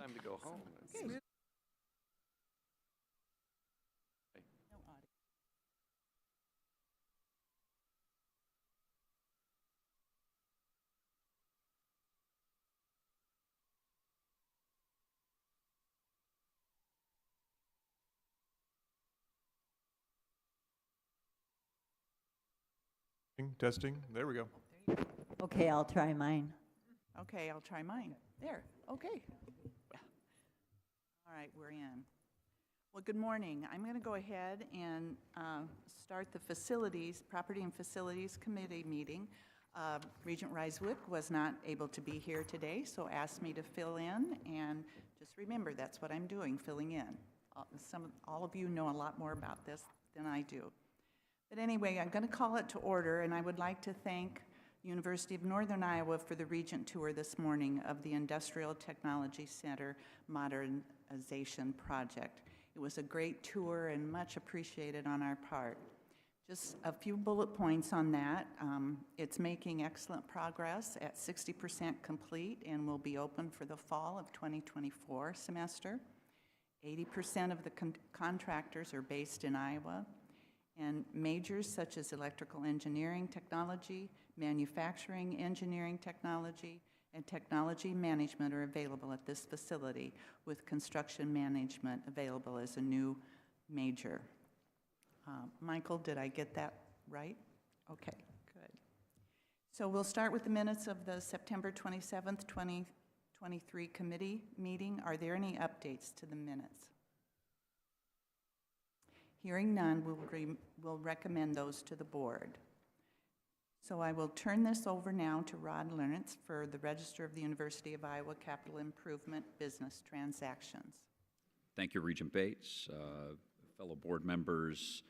time to go home. Okay. No audio. Testing, there we go. Okay, I'll try mine. Okay, I'll try mine. There, okay. Yeah. All right, we're in. Well, good morning. I'm going to go ahead and start the Property and Facilities Committee meeting. Regent Ryswick was not able to be here today, so asked me to fill in, and just remember, that's what I'm doing, filling in. All of you know a lot more about this than I do. But anyway, I'm going to call it to order, and I would like to thank University of Northern Iowa for the Regent tour this morning of the Industrial Technology Center Modernization Project. It was a great tour and much appreciated on our part. Just a few bullet points on that. It's making excellent progress at 60% complete and will be open for the fall of 2024 semester. 80% of the contractors are based in Iowa, and majors such as electrical engineering technology, manufacturing engineering technology, and technology management are available at this facility, with construction management available as a new major. Michael, did I get that right? Okay, good. So we'll start with the minutes of the September 27th, 2023 committee meeting. Are there any updates to the minutes? Hearing none, we'll recommend those to the board. So I will turn this over now to Rod Lernitz for the Register of the University of Iowa Capital Improvement Business Transactions. Thank you, Regent Bates. Fellow board members,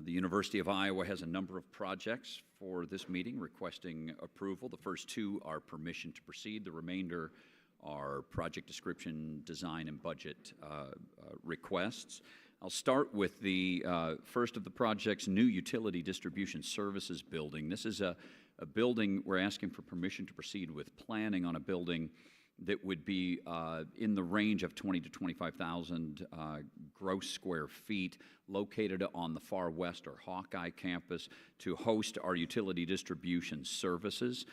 the University of Iowa has a number of projects for this meeting requesting approval. The first two are permission to proceed. The remainder are project description, design, and budget requests. I'll start with the first of the project's new utility distribution services building. This is a building we're asking for permission to proceed with planning on a building that would be in the range of 20 to 25,000 gross square feet, located on the far west or Hawkeye campus to host our utility distribution services.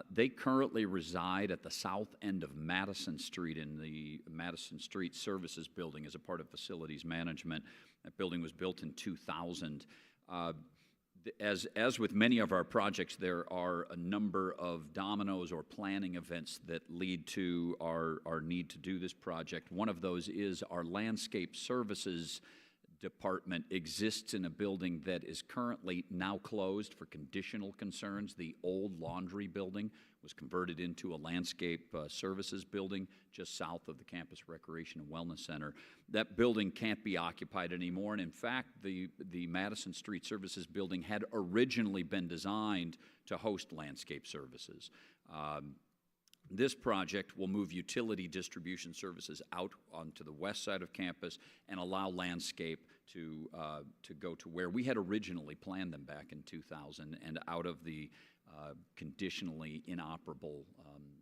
They currently reside at the south end of Madison Street in the Madison Street Services Building as a part of facilities management. That building was built in 2000. As with many of our projects, there are a number of dominoes or planning events that lead to our need to do this project. One of those is our landscape services department exists in a building that is currently now closed for conditional concerns. The old laundry building was converted into a landscape services building just south of the Campus Recreation and Wellness Center. That building can't be occupied anymore, and in fact, the Madison Street Services building had originally been designed to host landscape services. This project will move utility distribution services out onto the west side of campus and allow landscape to go to where we had originally planned them back in 2000 and out of the conditionally inoperable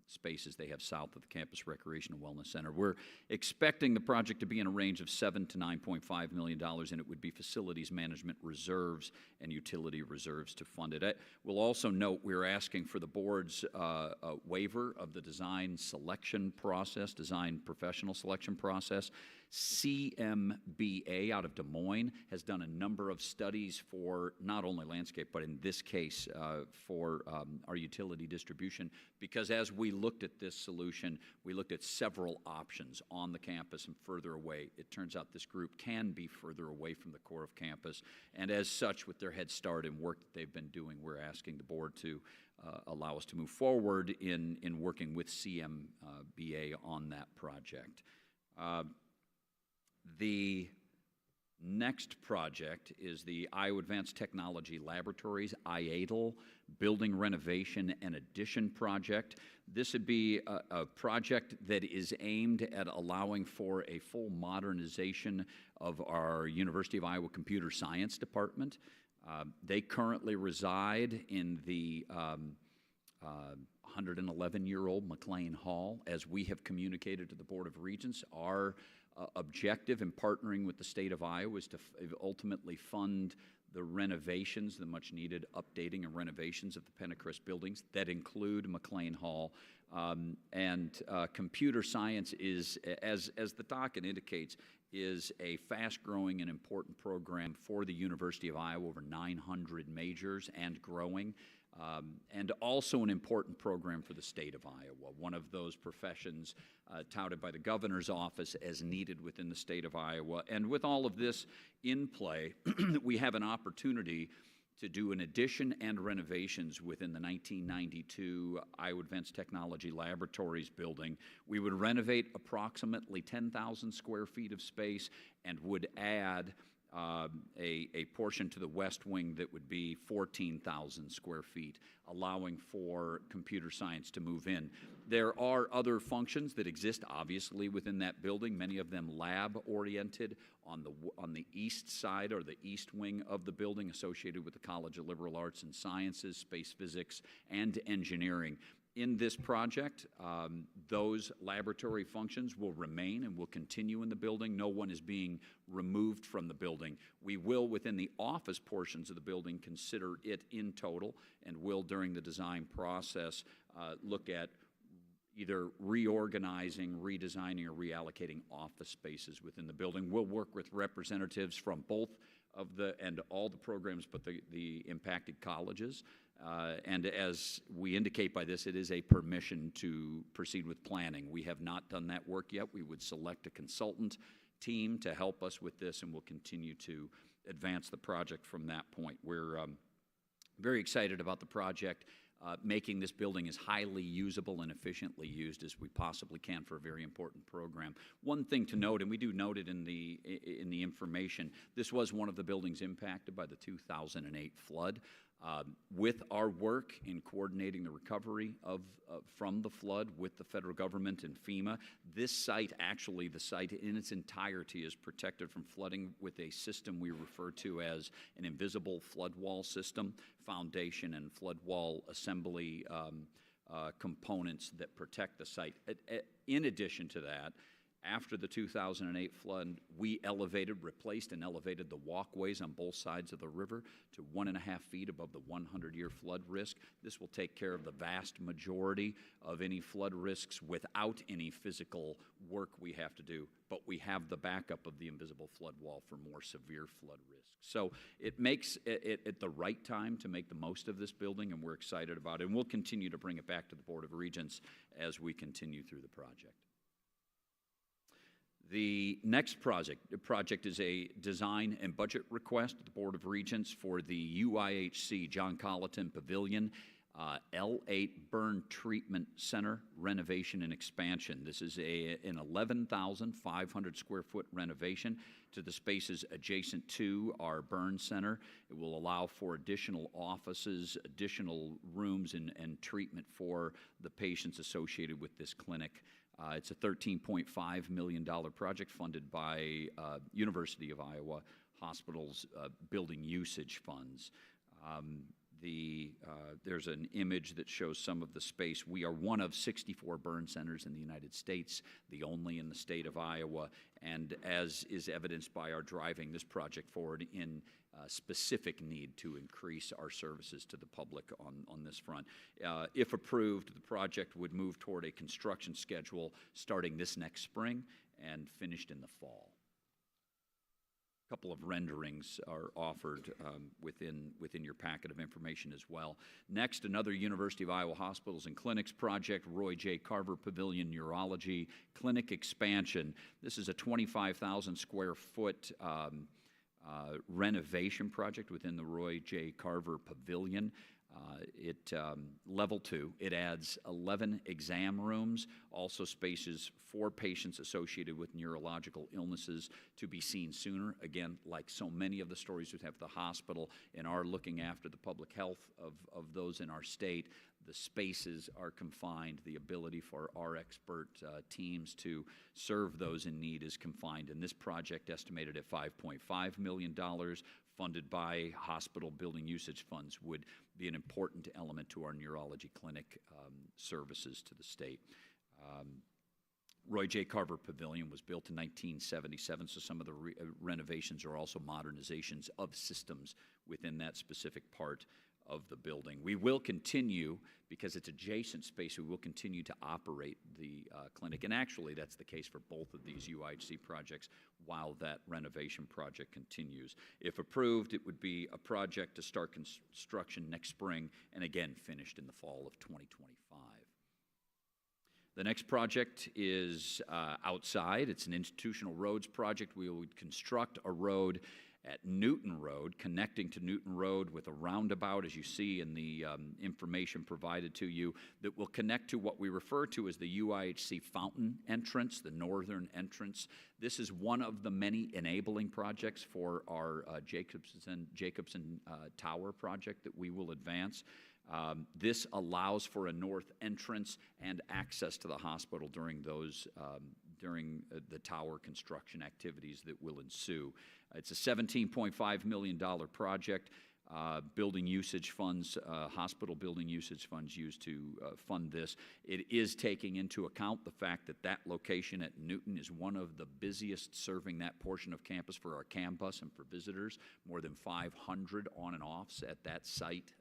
spaces they have south of the Campus Recreation and Wellness Center. We're expecting the project to be in a range of $7 to $9.5 million, and it would be facilities management reserves and utility reserves to fund it. We'll also note we're asking for the board's waiver of the design selection process, design professional selection process. CMBA out of Des Moines has done a number of studies for not only landscape, but in this case for our utility distribution, because as we looked at this solution, we looked at several options on the campus and further away. It turns out this group can be further away from the core of campus, and as such, with their head start and work that they've been doing, we're asking the board to allow us to move forward in working with CMBA on that project. The next project is the Iowa Advanced Technology Laboratories, IATL, Building Renovation and Addition Project. This would be a project that is aimed at allowing for a full modernization of our University of Iowa Computer Science Department. They currently reside in the 111-year-old McLean Hall. As we have communicated to the Board of Regents, our objective in partnering with the state of Iowa is to ultimately fund the renovations, the much-needed updating and renovations of the Pentecrest buildings that include McLean Hall. Computer science is, as the docket indicates, is a fast-growing and important program for the University of Iowa, over 900 majors and growing, and also an important program for the state of Iowa, one of those professions touted by the governor's office as needed within the state of Iowa. And with all of this in play, we have an opportunity to do an addition and renovations within the 1992 Iowa Advanced Technology Laboratories building. We would renovate approximately 10,000 square feet of space and would add a portion to the west wing that would be 14,000 square feet, allowing for computer science to move in. There are other functions that exist, obviously, within that building, many of them lab-oriented on the east side or the east wing of the building, associated with the College of Liberal Arts and Sciences, space physics, and engineering. In this project, those laboratory functions will remain and will continue in the building. No one is being removed from the building. We will, within the office portions of the building, consider it in total, and will, during the design process, look at either reorganizing, redesigning, or reallocating office spaces within the building. We'll work with representatives from both of and all the programs, but the impacted colleges. And as we indicate by this, it is a permission to proceed with planning. We have not done that work yet. We would select a consultant team to help us with this, and we'll continue to advance the project from that point. We're very excited about the project, making this building as highly usable and efficiently used as we possibly can for a very important program. One thing to note, and we do note it in the information, this was one of the buildings impacted by the 2008 flood. With our work in coordinating the recovery from the flood with the federal government and FEMA, this site, actually the site in its entirety, is protected from flooding with a system we refer to as an invisible flood wall system, foundation and flood wall assembly components that protect the site. In addition to that, after the 2008 flood, we replaced and elevated the walkways on both sides of the river to 1.5 feet above the 100-year flood risk. This will take care of the vast majority of any flood risks without any physical work we have to do, but we have the backup of the invisible flood wall for more severe flood risks. So it makes it at the right time to make the most of this building, and we're excited about it, and we'll continue to bring it back to the Board of Regents as we continue through the project. The next project is a design and budget request to the Board of Regents for the UIHC John Colleton Pavilion L8 Burn Treatment Center renovation and expansion. This is an 11,500 square foot renovation to the spaces adjacent to our burn center. It will allow for additional offices, additional rooms, and treatment for the patients associated with this clinic. It's a $13.5 million project funded by University of Iowa Hospitals building usage funds. There's an image that shows some of the space. We are one of 64 burn centers in the United States, the only in the state of Iowa, and as is evidenced by our driving this project forward in specific need to increase our services to the public on this front. If approved, the project would move toward a construction schedule starting this next spring and finished in the fall. A couple of renderings are offered within your packet of information as well. Next, another University of Iowa Hospitals and Clinics project, Roy J. Carver Pavilion Neurology Clinic expansion. This is a 25,000 square foot renovation project within the Roy J. Carver Pavilion. Level 2, it adds 11 exam rooms, also spaces for patients associated with neurological illnesses to be seen sooner. Again, like so many of the stories we have at the hospital and are looking after the public health of those in our state, The spaces are confined. The ability for our expert teams to serve those in need is confined. And this project, estimated at $5.5 million, funded by hospital building usage funds, would be an important element to our neurology clinic services to the state. Roy J. Carver Pavilion was built in 1977, so some of the renovations are also modernizations of systems within that specific part of the building. We will continue, because it's adjacent space, we will continue to operate the clinic, and actually that's the case for both of these UIHC projects while that renovation project continues. If approved, it would be a project to start construction next spring and again finished in the fall of 2025. The next project is outside. It's an institutional roads project. We would construct a road at Newton Road, connecting to Newton Road with a roundabout, as you see in the information provided to you, that will connect to what we refer to as the UIHC fountain entrance, the northern entrance. This is one of the many enabling projects for our Jacobson Tower project that we will advance. This allows for a north entrance and access to the hospital during those the tower construction activities that will ensue. It's a $17.5 million project. Building usage funds, hospital building usage funds used to fund this. It is taking into account the fact that that location at Newton is one of the busiest serving that portion of campus for our CAM bus and for visitors, more than 500 on and offs at that site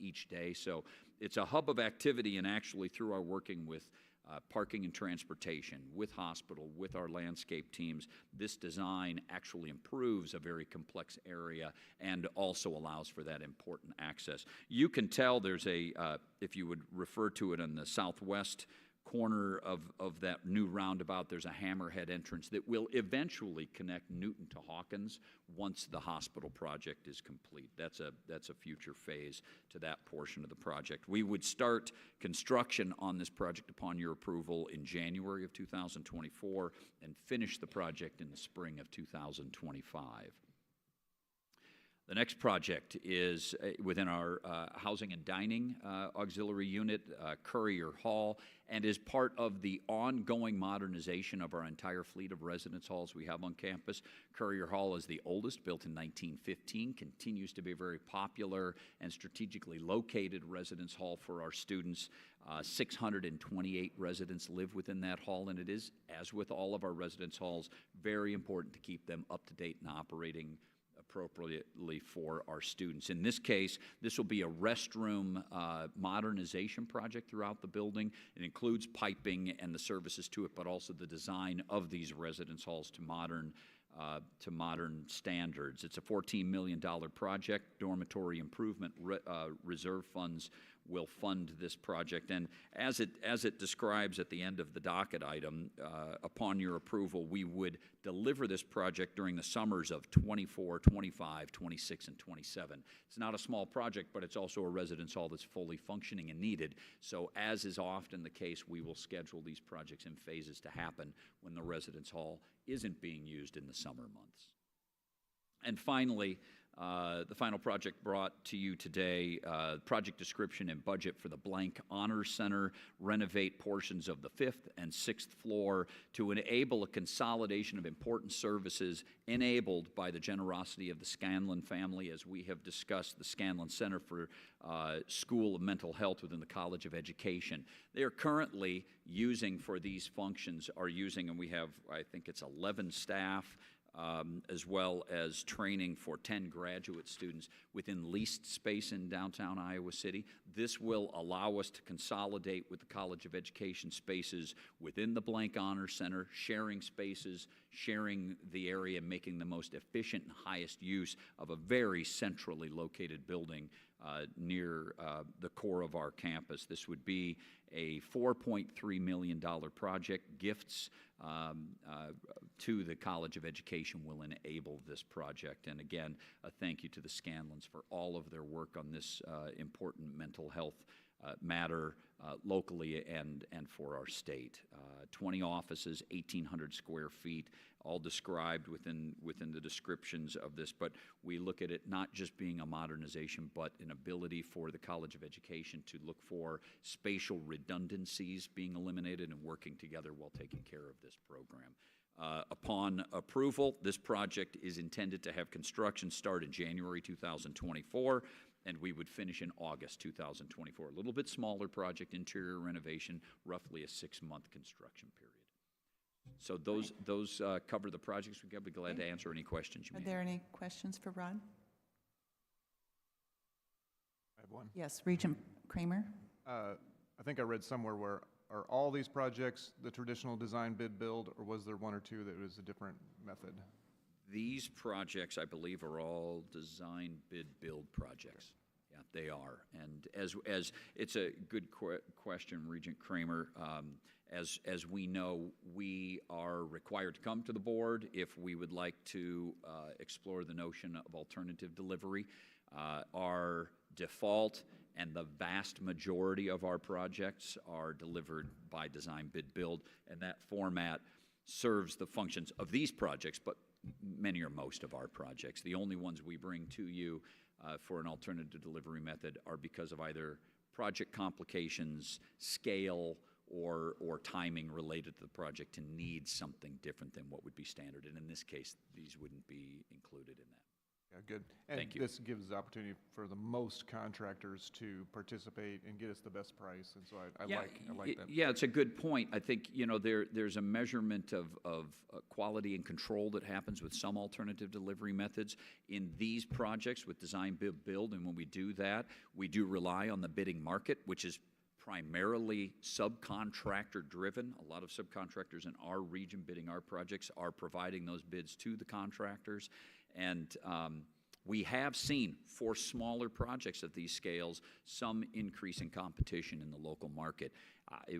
each day. So it's a hub of activity, and actually through our working with parking and transportation, with hospital, with our landscape teams, this design actually improves a very complex area and also allows for that important access. You can tell there's a, if you would refer to it on the southwest corner of that new roundabout, there's a hammerhead entrance that will eventually connect Newton to Hawkins once the hospital project is complete. That's a future phase to that portion of the project. We would start construction on this project upon your approval in January of 2024 and finish the project in the spring of 2025. The next project is within our housing and dining auxiliary unit, Currier Hall, and is part of the ongoing modernization of our entire fleet of residence halls we have on campus. Currier Hall is the oldest, built in 1915, continues to be a very popular and strategically located residence hall for our students. 628 residents live within that hall, and it is, as with all of our residence halls, very important to keep them up to date and operating appropriately for our students. In this case, this will be a restroom modernization project throughout the building. It includes piping and the services to it, but also the design of these residence halls to modern standards. It's a $14 million project. Dormitory improvement reserve funds will fund this project, and as it describes at the end of the docket item, upon your approval, we would deliver this project during the summers of 24, 25, 26, and 27. It's not a small project, but it's also a residence hall that's fully functioning and needed. So as is often the case, we will schedule these projects in phases to happen when the residence hall isn't being used in the summer months. And finally, the final project brought to you today, project description and budget for the Blank Honor Center, renovate portions of the 5th and 6th floor to enable a consolidation of important services enabled by the generosity of the Scanlon family. As we have discussed, the Scanlon Center for School of Mental Health within the College of Education. They are currently using for these functions, and we have, I think it's 11 staff, as well as training for 10 graduate students within leased space in downtown Iowa City. This will allow us to consolidate with the College of Education spaces within the Blank Honor Center, sharing spaces, sharing the area, making the most efficient and highest use of a very centrally located building near the core of our campus. This would be a $4.3 million project. Gifts to the College of Education will enable this project. And again, a thank you to the Scanlons for all of their work on this important mental health matter locally and for our state. 20 offices, 1,800 square feet, all described within the descriptions of this, but we look at it not just being a modernization, but an ability for the College of Education to look for spatial redundancies being eliminated and working together while taking care of this program. Upon approval, this project is intended to have construction start in January 2024, and we would finish in August 2024. A little bit smaller project, interior renovation, roughly a 6-month construction period. So those cover the projects. We'd be glad to answer any questions you may Are have. there any questions for Rod? I have one. Yes, Regent Kramer? I think I read somewhere where, are all these projects the traditional design bid build, or was there one or two that was a different method? These projects, I believe, are all design bid build projects. Yeah, they are. And as it's a good question, Regent Kramer. As we know, we are required to come to the board if we would like to explore the notion of alternative delivery. Our default and the vast majority of our projects are delivered by design bid build, and that format serves the functions of these projects, but many or most of our projects. The only ones we bring to you for an alternative delivery method are because of either project complications, scale, or timing related to the project to need something different than what would be standard. And in this case, these wouldn't be included in that. Yeah, good. And Thank you. this gives the opportunity for the most contractors to participate and get us the best price, and so I like that. Yeah, it's a good point. I think, there's a measurement of quality and control that happens with some alternative delivery methods. In these projects with design build, and when we do that, we do rely on the bidding market, which is primarily subcontractor driven. A lot of subcontractors in our region bidding our projects are providing those bids to the contractors. And we have seen, for smaller projects of these scales, some increase in competition in the local market.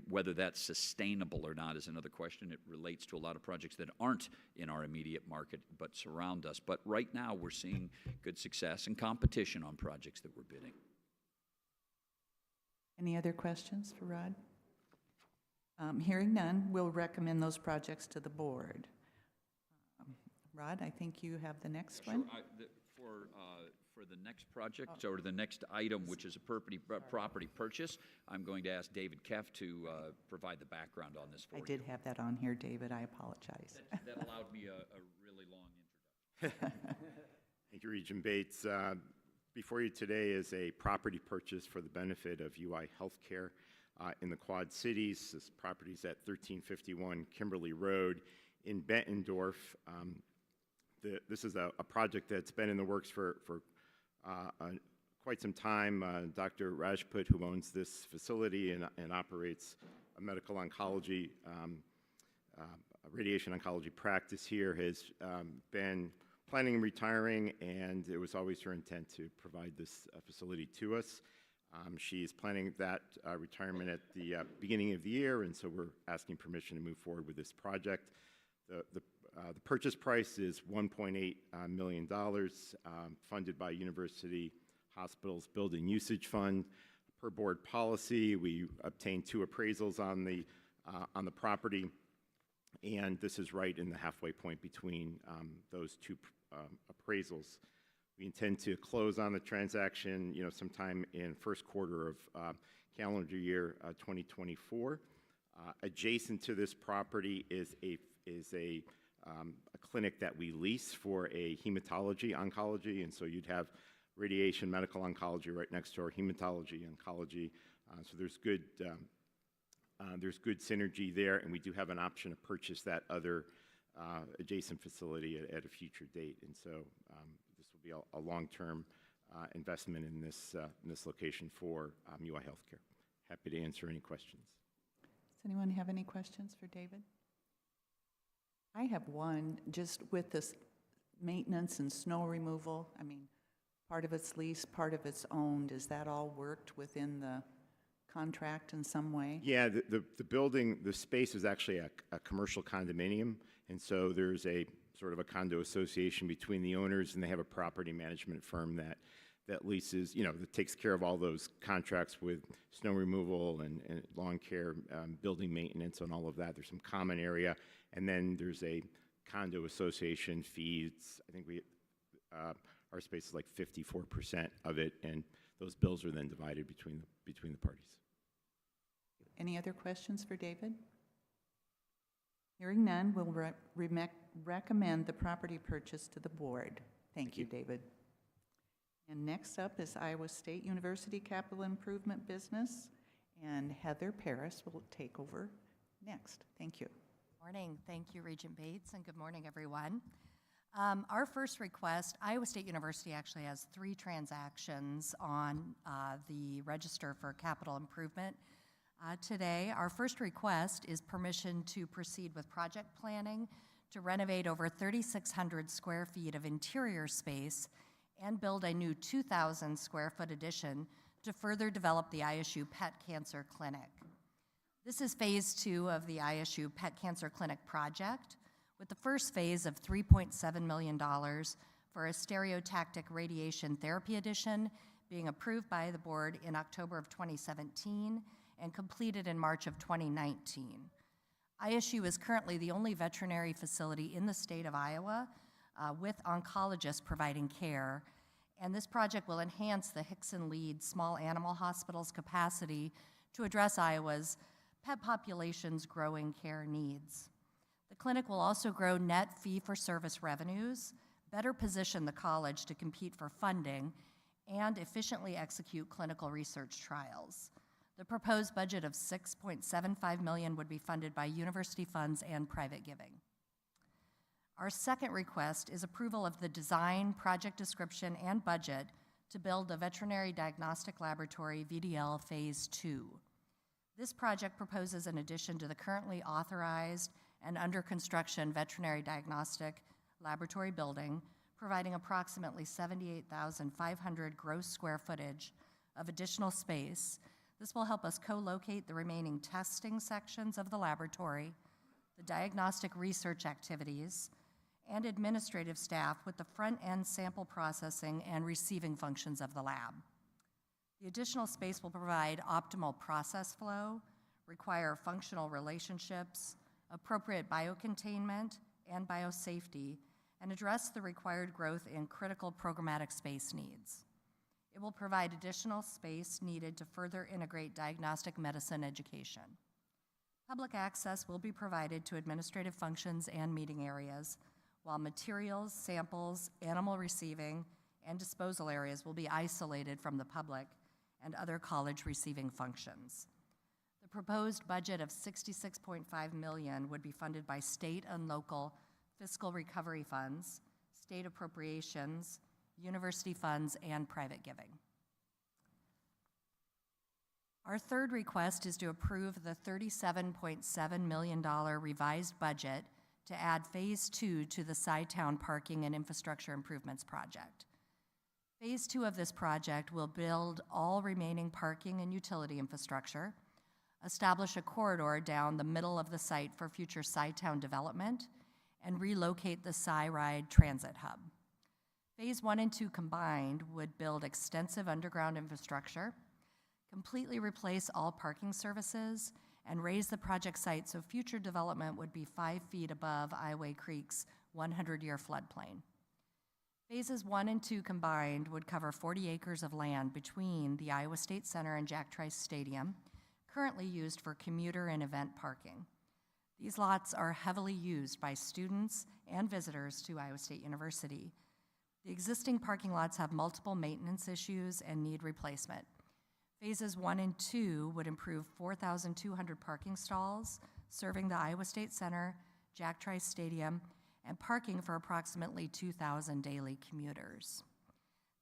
Whether that's sustainable or not is another question. It relates to a lot of projects that aren't in our immediate market but surround us. But right now we're seeing good success and competition on projects that we're bidding. Any other questions for Rod? Hearing none, we'll recommend those projects to the board. Rod, I think you have the next one. For the next project, or the next item, which is a property purchase, I'm going to ask David Keff to provide the background on this for I you. did have that on here, David. I apologize. That allowed me a really long introduction. Thank you, Regent Bates. Before you today is a property purchase for the benefit of UI Healthcare in the Quad Cities. This property is at 1351 Kimberly Road in Bettendorf. This is a project that's been in the works for quite some time. Dr. Rajput, who owns this facility and operates a medical oncology, radiation oncology practice here, has been planning on retiring, and it was always her intent to provide this facility to us. She's planning that retirement at the beginning of the year, and so we're asking permission to move forward with this project. The purchase price is $1.8 million, funded by University Hospitals Building Usage Fund. Per board policy, we obtained 2 appraisals on the property, and this is right in the halfway point between those 2 appraisals. We intend to close on the transaction, sometime in first quarter of calendar year 2024. Adjacent to this property is a clinic that we lease for a hematology oncology, and so you'd have radiation medical oncology right next to our hematology oncology. So there's good synergy there, and we do have an option to purchase that other adjacent facility at a future date. And so this will be a long-term investment in this location for UI Healthcare. Happy to answer any questions. Does anyone have any questions for David? I have one, just with this maintenance and snow removal. I mean, part of it's leased, part of it's owned. Is that all worked within the contract in some way? Yeah, the building, the space is actually a commercial condominium, and so there's a sort of a condo association between the owners, and they have a property management firm that leases, that takes care of all those contracts with snow removal and lawn care, building maintenance and all of that. There's some common area. And then there's a condo association fees. I think our space is like 54% of it, and those bills are then divided between the parties. Any other questions for David? Hearing none, we'll recommend the property purchase to the board. Thank you, David. And next up is Iowa State University Capital Improvement Business, and Heather Paris will take over next. Thank you. Morning. Thank you, Regent Bates, and good morning, everyone. Our first request, Iowa State University actually has 3 transactions on the register for capital improvement. Today, our first request is permission to proceed with project planning to renovate over 3,600 square feet of interior space and build a new 2,000 square foot addition to further develop the ISU Pet Cancer Clinic. This is phase 2 of the ISU Pet Cancer Clinic project, with the first phase of $3.7 million for a stereotactic radiation therapy addition being approved by the board in October of 2017 and completed in March of 2019. ISU is currently the only veterinary facility in the state of Iowa with oncologists providing care, and this project will enhance the Hickson Lead Small Animal Hospital's capacity to address Iowa's pet population's growing care needs. The clinic will also grow net fee-for-service revenues, better position the college to compete for funding, and efficiently execute clinical research trials. The proposed budget of $6.75 million would be funded by university funds and private giving. Our second request is approval of the design, project description, and budget to build a veterinary diagnostic laboratory, VDL Phase 2. This project proposes an addition to the currently authorized and under construction veterinary diagnostic laboratory building, providing approximately 78,500 gross square footage of additional space. This will help us co-locate the remaining testing sections of the laboratory, the diagnostic research activities, and administrative staff with the front-end sample processing and receiving functions of the lab. The additional space will provide optimal process flow, require functional relationships, appropriate biocontainment and biosafety, and address the required growth in critical programmatic space needs. It will provide additional space needed to further integrate diagnostic medicine education. Public access will be provided to administrative functions and meeting areas, while materials, samples, animal receiving, and disposal areas will be isolated from the public and other college receiving functions. The proposed budget of $66.5 million would be funded by state and local fiscal recovery funds, state appropriations, university funds, and private giving. Our third request is to approve the $37.7 million revised budget to add Phase 2 to the Sci-Town Parking and Infrastructure Improvements Project. Phase 2 of this project will build all remaining parking and utility infrastructure, establish a corridor down the middle of the site for future Sci-Town development, and relocate the Sci-Ride Transit Hub. Phase 1 and 2 combined would build extensive underground infrastructure, completely replace all parking services, and raise the project site so future development would be 5 feet above Iowa Creek's 100-year floodplain. Phases 1 and 2 combined would cover 40 acres of land between the Iowa State Center and Jack Trice Stadium, currently used for commuter and event parking. These lots are heavily used by students and visitors to Iowa State University. The existing parking lots have multiple maintenance issues and need replacement. Phases 1 and 2 would improve 4,200 parking stalls, serving the Iowa State Center, Jack Trice Stadium, and parking for approximately 2,000 daily commuters.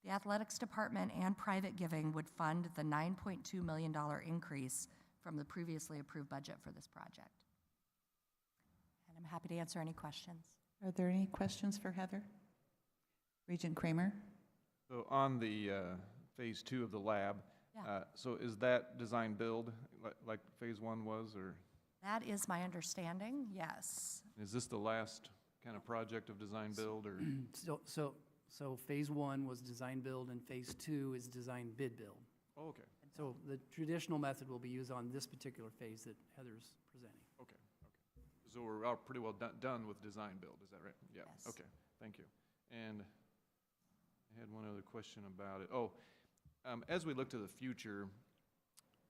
The athletics department and private giving would fund the $9.2 million increase from the previously approved budget for this project. And I'm happy to answer any questions. Are there any questions for Heather? Regent Kramer? So on the Phase 2 of the lab, Yeah. So is that design build like Phase 1 was, or That is my understanding, yes. is this the last kind of project of design build, or? So So Phase 1 was design build, and Phase 2 is design bid build. Oh, okay, So the traditional method will be used on this particular phase that Heather's presenting. okay. So we're all pretty well done with design build, is that right? Yeah, Yes. okay, thank you. And I had one other question about it. Oh, as we look to the future,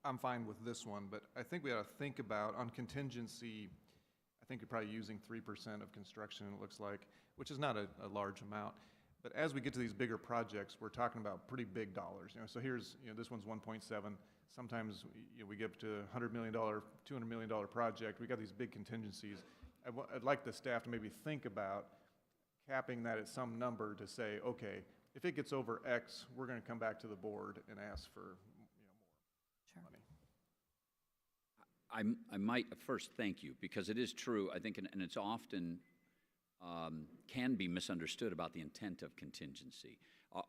I'm fine with this one, but I think we ought to think about, on contingency, I think you're probably using 3% of construction, it looks like, which is not a large amount. But as we get to these bigger projects, we're talking about pretty big dollars. So here's, this one's 1.7. Sometimes, we get up to $100 million, $200 million project. We got these big contingencies. I'd like the staff to maybe think about capping that at some number to say, okay, if it gets over X, we're going to come back to the board and ask for, Sure. more money. I might first thank you, because it is true, I think, and it's often can be misunderstood about the intent of contingency.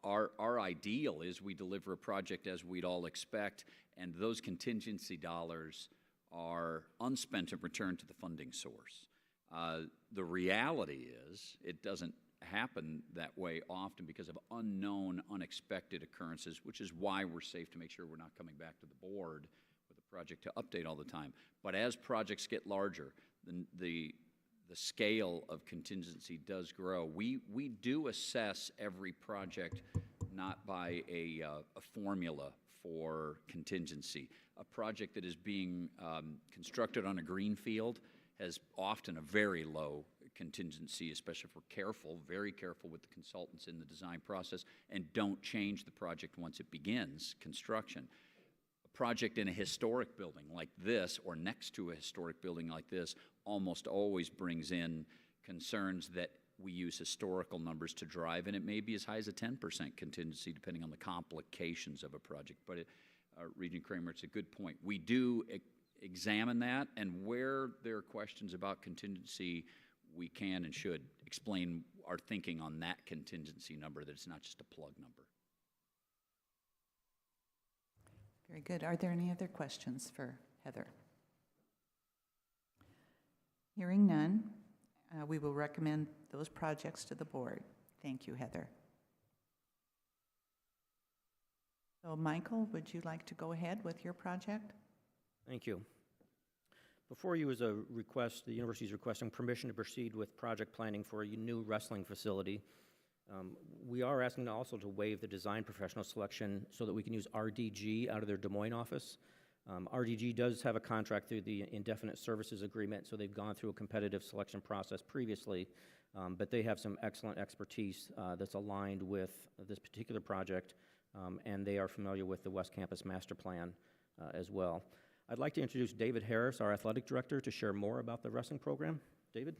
Our ideal is we deliver a project as we'd all expect, and those contingency dollars are unspent and returned to the funding source. The reality is it doesn't happen that way often because of unknown, unexpected occurrences, which is why we're safe to make sure we're not coming back to the board with a project to update all the time. But as projects get larger, the scale of contingency does grow. We do assess every project not by a formula for contingency. A project that is being constructed on a green field has often a very low contingency, especially if we're careful, very careful with the consultants in the design process, and don't change the project once it begins construction. A project in a historic building like this, or next to a historic building like this, almost always brings in concerns that we use historical numbers to drive, and it may be as high as a 10% contingency depending on the complications of a project. But Regent Kramer, it's a good point. We do examine that, and where there are questions about contingency, we can and should explain our thinking on that contingency number, that it's not just a plug number. Very good. Are there any other questions for Heather? Hearing none, we will recommend those projects to the board. Thank you, Heather. So, Michael, would you like to go ahead with your project? Thank you. Before you is a request, the university is requesting permission to proceed with project planning for a new wrestling facility. We are asking also to waive the design professional selection so that we can use RDG out of their Des Moines office. RDG does have a contract through the indefinite services agreement, so they've gone through a competitive selection process previously, but they have some excellent expertise that's aligned with this particular project, and they are familiar with the West Campus Master Plan as well. I'd like to introduce David Harris, our athletic director, to share more about the wrestling program. David?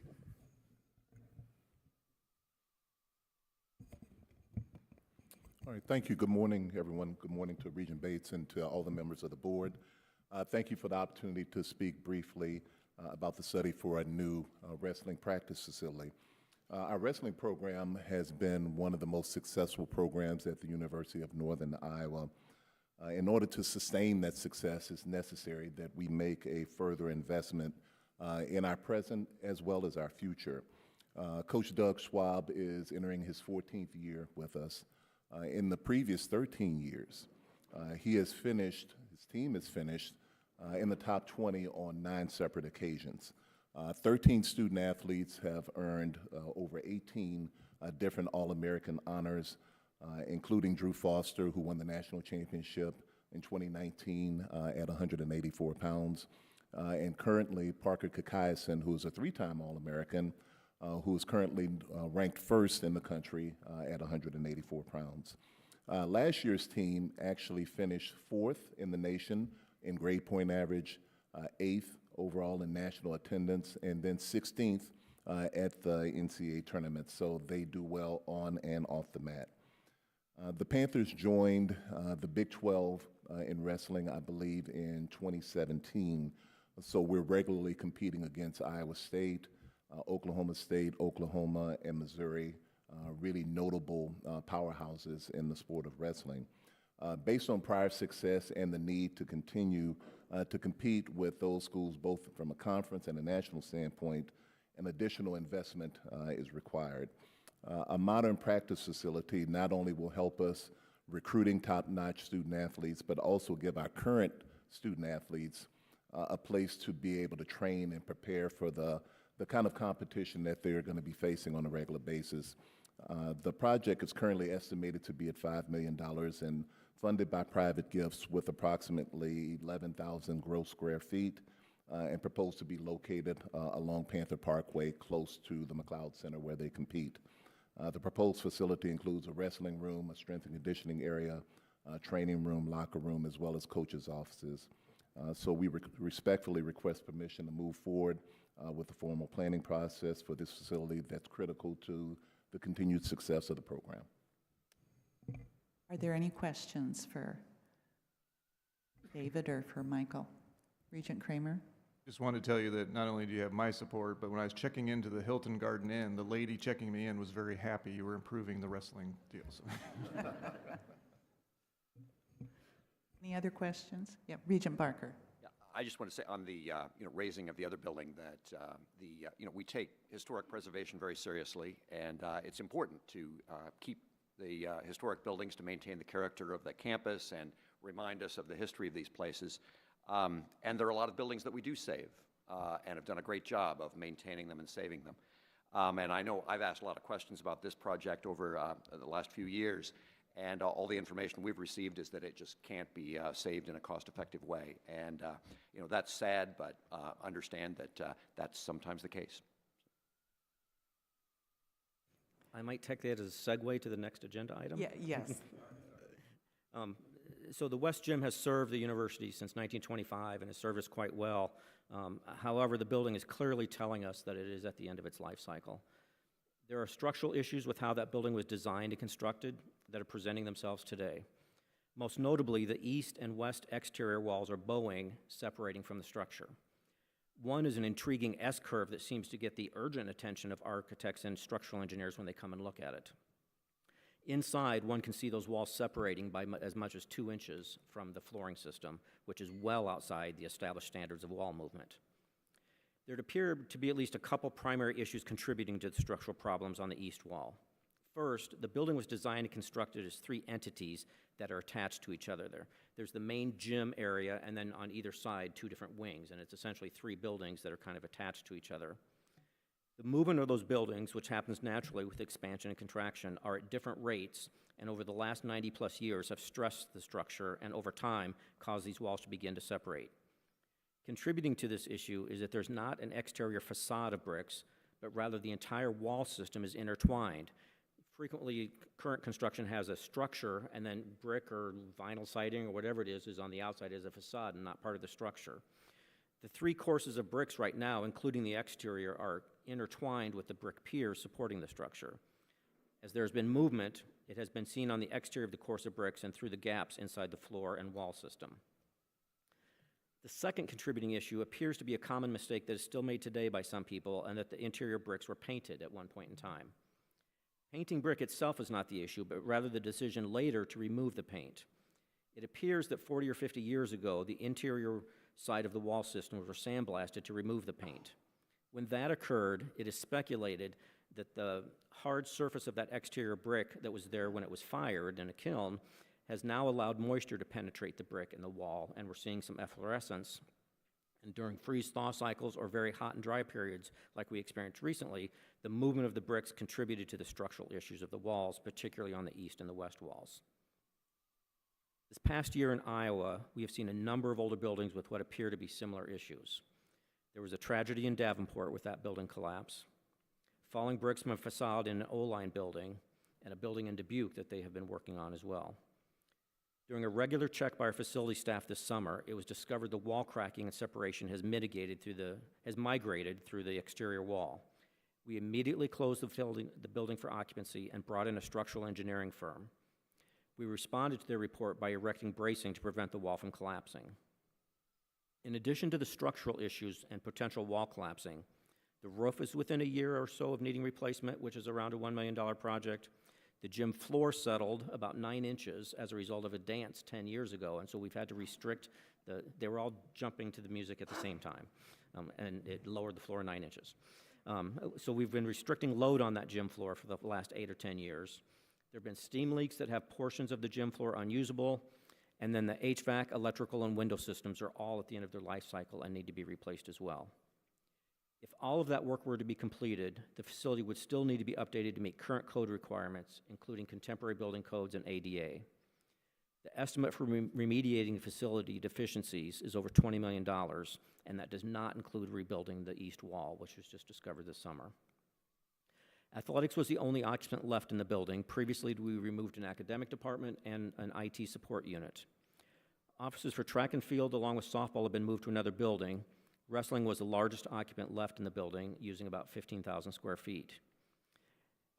All right, thank you. Good morning, everyone. Good morning to Regent Bates and to all the members of the board. Thank you for the opportunity to speak briefly about the study for a new wrestling practice facility. Our wrestling program has been one of the most successful programs at the University of Northern Iowa. In order to sustain that success, it's necessary that we make a further investment in our present as well as our future. Coach Doug Schwab is entering his 14th year with us. In the previous 13 years, his team has finished in the top 20 on 9 separate occasions. 13 student athletes have earned over 18 different All-American honors, including Drew Foster, who won the national championship in 2019 at 184 pounds, and currently Parker Kakayasen, who is a 3-time All-American, who is currently ranked first in the country at 184 pounds. Last year's team actually finished 4th in the nation in grade point average, 8th overall in national attendance, and then 16th at the NCAA tournament, so they do well on and off the mat. The Panthers joined the Big 12 in wrestling, I believe, in 2017, so we're regularly competing against Iowa State, Oklahoma State, Oklahoma, and Missouri, really notable powerhouses in the sport of wrestling. Based on prior success and the need to continue to compete with those schools, both from a conference and a national standpoint, an additional investment is required. A modern practice facility not only will help us recruiting top-notch student athletes, but also give our current student athletes a place to be able to train and prepare for the kind of competition that they're going to be facing on a regular basis. The project is currently estimated to be at $5 million and funded by private gifts with approximately 11,000 gross square feet and proposed to be located along Panther Parkway close to the McLeod Center where they compete. The proposed facility includes a wrestling room, a strength and conditioning area, a training room, locker room, as well as coaches' offices. So we respectfully request permission to move forward with the formal planning process for this facility that's critical to the continued success of the program. Are there any questions for David or for Michael? Regent Kramer? Just wanted to tell you that not only do you have my support, but when I was checking into the Hilton Garden Inn, the lady checking me in was very happy you were improving the wrestling deals. Any other questions? Yeah, Regent Barker. Yeah, I just want to say on the raising of the other building that we take historic preservation very seriously, and it's important to keep the historic buildings to maintain the character of the campus and remind us of the history of these places. And there are a lot of buildings that we do save and have done a great job of maintaining them and saving them. And I know I've asked a lot of questions about this project over the last few years, and all the information we've received is that it just can't be saved in a cost-effective way. And that's sad, but understand that that's sometimes the case. I might take that as a segue to the next agenda item. Yeah, yes. So the West Gym has served the university since 1925 and has served us quite well. However, the building is clearly telling us that it is at the end of its life cycle. There are structural issues with how that building was designed and constructed that are presenting themselves today. Most notably, the east and west exterior walls are bowing, separating from the structure. One is an intriguing S-curve that seems to get the urgent attention of architects and structural engineers when they come and look at it. Inside, one can see those walls separating by as much as 2 inches from the flooring system, which is well outside the established standards of wall movement. There appear to be at least a couple primary issues contributing to the structural problems on the east wall. First, the building was designed and constructed as 3 entities that are attached to each other. There's the main gym area, and then on either side, 2 different wings, and it's essentially 3 buildings that are kind of attached to each other. The movement of those buildings, which happens naturally with expansion and contraction, are at different rates, and over the last 90-plus years have stressed the structure and over time caused these walls to begin to separate. Contributing to this issue is that there's not an exterior facade of bricks, but rather the entire wall system is intertwined. Frequently, current construction has a structure, and then brick or vinyl siding or whatever it is on the outside as a facade and not part of the structure. The 3 courses of bricks right now, including the exterior, are intertwined with the brick piers supporting the structure. As there has been movement, it has been seen on the exterior of the course of bricks and through the gaps inside the floor and wall system. The second contributing issue appears to be a common mistake that is still made today by some people, and that the interior bricks were painted at one point in time. Painting brick itself is not the issue, but rather the decision later to remove the paint. It appears that 40 or 50 years ago, the interior side of the wall system were sandblasted to remove the paint. When that occurred, it is speculated that the hard surface of that exterior brick that was there when it was fired in a kiln has now allowed moisture to penetrate the brick and the wall, and we're seeing some efflorescence. And during freeze-thaw cycles or very hot and dry periods like we experienced recently, the movement of the bricks contributed to the structural issues of the walls, particularly on the east and the west walls. This past year in Iowa, we have seen a number of older buildings with what appear to be similar issues. There was a tragedy in Davenport with that building collapse, falling bricks from a facade in an O-line building, and a building in Dubuque that they have been working on as well. During a regular check by our facility staff this summer, it was discovered the wall cracking and separation has migrated through the exterior wall. We immediately closed the building for occupancy and brought in a structural engineering firm. We responded to their report by erecting bracing to prevent the wall from collapsing. In addition to the structural issues and potential wall collapsing, the roof is within a year or so of needing replacement, which is around a $1 million project. The gym floor settled about 9 inches as a result of a dance 10 years ago, and so we've had to restrict they were all jumping to the music at the same time, and it lowered the floor 9 inches. So we've been restricting load on that gym floor for the last 8 or 10 years. There have been steam leaks that have portions of the gym floor unusable, and then the HVAC, electrical, and window systems are all at the end of their life cycle and need to be replaced as well. If all of that work were to be completed, the facility would still need to be updated to meet current code requirements, including contemporary building codes and ADA. The estimate for remediating the facility deficiencies is over $20 million, and that does not include rebuilding the east wall, which was just discovered this summer. Athletics was the only occupant left in the building. Previously, we removed an academic department and an IT support unit. Offices for track and field, along with softball, have been moved to another building. Wrestling was the largest occupant left in the building, using about 15,000 square feet.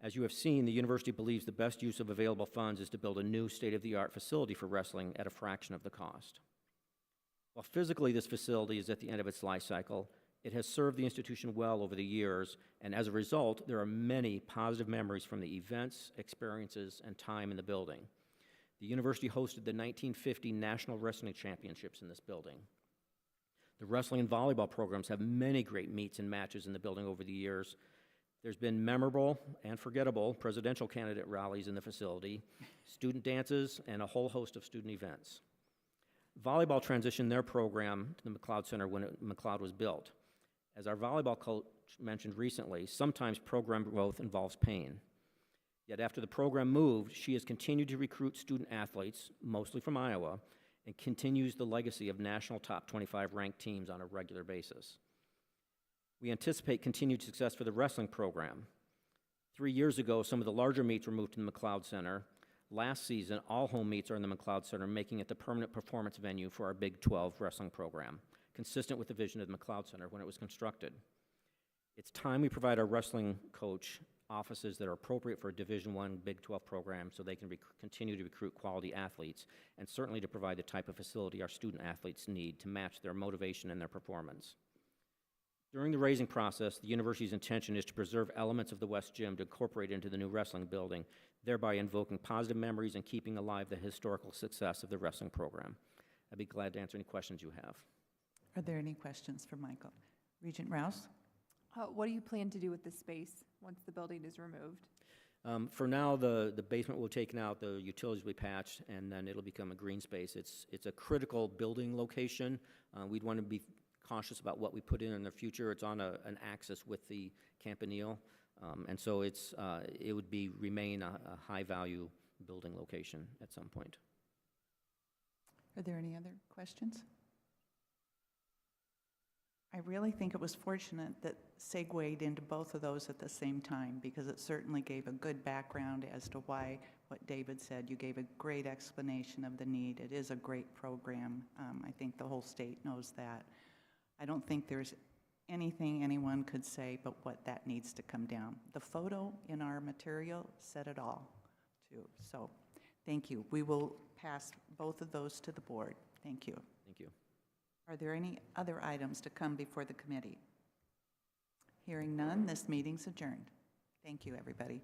As you have seen, the university believes the best use of available funds is to build a new state-of-the-art facility for wrestling at a fraction of the cost. While physically this facility is at the end of its life cycle, it has served the institution well over the years, and as a result, there are many positive memories from the events, experiences, and time in the building. The university hosted the 1950 National Wrestling Championships in this building. The wrestling and volleyball programs have many great meets and matches in the building over the years. There's been memorable and forgettable presidential candidate rallies in the facility, student dances, and a whole host of student events. Volleyball transitioned their program to the McLeod Center when McLeod was built. As our volleyball coach mentioned recently, sometimes program growth involves pain. Yet after the program moved, she has continued to recruit student athletes, mostly from Iowa, and continues the legacy of national top 25 ranked teams on a regular basis. We anticipate continued success for the wrestling program. 3 years ago, some of the larger meets were moved to the McLeod Center. Last season, all home meets are in the McLeod Center, making it the permanent performance venue for our Big 12 wrestling program, consistent with the vision of the McLeod Center when it was constructed. It's time we provide our wrestling coach offices that are appropriate for a Division I Big 12 program so they can continue to recruit quality athletes, and certainly to provide the type of facility our student athletes need to match their motivation and their performance. During the raising process, the university's intention is to preserve elements of the West Gym to incorporate into the new wrestling building, thereby invoking positive memories and keeping alive the historical success of the wrestling program. I'd be glad to answer any questions you have. Are there any questions for Michael? Regent Rouse? What do you plan to do with the space once the building is removed? For now, the basement will be taken out, the utilities will be patched, and then it'll become a green space. It's a critical building location. We'd want to be cautious about what we put in the future. It's on an axis with the Campanile, and so it would remain a high-value building location at some point. Are there any other questions? I really think it was fortunate that segued into both of those at the same time, because it certainly gave a good background as to why, what David said. You gave a great explanation of the need. It is a great program. I think the whole state knows that. I don't think there's anything anyone could say but what that needs to come down. The photo in our material said it all, too. So thank you. We will pass both of those to the board. Thank you. Thank you. Are there any other items to come before the committee? Hearing none, this meeting's adjourned. Thank you, everybody.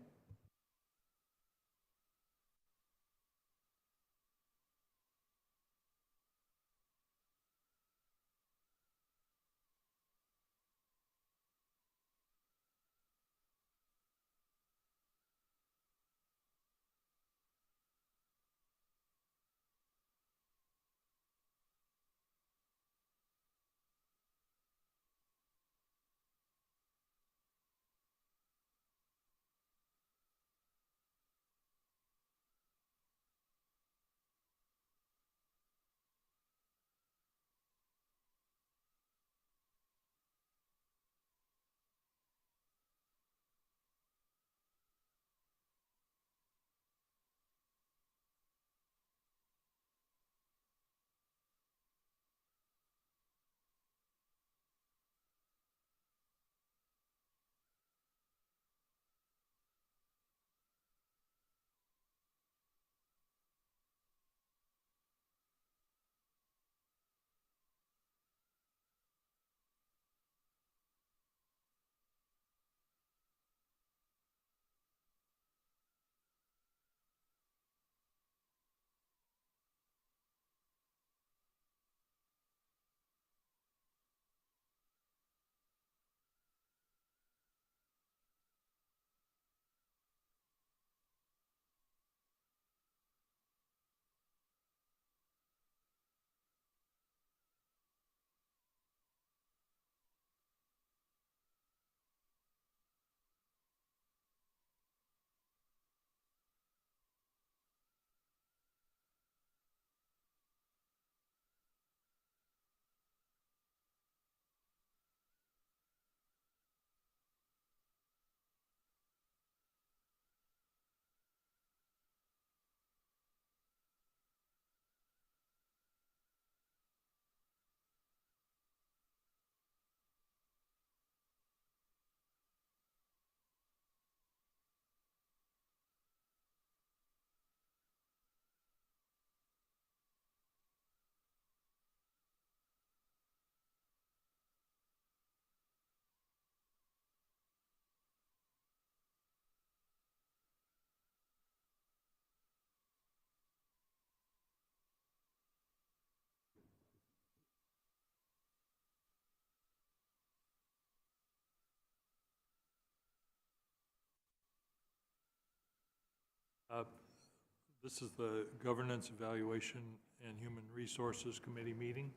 This is the Governance Evaluation and Human Resources Committee meeting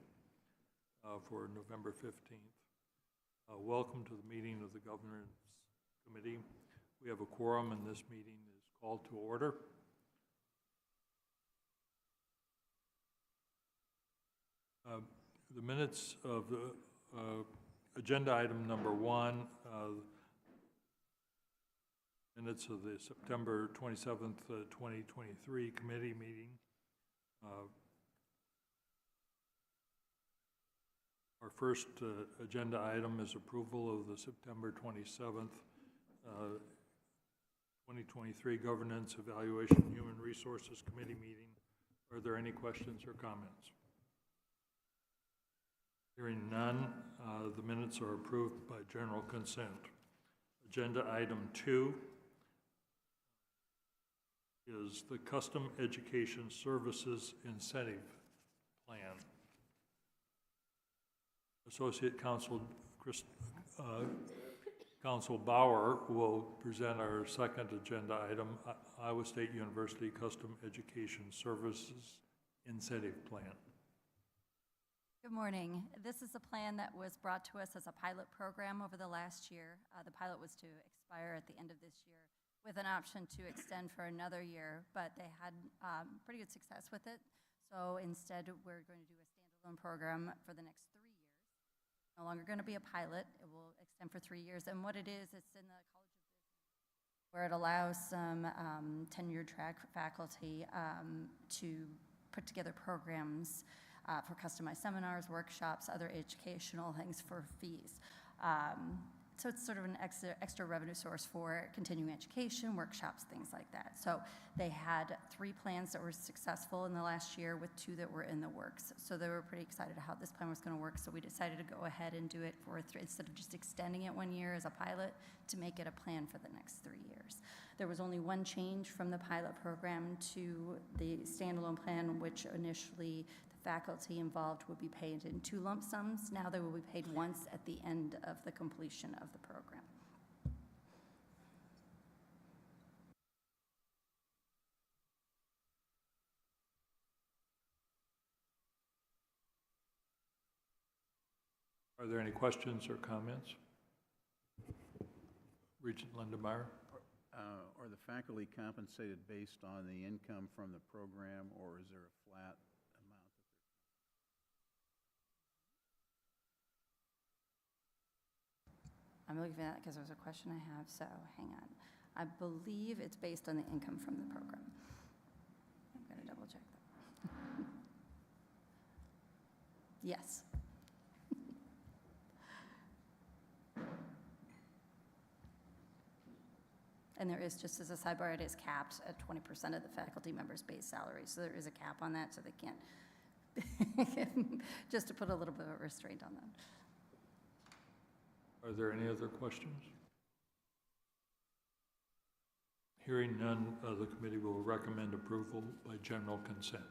for November 15th. Welcome to the meeting of the Governance Committee. We have a quorum, and this meeting is called to order. The minutes of the agenda item number 1, minutes of the September 27th, 2023 committee meeting. Our first agenda item is approval of the September 27th, 2023 Governance Evaluation Human Resources Committee meeting. Are there any questions or comments? Hearing none, the minutes are approved by general consent. Agenda item 2 is the Custom Education Services Incentive Plan. Associate Counsel Counsel Bauer will present our second agenda item, Iowa State University Custom Education Services Incentive Plan. Good morning. This is a plan that was brought to us as a pilot program over the last year. The pilot was to expire at the end of this year with an option to extend for another year, but they had pretty good success with it. So instead, we're going to do a standalone program for the next 3 years. No longer going to be a pilot. It will extend for 3 years. And what it is, it's in the College of Business, where it allows some tenured track faculty to put together programs for customized seminars, workshops, other educational things for fees. So it's sort of an extra revenue source for continuing education, workshops, things like that. So they had 3 plans that were successful in the last year with 2 that were in the works. So they were pretty excited how this plan was going to work. So we decided to go ahead and do it for 3, instead of just extending it 1 year as a pilot, to make it a plan for the next 3 years. There was only 1 change from the pilot program to the standalone plan, which initially faculty involved would be paid in 2 lump sums. Now they will be paid once at the end of the completion of the program. Are there any questions or comments? Regent Lindenmeyer. Are the faculty compensated based on the income from the program, or is there a flat amount that I'm looking at that because there's a question I have, so hang on. I believe it's based on the income from the program. I'm going to double check that. Yes. And there is, just as a sidebar, it is capped at 20% of the faculty members' base salary. So there is a cap on that, so they can't, just to put a little bit of restraint on that. Are there any other questions? Hearing none, the committee will recommend approval by general consent.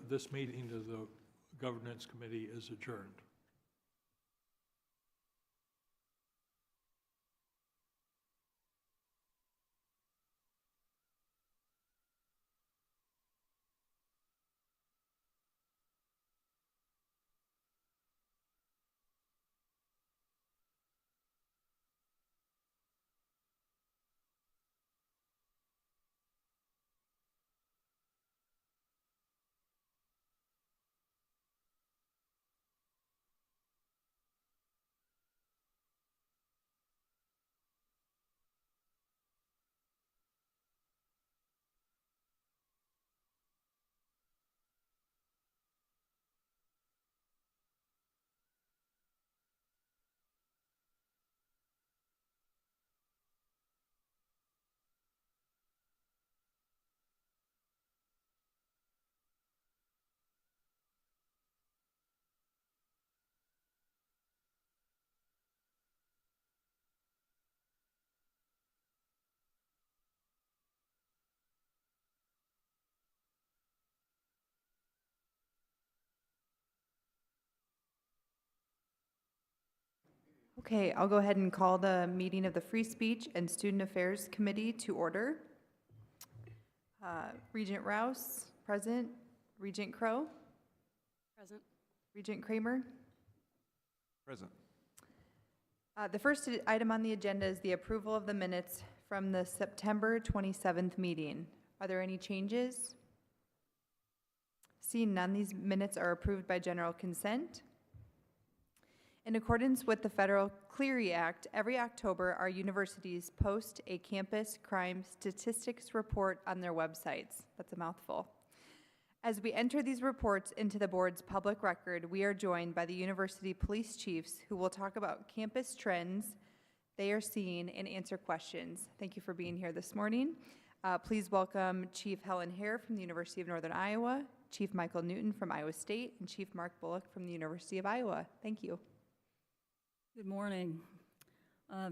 This meeting of the Governance Committee is adjourned. Okay, I'll go ahead and call the meeting of the Free Speech and Student Affairs Committee to order. Regent Rouse, present. Regent Crow? Present. Regent Kramer? Present. The first item on the agenda is the approval of the minutes from the September 27th meeting. Are there any changes? Seeing none, these minutes are approved by general consent. In accordance with the Federal Clery Act, every October, our universities post a campus crime statistics report on their websites. That's a mouthful. As we enter these reports into the board's public record, we are joined by the university police chiefs who will talk about campus trends they are seeing and answer questions. Thank you for being here this morning. Please welcome Chief Helen Hare from the University of Northern Iowa, Chief Michael Newton from Iowa State, and Chief Mark Bullock from the University of Iowa. Thank you. Good morning.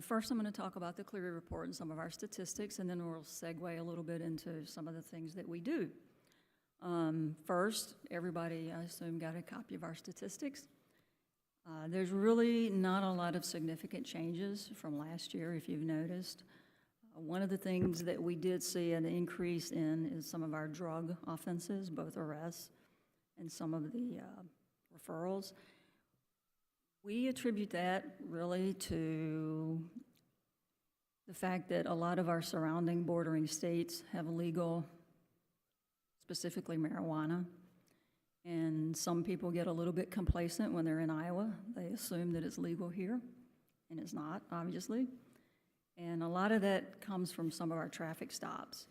First, I'm going to talk about the Clery report and some of our statistics, and then we'll segue a little bit into some of the things that we do. First, everybody, I assume, got a copy of our statistics. There's really not a lot of significant changes from last year, if you've noticed. One of the things that we did see an increase in is some of our drug offenses, both arrests and some of the referrals. We attribute that really to the fact that a lot of our surrounding bordering states have legal, specifically marijuana, and some people get a little bit complacent when they're in Iowa. They assume that it's legal here, and it's not, obviously. And a lot of that comes from some of our traffic stops.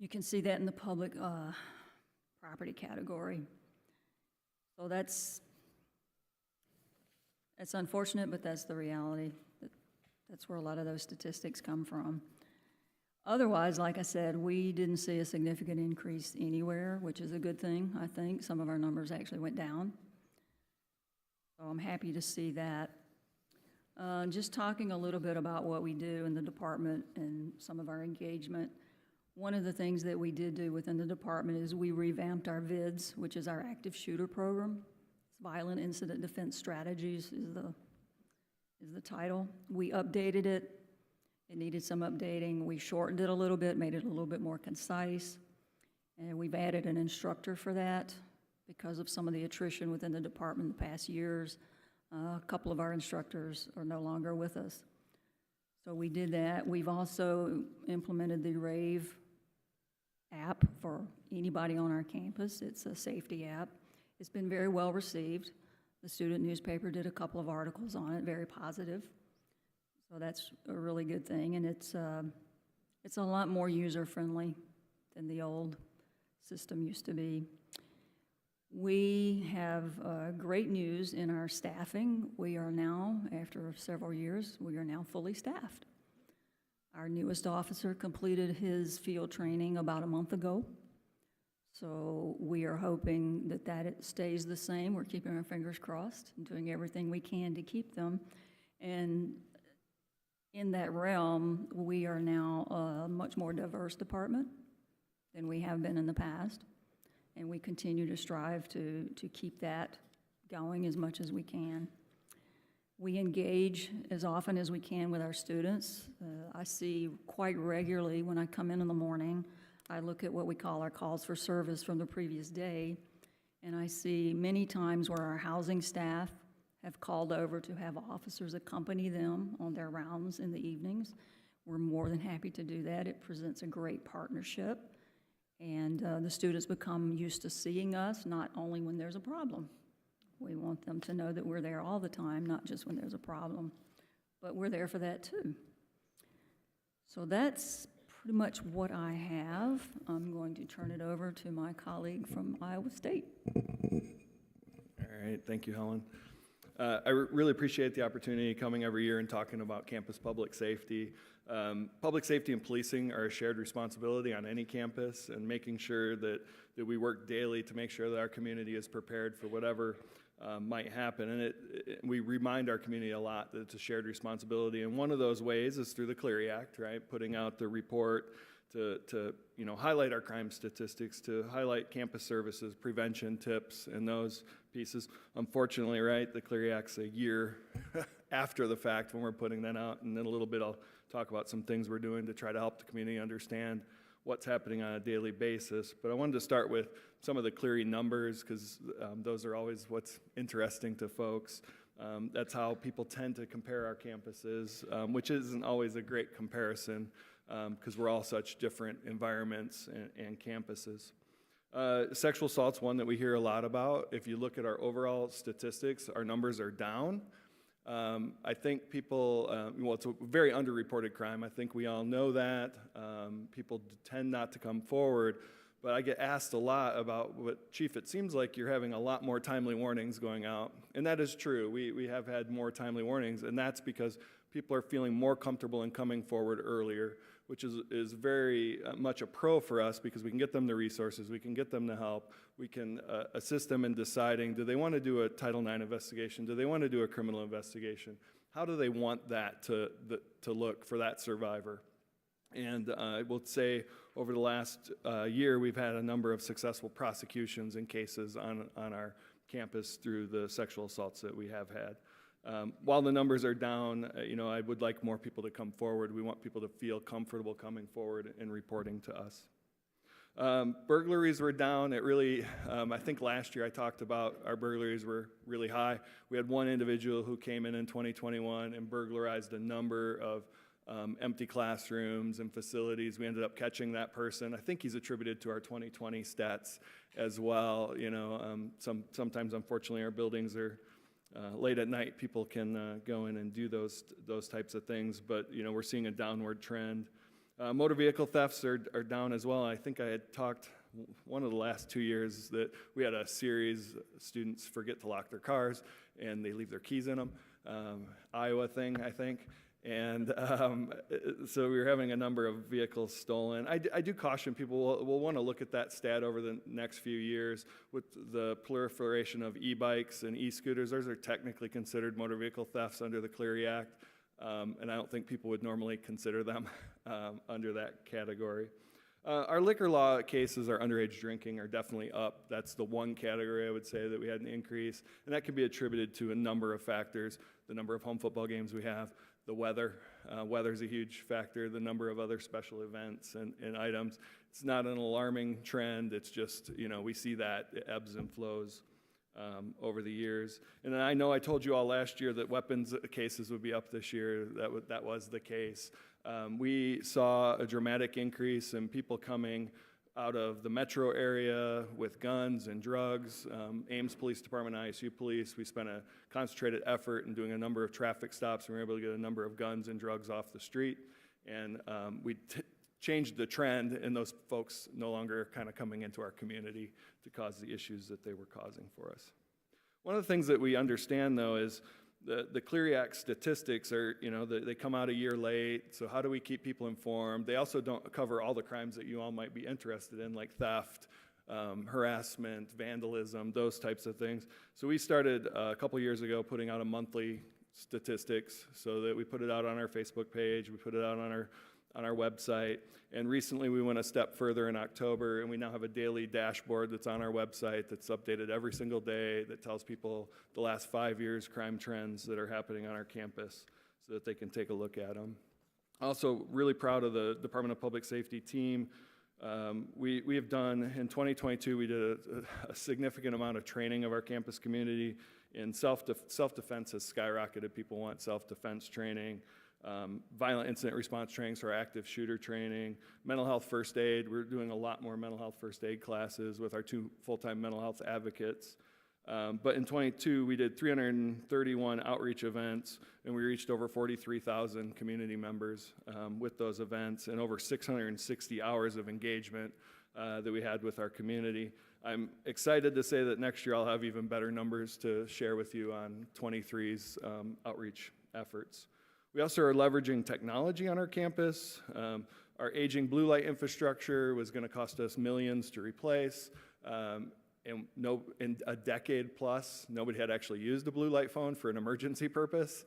You can see that in the public property category. So that's unfortunate, but that's the reality. That's where a lot of those statistics come from. Otherwise, like I said, we didn't see a significant increase anywhere, which is a good thing, I think. Some of our numbers actually went down. So I'm happy to see that. Just talking a little bit about what we do in the department and some of our engagement. One of the things that we did do within the department is we revamped our VIDS, which is our active shooter program. Violent Incident Defense Strategies is the title. We updated it. It needed some updating. We shortened it a little bit, made it a little bit more concise. And we've added an instructor for that because of some of the attrition within the department in the past years. A couple of our instructors are no longer with us. So we did that. We've also implemented the RAVE app for anybody on our campus. It's a safety app. It's been very well received. The student newspaper did a couple of articles on it, very positive. So that's a really good thing, and it's a lot more user-friendly than the old system used to be. We have great news in our staffing. We are now, after several years, we are now fully staffed. Our newest officer completed his field training about a month ago. So we are hoping that it stays the same. We're keeping our fingers crossed and doing everything we can to keep them. And in that realm, we are now a much more diverse department than we have been in the past. And we continue to strive to keep that going as much as we can. We engage as often as we can with our students. I see quite regularly when I come in the morning, I look at what we call our calls for service from the previous day, and I see many times where our housing staff have called over to have officers accompany them on their rounds in the evenings. We're more than happy to do that. It presents a great partnership, and the students become used to seeing us not only when there's a problem. We want them to know that we're there all the time, not just when there's a problem, but we're there for that too. So that's pretty much what I have. I'm going to turn it over to my colleague from Iowa State. All right, thank you, Helen. I really appreciate the opportunity coming every year and talking about campus public safety. Public safety and policing are a shared responsibility on any campus, and making sure that we work daily to make sure that our community is prepared for whatever might happen. And we remind our community a lot that it's a shared responsibility. And one of those ways is through the Clery Act, right? Putting out the report to highlight our crime statistics, to highlight campus services, prevention tips, and those pieces. Unfortunately, right, the Clery Act's a year after the fact when we're putting that out. And then a little bit I'll talk about some things we're doing to try to help the community understand what's happening on a daily basis. But I wanted to start with some of the Clery numbers, because those are always what's interesting to folks. That's how people tend to compare our campuses, which isn't always a great comparison, because we're all such different environments and campuses. Sexual assault's one that we hear a lot about. If you look at our overall statistics, our numbers are down. I think people, well, it's a very underreported crime. I think we all know that. People tend not to come forward, but I get asked a lot about, Chief, it seems like you're having a lot more timely warnings going out. And that is true. We have had more timely warnings, and that's because people are feeling more comfortable in coming forward earlier, which is very much a pro for us, because we can get them the resources, we can get them the help, we can assist them in deciding, do they want to do a Title IX investigation, do they want to do a criminal investigation, how do they want that to look for that survivor. And I will say over the last year, we've had a number of successful prosecutions and cases on our campus through the sexual assaults that we have had. While the numbers are down, I would like more people to come forward. We want people to feel comfortable coming forward and reporting to us. Burglaries were down. It really, I think last year I talked about our burglaries were really high. We had one individual who came in 2021 and burglarized a number of empty classrooms and facilities. We ended up catching that person. I think he's attributed to our 2020 stats as well. Sometimes, unfortunately, our buildings are late at night. People can go in and do those types of things, but we're seeing a downward trend. Motor vehicle thefts are down as well. I think I had talked one of the last 2 years that we had a series, students forget to lock their cars and they leave their keys in them. Iowa thing, I think. And so we were having a number of vehicles stolen. I do caution people, we'll want to look at that stat over the next few years with the proliferation of e-bikes and e-scooters. Those are technically considered motor vehicle thefts under the Clery Act, and I don't think people would normally consider them under that category. Our liquor law cases, our underage drinking, are definitely up. That's the one category I would say that we had an increase, and that could be attributed to a number of factors. The number of home football games we have, the weather. Weather's a huge factor, the number of other special events and items. It's not an alarming trend, it's just, we see that it ebbs and flows over the years. And I know I told you all last year that weapons cases would be up this year. That was the case. We saw a dramatic increase in people coming out of the metro area with guns and drugs. Ames Police Department, ISU Police, we spent a concentrated effort in doing a number of traffic stops, and we were able to get a number of guns and drugs off the street. And we changed the trend, and those folks no longer kind of coming into our community to cause the issues that they were causing for us. One of the things that we understand, though, is the Clery Act statistics are, they come out a year late, so how do we keep people informed? They also don't cover all the crimes that you all might be interested in, like theft, harassment, vandalism, those types of things. So we started a couple years ago putting out a monthly statistics, so that we put it out on our Facebook page, we put it out on our website, and recently we went a step further in October, and we now have a daily dashboard that's on our website that's updated every single day that tells people the last 5 years crime trends that are happening on our campus so that they can take a look at them. Also, really proud of the Department of Public Safety team. We have done, in 2022, we did a significant amount of training of our campus community, and self-defense has skyrocketed. People want self-defense training. Violent incident response training, so our active shooter training, mental health first aid. We're doing a lot more mental health first aid classes with our 2 full-time mental health advocates. But in 22, we did 331 outreach events, and we reached over 43,000 community members with those events, and over 660 hours of engagement that we had with our community. I'm excited to say that next year I'll have even better numbers to share with you on 23's outreach efforts. We also are leveraging technology on our campus. Our aging blue light infrastructure was going to cost us millions to replace. In a decade plus, nobody had actually used a blue light phone for an emergency purpose.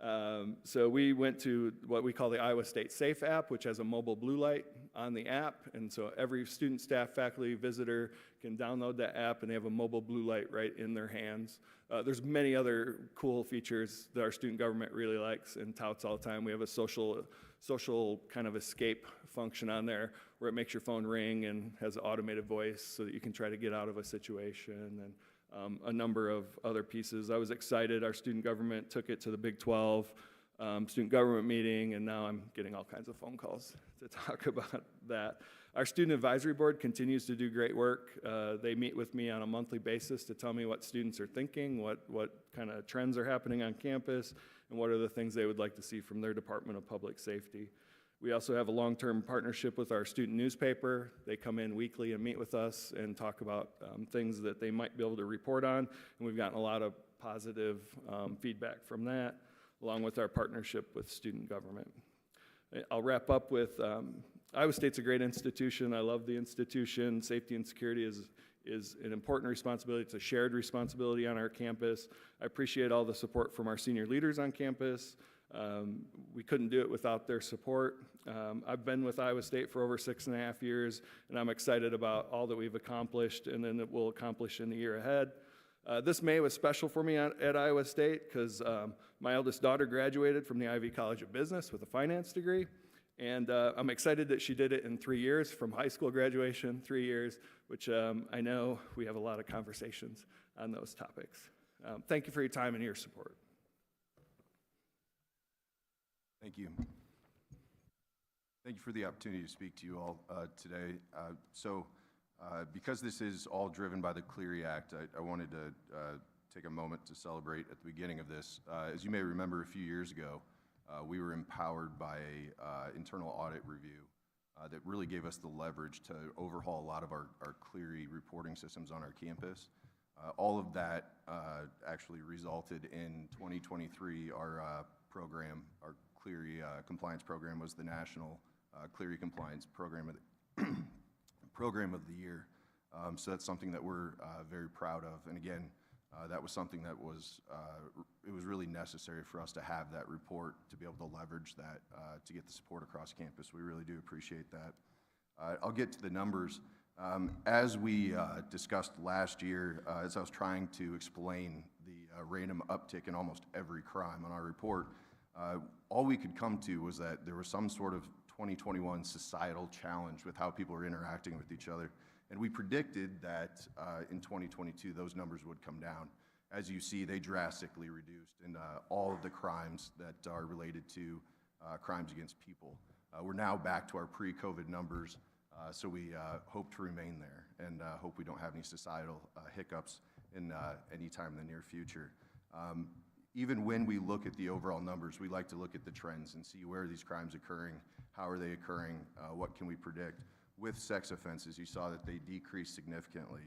So we went to what we call the Iowa State Safe app, which has a mobile blue light on the app. And so every student, staff, faculty, visitor can download that app, and they have a mobile blue light right in their hands. There's many other cool features that our student government really likes and touts all the time. We have a social kind of escape function on there where it makes your phone ring and has an automated voice so that you can try to get out of a situation, and a number of other pieces. I was excited. Our student government took it to the Big 12 student government meeting, and now I'm getting all kinds of phone calls to talk about that. Our student advisory board continues to do great work. They meet with me on a monthly basis to tell me what students are thinking, what kind of trends are happening on campus, and what are the things they would like to see from their Department of Public Safety. We also have a long-term partnership with our student newspaper. They come in weekly and meet with us and talk about things that they might be able to report on, and we've gotten a lot of positive feedback from that, along with our partnership with student government. I'll wrap up with Iowa State's a great institution. I love the institution. Safety and security is an important responsibility. It's a shared responsibility on our campus. I appreciate all the support from our senior leaders on campus. We couldn't do it without their support. I've been with Iowa State for over 6.5 years, and I'm excited about all that we've accomplished and then that we'll accomplish in the year ahead. This May was special for me at Iowa State because my eldest daughter graduated from the Ivy College of Business with a finance degree, and I'm excited that she did it in 3 years, from high school graduation, 3 years, which I know we have a lot of conversations on those topics. Thank you for your time and your support. Thank you. Thank you for the opportunity to speak to you all today. Because this is all driven by the Clery Act, I wanted to take a moment to celebrate at the beginning of this. As you may remember, a few years ago, we were empowered by an internal audit review that really gave us the leverage to overhaul a lot of our Clery reporting systems on our campus. All of that actually resulted in 2023, our program, our Clery compliance program was the National Clery Compliance Program of the Year. So that's something that we're very proud of. And again, that was something that was, it was really necessary for us to have that report, to be able to leverage that, to get the support across campus. We really do appreciate that. I'll get to the numbers. As we discussed last year, as I was trying to explain the random uptick in almost every crime on our report, all we could come to was that there was some sort of 2021 societal challenge with how people are interacting with each other. And we predicted that in 2022, those numbers would come down. As you see, they drastically reduced in all of the crimes that are related to crimes against people. We're now back to our pre-COVID numbers, so we hope to remain there and hope we don't have any societal hiccups in any time in the near future. Even when we look at the overall numbers, we like to look at the trends and see where are these crimes occurring, how are they occurring, what can we predict. With sex offenses, you saw that they decreased significantly,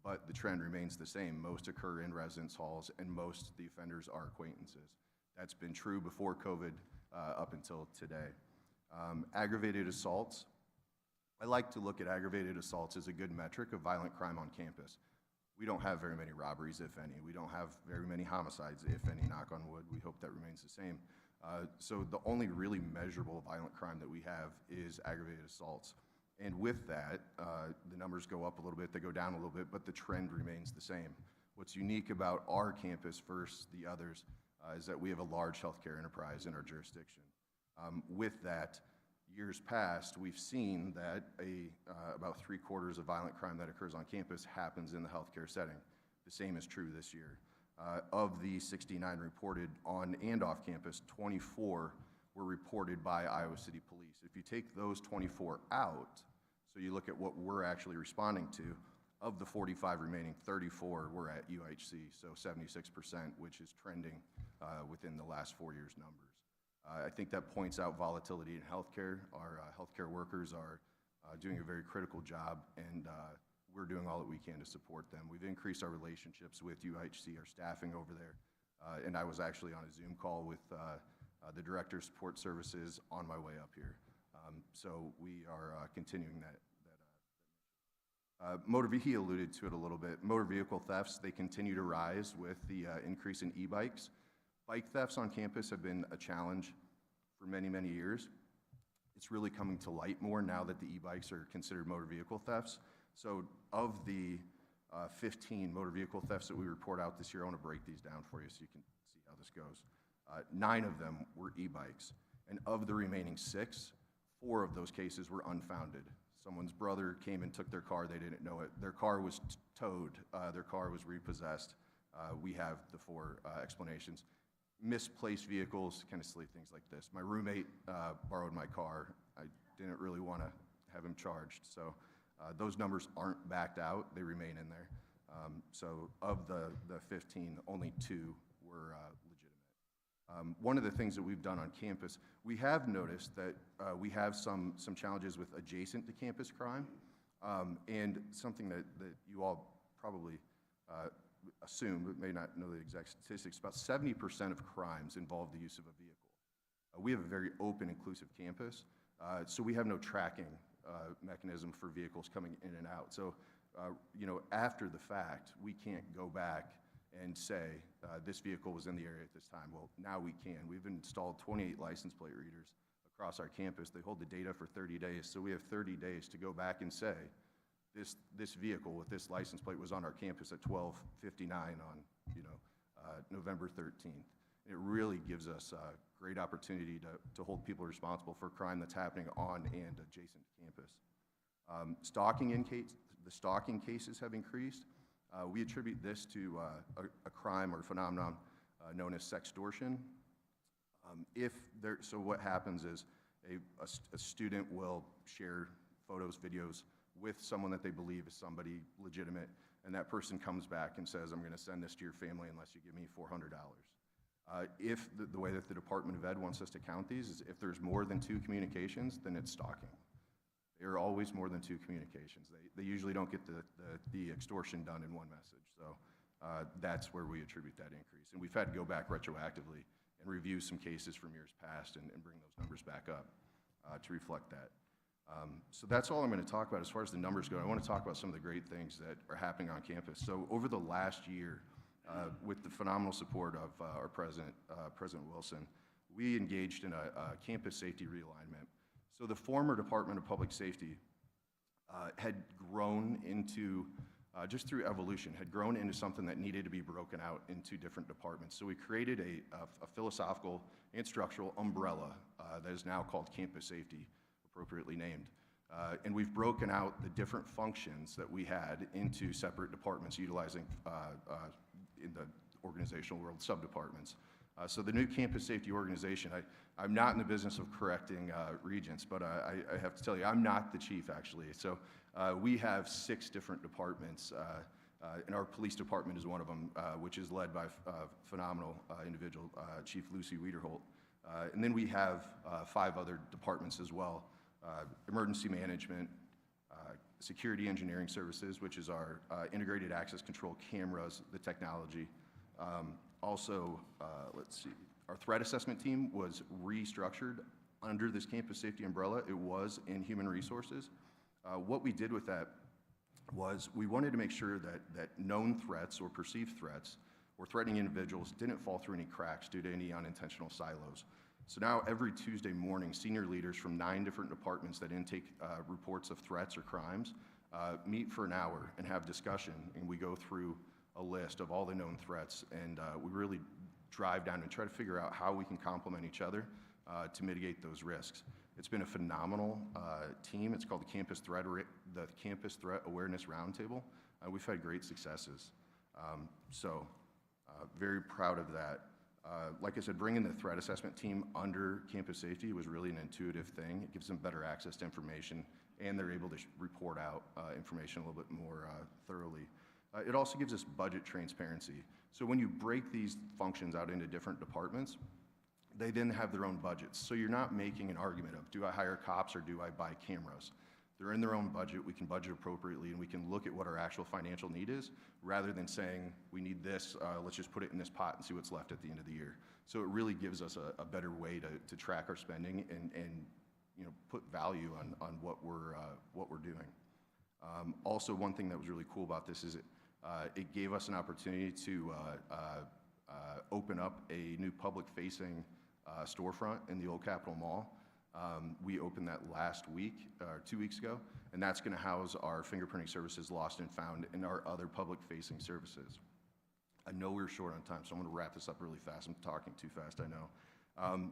but the trend remains the same. Most occur in residence halls, and most of the offenders are acquaintances. That's been true before COVID up until today. Aggravated assaults. I like to look at aggravated assaults as a good metric of violent crime on campus. We don't have very many robberies, if any. We don't have very many homicides, if any, knock on wood. We hope that remains the same. So the only really measurable violent crime that we have is aggravated assaults. And with that, the numbers go up a little bit, they go down a little bit, but the trend remains the same. What's unique about our campus versus the others is that we have a large healthcare enterprise in our jurisdiction. With that, years past, we've seen that about 3/4 of violent crime that occurs on campus happens in the healthcare setting. The same is true this year. Of the 69 reported on and off campus, 24 were reported by Iowa City Police. If you take those 24 out, so you look at what we're actually responding to, of the 45 remaining, 34 were at UHC, so 76%, which is trending within the last 4 years' numbers. I think that points out volatility in healthcare. Our healthcare workers are doing a very critical job, and we're doing all that we can to support them. We've increased our relationships with UHC, our staffing over there, and I was actually on a Zoom call with the Director of Support Services on my way up here. So we are continuing that. Motor vehicle alluded to it a little bit. Motor vehicle thefts, they continue to rise with the increase in e-bikes. Bike thefts on campus have been a challenge for many, many years. It's really coming to light more now that the e-bikes are considered motor vehicle thefts. So of the 15 motor vehicle thefts that we report out this year, I want to break these down for you so you can see how this goes. 9 of them were e-bikes. And of the remaining 6, 4 of those cases were unfounded. Someone's brother came and took their car, they didn't know it. Their car was towed, their car was repossessed. We have the 4 explanations. Misplaced vehicles, kind of silly things like this. My roommate borrowed my car. I didn't really want to have him charged. So those numbers aren't backed out, they remain in there. So of the 15, only 2 were legitimate. One of the things that we've done on campus, we have noticed that we have some challenges with adjacent to campus crime, and something that you all probably assume, but may not know the exact statistics, about 70% of crimes involve the use of a vehicle. We have a very open, inclusive campus, so we have no tracking mechanism for vehicles coming in and out. So, you know, after the fact, we can't go back and say, this vehicle was in the area at this time. Well, now we can. We've installed 28 license plate readers across our campus. They hold the data for 30 days, so we have 30 days to go back and say, this vehicle with this license plate was on our campus at 12:59 on, you know, November 13th. It really gives us a great opportunity to hold people responsible for crime that's happening on and adjacent to campus. The stalking cases have increased. We attribute this to a crime or phenomenon known as sextortion. So what happens is a student will share photos, videos with someone that they believe is somebody legitimate, and that person comes back and says, I'm going to send this to your family unless you give me $400. If the way that the Department of Ed wants us to count these is if there's more than 2 communications, then it's stalking. There are always more than 2 communications. They usually don't get the extortion done in one message. So that's where we attribute that increase. And we've had to go back retroactively and review some cases from years past and bring those numbers back up to reflect that. So that's all I'm going to talk about as far as the numbers go. I want to talk about some of the great things that are happening on campus. So over the last year, with the phenomenal support of our president, President Wilson, we engaged in a campus safety realignment. So the former Department of Public Safety had grown into, just through evolution, had grown into something that needed to be broken out into different departments. So we created a philosophical and structural umbrella that is now called Campus Safety, appropriately named. And we've broken out the different functions that we had into separate departments utilizing, in the organizational world, sub-departments. So the new campus safety organization, I'm not in the business of correcting regents, but I have to tell you, I'm not the chief, actually. So we have 6 different departments, and our police department is one of them, which is led by a phenomenal individual, Chief Lucy Wiederholt. And then we have 5 other departments as well. Emergency management, security engineering services, which is our integrated access control cameras, the technology. Also, let's see, our threat assessment team was restructured under this campus safety umbrella. It was in human resources. What we did with that was we wanted to make sure that known threats or perceived threats or threatening individuals didn't fall through any cracks due to any unintentional silos. So now every Tuesday morning, senior leaders from 9 different departments that intake reports of threats or crimes meet for an hour and have discussion, and we go through a list of all the known threats, and we really drive down and try to figure out how we can complement each other to mitigate those risks. It's been a phenomenal team. It's called the Campus Threat Awareness Roundtable. We've had great successes. Very proud of that. Like I said, bringing the threat assessment team under campus safety was really an intuitive thing. It gives them better access to information, and they're able to report out information a little bit more thoroughly. It also gives us budget transparency. So when you break these functions out into different departments, they then have their own budgets. So you're not making an argument of, do I hire cops or do I buy cameras? They're in their own budget, we can budget appropriately, and we can look at what our actual financial need is, rather than saying, we need this, let's just put it in this pot and see what's left at the end of the year. So it really gives us a better way to track our spending and you know, put value on what we're doing. Also, one thing that was really cool about this is it gave us an opportunity to open up a new public-facing storefront in the Old Capitol Mall. We opened that last week, 2 weeks ago, and that's going to house our fingerprinting services, lost and found, and our other public-facing services. I know we're short on time, so I'm going to wrap this up really fast. I'm talking too fast, I know.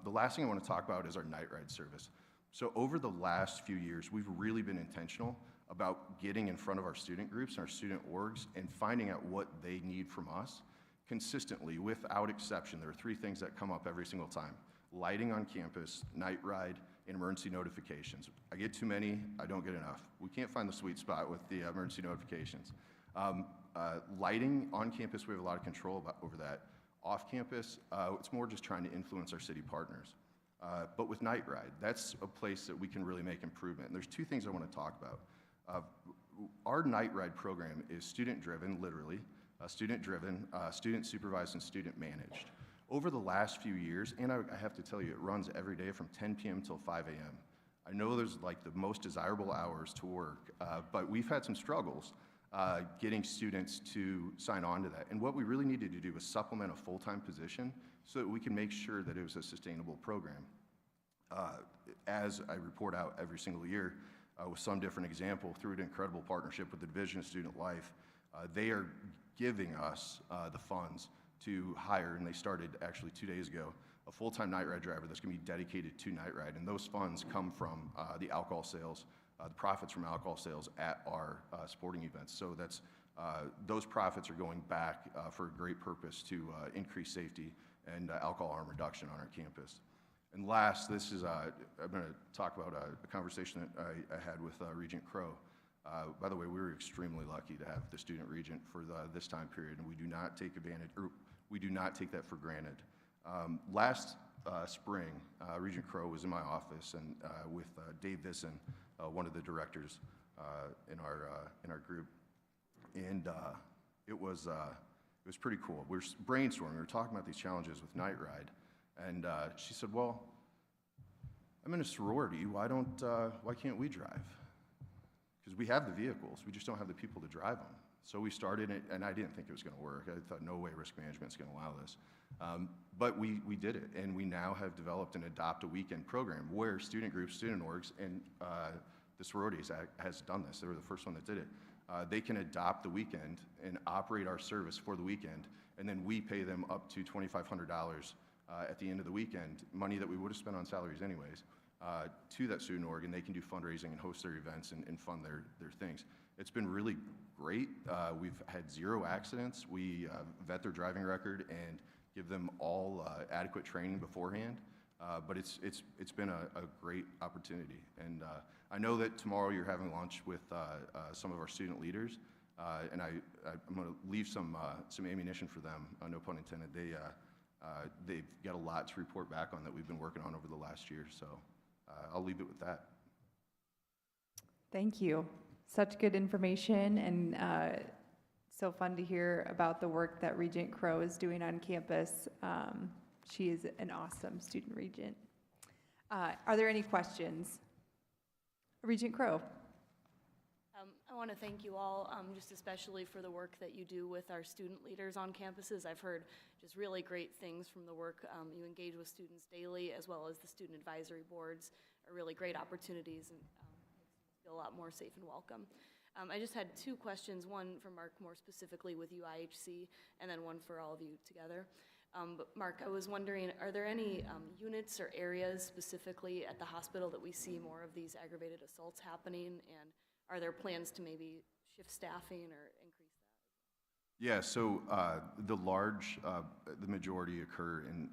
The last thing I want to talk about is our night ride service. So over the last few years, we've really been intentional about getting in front of our student groups and our student orgs and finding out what they need from us consistently, without exception. There are 3 things that come up every single time: lighting on campus, night ride, and emergency notifications. I get too many, I don't get enough. We can't find the sweet spot with the emergency notifications. Lighting on campus, we have a lot of control over that. Off campus, it's more just trying to influence our city partners. But with Night Ride, that's a place that we can really make improvement. And there's 2 things I want to talk about. Our Night Ride program is student-driven, literally, student-driven, student-supervised, and student-managed. Over the last few years, and I have to tell you, it runs every day from 10 p.m. till 5 a.m. I know there's like the most desirable hours to work, but we've had some struggles getting students to sign on to that. And what we really needed to do was supplement a full-time position so that we can make sure that it was a sustainable program. As I report out every single year, with some different example, through an incredible partnership with the Division of Student Life, they are giving us the funds to hire, and they started actually 2 days ago, a full-time night ride driver that's going to be dedicated to night ride. And those funds come from the alcohol sales, the profits from alcohol sales at our sporting events. So that's those profits are going back for a great purpose to increase safety and alcohol harm reduction on our campus. And last, this is I'm going to talk about a conversation that I had with Regent Crow. By the way, we were extremely lucky to have the student regent for this time period, and we do not take advantage, or we do not take that for granted. Last spring, Regent Crow was in my office and with Dave Visson, one of the directors in our group, and it was pretty cool. We were brainstorming. We were talking about these challenges with Night Ride, and she said, "Well, I'm in a sorority. Why can't we drive? Because we have the vehicles, we just don't have the people to drive them." So we started it, and I didn't think it was going to work. I thought, no way risk management is going to allow this. But we did it, and we now have developed an Adopt a Weekend program where student groups, student orgs, and the sororities has done this. They were the first one that did it. They can adopt the weekend and operate our service for the weekend, and then we pay them up to $2,500 at the end of the weekend, money that we would have spent on salaries anyways, to that student org, and they can do fundraising and host their events and fund their things. It's been really great. We've had 0 accidents. We vet their driving record and give them all adequate training beforehand. But it's been a great opportunity. And I know that tomorrow you're having lunch with some of our student leaders, and I'm going to leave some ammunition for them, no pun intended. They've got a lot to report back on that we've been working on over the last year, so I'll leave it with that. Thank you. Such good information, and so fun to hear about the work that Regent Crow is doing on campus. She is an awesome student regent. Are there any questions? Regent Crow. I want to thank you all, just especially for the work that you do with our student leaders on campuses. I've heard just really great things from the work you engage with students daily, as well as the student advisory boards are really great opportunities, and makes me feel a lot more safe and welcome. I just had 2 questions, one for Mark more specifically with UIHC, and then one for all of you together. But Mark, I was wondering, are there any units or areas specifically at the hospital that we see more of these aggravated assaults happening, and are there plans to maybe shift staffing or increase that? Yeah, so the majority occur in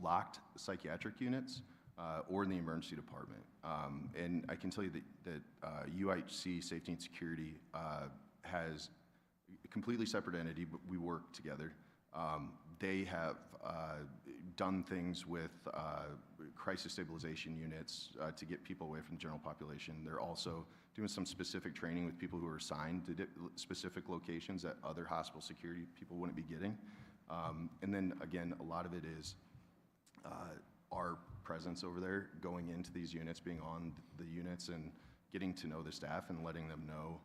locked psychiatric units or in the emergency department. And I can tell you that UIHC Safety and Security has a completely separate entity, but we work together. They have done things with crisis stabilization units to get people away from the general population. They're also doing some specific training with people who are assigned to specific locations that other hospital security people wouldn't be getting. And then again, a lot of it is our presence over there, going into these units, being on the units and getting to know the staff and letting them know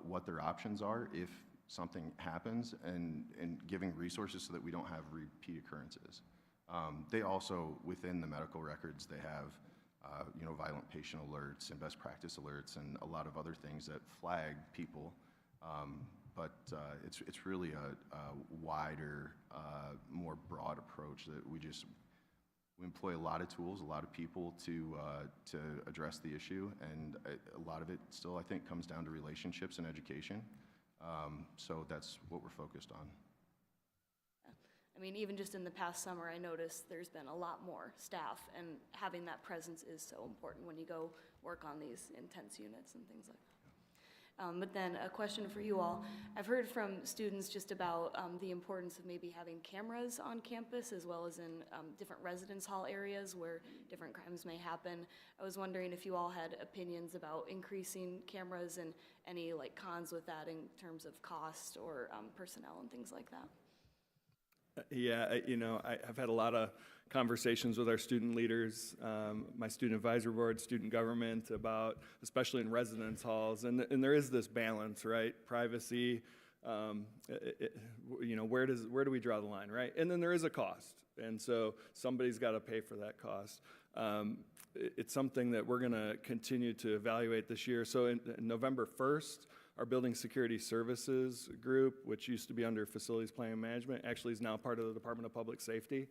what their options are if something happens and giving resources so that we don't have repeat occurrences. They also, within the medical records, they have violent patient alerts and best practice alerts and a lot of other things that flag people. But it's really a wider, more broad approach that we employ a lot of tools, a lot of people to address the issue, and a lot of it still, I think, comes down to relationships and education. So that's what we're focused on. I mean, even just in the past summer, I noticed there's been a lot more staff, and having that presence is so important when you go work on these intense units and things like that. But then a question for you all. I've heard from students just about the importance of maybe having cameras on campus as well as in different residence hall areas where different crimes may happen. I was wondering if you all had opinions about increasing cameras and any like cons with that in terms of cost or personnel and things like that. Yeah, I've had a lot of conversations with our student leaders, my student advisory board, student government, about, especially in residence halls, and there is this balance, right? Privacy, where do we draw the line, right? And then there is a cost, and so somebody's got to pay for that cost. It's something that we're going to continue to evaluate this year. So in November 1st, our Building Security Services group, which used to be under Facilities Planning and Management, actually is now part of the Department of Public Safety.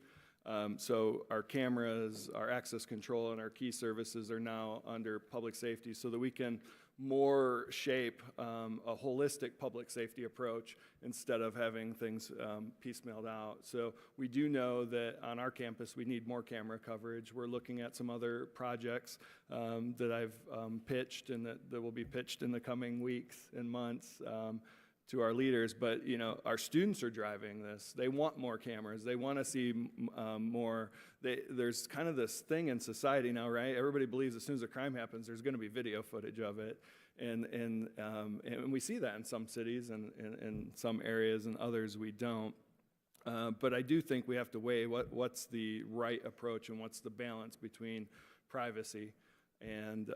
So our cameras, our access control, and our key services are now under public safety so that we can more shape a holistic public safety approach instead of having things piecemealed out. So we do know that on our campus we need more camera coverage. We're looking at some other projects that I've pitched and that will be pitched in the coming weeks and months to our leaders, but our students are driving this. They want more cameras. They want to see more. There's kind of this thing in society now, right? Everybody believes as soon as a crime happens, there's going to be video footage of it, and we see that in some cities and in some areas, and others we don't. But I do think we have to weigh what's the right approach and what's the balance between privacy and.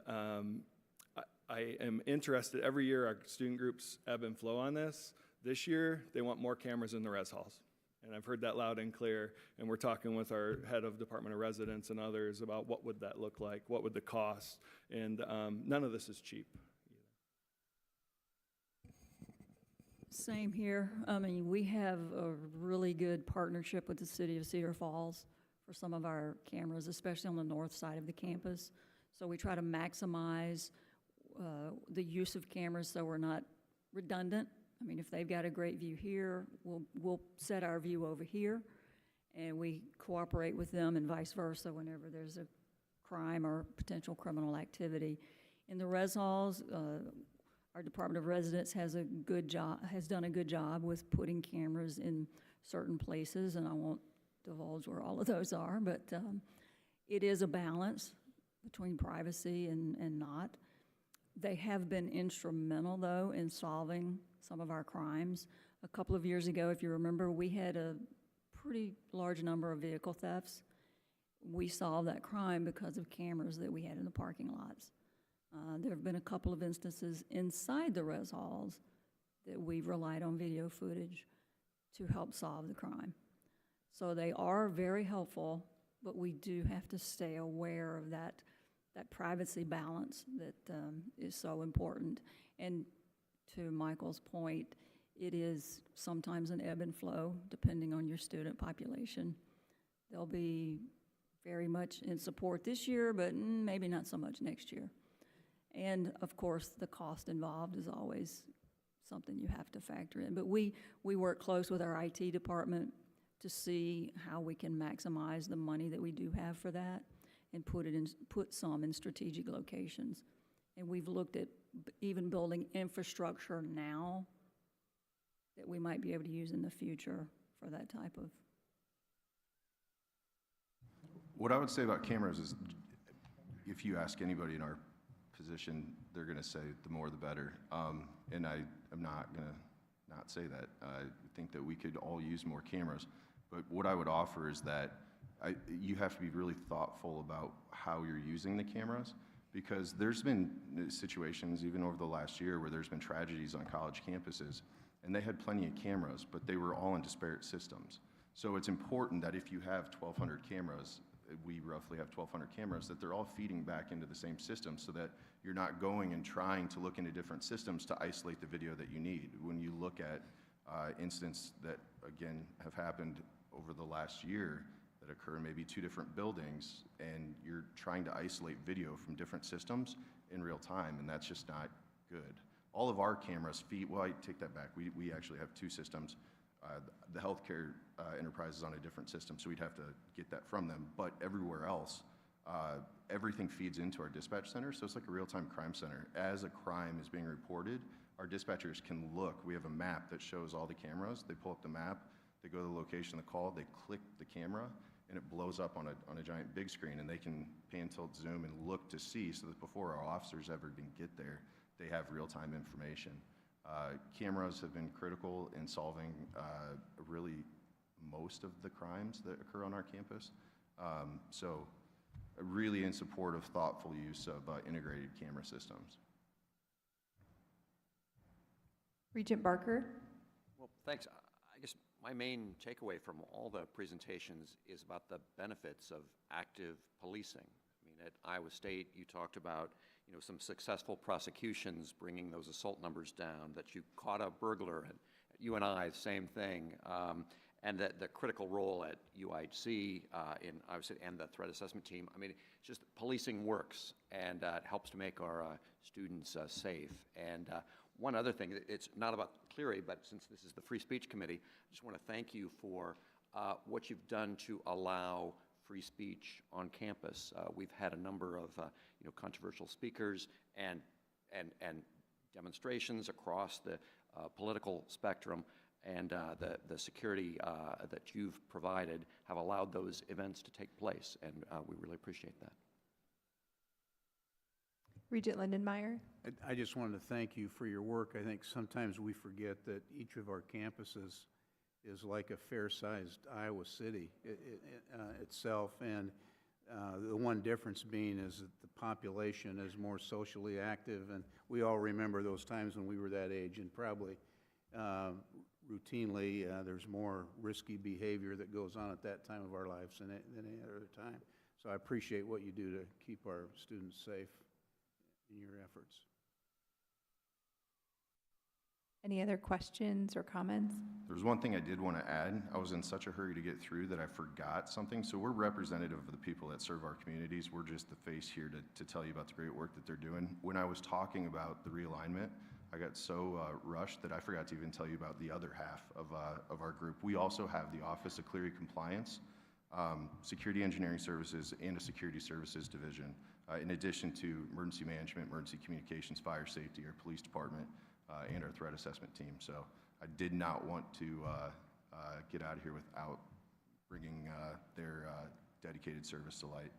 I am interested, every year our student groups ebb and flow on this. This year, they want more cameras in the res halls. And I've heard that loud and clear, and we're talking with our head of Department of Residence and others about what would that look like, what would the cost, and none of this is cheap. Same here. I mean, we have a really good partnership with the city of Cedar Falls for some of our cameras, especially on the north side of the campus. So we try to maximize the use of cameras so we're not redundant. I mean, if they've got a great view here, we'll set our view over here, and we cooperate with them and vice versa whenever there's a crime or potential criminal activity. In the res halls, our Department of Residence has done a good job with putting cameras in certain places, and I won't divulge where all of those are, but it is a balance between privacy and not. They have been instrumental, though, in solving some of our crimes. A couple of years ago, if you remember, we had a pretty large number of vehicle thefts. We solved that crime because of cameras that we had in the parking lots. There have been a couple of instances inside the res halls that we've relied on video footage to help solve the crime. So they are very helpful, but we do have to stay aware of that privacy balance that is so important. And to Michael's point, it is sometimes an ebb and flow depending on your student population. They'll be very much in support this year, but maybe not so much next year. And of course, the cost involved is always something you have to factor in. But we work close with our IT department to see how we can maximize the money that we do have for that and put some in strategic locations. And we've looked at even building infrastructure now that we might be able to use in the future for that type of. What I would say about cameras is, if you ask anybody in our position, they're going to say the more the better. And I am not going to not say that. I think that we could all use more cameras. But what I would offer is that you have to be really thoughtful about how you're using the cameras, because there's been situations even over the last year where there's been tragedies on college campuses, and they had plenty of cameras, but they were all in disparate systems. So it's important that if you have 1,200 cameras, we roughly have 1,200 cameras, that they're all feeding back into the same system so that you're not going and trying to look into different systems to isolate the video that you need. When you look at incidents that, again, have happened over the last year that occur in maybe 2 different buildings, and you're trying to isolate video from different systems in real time, and that's just not good. All of our cameras feed, well, I take that back. We actually have 2 systems. The healthcare enterprise is on a different system, so we'd have to get that from them. But everywhere else, everything feeds into our dispatch center, so it's like a real-time crime center. As a crime is being reported, our dispatchers can look. We have a map that shows all the cameras. They pull up the map, they go to the location of the call, they click the camera, and it blows up on a giant big screen, and they can pan, tilt, zoom, and look to see so that before our officers ever even get there, they have real-time information. Cameras have been critical in solving really most of the crimes that occur on our campus. So really in support of thoughtful use of integrated camera systems. Regent Barker? Well, thanks. I guess my main takeaway from all the presentations is about the benefits of active policing. I mean, at Iowa State, you talked about, some successful prosecutions bringing those assault numbers down, that you caught a burglar, and at UNI, same thing, and that the critical role at UIHC and the threat assessment team. I mean, it's just policing works, and it helps to make our students safe. And one other thing, it's not about Cleary, but since this is the Free Speech Committee, I just want to thank you for what you've done to allow free speech on campus. We've had a number of controversial speakers and demonstrations across the political spectrum, and the security that you've provided have allowed those events to take place, and we really appreciate that. Regent Lindenmeyer? I just wanted to thank you for your work. I think sometimes we forget that each of our campuses is like a fair-sized Iowa City itself, and the one difference being is that the population is more socially active, and we all remember those times when we were that age, and probably routinely there's more risky behavior that goes on at that time of our lives than any other time. So I appreciate what you do to keep our students safe in your efforts. Any other questions or comments? There's one thing I did want to add. I was in such a hurry to get through that I forgot something. So we're representative of the people that serve our communities. We're just the face here to tell you about the great work that they're doing. When I was talking about the realignment, I got so rushed that I forgot to even tell you about the other half of our group. We also have the Office of Clery Compliance, Security Engineering Services, and a Security Services Division, in addition to Emergency Management, Emergency Communications, Fire Safety, our Police Department, and our Threat Assessment Team. So I did not want to get out of here without bringing their dedicated service to light.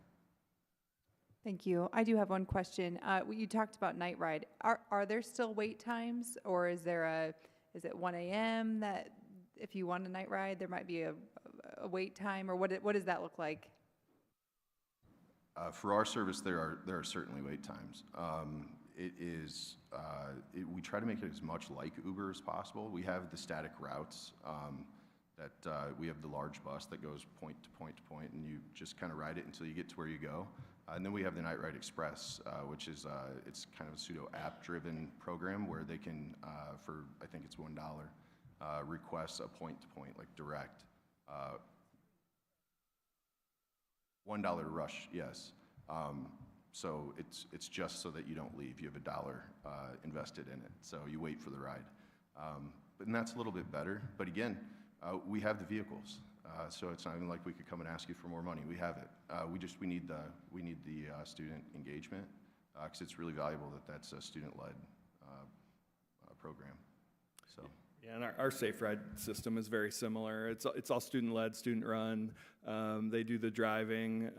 Thank you. I do have one question. You talked about night ride. Are there still wait times, or is it 1 a.m. that if you want a night ride, there might be a wait time, or what does that look like? For our service, there are certainly wait times. We try to make it as much like Uber as possible. We have the static routes that we have the large bus that goes point to point to point, and you just kind of ride it until you get to where you go. And then we have the Night Ride Express, which is it's kind of a pseudo app-driven program where they can, for I think it's $1, request a point to point, like direct. $1 rush, yes. So it's just so that you don't leave. You have $1 invested in it, so you wait for the ride. And that's a little bit better. But again, we have the vehicles, so it's not even like we could come and ask you for more money. We have it. We need the student engagement because it's really valuable that that's a student-led program. So. Yeah, and our Safe Ride system is very similar. It's all student-led, student-run. They do the driving.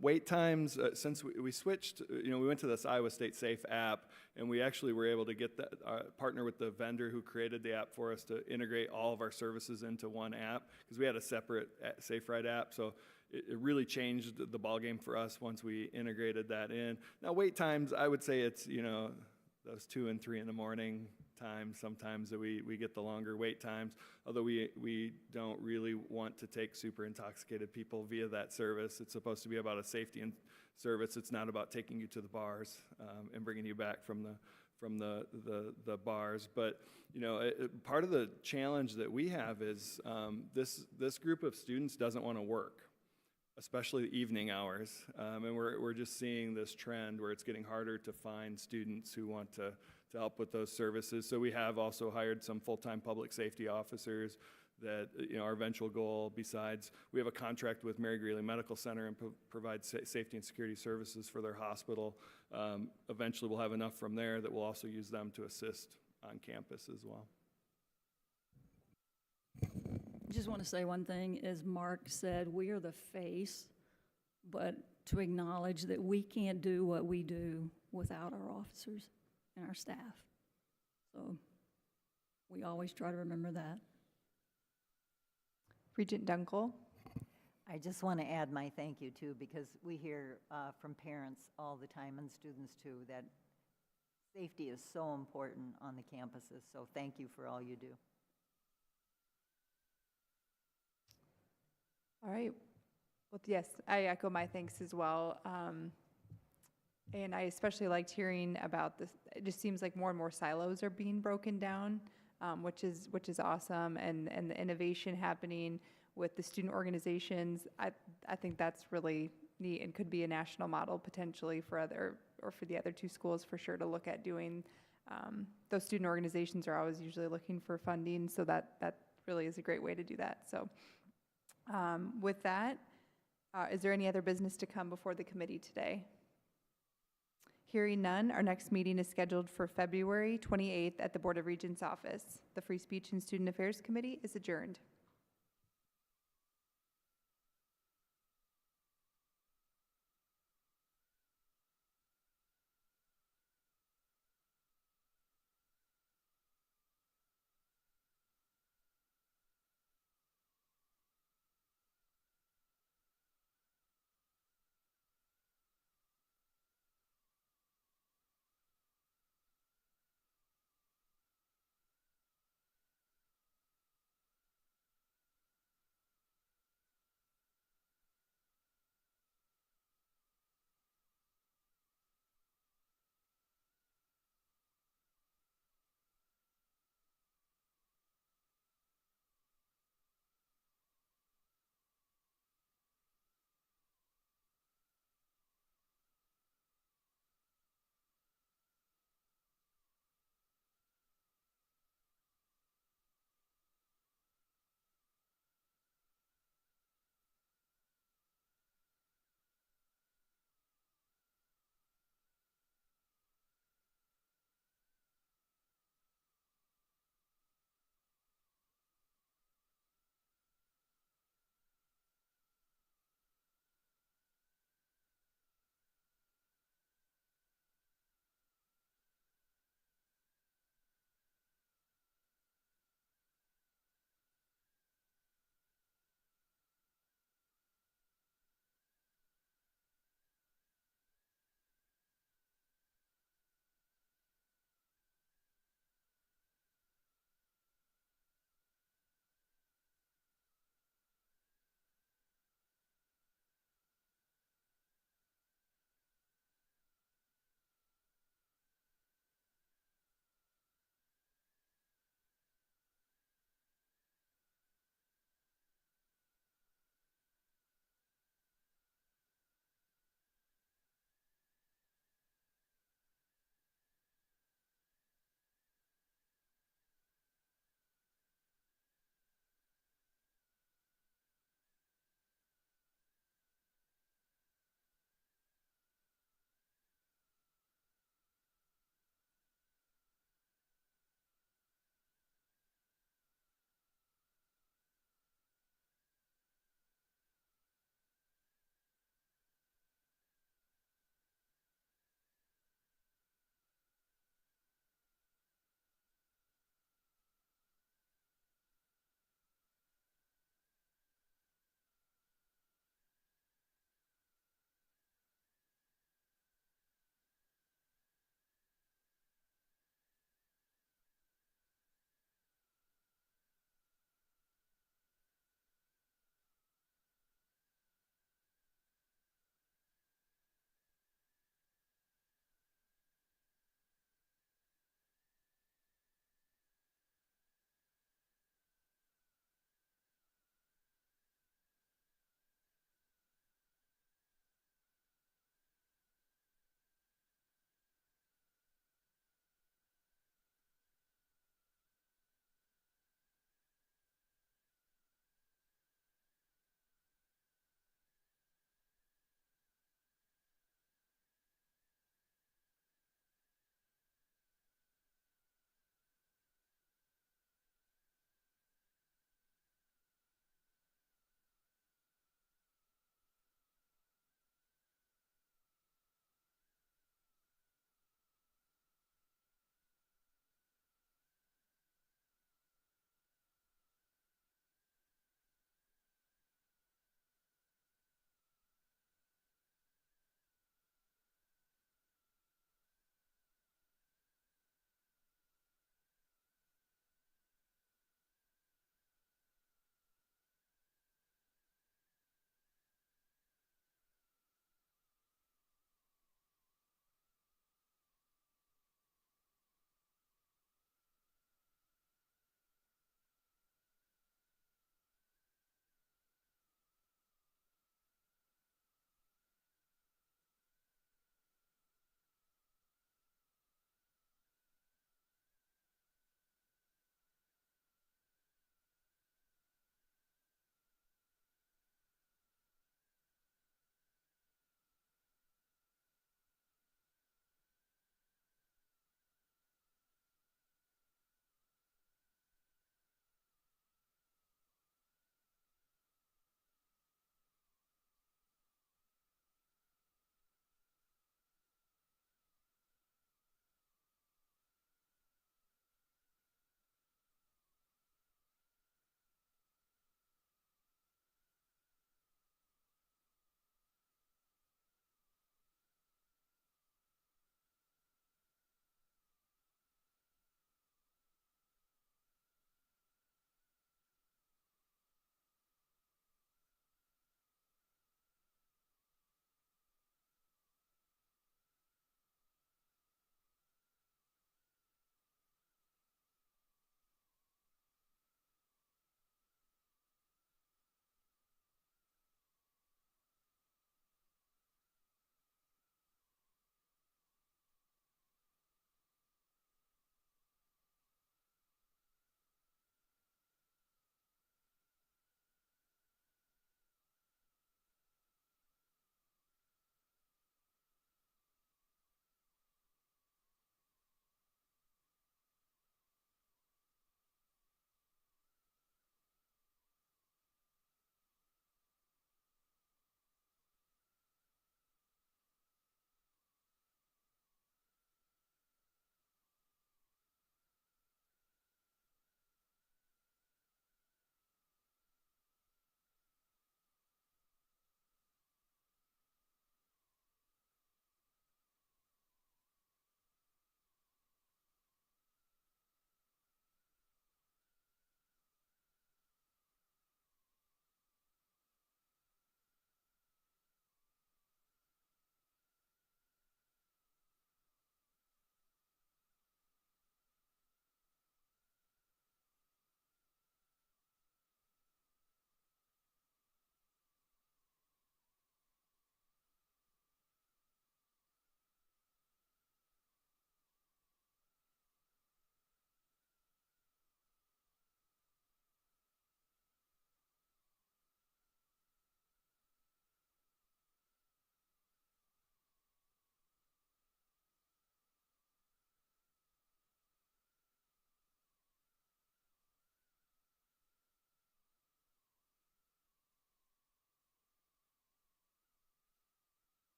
Wait times, since we switched, we went to this Iowa State Safe app, and we actually were able to get that, partner with the vendor who created the app for us to integrate all of our services into one app, because we had a separate Safe Ride app. So it really changed the ballgame for us once we integrated that in. Now, wait times, I would say it's, those 2 and 3 in the morning, times sometimes that we get the longer wait times, although we don't really want to take super intoxicated people via that service. It's supposed to be about a safety and service. It's not about taking you to the bars and bringing you back from the bars. But part of the challenge that we have is this group of students doesn't want to work, especially the evening hours. And we're just seeing this trend where it's getting harder to find students who want to help with those services. So we have also hired some full-time public safety officers that, our eventual goal, besides, we have a contract with Mary Greeley Medical Center and provide safety and security services for their hospital. Eventually we'll have enough from there that we'll also use them to assist on campus as well. Just want to say one thing, as Mark said, we are the face, but to acknowledge that we can't do what we do without our officers and our staff. So we always try to remember that. Regent Dunkel. I just want to add my thank you too, because we hear from parents all the time and students too that safety is so important on the campuses. So thank you for all you do. All right. Well, yes, I echo my thanks as well. And I especially liked hearing about this. It just seems like more and more silos are being broken down, which is awesome, and the innovation happening with the student organizations. I think that's really neat and could be a national model potentially for the other two schools for sure to look at doing. Those student organizations are always usually looking for funding, so that really is a great way to do that. So with that, is there any other business to come before the committee today? Hearing none, our next meeting is scheduled for February 28th at the Board of Regents office. The Free Speech and Student Affairs Committee is adjourned.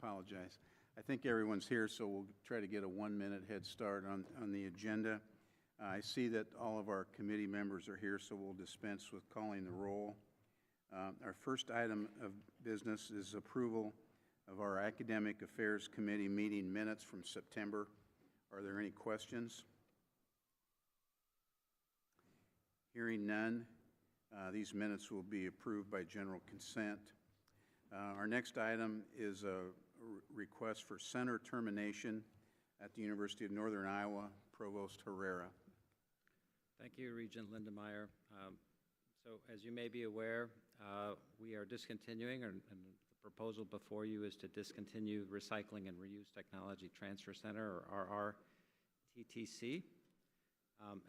apologize. I think everyone's here, so we'll try to get a 1-minute head start on the agenda. I see that all of our committee members are here, so we'll dispense with calling the roll. Our first item of business is approval of our Academic Affairs Committee meeting minutes from September. Are there any questions? Hearing none, these minutes will be approved by general consent. Our next item is a request for center termination at the University of Northern Iowa, Provost Herrera. Thank you, Regent Lindemeyer. So as you may be aware, we are discontinuing, and the proposal before you is to discontinue Recycling and Reuse Technology Transfer Center, or RRTTC.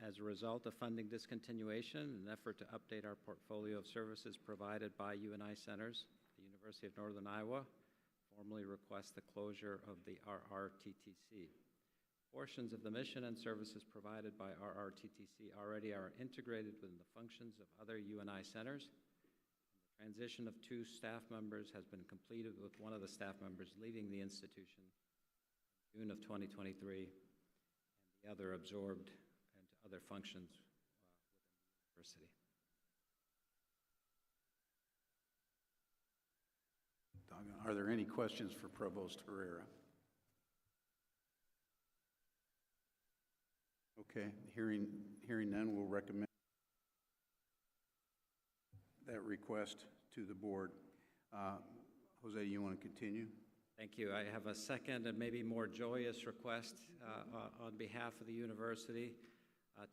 As a result of funding discontinuation, in an effort to update our portfolio of services provided by UNI centers, the University of Northern Iowa formally requests the closure of the RRTTC. Portions of the mission and services provided by RRTTC already are integrated within the functions of other UNI centers. The transition of 2 staff members has been completed, with one of the staff members leaving the institution in June of 2023, and the other absorbed into other functions within the university. Are there any questions for Provost Herrera? Okay, hearing none, we'll recommend that request to the board. Jose, you want to continue? Thank you. I have a second and maybe more joyous request on behalf of the university.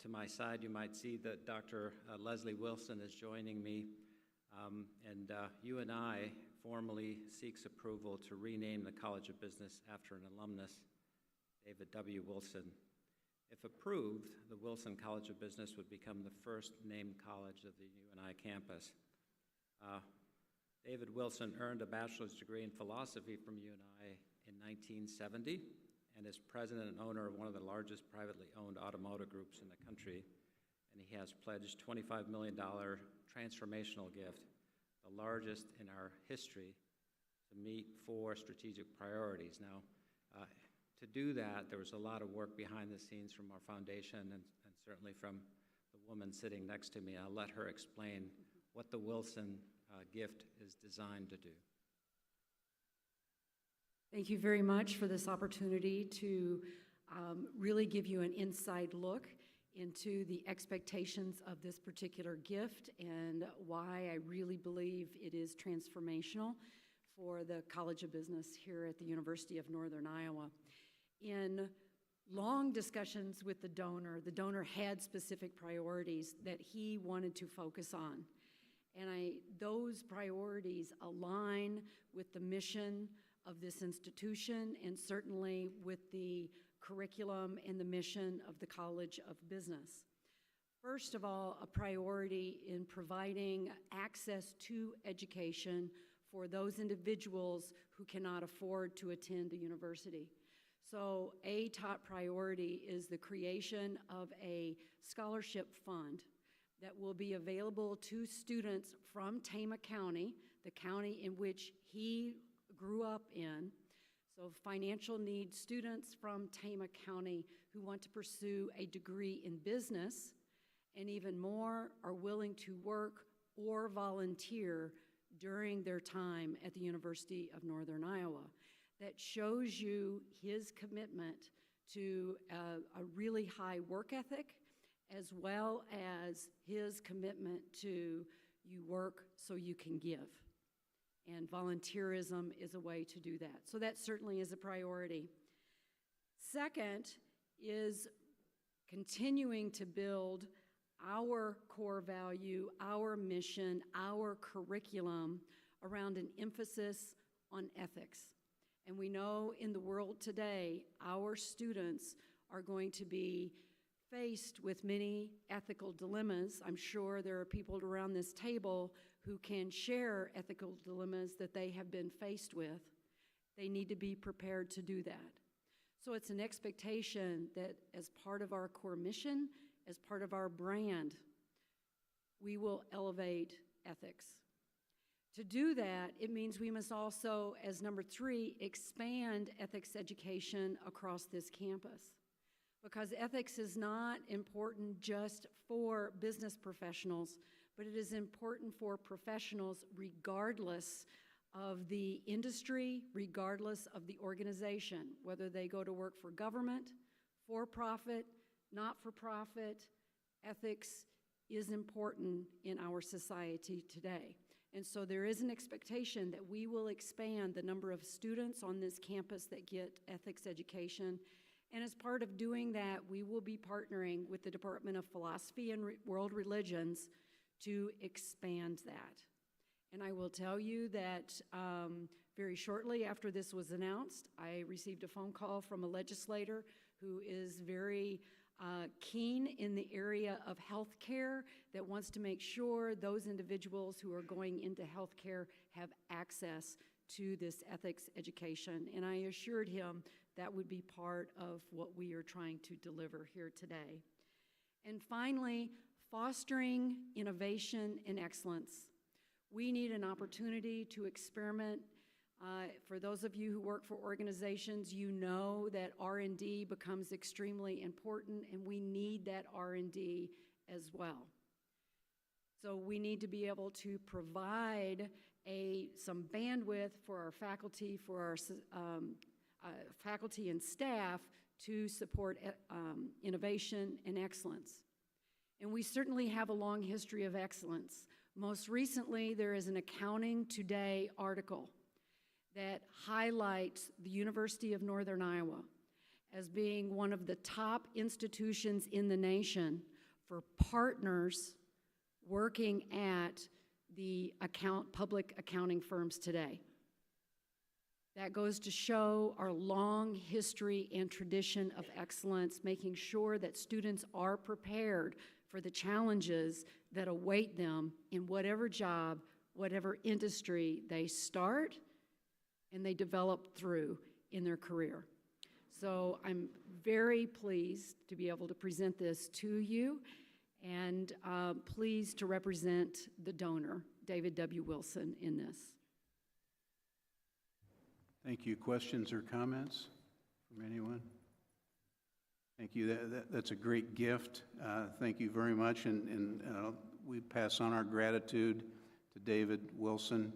To my side, you might see that Dr. Leslie Wilson is joining me, and UNI formally seeks approval to rename the College of Business after an alumnus, David W. Wilson. If approved, the Wilson College of Business would become the first named college of the UNI campus. David Wilson earned a bachelor's degree in philosophy from UNI in 1970 and is president and owner of one of the largest privately owned automotive groups in the country. And he has pledged $25 million transformational gift, the largest in our history, to meet 4 strategic priorities. Now, to do that, there was a lot of work behind the scenes from our foundation and certainly from the woman sitting next to me. I'll let her explain what the Wilson gift is designed to do. Thank you very much for this opportunity to really give you an inside look into the expectations of this particular gift and why I really believe it is transformational for the College of Business here at the University of Northern Iowa. In long discussions with the donor had specific priorities that he wanted to focus on. And those priorities align with the mission of this institution and certainly with the curriculum and the mission of the College of Business. First of all, a priority in providing access to education for those individuals who cannot afford to attend a university. So a top priority is the creation of a scholarship fund that will be available to students from Tama County, the county in which he grew up in. So financial need students from Tama County who want to pursue a degree in business, and even more are willing to work or volunteer during their time at the University of Northern Iowa. That shows you his commitment to a really high work ethic, as well as his commitment to you work so you can give. And volunteerism is a way to do that. So that certainly is a priority. Second is continuing to build our core value, our mission, our curriculum around an emphasis on ethics. And we know in the world today, our students are going to be faced with many ethical dilemmas. I'm sure there are people around this table who can share ethical dilemmas that they have been faced with. They need to be prepared to do that. So it's an expectation that as part of our core mission, as part of our brand, we will elevate ethics. To do that, it means we must also, as number 3, expand ethics education across this campus. Because ethics is not important just for business professionals, but it is important for professionals regardless of the industry, regardless of the organization, whether they go to work for government, for-profit, not-for-profit. Ethics is important in our society today. And so there is an expectation that we will expand the number of students on this campus that get ethics education. And as part of doing that, we will be partnering with the Department of Philosophy and World Religions to expand that. And I will tell you that very shortly after this was announced, I received a phone call from a legislator who is very keen in the area of health care, that wants to make sure those individuals who are going into health care have access to this ethics education. And I assured him that would be part of what we are trying to deliver here today. And finally, fostering innovation and excellence. We need an opportunity to experiment. For those of you who work for organizations, you know that R&D becomes extremely important, and we need that R&D as well. So we need to be able to provide some bandwidth for our faculty, for our faculty and staff to support innovation and excellence. And we certainly have a long history of excellence. Most recently, there is an Accounting Today article that highlights the University of Northern Iowa as being one of the top institutions in the nation for partners working at the public accounting firms today. That goes to show our long history and tradition of excellence, making sure that students are prepared for the challenges that await them in whatever job, whatever industry they start and they develop through in their career. So I'm very pleased to be able to present this to you, and pleased to represent the donor, David W. Wilson, in this. Thank you. Questions or comments from anyone? Thank you. That's a great gift. Thank you very much. And we pass on our gratitude to David Wilson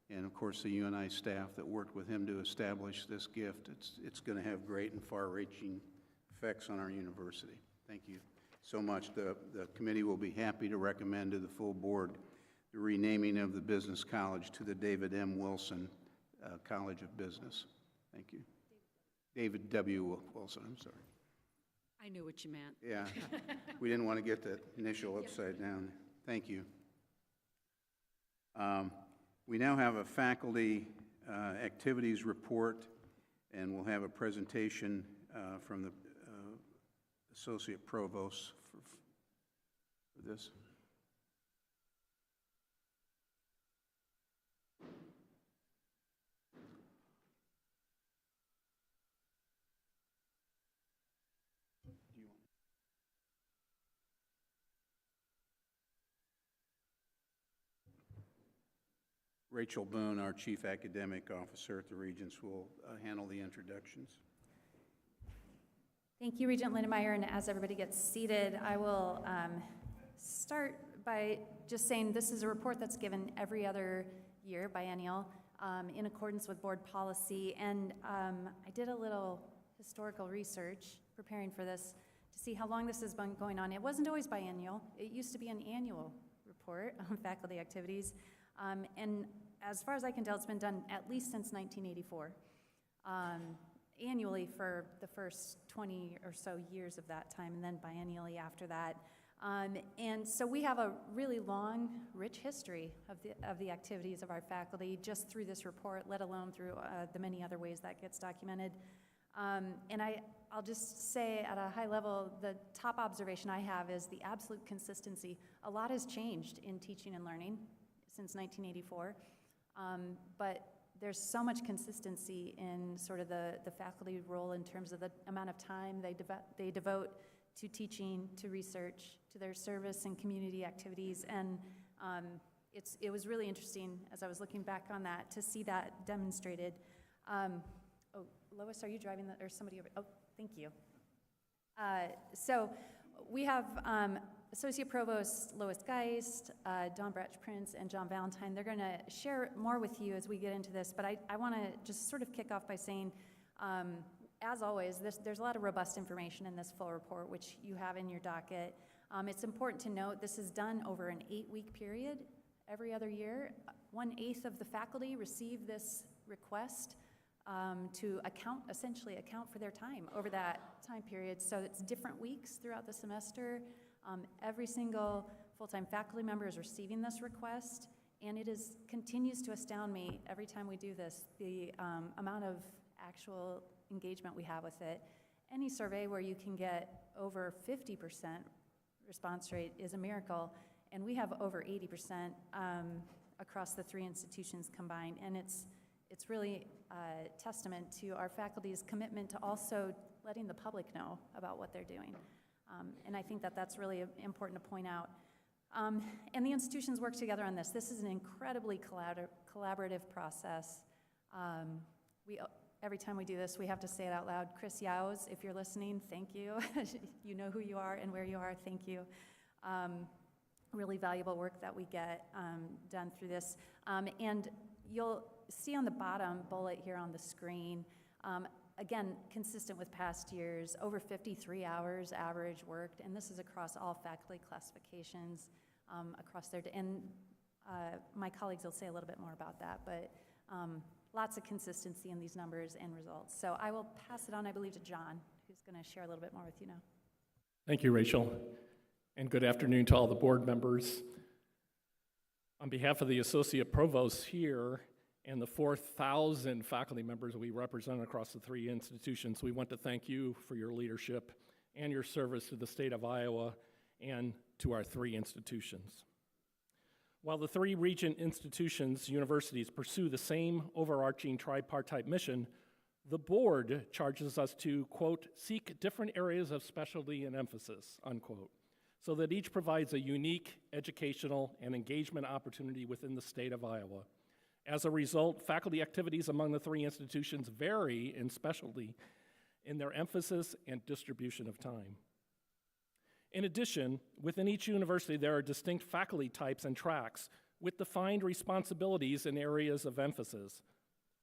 and, of course, the UNI staff that worked with him to establish this gift. It's going to have great and far-reaching effects on our university. Thank you so much. The committee will be happy to recommend to the full board the renaming of the Business College to the David M. Wilson College of Business. Thank you. David W. Wilson, I'm sorry. I knew what you meant. Yeah, we didn't want to get the initial upside down. Thank you. We now have a faculty activities report, and we'll have a presentation from the Associate Provost for this. Rachel Boone, our Chief Academic Officer at the Regents, will handle the introductions. Thank you, Regent Lindenmeyer, and as everybody gets seated, I will start by just saying this is a report that's given every other year, biennial, in accordance with board policy, and I did a little historical research preparing for this to see how long this has been going on. It wasn't always biennial. It used to be an annual report on faculty activities. And as far as I can tell, it's been done at least since 1984, annually for the first 20 or so years of that time, and then biennially after that. And so we have a really long, rich history of the activities of our faculty just through this report, let alone through the many other ways that gets documented. And I'll just say at a high level, the top observation I have is the absolute consistency. A lot has changed in teaching and learning since 1984, but there's so much consistency in sort of the faculty role in terms of the amount of time they devote to teaching, to research, to their service and community activities, and it was really interesting, as I was looking back on that, to see that demonstrated. Oh, Lois, are you driving that, or somebody over? Oh, thank you. So we have Associate Provost Lois Geist, Don Bratch Prince, and John Valentine. They're going to share more with you as we get into this, but I want to just sort of kick off by saying, as always, there's a lot of robust information in this full report, which you have in your docket. It's important to note this is done over an 8-week period. Every other year, 1/8 of the faculty receive this request to essentially account for their time over that time period. So it's different weeks throughout the semester. Every single full-time faculty member is receiving this request, and it continues to astound me every time we do this, the amount of actual engagement we have with it. Any survey where you can get over 50% response rate is a miracle, and we have over 80% across the 3 institutions combined, and it's really a testament to our faculty's commitment to also letting the public know about what they're doing. And I think that that's really important to point out. And the institutions work together on this. This is an incredibly collaborative process. Every time we do this, we have to say it out loud. Chris Yaos, if you're listening, thank you. You know who you are and where you are, thank you. Really valuable work that we get done through this. And you'll see on the bottom bullet here on the screen, again, consistent with past years, over 53 hours average worked, and this is across all faculty classifications across their, and my colleagues will say a little bit more about that, but lots of consistency in these numbers and results. So I will pass it on, I believe, to John, who's going to share a little bit more with you now. Thank you, Rachel, and good afternoon to all the board members. On behalf of the Associate Provosts here and the 4,000 faculty members we represent across the 3 institutions, we want to thank you for your leadership and your service to the state of Iowa and to our 3 institutions. While the 3 Regent institutions, universities, pursue the same overarching tripartite mission, the board charges us to, quote, seek different areas of specialty and emphasis, unquote, so that each provides a unique educational and engagement opportunity within the state of Iowa. As a result, faculty activities among the 3 institutions vary in specialty in their emphasis and distribution of time. In addition, within each university, there are distinct faculty types and tracks with defined responsibilities and areas of emphasis.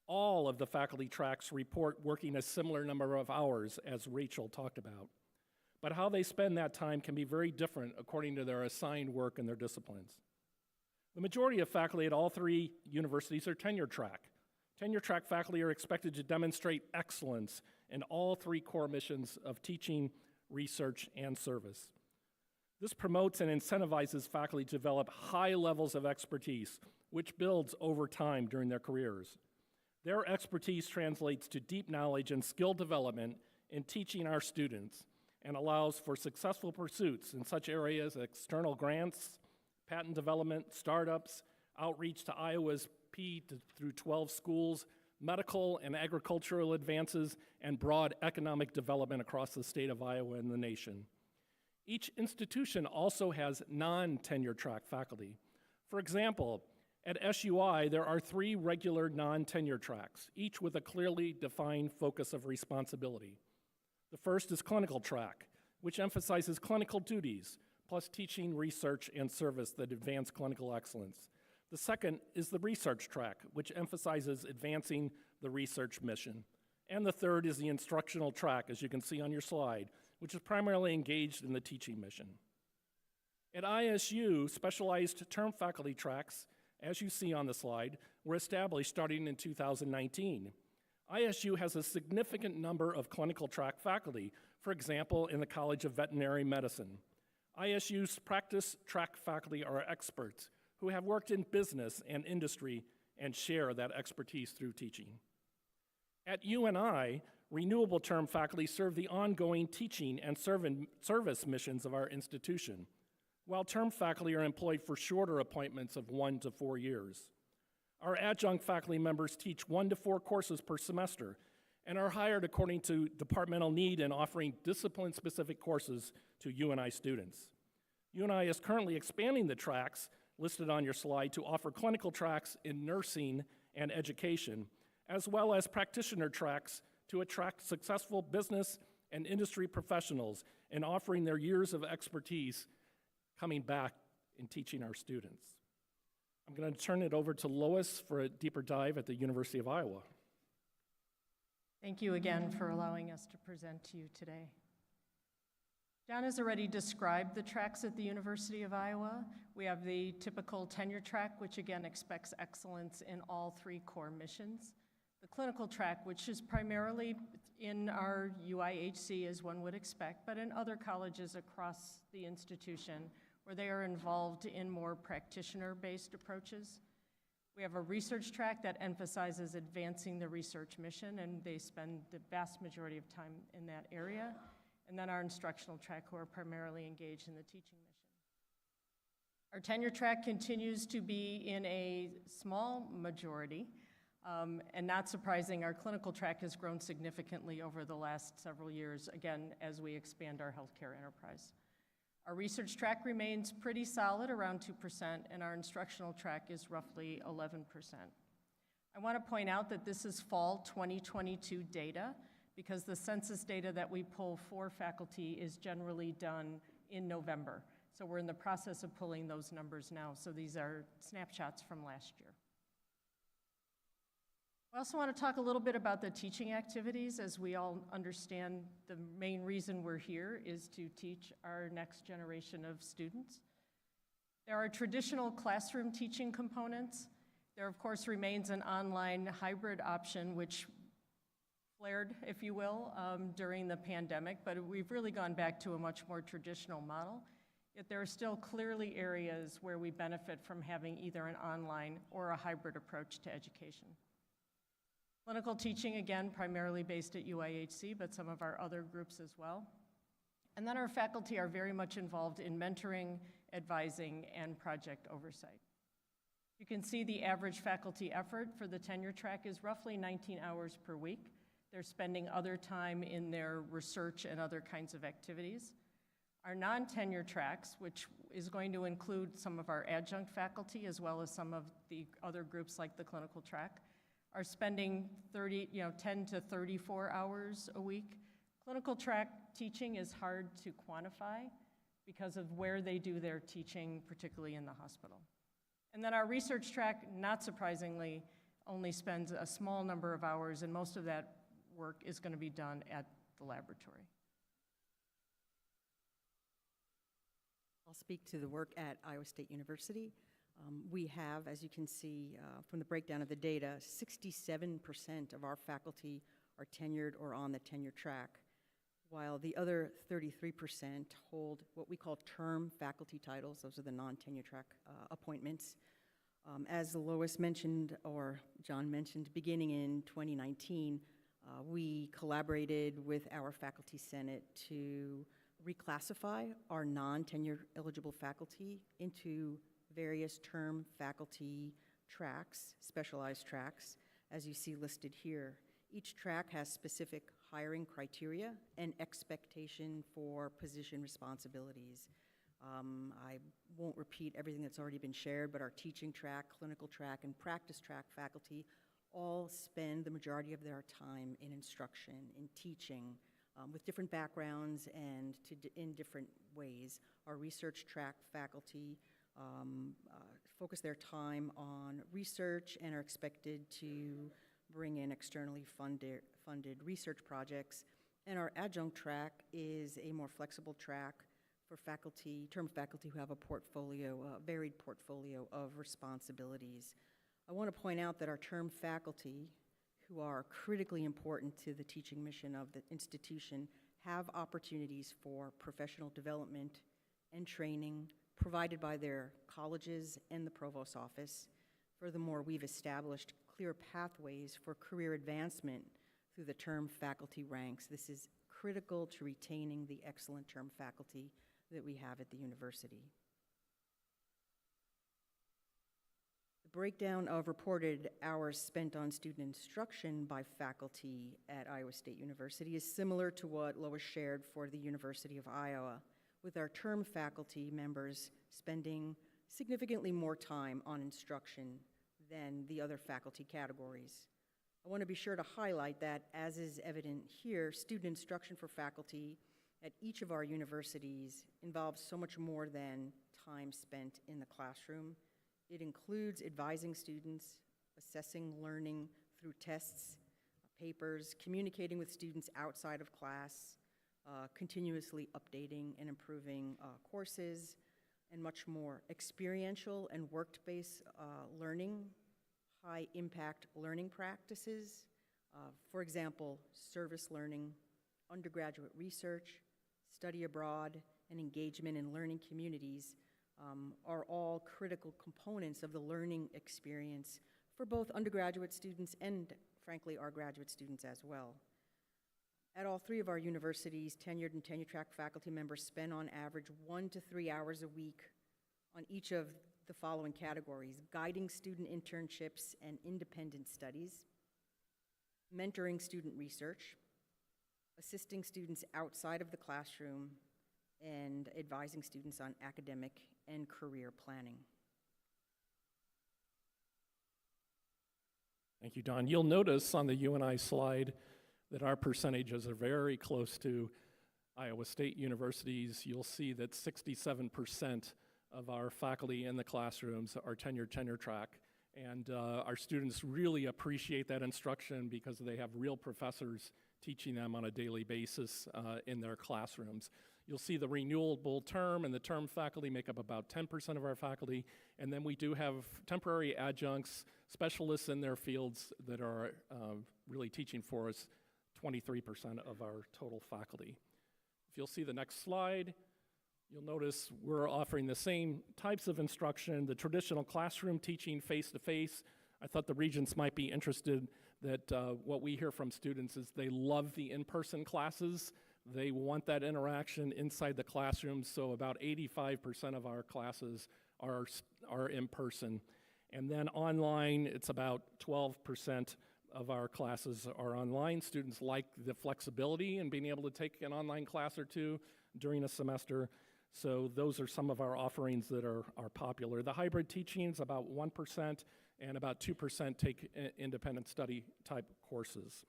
All of the faculty tracks report working a similar number of hours, as Rachel talked about. But how they spend that time can be very different according to their assigned work and their disciplines. The majority of faculty at all 3 universities are tenure track. Tenure track faculty are expected to demonstrate excellence in all 3 core missions of teaching, research, and service. This promotes and incentivizes faculty to develop high levels of expertise, which builds over time during their careers. Their expertise translates to deep knowledge and skill development in teaching our students and allows for successful pursuits in such areas as external grants, patent development, startups, outreach to Iowa's through 12 schools, medical and agricultural advances, and broad economic development across the state of Iowa and the nation. Each institution also has non-tenure track faculty. For example, at SUI, there are 3 regular non-tenure tracks, each with a clearly defined focus of responsibility. The first is clinical track, which emphasizes clinical duties, plus teaching, research, and service that advance clinical excellence. The second is the research track, which emphasizes advancing the research mission. And the third is the instructional track, as you can see on your slide, which is primarily engaged in the teaching mission. At ISU, specialized term faculty tracks, as you see on the slide, were established starting in 2019. ISU has a significant number of clinical track faculty, for example, in the College of Veterinary Medicine. ISU's practice track faculty are experts who have worked in business and industry and share that expertise through teaching. At UNI, renewable term faculty serve the ongoing teaching and service missions of our institution, while term faculty are employed for shorter appointments of 1 to 4 years. Our adjunct faculty members teach 1 to 4 courses per semester and are hired according to departmental need and offering discipline-specific courses to UNI students. UNI is currently expanding the tracks listed on your slide to offer clinical tracks in nursing and education, as well as practitioner tracks to attract successful business and industry professionals in offering their years of expertise coming back and teaching our students. I'm going to turn it over to Lois for a deeper dive at the University of Iowa. Thank you again for allowing us to present to you today. John has already described the tracks at the University of Iowa. We have the typical tenure track, which again expects excellence in all 3 core missions. The clinical track, which is primarily in our UIHC, as one would expect, but in other colleges across the institution, where they are involved in more practitioner-based approaches. We have a research track that emphasizes advancing the research mission, and they spend the vast majority of time in that area. And then our instructional track, who are primarily engaged in the teaching mission. Our tenure track continues to be in a small majority, and not surprising, our clinical track has grown significantly over the last several years, again, as we expand our healthcare enterprise. Our research track remains pretty solid, around 2%, and our instructional track is roughly 11%. I want to point out that this is fall 2022 data, because the census data that we pull for faculty is generally done in November. So we're in the process of pulling those numbers now. So these are snapshots from last year. I also want to talk a little bit about the teaching activities. As we all understand, the main reason we're here is to teach our next generation of students. There are traditional classroom teaching components. There, of course, remains an online hybrid option, which flared, if you will, during the pandemic, but we've really gone back to a much more traditional model. Yet there are still clearly areas where we benefit from having either an online or a hybrid approach to education. Clinical teaching, again, primarily based at UIHC, but some of our other groups as well. And then our faculty are very much involved in mentoring, advising, and project oversight. You can see the average faculty effort for the tenure track is roughly 19 hours per week. They're spending other time in their research and other kinds of activities. Our non-tenure tracks, which is going to include some of our adjunct faculty as well as some of the other groups like the clinical track, are spending 10 to 34 hours a week. Clinical track teaching is hard to quantify because of where they do their teaching, particularly in the hospital. And then our research track, not surprisingly, only spends a small number of hours, and most of that work is going to be done at the laboratory. I'll speak to the work at Iowa State University. We have, as you can see from the breakdown of the data, 67% of our faculty are tenured or on the tenure track, while the other 33% hold what we call term faculty titles. Those are the non-tenure track appointments. As Lois mentioned, or John mentioned, beginning in 2019, we collaborated with our faculty senate to reclassify our non-tenure eligible faculty into various term faculty tracks, specialized tracks, as you see listed here. Each track has specific hiring criteria and expectation for position responsibilities. I won't repeat everything that's already been shared, but our teaching track, clinical track, and practice track faculty all spend the majority of their time in instruction, in teaching, with different backgrounds and in different ways. Our research track faculty focus their time on research and are expected to bring in externally funded research projects. And our adjunct track is a more flexible track for faculty, term faculty who have a portfolio, a varied portfolio of responsibilities. I want to point out that our term faculty, who are critically important to the teaching mission of the institution, have opportunities for professional development and training provided by their colleges and the provost's office. Furthermore, we've established clear pathways for career advancement through the term faculty ranks. This is critical to retaining the excellent term faculty that we have at the university. The breakdown of reported hours spent on student instruction by faculty at Iowa State University is similar to what Lois shared for the University of Iowa, with our term faculty members spending significantly more time on instruction than the other faculty categories. I want to be sure to highlight that, as is evident here, student instruction for faculty at each of our universities involves so much more than time spent in the classroom. It includes advising students, assessing learning through tests, papers, communicating with students outside of class, continuously updating and improving courses, and much more. Experiential and work-based learning, high-impact learning practices, for example, service learning, undergraduate research, study abroad, and engagement in learning communities are all critical components of the learning experience for both undergraduate students and, frankly, our graduate students as well. At all three of our universities, tenured and tenure-track faculty members spend on average 1 to 3 hours a week on each of the following categories: guiding student internships and independent studies, mentoring student research, assisting students outside of the classroom, and advising students on academic and career planning. Thank you, Don. You'll notice on the UNI slide that our percentages are very close to Iowa State University's. You'll see that 67% of our faculty in the classrooms are tenure track. And our students really appreciate that instruction because they have real professors teaching them on a daily basis in their classrooms. You'll see the renewable term and the term faculty make up about 10% of our faculty, and then we do have temporary adjuncts, specialists in their fields that are really teaching for us, 23% of our total faculty. If you'll see the next slide, you'll notice we're offering the same types of instruction, the traditional classroom teaching face-to-face. I thought the regents might be interested that what we hear from students is they love the in-person classes. They want that interaction inside the classroom, so about 85% of our classes are in person. And then online, it's about 12% of our classes are online. Students like the flexibility and being able to take an online class or two during a semester. So those are some of our offerings that are popular. The hybrid teaching is about 1%, and about 2% take independent study type courses.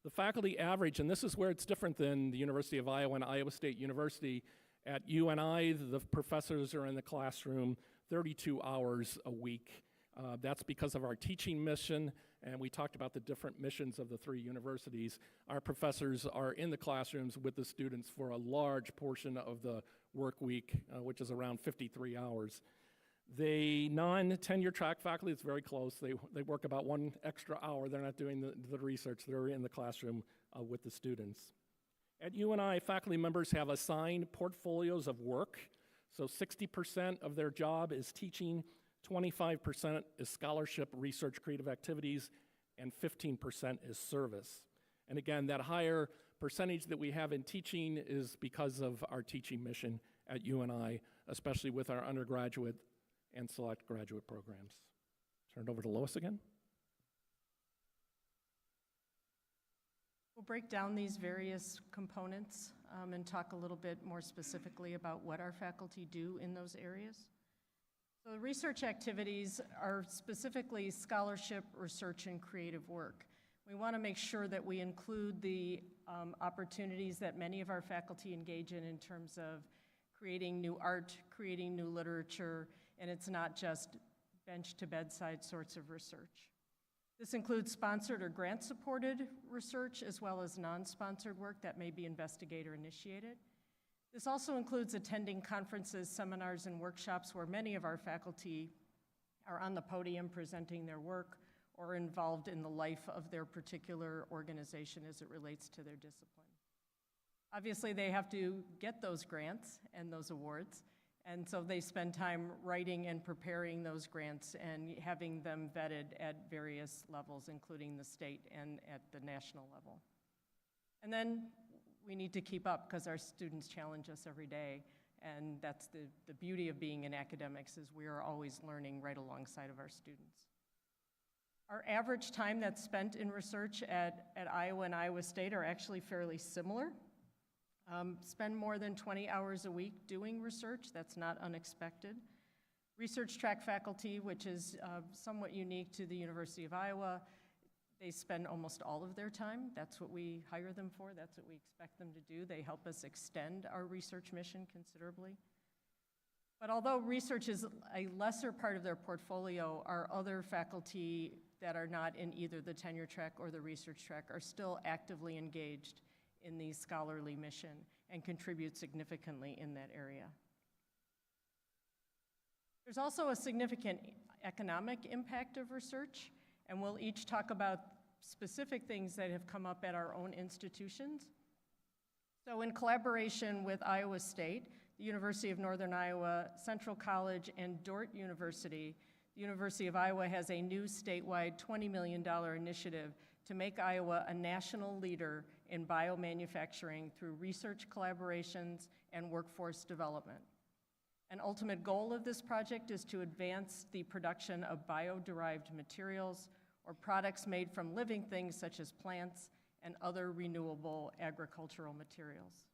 The faculty average, and this is where it's different than the University of Iowa and Iowa State University. At UNI, the professors are in the classroom 32 hours a week. That's because of our teaching mission, and we talked about the different missions of the three universities. Our professors are in the classrooms with the students for a large portion of the work week, which is around 53 hours. The non-tenure track faculty, it's very close. They work about 1 extra hour. They're not doing the research. They're in the classroom with the students. At UNI, faculty members have assigned portfolios of work. So 60% of their job is teaching, 25% is scholarship, research, creative activities, and 15% is service. And again, that higher percentage that we have in teaching is because of our teaching mission at UNI, especially with our undergraduate and select graduate programs. Turn it over to Lois again. We'll break down these various components and talk a little bit more specifically about what our faculty do in those areas. So the research activities are specifically scholarship, research, and creative work. We want to make sure that we include the opportunities that many of our faculty engage in terms of creating new art, creating new literature, and it's not just bench-to-bedside sorts of research. This includes sponsored or grant-supported research, as well as non-sponsored work that may be investigator-initiated. This also includes attending conferences, seminars, and workshops where many of our faculty are on the podium presenting their work or involved in the life of their particular organization as it relates to their discipline. Obviously, they have to get those grants and those awards, and so they spend time writing and preparing those grants and having them vetted at various levels, including the state and at the national level. And then we need to keep up because our students challenge us every day, and that's the beauty of being in academics is we are always learning right alongside of our students. Our average time that's spent in research at Iowa and Iowa State are actually fairly similar. Spend more than 20 hours a week doing research. That's not unexpected. Research track faculty, which is somewhat unique to the University of Iowa, they spend almost all of their time. That's what we hire them for. That's what we expect them to do. They help us extend our research mission considerably. But although research is a lesser part of their portfolio, our other faculty that are not in either the tenure track or the research track are still actively engaged in the scholarly mission and contribute significantly in that area. There's also a significant economic impact of research, and we'll each talk about specific things that have come up at our own institutions. So in collaboration with Iowa State, the University of Northern Iowa, Central College, and Dordt University, the University of Iowa has a new statewide $20 million initiative to make Iowa a national leader in biomanufacturing through research collaborations and workforce development. An ultimate goal of this project is to advance the production of bio-derived materials or products made from living things such as plants and other renewable agricultural materials.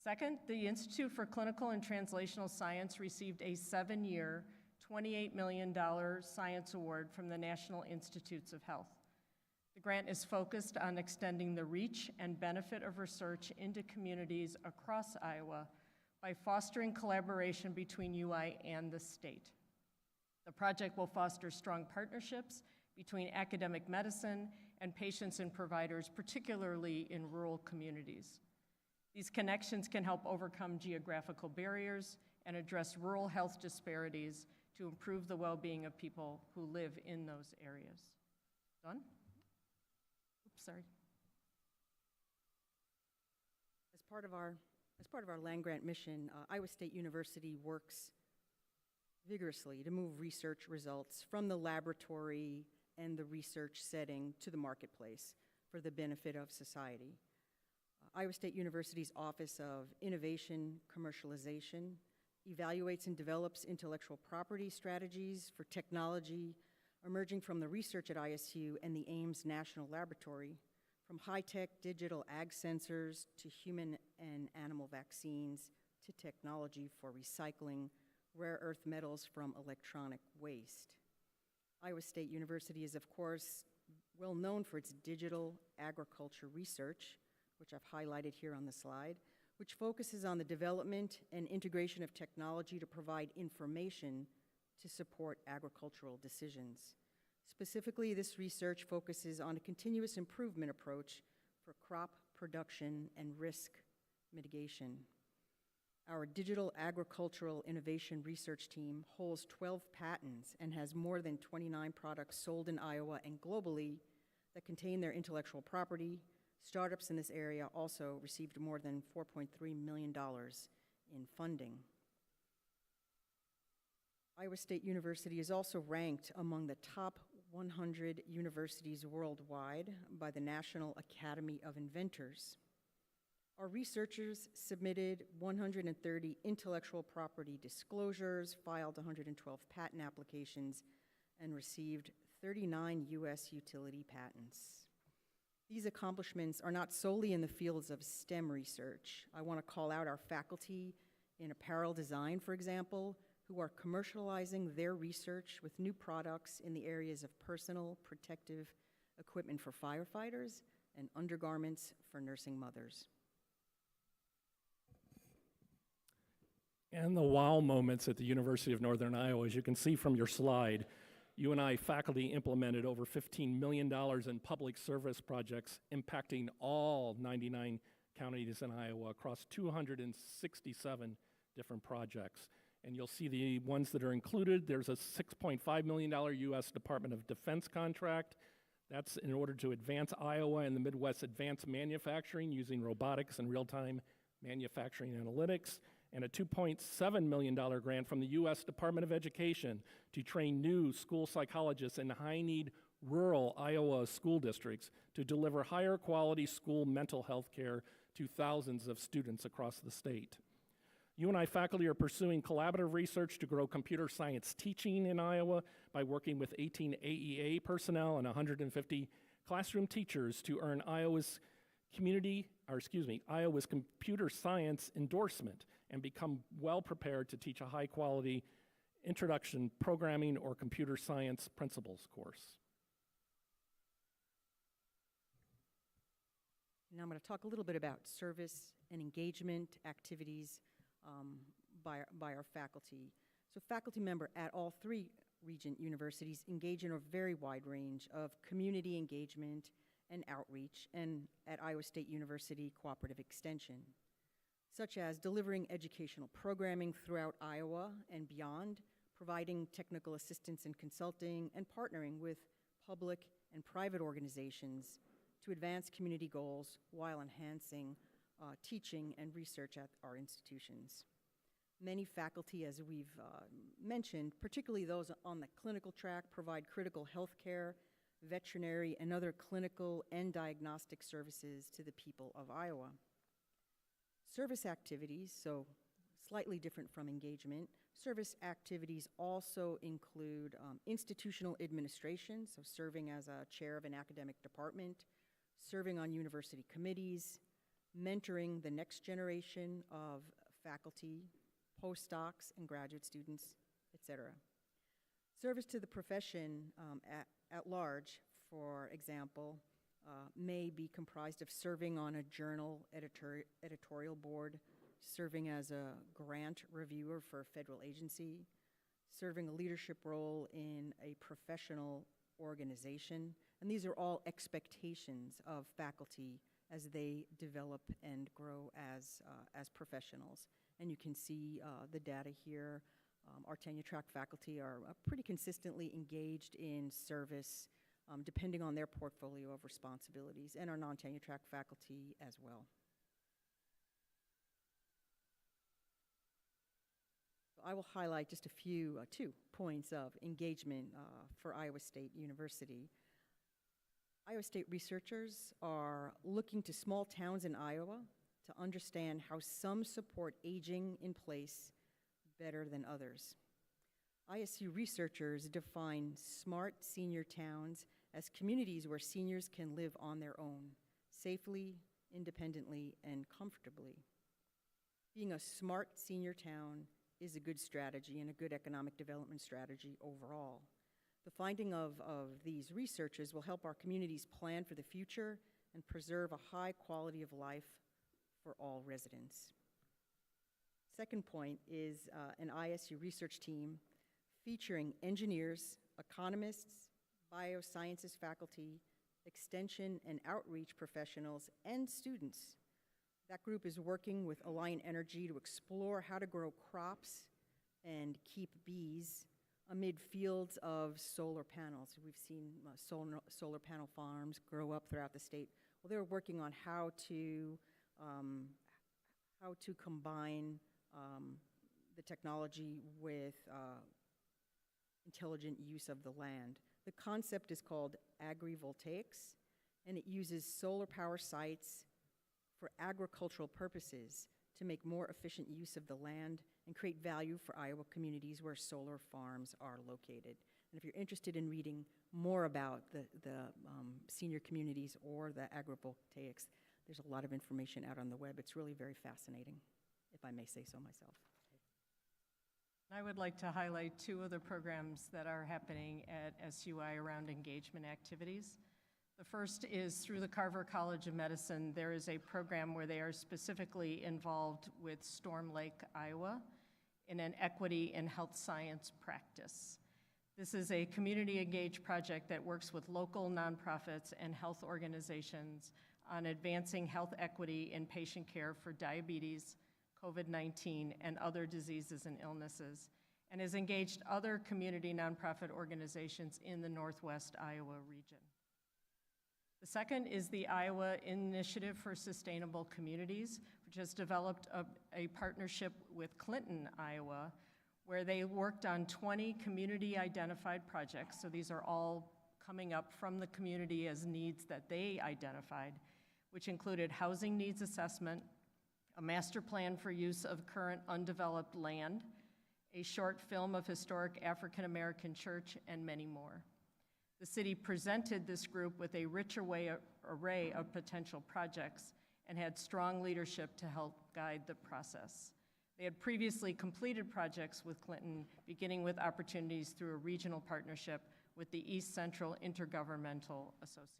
Second, the Institute for Clinical and Translational Science received a 7-year, $28 million science award from the National Institutes of Health. The grant is focused on extending the reach and benefit of research into communities across Iowa by fostering collaboration between UI and the state. The project will foster strong partnerships between academic medicine and patients and providers, particularly in rural communities. These connections can help overcome geographical barriers and address rural health disparities to improve the well-being of people who live in those areas. Done? Oops, sorry. As part of our land-grant mission, Iowa State University works vigorously to move research results from the laboratory and the research setting to the marketplace for the benefit of society. Iowa State University's Office of Innovation Commercialization evaluates and develops intellectual property strategies for technology emerging from the research at ISU and the Ames National Laboratory, from high-tech digital ag sensors to human and animal vaccines to technology for recycling rare earth metals from electronic waste. Iowa State University is, of course, well known for its digital agriculture research, which I've highlighted here on the slide, which focuses on the development and integration of technology to provide information to support agricultural decisions. Specifically, this research focuses on a continuous improvement approach for crop production and risk mitigation. Our Digital Agricultural Innovation Research Team holds 12 patents and has more than 29 products sold in Iowa and globally that contain their intellectual property. Startups in this area also received more than $4.3 million in funding. Iowa State University is also ranked among the top 100 universities worldwide by the National Academy of Inventors. Our researchers submitted 130 intellectual property disclosures, filed 112 patent applications, and received 39 U.S. utility patents. These accomplishments are not solely in the fields of STEM research. I want to call out our faculty in apparel design, for example, who are commercializing their research with new products in the areas of personal protective equipment for firefighters and undergarments for nursing mothers. And the wow moments at the University of Northern Iowa, as you can see from your slide, UNI faculty implemented over $15 million in public service projects impacting all 99 counties in Iowa across 267 different projects. And you'll see the ones that are included. There's a $6.5 million U.S. Department of Defense contract. That's in order to advance Iowa and the Midwest advanced manufacturing using robotics and real-time manufacturing analytics, and a $2.7 million grant from the U.S. Department of Education to train new school psychologists in high-need rural Iowa school districts to deliver higher quality school mental health care to thousands of students across the state. UNI faculty are pursuing collaborative research to grow computer science teaching in Iowa by working with 18 AEA personnel and 150 classroom teachers to earn Iowa's computer science endorsement and become well prepared to teach a high quality Introduction Programming or Computer Science Principles course. Now I'm going to talk a little bit about service and engagement activities by our faculty. So faculty member at all three Regent universities engage in a very wide range of community engagement and outreach, and at Iowa State University Cooperative Extension, such as delivering educational programming throughout Iowa and beyond, providing technical assistance and consulting, and partnering with public and private organizations to advance community goals while enhancing teaching and research at our institutions. Many faculty, as we've mentioned, particularly those on the clinical track, provide critical health care, veterinary, and other clinical and diagnostic services to the people of Iowa. Service activities, so slightly different from engagement, service activities also include institutional administration, so serving as a chair of an academic department, serving on university committees, mentoring the next generation of faculty, postdocs, and graduate students, etc. Service to the profession at large, for example, may be comprised of serving on a journal editorial board, serving as a grant reviewer for a federal agency, serving a leadership role in a professional organization, and these are all expectations of faculty as they develop and grow as professionals. And you can see the data here. Our tenure-track faculty are pretty consistently engaged in service, depending on their portfolio of responsibilities, and our non-tenure-track faculty as well. I will highlight just a few, 2 points of engagement for Iowa State University. Iowa State researchers are looking to small towns in Iowa to understand how some support aging in place better than others. ISU researchers define smart senior towns as communities where seniors can live on their own, safely, independently, and comfortably. Being a smart senior town is a good strategy and a good economic development strategy overall. The finding of these researchers will help our communities plan for the future and preserve a high quality of life for all residents. Second point is an ISU research team featuring engineers, economists, biosciences faculty, extension and outreach professionals, and students. That group is working with Alliant Energy to explore how to grow crops and keep bees amid fields of solar panels. We've seen solar panel farms grow up throughout the state. Well, they're working on how to combine the technology with intelligent use of the land. The concept is called agrivoltaics, and it uses solar power sites for agricultural purposes to make more efficient use of the land and create value for Iowa communities where solar farms are located. And if you're interested in reading more about the senior communities or the agrivoltaics, there's a lot of information out on the web. It's really very fascinating, if I may say so myself. I would like to highlight 2 other programs that are happening at SUI around engagement activities. The first is through the Carver College of Medicine. There is a program where they are specifically involved with Storm Lake, Iowa, in an equity in health science practice. This is a community engaged project that works with local nonprofits and health organizations on advancing health equity in patient care for diabetes, COVID-19, and other diseases and illnesses, and has engaged other community nonprofit organizations in the Northwest Iowa region. The second is the Iowa Initiative for Sustainable Communities, which has developed a partnership with Clinton, Iowa, where they worked on 20 community-identified projects. So these are all coming up from the community as needs that they identified, which included housing needs assessment, a master plan for use of current undeveloped land, a short film of historic African American church, and many more. The city presented this group with a rich array of potential projects and had strong leadership to help guide the process. They had previously completed projects with Clinton, beginning with opportunities through a regional partnership with the East Central Intergovernmental Association.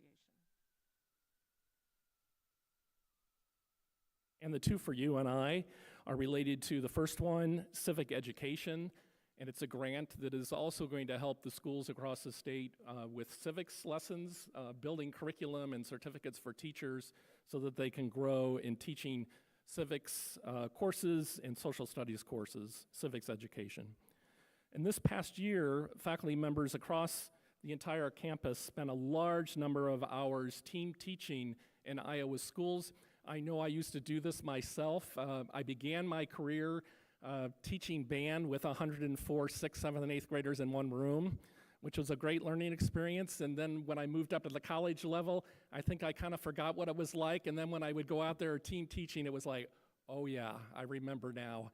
And the two for you and I are related to the first one, civic education, and it's a grant that is also going to help the schools across the state with civics lessons, building curriculum and certificates for teachers so that they can grow in teaching civics courses and social studies courses, civics education. And this past year, faculty members across the entire campus spent a large number of hours team teaching in Iowa schools. I know I used to do this myself. I began my career teaching band with 104 6th, 7th, and 8th graders in one room, which was a great learning experience. And then when I moved up to the college level, I think I kind of forgot what it was like. And then when I would go out there team teaching, it was like, oh yeah, I remember now.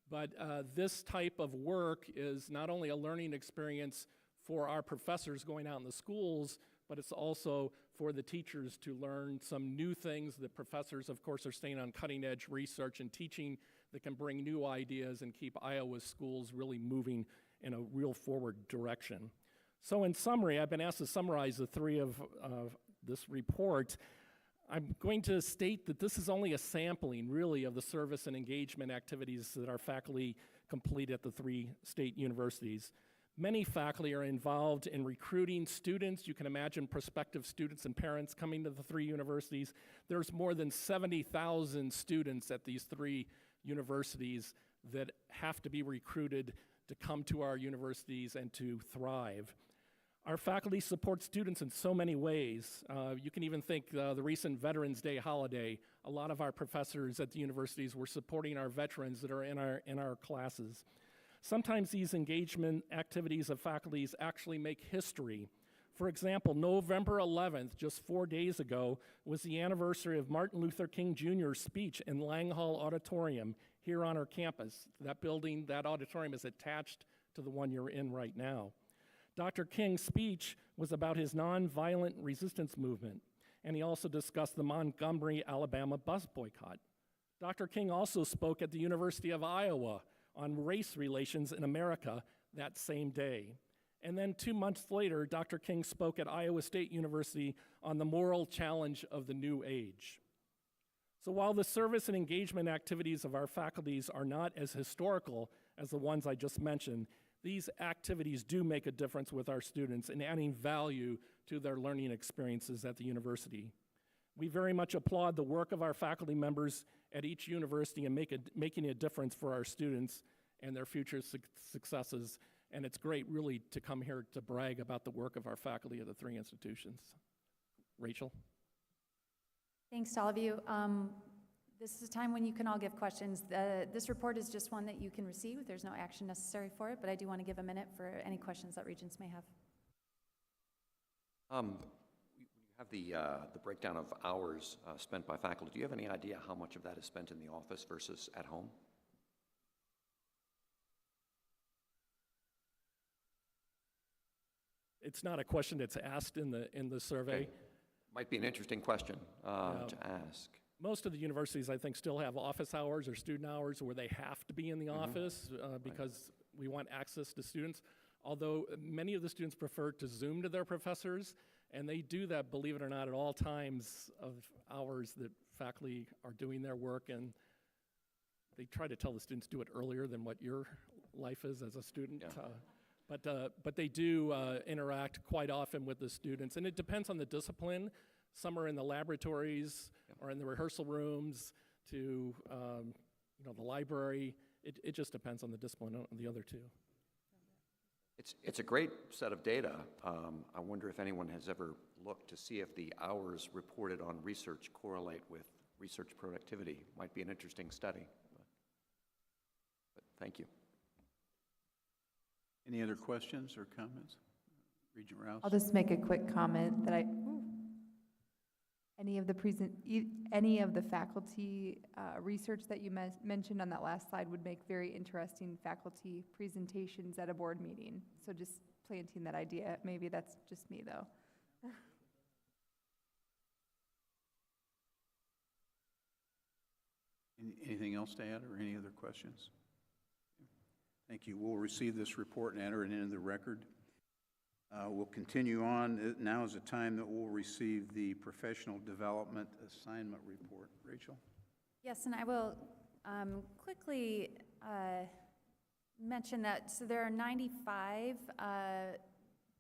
But this type of work is not only a learning experience for our professors going out in the schools, but it's also for the teachers to learn some new things. The professors, of course, are staying on cutting-edge research and teaching that can bring new ideas and keep Iowa schools really moving in a real forward direction. So in summary, I've been asked to summarize the three of this report. I'm going to state that this is only a sampling, really, of the service and engagement activities that our faculty complete at the three state universities. Many faculty are involved in recruiting students. You can imagine prospective students and parents coming to the three universities. There's more than 70,000 students at these three universities that have to be recruited to come to our universities and to thrive. Our faculty support students in so many ways. You can even think the recent Veterans Day holiday. A lot of our professors at the universities were supporting our veterans that are in our classes. Sometimes these engagement activities of faculties actually make history. For example, November 11th, just 4 days ago, was the anniversary of Martin Luther King Jr.'s speech in Lang Hall Auditorium here on our campus. That building, that auditorium is attached to the one you're in right now. Dr. King's speech was about his nonviolent resistance movement, and he also discussed the Montgomery, Alabama bus boycott. Dr. King also spoke at the University of Iowa on race relations in America that same day. And then 2 months later, Dr. King spoke at Iowa State University on the moral challenge of the new age. So while the service and engagement activities of our faculties are not as historical as the ones I just mentioned, these activities do make a difference with our students in adding value to their learning experiences at the university. We very much applaud the work of our faculty members at each university in making a difference for our students and their future successes. And it's great, really, to come here to brag about the work of our faculty at the three institutions. Rachel? Thanks to all of you. This is a time when you can all give questions. This report is just one that you can receive. There's no action necessary for it, but I do want to give a minute for any questions that Regents may have. You have the breakdown of hours spent by faculty. Do you have any idea how much of that is spent in the office versus at home? It's not a question that's asked in the survey. Okay. Might be an interesting question to ask. Most of the universities, I think, still have office hours or student hours where they have to be in the office because we want access to students. Although many of the students prefer to Zoom to their professors, and they do that, believe it or not, at all times of hours that faculty are doing their work, and they try to tell the students do it earlier than what your life is as a student. Yeah. But they do interact quite often with the students, and it depends on the discipline. Some are in the laboratories or in the rehearsal rooms to the library. It just depends on the discipline of the other two. It's a great set of data. I wonder if anyone has ever looked to see if the hours reported on research correlate with research productivity. Might be an interesting study. But thank you. Any other questions or comments? Regent Rouse? I'll just make a quick comment that any of the faculty research that you mentioned on that last slide would make very interesting faculty presentations at a board meeting. So just planting that idea. Maybe that's just me, though. Anything else to add or any other questions? Thank you. We'll receive this report and enter it into the record. We'll continue on. Now is the time that we'll receive the professional development assignment report. Rachel? Yes, and I will quickly mention that, so there are 95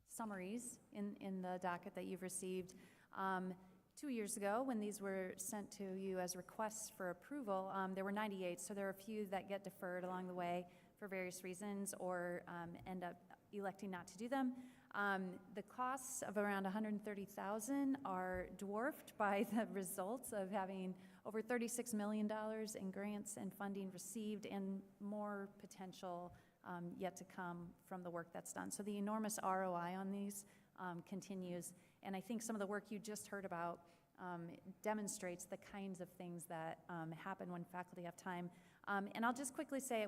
summaries in the docket that you've received. 2 years ago, when these were sent to you as requests for approval, there were 98, so there are a few that get deferred along the way for various reasons or end up electing not to do them. The costs of around $130,000 are dwarfed by the results of having over $36 million in grants and funding received and more potential yet to come from the work that's done. So the enormous ROI on these continues. And I think some of the work you just heard about demonstrates the kinds of things that happen when faculty have time. And I'll just quickly say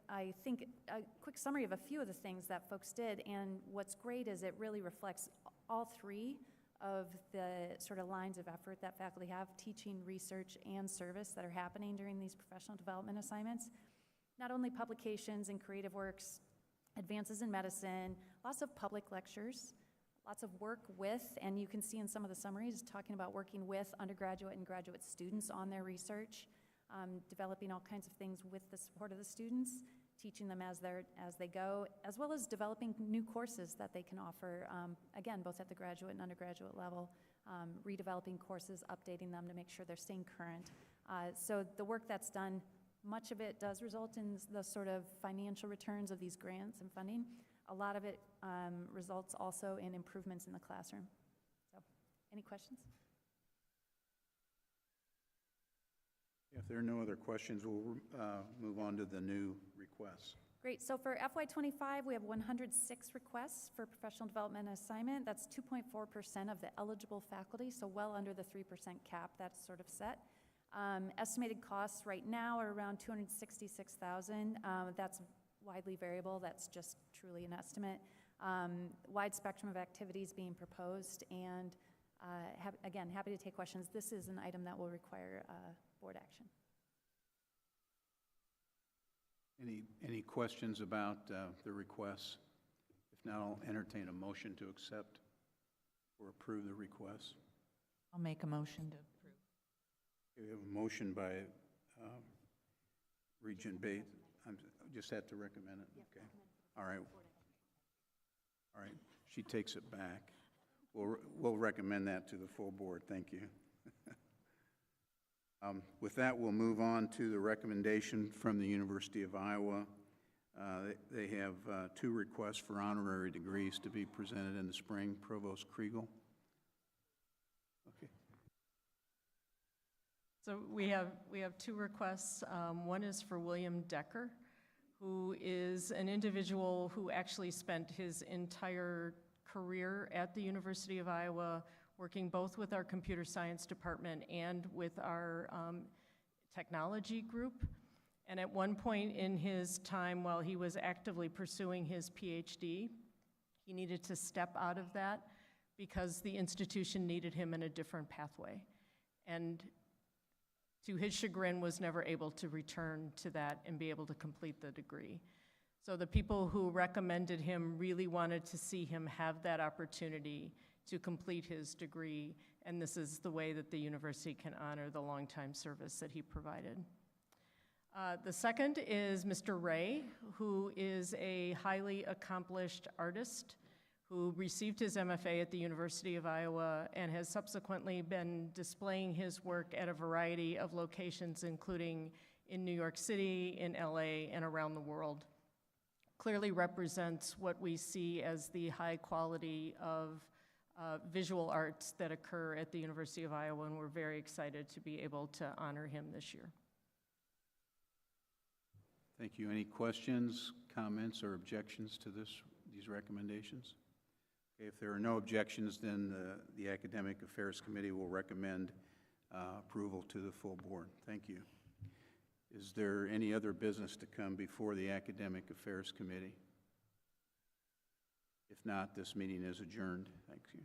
I think a quick summary of a few of the things that folks did. And what's great is it really reflects all three of the sort of lines of effort that faculty have: teaching, research, and service that are happening during these professional development assignments. Not only publications and creative works, advances in medicine, lots of public lectures, lots of work with, and you can see in some of the summaries talking about working with undergraduate and graduate students on their research, developing all kinds of things with the support of the students, teaching them as they go, as well as developing new courses that they can offer, again, both at the graduate and undergraduate level, redeveloping courses, updating them to make sure they're staying current. So the work that's done, much of it does result in the sort of financial returns of these grants and funding. A lot of it results also in improvements in the classroom. So, any questions? If there are no other questions, we'll move on to the new requests. Great. So for FY25, we have 106 requests for professional development assignment. That's 2.4% of the eligible faculty, so well under the 3% cap that's sort of set. Estimated costs right now are around $266,000. That's widely variable. That's just truly an estimate. Wide spectrum of activities being proposed, and again, happy to take questions. This is an item that will require board action. Any questions about the requests? If not, I'll entertain a motion to accept or approve the requests. I'll make a motion to approve. We have a motion by Regent Bates. I just had to recommend it. Okay. All right. All right. She takes it back. We'll recommend that to the full board. Thank you. With that, we'll move on to the recommendation from the University of Iowa. They have 2 requests for honorary degrees to be presented in the spring. Provost Kriegel. Okay. So we have 2 requests. One is for William Decker, who is an individual who actually spent his entire career at the University of Iowa, working both with our computer science department and with our technology group. And at one point in his time, while he was actively pursuing his PhD, he needed to step out of that because the institution needed him in a different pathway. And to his chagrin, was never able to return to that and be able to complete the degree. So the people who recommended him really wanted to see him have that opportunity to complete his degree, and this is the way that the university can honor the longtime service that he provided. The second is Mr. Ray, who is a highly accomplished artist who received his MFA at the University of Iowa and has subsequently been displaying his work at a variety of locations, including in New York City, in LA, and around the world. Clearly represents what we see as the high quality of visual arts that occur at the University of Iowa, and we're very excited to be able to honor him this year. Thank you. Any questions, comments, or objections to these recommendations? Okay, if there are no objections, then the Academic Affairs Committee will recommend approval to the full board. Thank you. Is there any other business to come before the Academic Affairs Committee? If not, this meeting is adjourned. Thank you.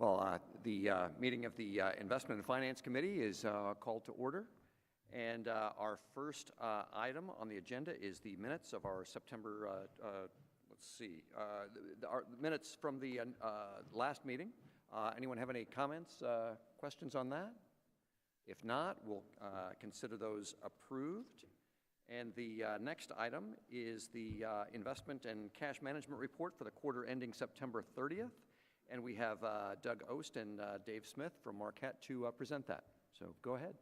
Well, the meeting of the Investment and Finance Committee is called to order. And our first item on the agenda is the minutes of our September, our minutes from the last meeting. Anyone have any comments, questions on that? If not, we'll consider those approved. And the next item is the Investment and Cash Management Report for the quarter ending September 30th. And we have Doug Ost and Dave Smith from Marquette to present that. So go ahead.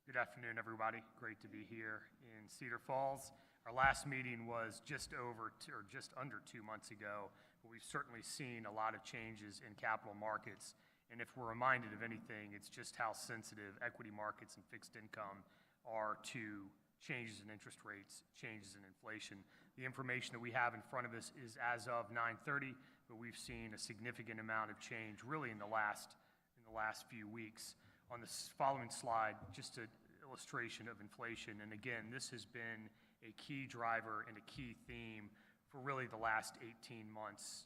Good afternoon, everybody. Great to be here in Cedar Falls. Our last meeting was just under 2 months ago, but we've certainly seen a lot of changes in capital markets. And if we're reminded of anything, it's just how sensitive equity markets and fixed income are to changes in interest rates, changes in inflation. The information that we have in front of us is as of 9:30, but we've seen a significant amount of change really in the last few weeks. On the following slide, just an illustration of inflation. And again, this has been a key driver and a key theme for really the last 18 months.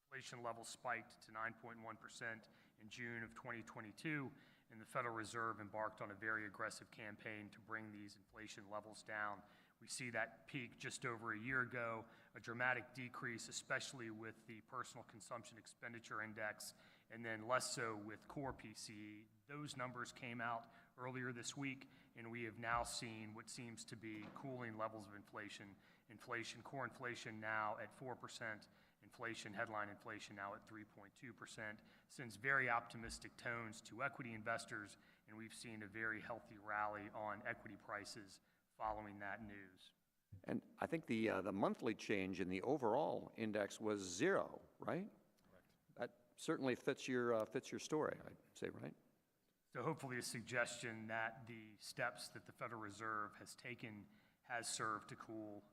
Inflation levels spiked to 9.1% in June of 2022, and the Federal Reserve embarked on a very aggressive campaign to bring these inflation levels down. We see that peak just over a year ago, a dramatic decrease, especially with the Personal Consumption Expenditure Index, and then less so with core PCE. Those numbers came out earlier this week, and we have now seen what seems to be cooling levels of inflation. Core inflation now at 4%, headline inflation now at 3.2%, sends very optimistic tones to equity investors, and we've seen a very healthy rally on equity prices following that news. And I think the monthly change in the overall index was 0, right? Correct. That certainly fits your story, I'd say, right? So hopefully a suggestion that the steps that the Federal Reserve has taken has served to cool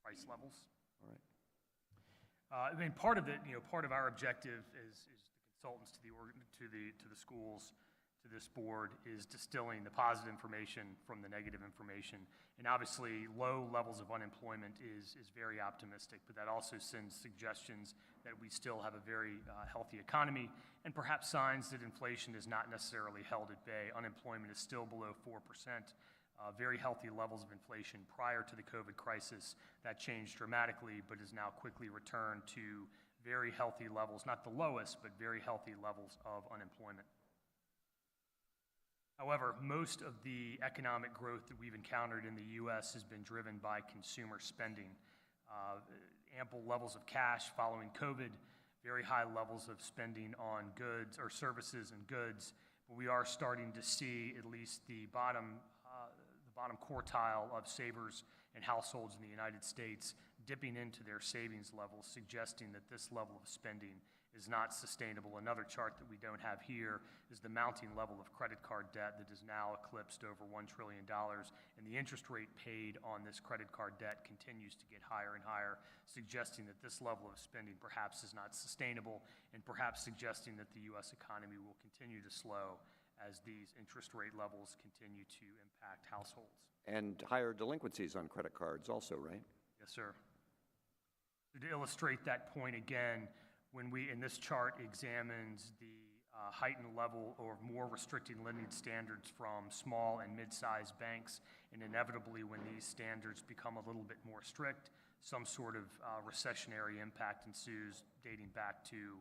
price levels. All right. I mean, part of our objective as the consultants to the schools, to this board, is distilling the positive information from the negative information. And obviously, low levels of unemployment is very optimistic, but that also sends suggestions that we still have a very healthy economy, and perhaps signs that inflation is not necessarily held at bay. Unemployment is still below 4%. Very healthy levels of inflation prior to the COVID crisis. That changed dramatically, but has now quickly returned to very healthy levels, not the lowest, but very healthy levels of unemployment. However, most of the economic growth that we've encountered in the U.S. has been driven by consumer spending. Ample levels of cash following COVID, very high levels of spending on goods or services and goods, but we are starting to see at least the bottom quartile of savers and households in the United States dipping into their savings levels, suggesting that this level of spending is not sustainable. Another chart that we don't have here is the mounting level of credit card debt that has now eclipsed over $1 trillion, and the interest rate paid on this credit card debt continues to get higher and higher, suggesting that this level of spending perhaps is not sustainable, and perhaps suggesting that the U.S. economy will continue to slow as these interest rate levels continue to impact households. And higher delinquencies on credit cards also, right? Yes, sir. So to illustrate that point again, and this chart examines the heightened level or more restricting lending standards from small and mid-sized banks, and inevitably when these standards become a little bit more strict, some sort of recessionary impact ensues dating back to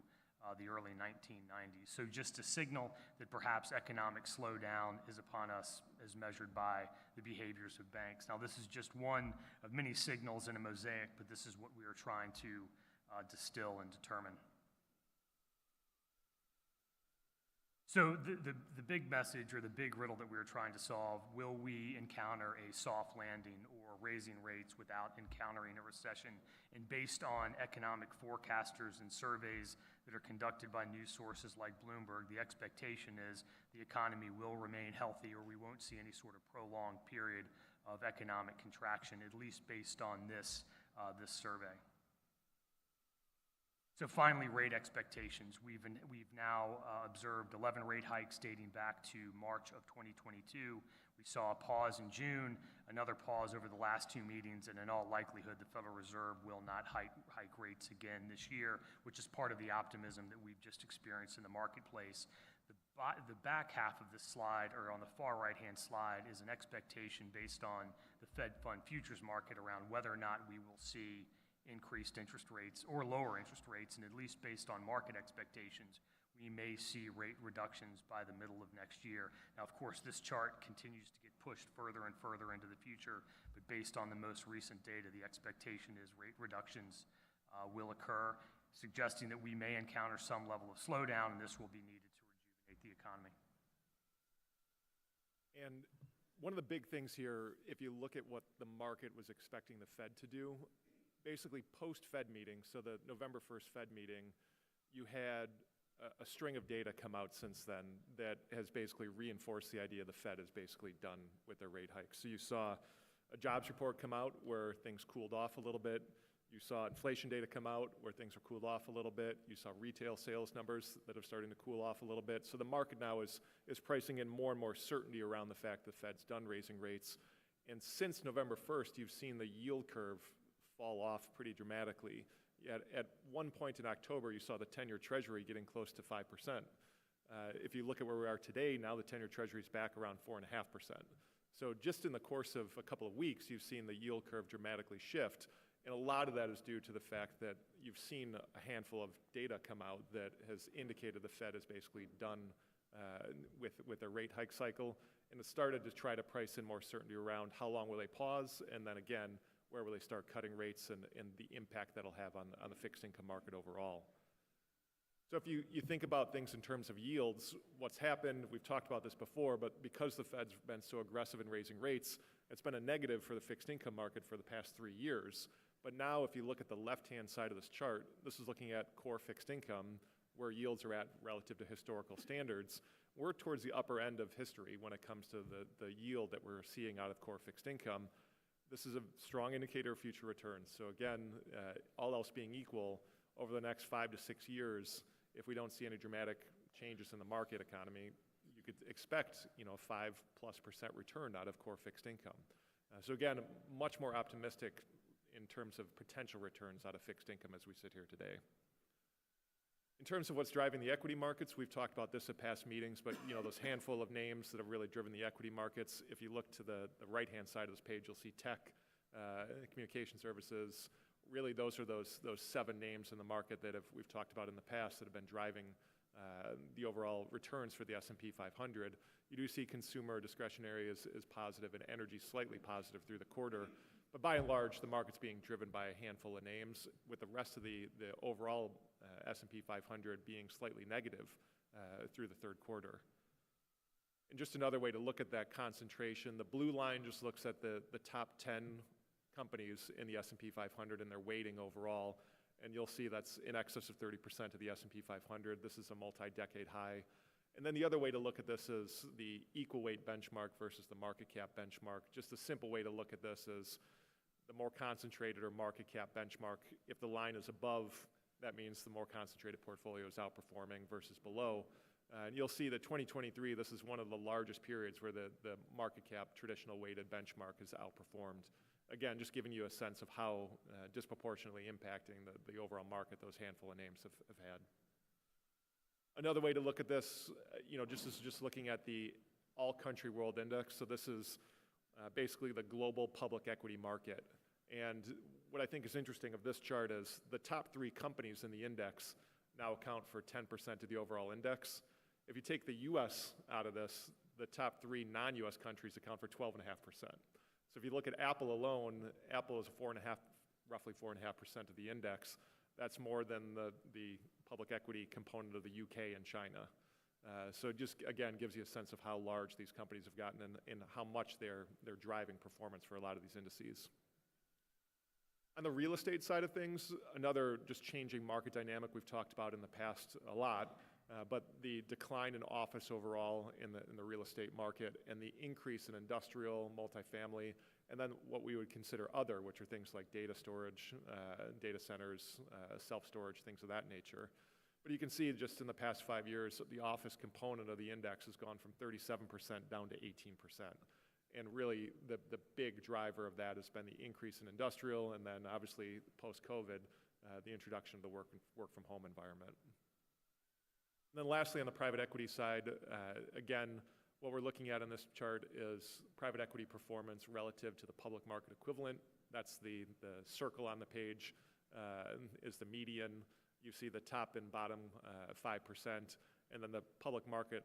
the early 1990s. So just a signal that perhaps economic slowdown is upon us as measured by the behaviors of banks. Now, this is just one of many signals in a mosaic, but this is what we are trying to distill and determine. So the big message, or the big riddle that we are trying to solve: will we encounter a soft landing or raising rates without encountering a recession? And based on economic forecasters and surveys that are conducted by news sources like Bloomberg, the expectation is the economy will remain healthy, or we won't see any sort of prolonged period of economic contraction, at least based on this survey. So finally, rate expectations. We've now observed 11 rate hikes dating back to March of 2022. We saw a pause in June, another pause over the last two meetings, and in all likelihood, the Federal Reserve will not hike rates again this year, which is part of the optimism that we've just experienced in the marketplace. The back half of this slide, or on the far right-hand slide, is an expectation based on the Fed Fund futures market around whether or not we will see increased interest rates or lower interest rates, and at least based on market expectations, we may see rate reductions by the middle of next year. Now, of course, this chart continues to get pushed further and further into the future, but based on the most recent data, the expectation is rate reductions will occur, suggesting that we may encounter some level of slowdown, and this will be needed to rejuvenate the economy. And one of the big things here, if you look at what the market was expecting the Fed to do, basically post-Fed meeting, so the November 1st Fed meeting, you had a string of data come out since then that has basically reinforced the idea the Fed is basically done with their rate hikes. So you saw a jobs report come out where things cooled off a little bit. You saw inflation data come out where things are cooled off a little bit. You saw retail sales numbers that are starting to cool off a little bit. So the market now is pricing in more and more certainty around the fact the Fed's done raising rates. And since November 1st, you've seen the yield curve fall off pretty dramatically. At one point in October, you saw the 10-year Treasury getting close to 5%. If you look at where we are today, now the 10-year Treasury is back around 4.5%. So just in the course of a couple of weeks, you've seen the yield curve dramatically shift. And a lot of that is due to the fact that you've seen a handful of data come out that has indicated the Fed is basically done with their rate hike cycle. And it started to try to price in more certainty around how long will they pause, and then again, where will they start cutting rates and the impact that'll have on the fixed income market overall. So if you think about things in terms of yields, what's happened, we've talked about this before, but because the Fed's been so aggressive in raising rates, it's been a negative for the fixed income market for the past 3 years. But now if you look at the left-hand side of this chart, this is looking at core fixed income, where yields are at relative to historical standards. We're towards the upper end of history when it comes to the yield that we're seeing out of core fixed income. This is a strong indicator of future returns. So again, all else being equal, over the next 5 to 6 years, if we don't see any dramatic changes in the market economy, you could expect, 5+% return out of core fixed income. So again, much more optimistic in terms of potential returns out of fixed income as we sit here today. In terms of what's driving the equity markets, we've talked about this at past meetings, but those handful of names that have really driven the equity markets, if you look to the right-hand side of this page, you'll see tech, communication services. Really, those are those 7 names in the market that we've talked about in the past that have been driving the overall returns for the S&P 500. You do see consumer discretionary is positive and energy slightly positive through the quarter. But by and large, the market's being driven by a handful of names, with the rest of the overall S&P 500 being slightly negative through the third quarter. And just another way to look at that concentration, the blue line just looks at the top 10 companies in the S&P 500 and their weighting overall, and you'll see that's in excess of 30% of the S&P 500. This is a multi-decade high. And then the other way to look at this is the equal weight benchmark versus the market cap benchmark. Just a simple way to look at this is the more concentrated or market cap benchmark, if the line is above, that means the more concentrated portfolio is outperforming versus below. And you'll see that 2023, this is one of the largest periods where the market cap traditional weighted benchmark is outperformed. Again, just giving you a sense of how disproportionately impacting the overall market those handful of names have had. Another way to look at this, just looking at the All Country World Index. So this is basically the global public equity market. And what I think is interesting of this chart is the top 3 companies in the index now account for 10% of the overall index. If you take the U.S. out of this, the top 3 non-U.S. countries account for 12.5%. So if you look at Apple alone, Apple is roughly 4.5% of the index. That's more than the public equity component of the UK and China. So it just, again, gives you a sense of how large these companies have gotten and how much they're driving performance for a lot of these indices. On the real estate side of things, another just changing market dynamic we've talked about in the past a lot, but the decline in office overall in the real estate market and the increase in industrial, multifamily, and then what we would consider other, which are things like data storage, data centers, self-storage, things of that nature. But you can see just in the past 5 years, the office component of the index has gone from 37% down to 18%. And really, the big driver of that has been the increase in industrial, and then obviously, post-COVID, the introduction of the work-from-home environment. And then lastly, on the private equity side, again, what we're looking at in this chart is private equity performance relative to the public market equivalent. That's the circle on the page is the median. You see the top and bottom 5%, and then the public market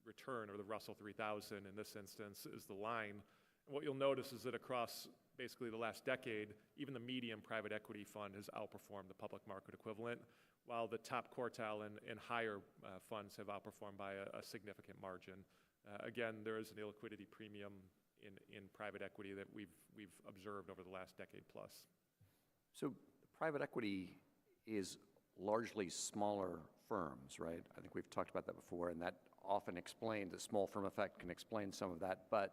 return, or the Russell 3000 in this instance, is the line. And what you'll notice is that across basically the last decade, even the median private equity fund has outperformed the public market equivalent, while the top quartile and higher funds have outperformed by a significant margin. Again, there is an illiquidity premium in private equity that we've observed over the last decade plus. So private equity is largely smaller firms, right? I think we've talked about that before, and that often explains, the small firm effect can explain some of that. But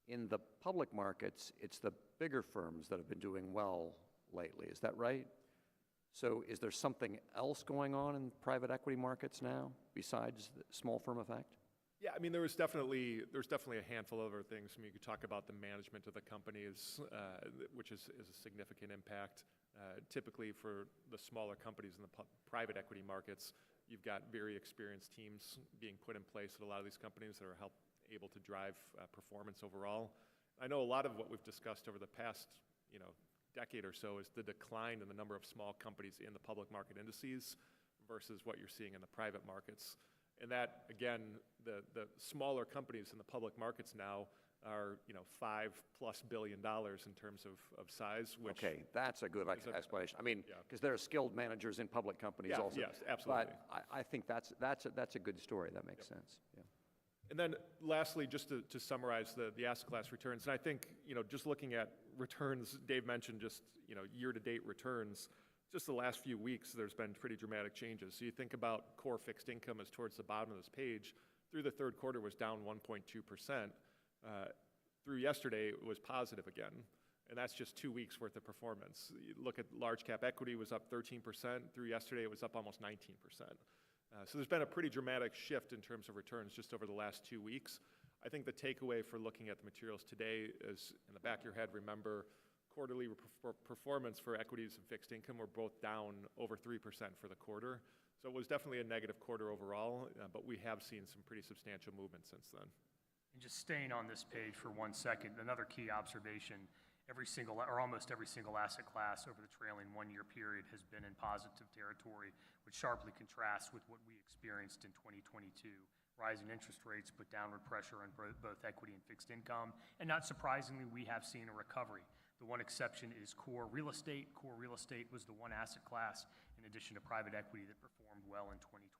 in the public markets, it's the bigger firms that have been doing well lately. Is that right? So is there something else going on in private equity markets now besides the small firm effect? Yeah, I mean, there's definitely a handful of other things. I mean, you could talk about the management of the companies, which is a significant impact. Typically, for the smaller companies in the private equity markets, you've got very experienced teams being put in place at a lot of these companies that are able to drive performance overall. I know a lot of what we've discussed over the past, decade or so is the decline in the number of small companies in the public market indices versus what you're seeing in the private markets. And that, again, the smaller companies in the public markets now are, $5+ billion in terms of size, which... Okay, that's a good explanation. I mean, because there are skilled managers in public companies also. Yes, absolutely. But I think that's a good story. That makes sense. Yeah. And then lastly, just to summarize the asset class returns, and I think, just looking at returns, Dave mentioned just, year-to-date returns, just the last few weeks, there's been pretty dramatic changes. So you think about core fixed income as towards the bottom of this page, through the third quarter was down 1.2%. Through yesterday, it was positive again, and that's just 2 weeks worth of performance. You look at large cap equity was up 13%. Through yesterday, it was up almost 19%. So there's been a pretty dramatic shift in terms of returns just over the last 2 weeks. I think the takeaway for looking at the materials today is, in the back of your head, remember, quarterly performance for equities and fixed income were both down over 3% for the quarter. So it was definitely a negative quarter overall, but we have seen some pretty substantial movement since then. And just staying on this page for 1 second, another key observation, almost every single asset class over the trailing 1-year period has been in positive territory, which sharply contrasts with what we experienced in 2022. Rising interest rates put downward pressure on both equity and fixed income, and not surprisingly, we have seen a recovery. The one exception is core real estate. Core real estate was the one asset class, in addition to private equity, that performed well in 2022.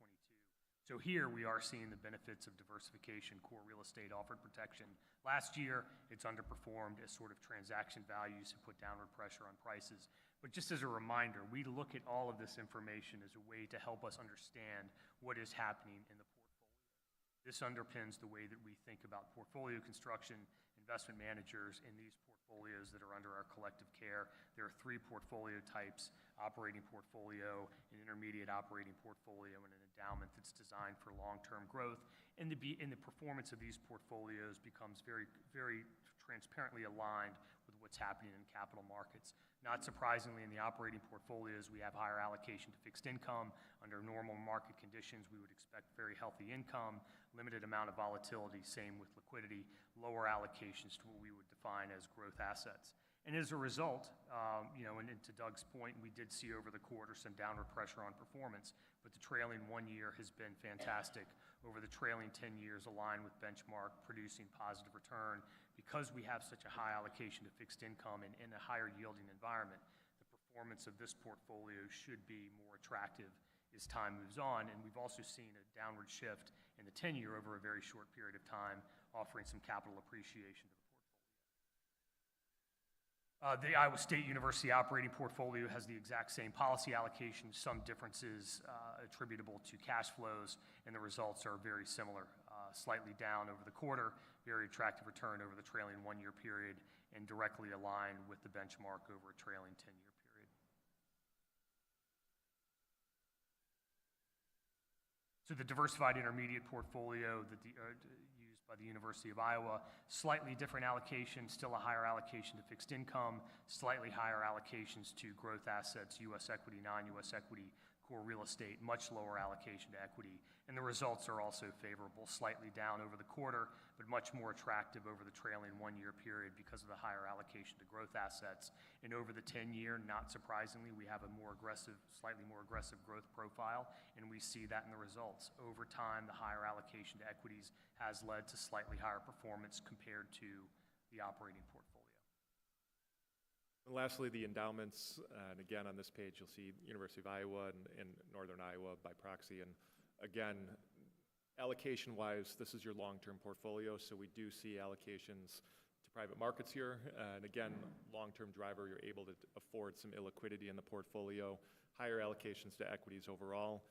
So here we are seeing the benefits of diversification. Core real estate offered protection. Last year, it's underperformed as sort of transaction values have put downward pressure on prices. But just as a reminder, we look at all of this information as a way to help us understand what is happening in the portfolio. This underpins the way that we think about portfolio construction, investment managers in these portfolios that are under our collective care. There are 3 portfolio types: operating portfolio, an intermediate operating portfolio, and an endowment that's designed for long-term growth. And the performance of these portfolios becomes very, very transparently aligned with what's happening in capital markets. Not surprisingly, in the operating portfolios, we have higher allocation to fixed income. Under normal market conditions, we would expect very healthy income, limited amount of volatility, same with liquidity, lower allocations to what we would define as growth assets. And as a result, and to Doug's point, we did see over the quarter some downward pressure on performance, but the trailing 1 year has been fantastic. Over the trailing 10 years, aligned with benchmark, producing positive return. Because we have such a high allocation to fixed income and in a higher yielding environment, the performance of this portfolio should be more attractive as time moves on. And we've also seen a downward shift in the 10-year over a very short period of time, offering some capital appreciation to the portfolio. The Iowa State University operating portfolio has the exact same policy allocation, some differences attributable to cash flows, and the results are very similar. Slightly down over the quarter, very attractive return over the trailing 1-year period, and directly aligned with the benchmark over a trailing 10-year period. So the diversified intermediate portfolio that used by the University of Iowa. Slightly different allocation, still a higher allocation to fixed income, slightly higher allocations to growth assets, U.S. equity, non-U.S. equity, core real estate, much lower allocation to equity. And the results are also favorable, slightly down over the quarter, but much more attractive over the trailing one-year period because of the higher allocation to growth assets. And over the 10-year, not surprisingly, we have a more aggressive, slightly more aggressive growth profile, and we see that in the results. Over time, the higher allocation to equities has led to slightly higher performance compared to the operating portfolio. And lastly, the endowments, and again, on this page, you'll see University of Iowa and Northern Iowa by proxy. And again, allocation-wise, this is your long-term portfolio, so we do see allocations to private markets here. And again, long-term driver, you're able to afford some illiquidity in the portfolio, higher allocations to equities overall.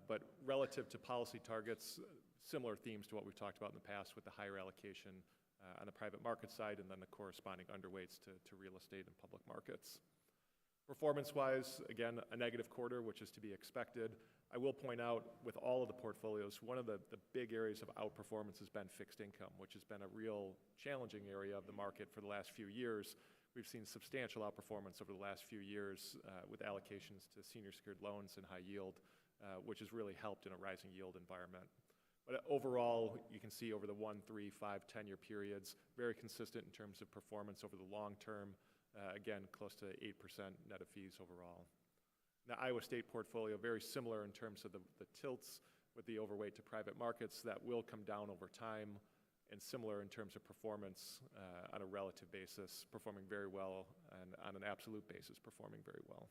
But relative to policy targets, similar themes to what we've talked about in the past with the higher allocation on the private market side and then the corresponding underweights to real estate and public markets. Performance-wise, again, a negative quarter, which is to be expected. I will point out with all of the portfolios, one of the big areas of outperformance has been fixed income, which has been a real challenging area of the market for the last few years. We've seen substantial outperformance over the last few years with allocations to senior secured loans and high yield, which has really helped in a rising yield environment. But overall, you can see over the 1, 3, 5, 10-year periods, very consistent in terms of performance over the long term. Again, close to 8% net of fees overall. The Iowa State portfolio, very similar in terms of the tilts with the overweight to private markets. That will come down over time, and similar in terms of performance on a relative basis, performing very well, and on an absolute basis, performing very well.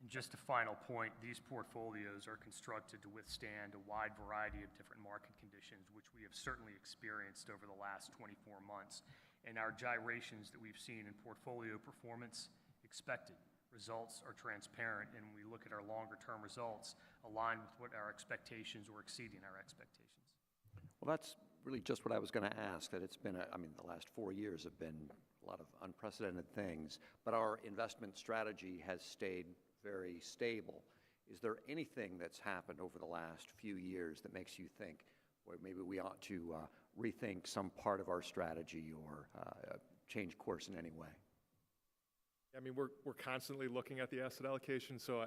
And just a final point, these portfolios are constructed to withstand a wide variety of different market conditions, which we have certainly experienced over the last 24 months. And our gyrations that we've seen in portfolio performance, expected. Results are transparent, and when we look at our longer-term results, align with what our expectations or exceeding our expectations. Well, that's really just what I was going to ask, that it's been, I mean, the last 4 years have been a lot of unprecedented things, but our investment strategy has stayed very stable. Is there anything that's happened over the last few years that makes you think, well, maybe we ought to rethink some part of our strategy or change course in any way? I mean, we're constantly looking at the asset allocation, so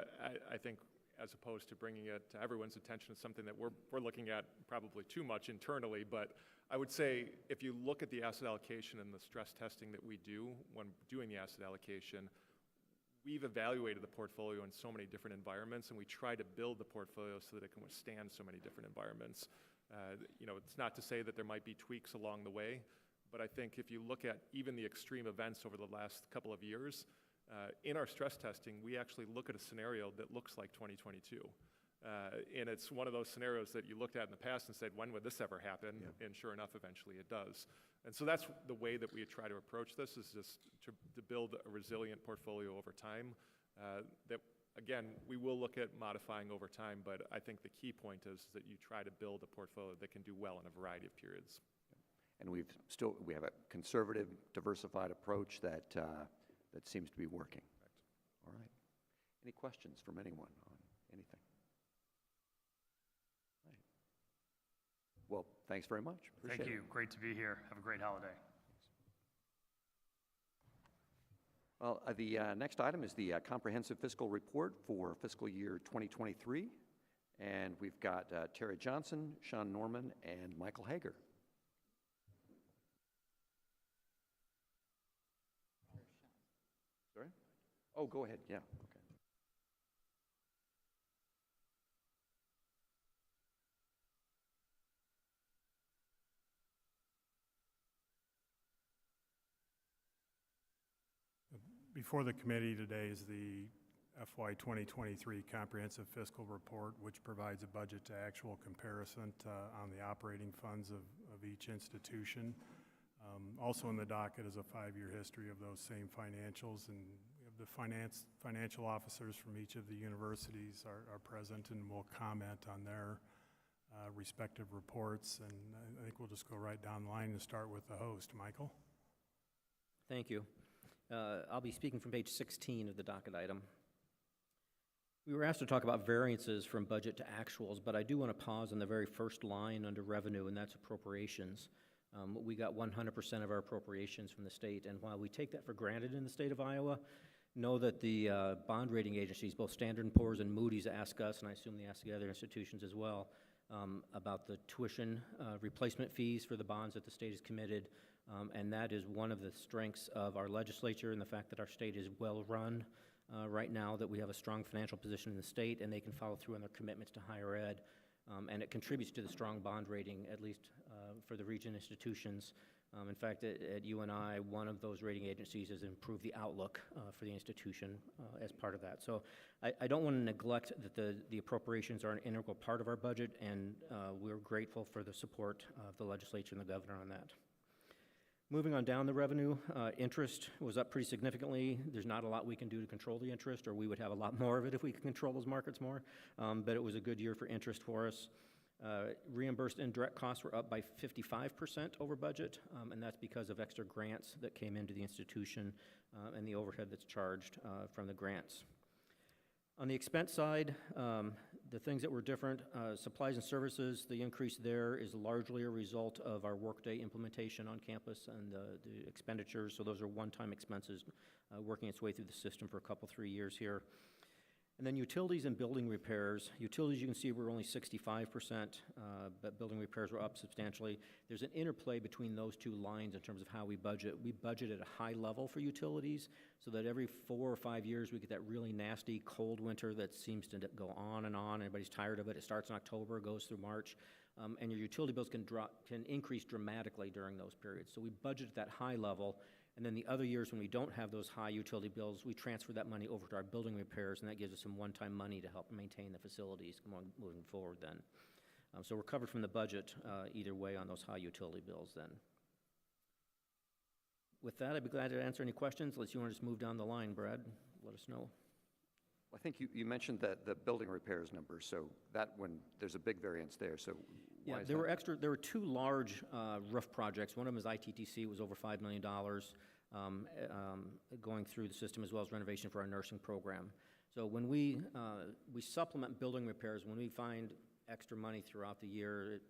I think as opposed to bringing it to everyone's attention, it's something that we're looking at probably too much internally. But I would say if you look at the asset allocation and the stress testing that we do when doing the asset allocation, we've evaluated the portfolio in so many different environments, and we try to build the portfolio so that it can withstand so many different environments. You know, it's not to say that there might be tweaks along the way, but I think if you look at even the extreme events over the last couple of years, in our stress testing, we actually look at a scenario that looks like 2022. And it's one of those scenarios that you looked at in the past and said, when would this ever happen? Yeah. And sure enough, eventually it does. And so that's the way that we try to approach this, is just to build a resilient portfolio over time. That, again, we will look at modifying over time, but I think the key point is that you try to build a portfolio that can do well in a variety of periods. And we have a conservative, diversified approach that seems to be working. Correct. All right. Any questions from anyone on anything? All right. Well, thanks very much. Appreciate Thank you. Great to be here. Have a great holiday. Well, the next item is the comprehensive fiscal report for fiscal year 2023. And we've got Terry Johnson, Sean Norman, and Michael Hager. Sorry? Oh, go ahead. Yeah. Okay. Before the committee today is the FY 2023 Comprehensive Fiscal Report, which provides a budget to actual comparison on the operating funds of each institution. Also in the docket is a 5-year history of those same financials, and we have the financial officers from each of the universities are present and will comment on their respective reports. And I think we'll just go right down the line and start with the host, Michael. Thank you. I'll be speaking from page 16 of the docket item. We were asked to talk about variances from budget to actuals, but I do want to pause on the very first line under revenue, and that's appropriations. We got 100% of our appropriations from the state, and while we take that for granted in the state of Iowa, know that the bond rating agencies, both Standard & Poor's and Moody's, ask us, and I assume they ask the other institutions as well, about the tuition replacement fees for the bonds that the state has committed, and that is one of the strengths of our legislature and the fact that our state is well-run right now, that we have a strong financial position in the state, and they can follow through on their commitments to higher ed. And it contributes to the strong bond rating, at least for the region institutions. In fact, at UNI, one of those rating agencies has improved the outlook for the institution as part of that. So I don't want to neglect that the appropriations are an integral part of our budget, and we're grateful for the support of the legislature and the governor on that. Moving on down the revenue, interest was up pretty significantly. There's not a lot we can do to control the interest, or we would have a lot more of it if we could control those markets more, but it was a good year for interest for us. Reimbursed indirect costs were up by 55% over budget, and that's because of extra grants that came into the institution and the overhead that's charged from the grants. On the expense side, the things that were different, supplies and services, the increase there is largely a result of our Workday implementation on campus and the expenditures, so those are one-time expenses working its way through the system for a couple, 3 years here. And then utilities and building repairs. Utilities, you can see, were only 65%, but building repairs were up substantially. There's an interplay between those two lines in terms of how we budget. We budget at a high level for utilities so that every 4 or 5 years we get that really nasty cold winter that seems to go on and on. Everybody's tired of it. It starts in October, goes through March, and your utility bills can increase dramatically during those periods. So we budget at that high level. And then the other years when we don't have those high utility bills, we transfer that money over to our building repairs, and that gives us some one-time money to help maintain the facilities moving forward then. So we're covered from the budget either way on those high utility bills then. With that, I'd be glad to answer any questions, unless you want to just move down the line, Brad. Let us know. I think you mentioned that the building repairs number, so that when there's a big variance there, so why is that? There were two large roof projects. One of them is ITTC, was over $5 million, going through the system, as well as renovation for our nursing program. So when we supplement building repairs, when we find extra money throughout the year,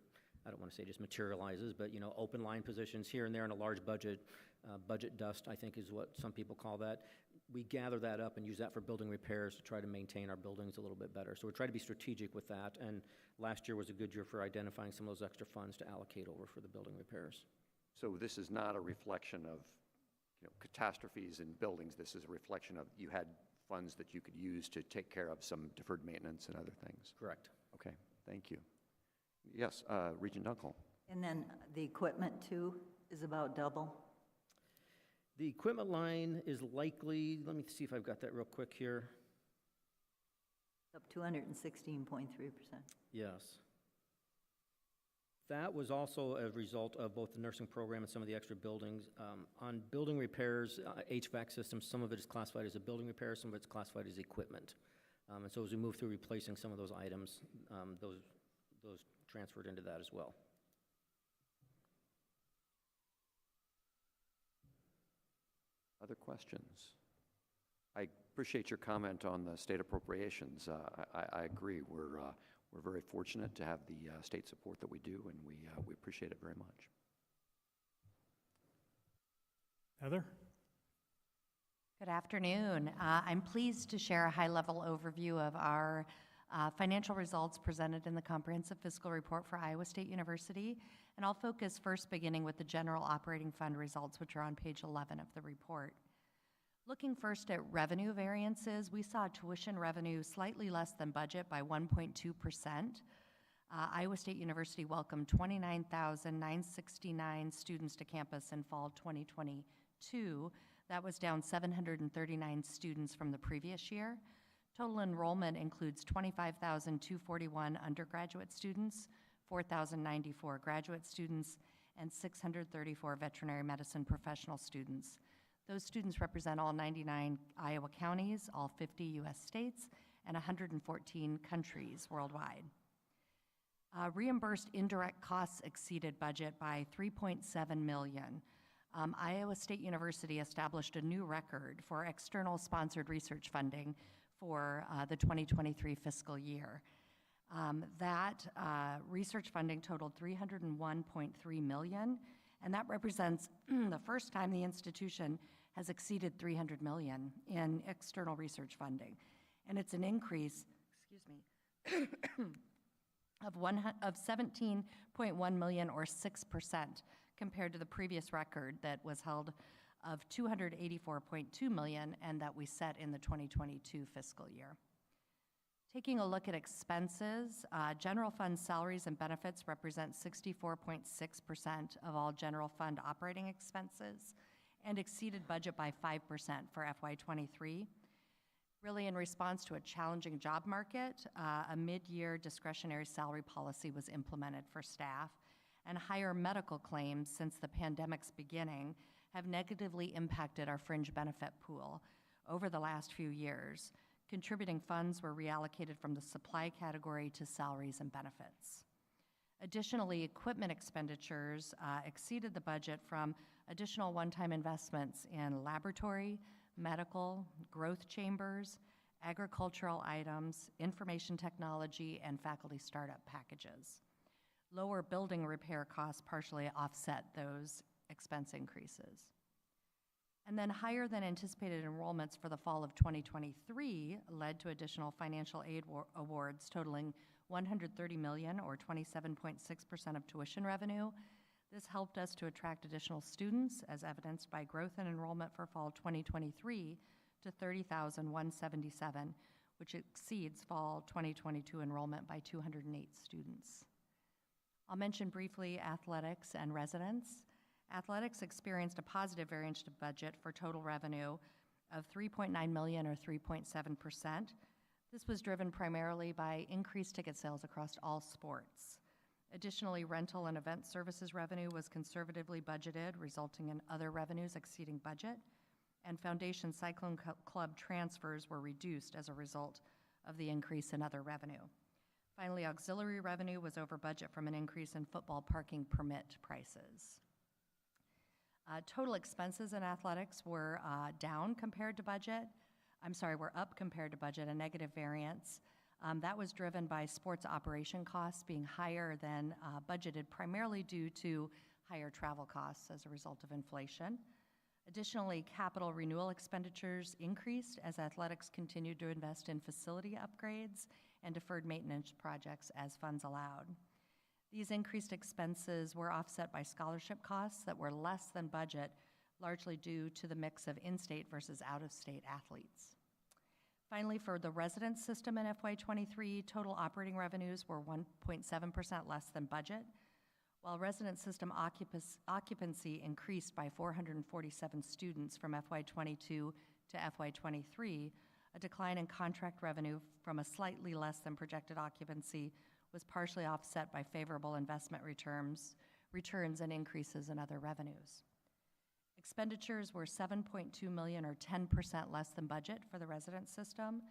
I don't want to say just materializes, but open line positions here and there in a large budget, budget dust, I think is what some people call that. We gather that up and use that for building repairs to try to maintain our buildings a little bit better. So we try to be strategic with that, and last year was a good year for identifying some of those extra funds to allocate over for the building repairs. So this is not a reflection of catastrophes in buildings. This is a reflection of you had funds that you could use to take care of some deferred maintenance and other things. Correct. Okay, thank you. Yes, Regent Dunkel. And then the equipment too is about double. The equipment line is likely, let me see if I've got that real quick here. Up 216.3%. Yes. That was also a result of both the nursing program and some of the extra buildings. On building repairs, HVAC systems, some of it is classified as a building repair, some of it's classified as equipment. And so as we move through replacing some of those items, those transferred into that as well. Other questions? I appreciate your comment on the state appropriations. I agree. We're very fortunate to have the state support that we do, and we appreciate it very much. Heather? Good afternoon. I'm pleased to share a high-level overview of our financial results presented in the Comprehensive Fiscal Report for Iowa State University, and I'll focus first beginning with the general operating fund results, which are on page 11 of the report. Looking first at revenue variances, we saw tuition revenue slightly less than budget by 1.2%. Iowa State University welcomed 29,969 students to campus in fall 2022. That was down 739 students from the previous year. Total enrollment includes 25,241 undergraduate students, 4,094 graduate students, and 634 veterinary medicine professional students. Those students represent all 99 Iowa counties, all 50 U.S. states, and 114 countries worldwide. Reimbursed indirect costs exceeded budget by $3.7 million. Iowa State University established a new record for external sponsored research funding for the 2023 fiscal year. That research funding totaled $301.3 million, and that represents the first time the institution has exceeded $300 million in external research funding. And it's an increase, of 17.1 million or 6% compared to the previous record that was held of 284.2 million and that we set in the 2022 fiscal year. Taking a look at expenses, general fund salaries and benefits represent 64.6% of all general fund operating expenses and exceeded budget by 5% for FY23. Really in response to a challenging job market, a mid-year discretionary salary policy was implemented for staff, and higher medical claims since the pandemic's beginning have negatively impacted our fringe benefit pool over the last few years. Contributing funds were reallocated from the supply category to salaries and benefits. Additionally, equipment expenditures exceeded the budget from additional one-time investments in laboratory, medical, growth chambers, agricultural items, information technology, and faculty startup packages. Lower building repair costs partially offset those expense increases. And then higher than anticipated enrollments for the fall of 2023 led to additional financial aid awards totaling $130 million or 27.6% of tuition revenue. This helped us to attract additional students, as evidenced by growth in enrollment for fall 2023 to 30,177, which exceeds fall 2022 enrollment by 208 students. I'll mention briefly athletics and residents. Athletics experienced a positive variance to budget for total revenue of $3.9 million or 3.7%. This was driven primarily by increased ticket sales across all sports. Additionally, rental and event services revenue was conservatively budgeted, resulting in other revenues exceeding budget, and Foundation Cyclone Club transfers were reduced as a result of the increase in other revenue. Finally, auxiliary revenue was over budget from an increase in football parking permit prices. Total expenses in athletics were down compared to budget. Were up compared to budget, a negative variance. That was driven by sports operation costs being higher than budgeted, primarily due to higher travel costs as a result of inflation. Additionally, capital renewal expenditures increased as athletics continued to invest in facility upgrades and deferred maintenance projects as funds allowed. These increased expenses were offset by scholarship costs that were less than budget, largely due to the mix of in-state versus out-of-state athletes. Finally, for the resident system in FY23, total operating revenues were 1.7% less than budget, while resident system occupancy increased by 447 students from FY22 to FY23. A decline in contract revenue from a slightly less than projected occupancy was partially offset by favorable investment returns and increases in other revenues. Expenditures were $7.2 million or 10% less than budget for the resident system.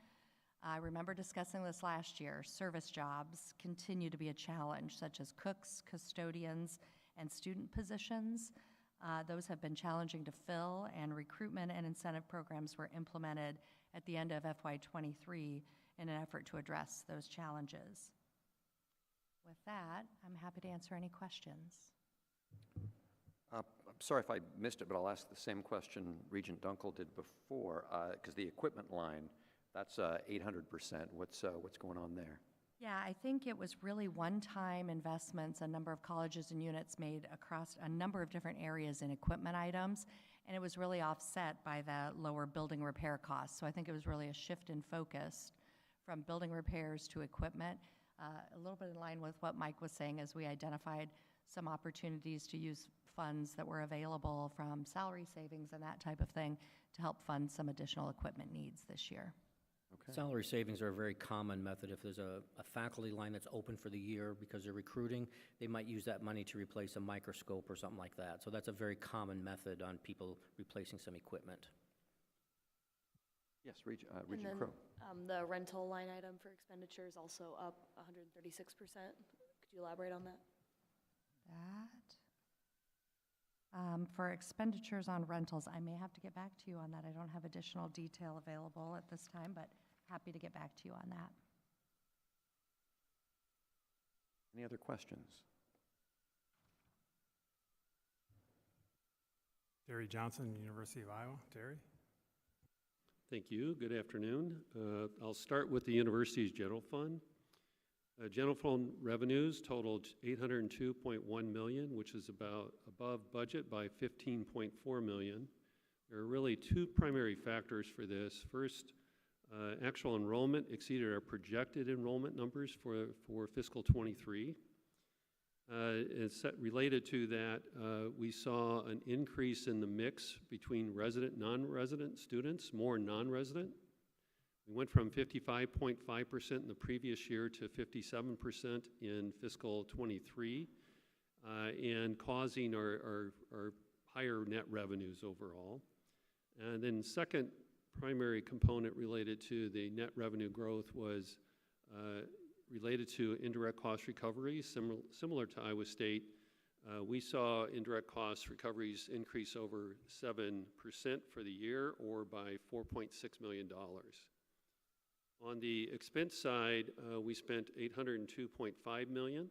I remember discussing this last year. Service jobs continue to be a challenge, such as cooks, custodians, and student positions. Those have been challenging to fill, and recruitment and incentive programs were implemented at the end of FY23 in an effort to address those challenges. With that, I'm happy to answer any questions. I'm sorry if I missed it, but I'll ask the same question Regent Dunkel did before, because the equipment line, that's 800%. What's going on there? Yeah, I think it was really one-time investments a number of colleges and units made across a number of different areas in equipment items, and it was really offset by the lower building repair costs. So I think it was really a shift in focus from building repairs to equipment, a little bit in line with what Mike was saying as we identified some opportunities to use funds that were available from salary savings and that type of thing to help fund some additional equipment needs this year. Okay. Salary savings are a very common method. If there's a faculty line that's open for the year because they're recruiting, they might use that money to replace a microscope or something like that. So that's a very common method on people replacing some equipment. Yes, Regent Crow. The rental line item for expenditures also up 136%. Could you elaborate on that? For expenditures on rentals, I may have to get back to you on that. I don't have additional detail available at this time, but happy to get back to you on that. Any other questions? Terry Johnson, University of Iowa. Terry? Thank you. Good afternoon. I'll start with the university's general fund. General fund revenues totaled $802.1 million, which is about above budget by $15.4 million. There are really two primary factors for this. First, actual enrollment exceeded our projected enrollment numbers for fiscal '23. Related to that, we saw an increase in the mix between resident, non-resident students, more non-resident. We went from 55.5% in the previous year to 57% in fiscal '23, and causing our higher net revenues overall. And then second primary component related to the net revenue growth was related to indirect cost recoveries. Similar to Iowa State, we saw indirect cost recoveries increase over 7% for the year, or by $4.6 million. On the expense side, we spent $802.5 million,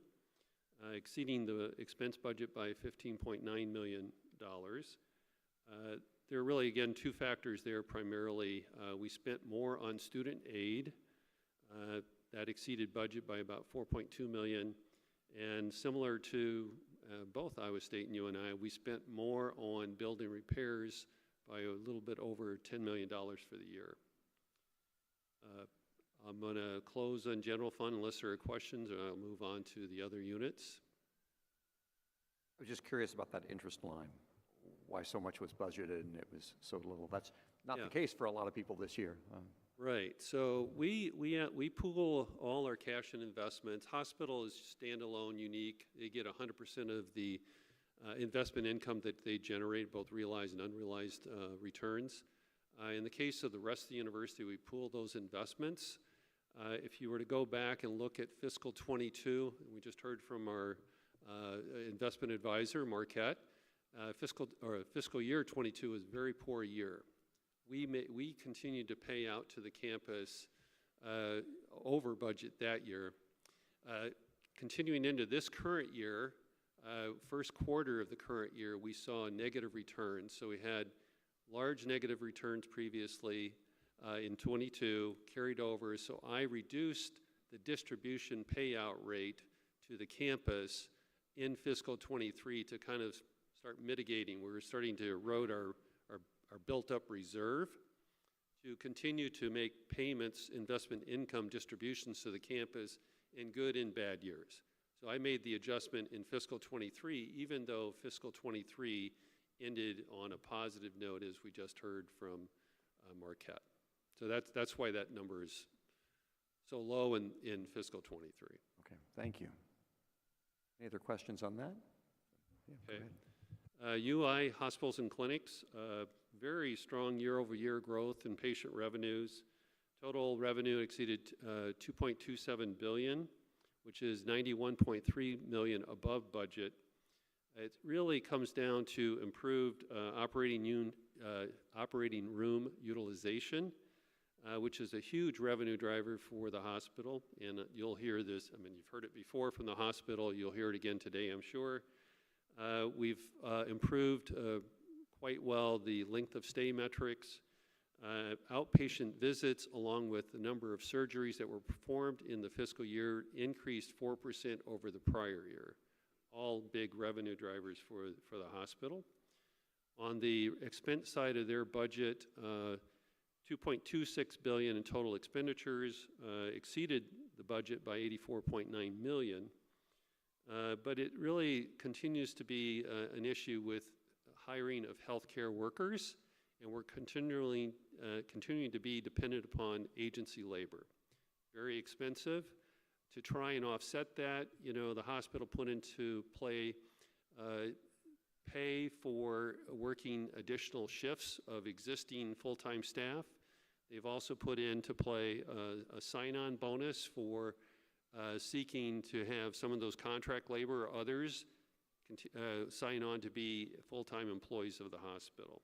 exceeding the expense budget by $15.9 million. There are really, again, two factors there primarily. We spent more on student aid. That exceeded budget by about $4.2 million. And similar to both Iowa State and UNI, we spent more on building repairs by a little bit over $10 million for the year. I'm going to close on general fund unless there are questions, or I'll move on to the other units. I was just curious about that interest line, why so much was budgeted and it was so little. That's not the case for a lot of people this year. Right. So we pool all our cash and investments. Hospital is standalone, unique. They get 100% of the investment income that they generate, both realized and unrealized returns. In the case of the rest of the university, we pool those investments. If you were to go back and look at fiscal '22, we just heard from our investment advisor, Marquette. Fiscal year '22 was a very poor year. We continued to pay out to the campus over budget that year. Continuing into this current year, first quarter of the current year, we saw negative returns. So we had large negative returns previously in '22, carried over. So I reduced the distribution payout rate to the campus in fiscal '23 to kind of start mitigating. We were starting to erode our built-up reserve to continue to make payments, investment income distributions to the campus in good and bad years. So I made the adjustment in fiscal '23, even though fiscal '23 ended on a positive note, as we just heard from Marquette. So that's why that number is so low in fiscal '23. Okay, thank you. Any other questions on that? Yeah, okay. UI, hospitals and clinics, very strong year-over-year growth in patient revenues. Total revenue exceeded $2.27 billion, which is $91.3 million above budget. It really comes down to improved operating room utilization, which is a huge revenue driver for the hospital. And you'll hear this, I mean, you've heard it before from the hospital, you'll hear it again today, I'm sure. We've improved quite well the length of stay metrics, outpatient visits, along with the number of surgeries that were performed in the fiscal year increased 4% over the prior year. All big revenue drivers for the hospital. On the expense side of their budget, $2.26 billion in total expenditures, exceeded the budget by $84.9 million. But it really continues to be an issue with hiring of healthcare workers, and we're continuing to be dependent upon agency labor. Very expensive. To try and offset that, you know, the hospital put into play pay for working additional shifts of existing full-time staff. They've also put into play a sign-on bonus for seeking to have some of those contract labor or others sign on to be full-time employees of the hospital.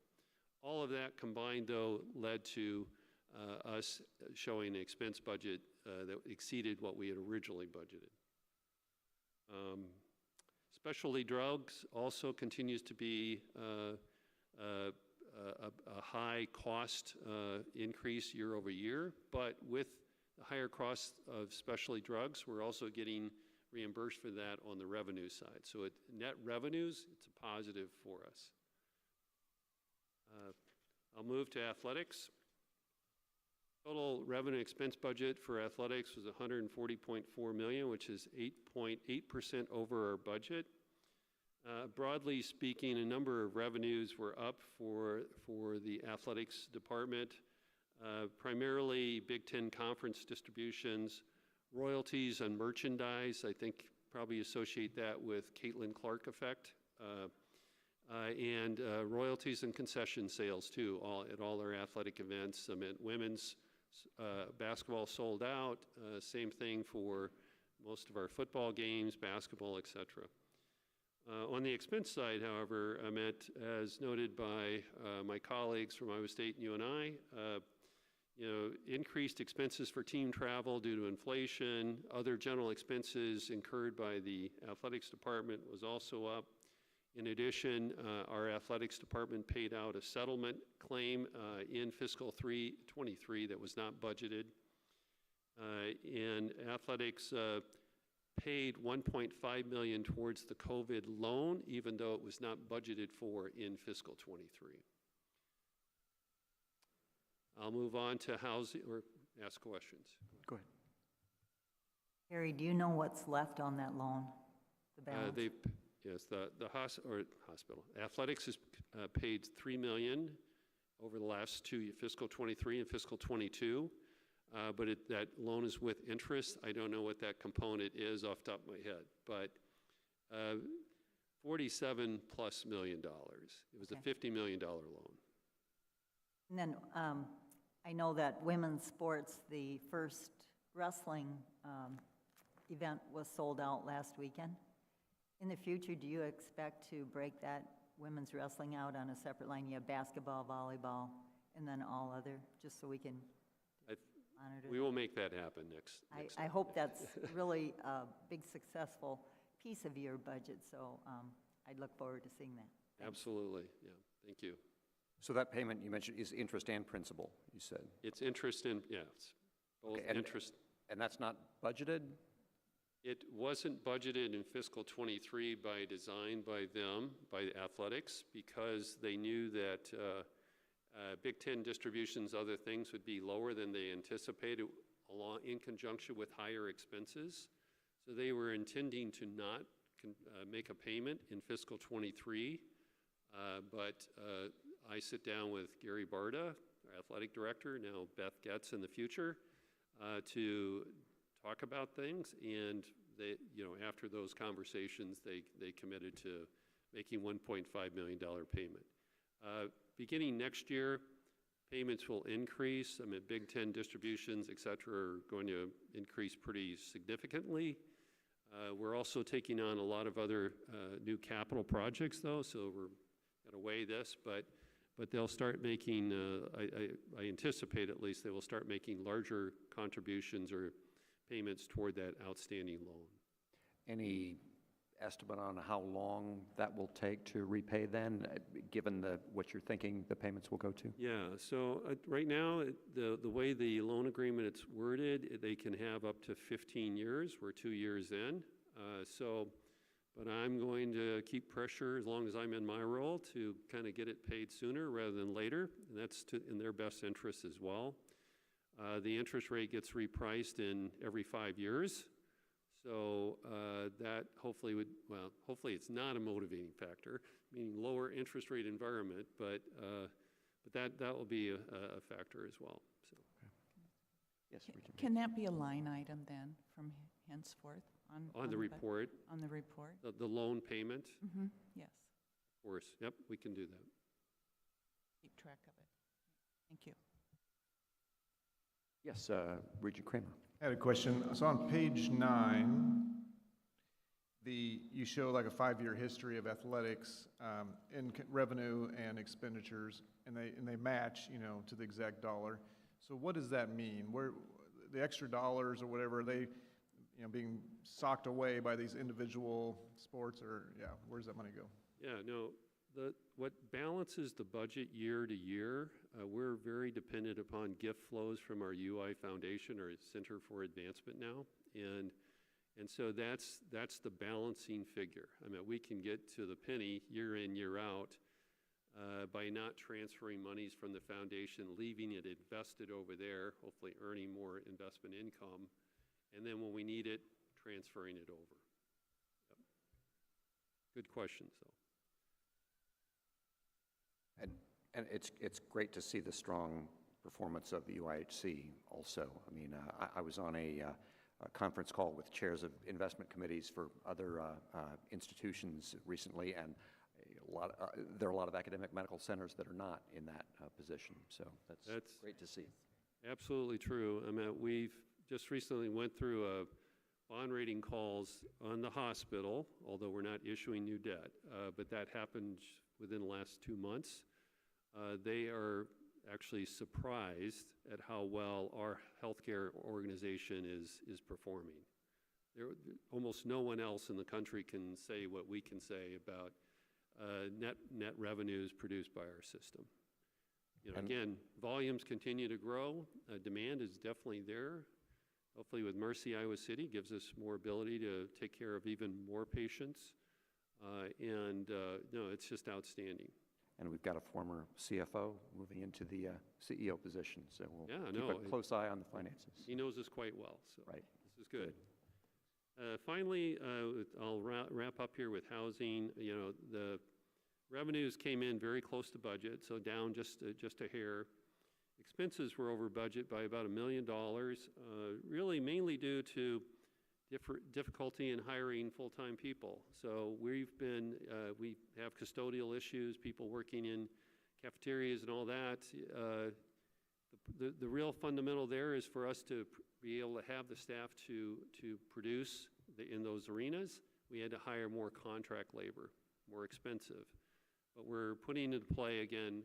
All of that combined, though, led to us showing an expense budget that exceeded what we had originally budgeted. Specialty drugs also continues to be a high cost increase year over year, but with the higher cost of specialty drugs, we're also getting reimbursed for that on the revenue side. So at net revenues, it's a positive for us. I'll move to athletics. Total revenue expense budget for athletics was $140.4 million, which is 8.8% over our budget. Broadly speaking, a number of revenues were up for the athletics department, primarily Big Ten Conference distributions, royalties on merchandise. I think probably associate that with Caitlin Clark effect, and royalties and concession sales too, at all our athletic events. Women's basketball sold out, same thing for most of our football games, basketball, etc. On the expense side, however, as noted by my colleagues from Iowa State and UNI, increased expenses for team travel due to inflation. Other general expenses incurred by the athletics department was also up. In addition, our athletics department paid out a settlement claim in fiscal 23 that was not budgeted. And athletics paid $1.5 million towards the COVID loan, even though it was not budgeted for in fiscal 23. I'll move on to housing, or ask questions. Go ahead. Harry, do you know what's left on that loan, the balance? Yes, the hospital. Athletics has paid $3 million over the last two, fiscal 23 and fiscal 22, but that loan is with interest. I don't know what that component is off the top of my head, but $47+ million. It was a $50 million loan. And then I know that women's sports, the first wrestling event was sold out last weekend. In the future, do you expect to break that women's wrestling out on a separate line? You have basketball, volleyball, and then all other, just so we can monitor? We will make that happen next I hope that's really a big, successful piece of your budget, so I'd look forward to seeing that. Thanks. Absolutely, yeah, thank you. So that payment you mentioned is interest and principal, you said? It's interest and, yeah, it's both interest. And that's not budgeted? It wasn't budgeted in fiscal 23 by design by them, by athletics, because they knew that Big Ten distributions, other things would be lower than they anticipated in conjunction with higher expenses. So they were intending to not make a payment in fiscal 23, but I sit down with Gary Barta, our athletic director, now Beth Getz in the future, to talk about things, and they, after those conversations, they committed to making $1.5 million payment. Beginning next year, payments will increase. Big Ten distributions, et cetera, are going to increase pretty significantly. We're also taking on a lot of other new capital projects, though, so we're going to weigh this, but they'll start making, I anticipate at least, they will start making larger contributions or payments toward that outstanding loan. Any estimate on how long that will take to repay then, given what you're thinking the payments will go to? Yeah, so right now, the way the loan agreement is worded, they can have up to 15 years. We're 2 years in. But I'm going to keep pressure as long as I'm in my role to kind of get it paid sooner rather than later, and that's in their best interest as well. The interest rate gets repriced in every 5 years, so that hopefully hopefully it's not a motivating factor, meaning lower interest rate environment, but that will be a factor as well. So. Okay. Yes, Can that be a line item then from henceforth? On the report. On the report? The loan payment? Mm-hmm, yes. Of course, yep, we can do that. Keep track of it. Thank you. Yes, Regent Kramer. I had a question. So on page 9, you show like a 5-year history of athletics in revenue and expenditures, and they match, to the exact dollar. So what does that mean? Where, the extra dollars or whatever, are they, being socked away by these individual sports, or, where does that money go? Yeah, no, what balances the budget year to year, we're very dependent upon gift flows from our UI Foundation, or Center for Advancement now, and so that's the balancing figure. I mean, we can get to the penny year in, year out by not transferring monies from the foundation, leaving it invested over there, hopefully earning more investment income, and then when we need it, transferring it over. Yep. Good questions, though. And it's great to see the strong performance of the UIHC also. I mean, I was on a conference call with chairs of investment committees for other institutions recently, and there are a lot of academic medical centers that are not in that position. So that's great to see. Absolutely true. I mean, we've just recently went through bond rating calls on the hospital, although we're not issuing new debt, but that happened within the last 2 months. They are actually surprised at how well our healthcare organization is performing. Almost no one else in the country can say what we can say about net revenues produced by our system. Again, volumes continue to grow. Demand is definitely there. Hopefully with Mercy Iowa City gives us more ability to take care of even more patients. No, it's just outstanding. And we've got a former CFO moving into the CEO position, so we'll keep a close eye on the finances. He knows us quite well, so right. This is good. Finally, I'll wrap up here with housing. The revenues came in very close to budget, so down just a hair. Expenses were over budget by about $1 million, really mainly due to difficulty in hiring full-time people. So we have custodial issues, people working in cafeterias and all that. The real fundamental there is for us to be able to have the staff to produce in those arenas. We had to hire more contract labor, more expensive. But we're putting into play, again,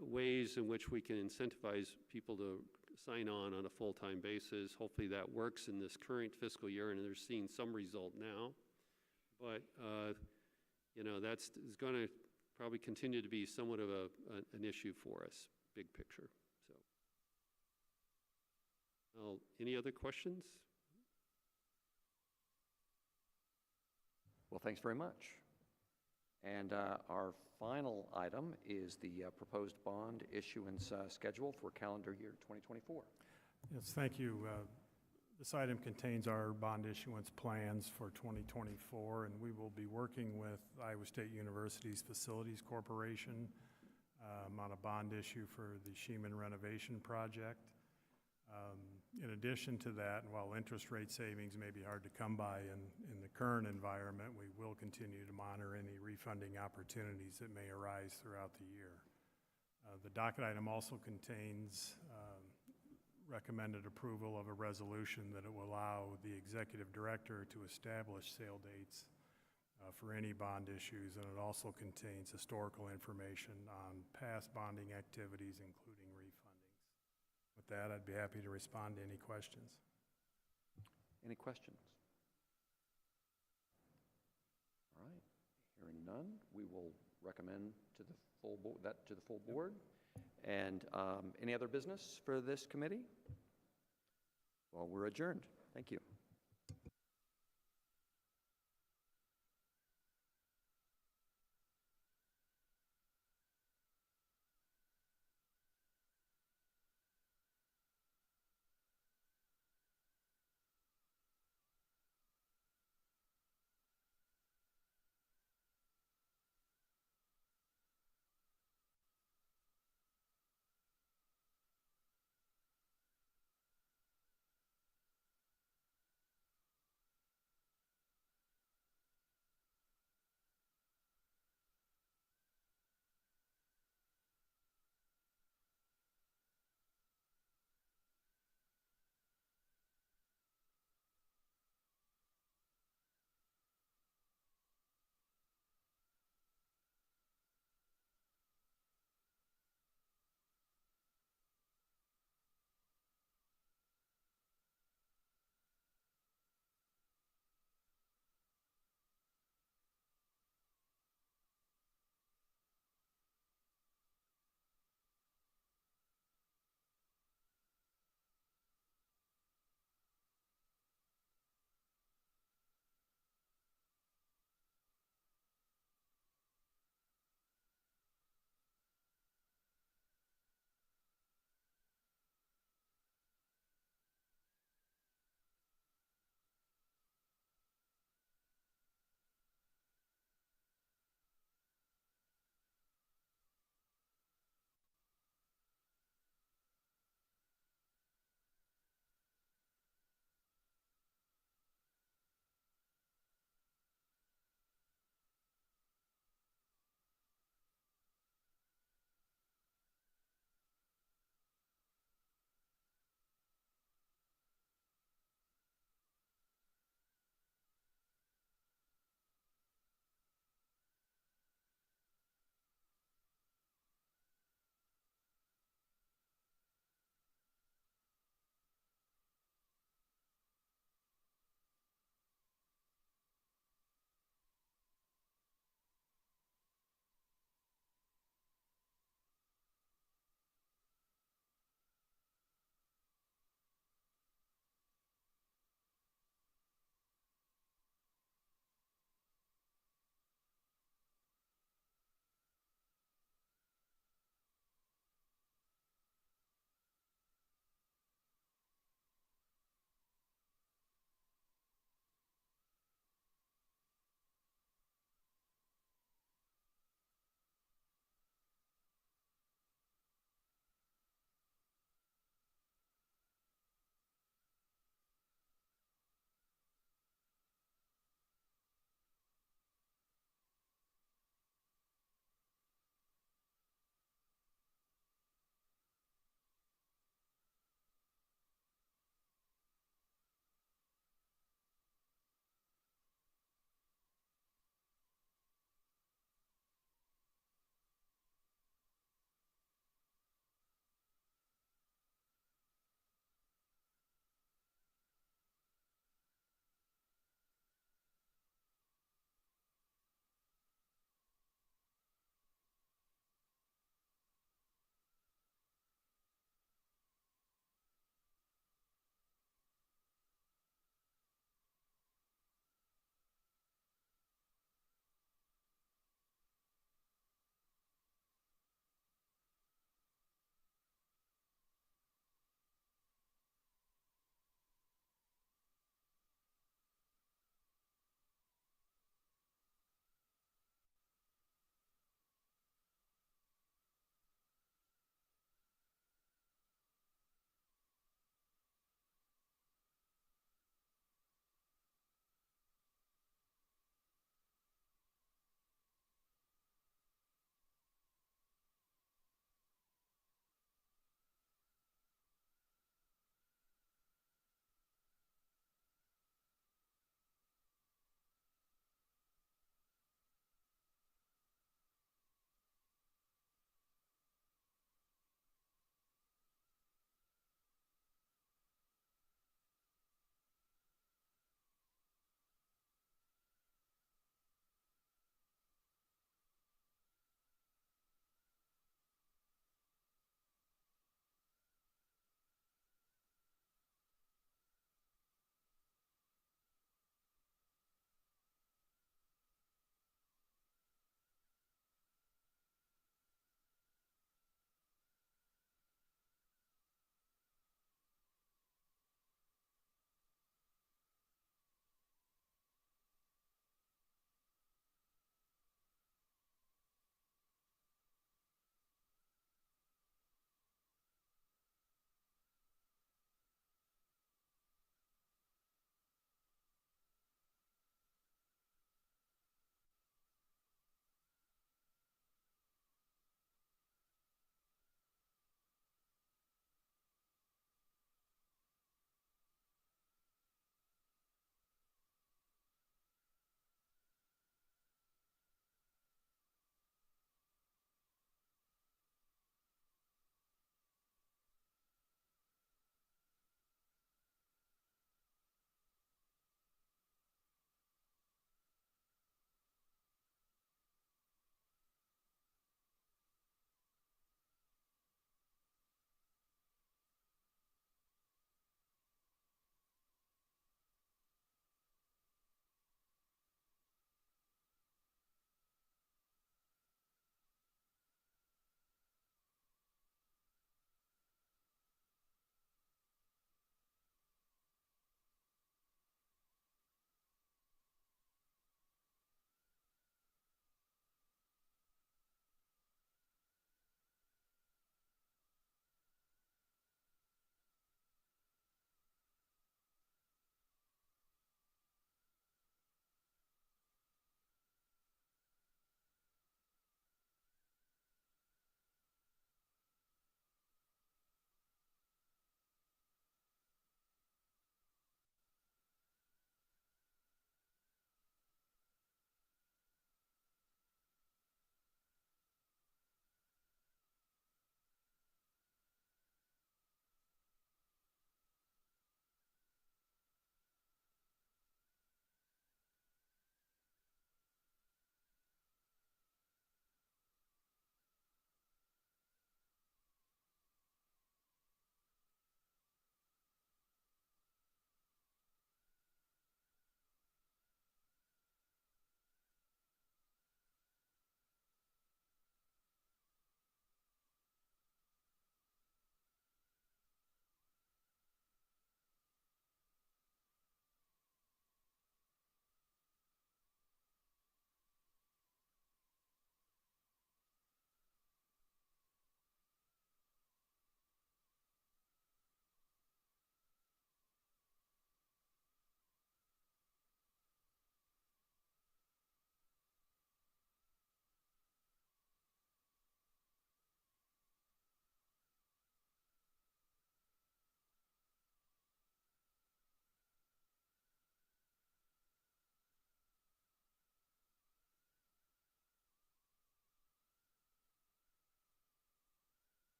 ways in which we can incentivize people to sign on a full-time basis. Hopefully that works in this current fiscal year, and they're seeing some result now. But, that's going to probably continue to be somewhat of an issue for us, big picture. So, any other questions? Well, thanks very much. And our final item is the proposed bond issuance schedule for calendar year 2024. Yes, thank you. This item contains our bond issuance plans for 2024, and we will be working with Iowa State University's Facilities Corporation on a bond issue for the Sheeman renovation project. In addition to that, while interest rate savings may be hard to come by in the current environment, we will continue to monitor any refunding opportunities that may arise throughout the year. The docket item also contains recommended approval of a resolution that it will allow the executive director to establish sale dates for any bond issues, and it also contains historical information on past bonding activities, including refundings. With that, I'd be happy to respond to any questions. Any questions? All right. Hearing none, we will recommend to the full board. And any other business for this committee? Well, we're adjourned. Thank you.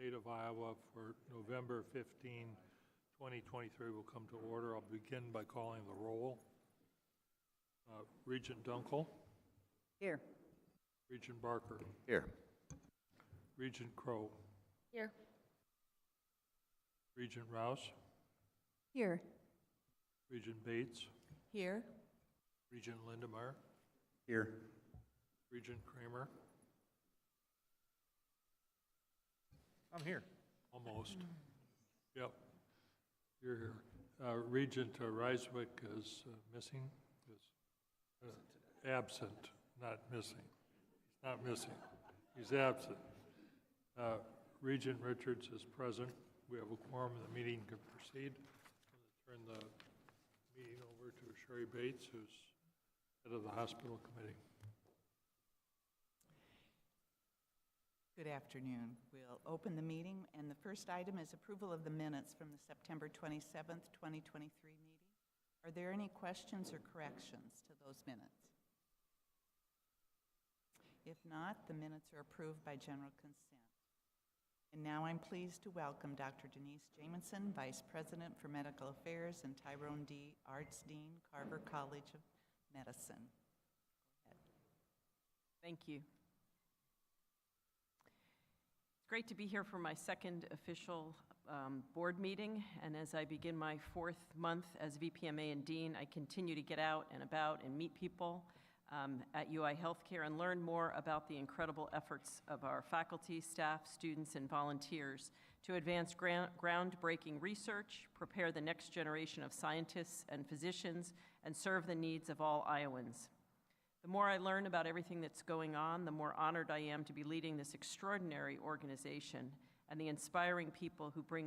State of Iowa for November 15, 2023 will come to order. I'll begin by calling the roll. Regent Dunkel. Here. Regent Barker. Here. Regent Crow. Here. Regent Rouse. Here. Regent Bates. Here. Regent Lindemeyer. Here. Regent Kramer. I'm here. Almost. Yep. You're here. Regent Reiswick is missing. Is absent, not missing. He's not missing. He's absent. Regent Richards is present. We have a quorum and the meeting can proceed. I'm going to turn the meeting over to Sherry Bates, who's head of the hospital committee. Good afternoon. We'll open the meeting, and the first item is approval of the minutes from the September 27th, 2023 meeting. Are there any questions or corrections to those minutes? If not, the minutes are approved by general consent. And now I'm pleased to welcome Dr. Denise Jamison, Vice President for Medical Affairs, and Tyrone D. Arts Dean, Carver College of Medicine. Go ahead. Thank you. It's great to be here for my second official board meeting, and as I begin my 4th month as VPMA and Dean, I continue to get out and about and meet people at UI Healthcare and learn more about the incredible efforts of our faculty, staff, students, and volunteers to advance groundbreaking research, prepare the next generation of scientists and physicians, and serve the needs of all Iowans. The more I learn about everything that's going on, the more honored I am to be leading this extraordinary organization and the inspiring people who bring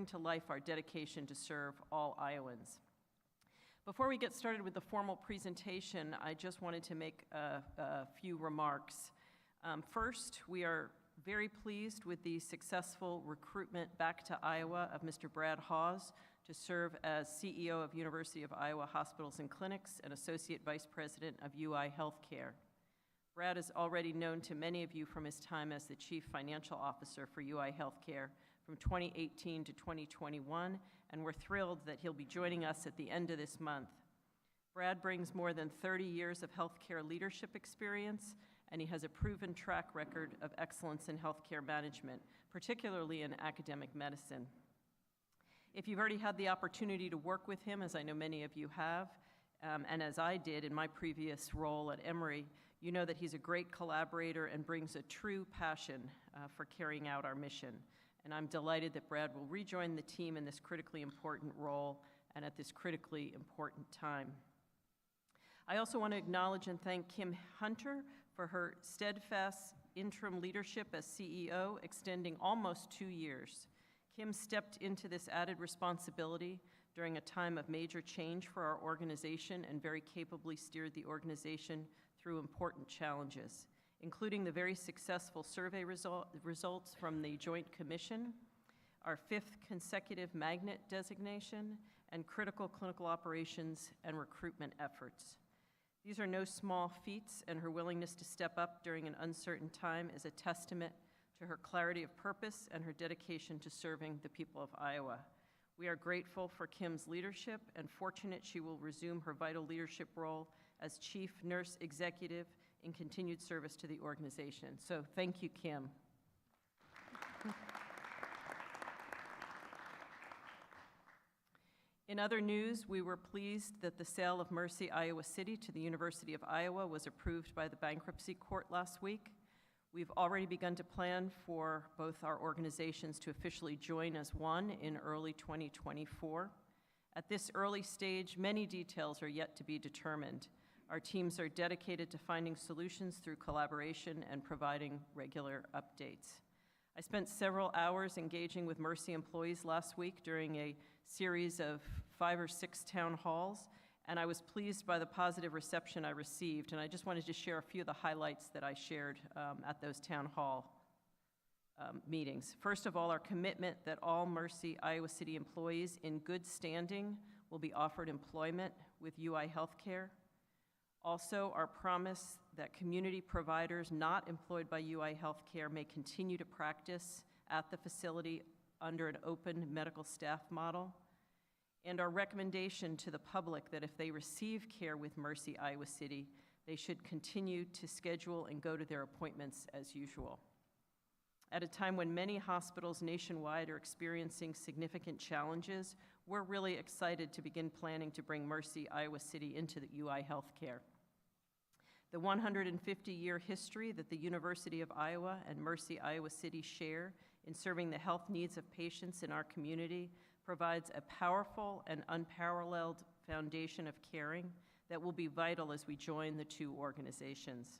to life our dedication to serve all Iowans. Before we get started with the formal presentation, I just wanted to make a few remarks. First, we are very pleased with the successful recruitment back to Iowa of Mr. Brad Hawes to serve as CEO of University of Iowa Hospitals and Clinics and Associate Vice President of UI Healthcare. Brad is already known to many of you from his time as the Chief Financial Officer for UI Healthcare from 2018 to 2021, and we're thrilled that he'll be joining us at the end of this month. Brad brings more than 30 years of healthcare leadership experience, and he has a proven track record of excellence in healthcare management, particularly in academic medicine. If you've already had the opportunity to work with him, as I know many of you have, and as I did in my previous role at Emory, you know that he's a great collaborator and brings a true passion for carrying out our mission. And I'm delighted that Brad will rejoin the team in this critically important role and at this critically important time. I also want to acknowledge and thank Kim Hunter for her steadfast interim leadership as CEO, extending almost 2 years. Kim stepped into this added responsibility during a time of major change for our organization and very capably steered the organization through important challenges, including the very successful survey results from the Joint Commission, our 5th consecutive magnet designation, and critical clinical operations and recruitment efforts. These are no small feats, and her willingness to step up during an uncertain time is a testament to her clarity of purpose and her dedication to serving the people of Iowa. We are grateful for Kim's leadership and fortunate she will resume her vital leadership role as Chief Nurse Executive in continued service to the organization. So thank you, Kim. In other news, we were pleased that the sale of Mercy Iowa City to the University of Iowa was approved by the bankruptcy court last week. We've already begun to plan for both our organizations to officially join as one in early 2024. At this early stage, many details are yet to be determined. Our teams are dedicated to finding solutions through collaboration and providing regular updates. I spent several hours engaging with Mercy employees last week during a series of 5 or 6 town halls, and I was pleased by the positive reception I received, and I just wanted to share a few of the highlights that I shared at those town hall meetings. First of all, our commitment that all Mercy Iowa City employees in good standing will be offered employment with UI Healthcare. Also, our promise that community providers not employed by UI Healthcare may continue to practice at the facility under an open medical staff model, and our recommendation to the public that if they receive care with Mercy Iowa City, they should continue to schedule and go to their appointments as usual. At a time when many hospitals nationwide are experiencing significant challenges, we're really excited to begin planning to bring Mercy Iowa City into the UI healthcare. The 150-year history that the University of Iowa and Mercy Iowa City share in serving the health needs of patients in our community provides a powerful and unparalleled foundation of caring that will be vital as we join the two organizations.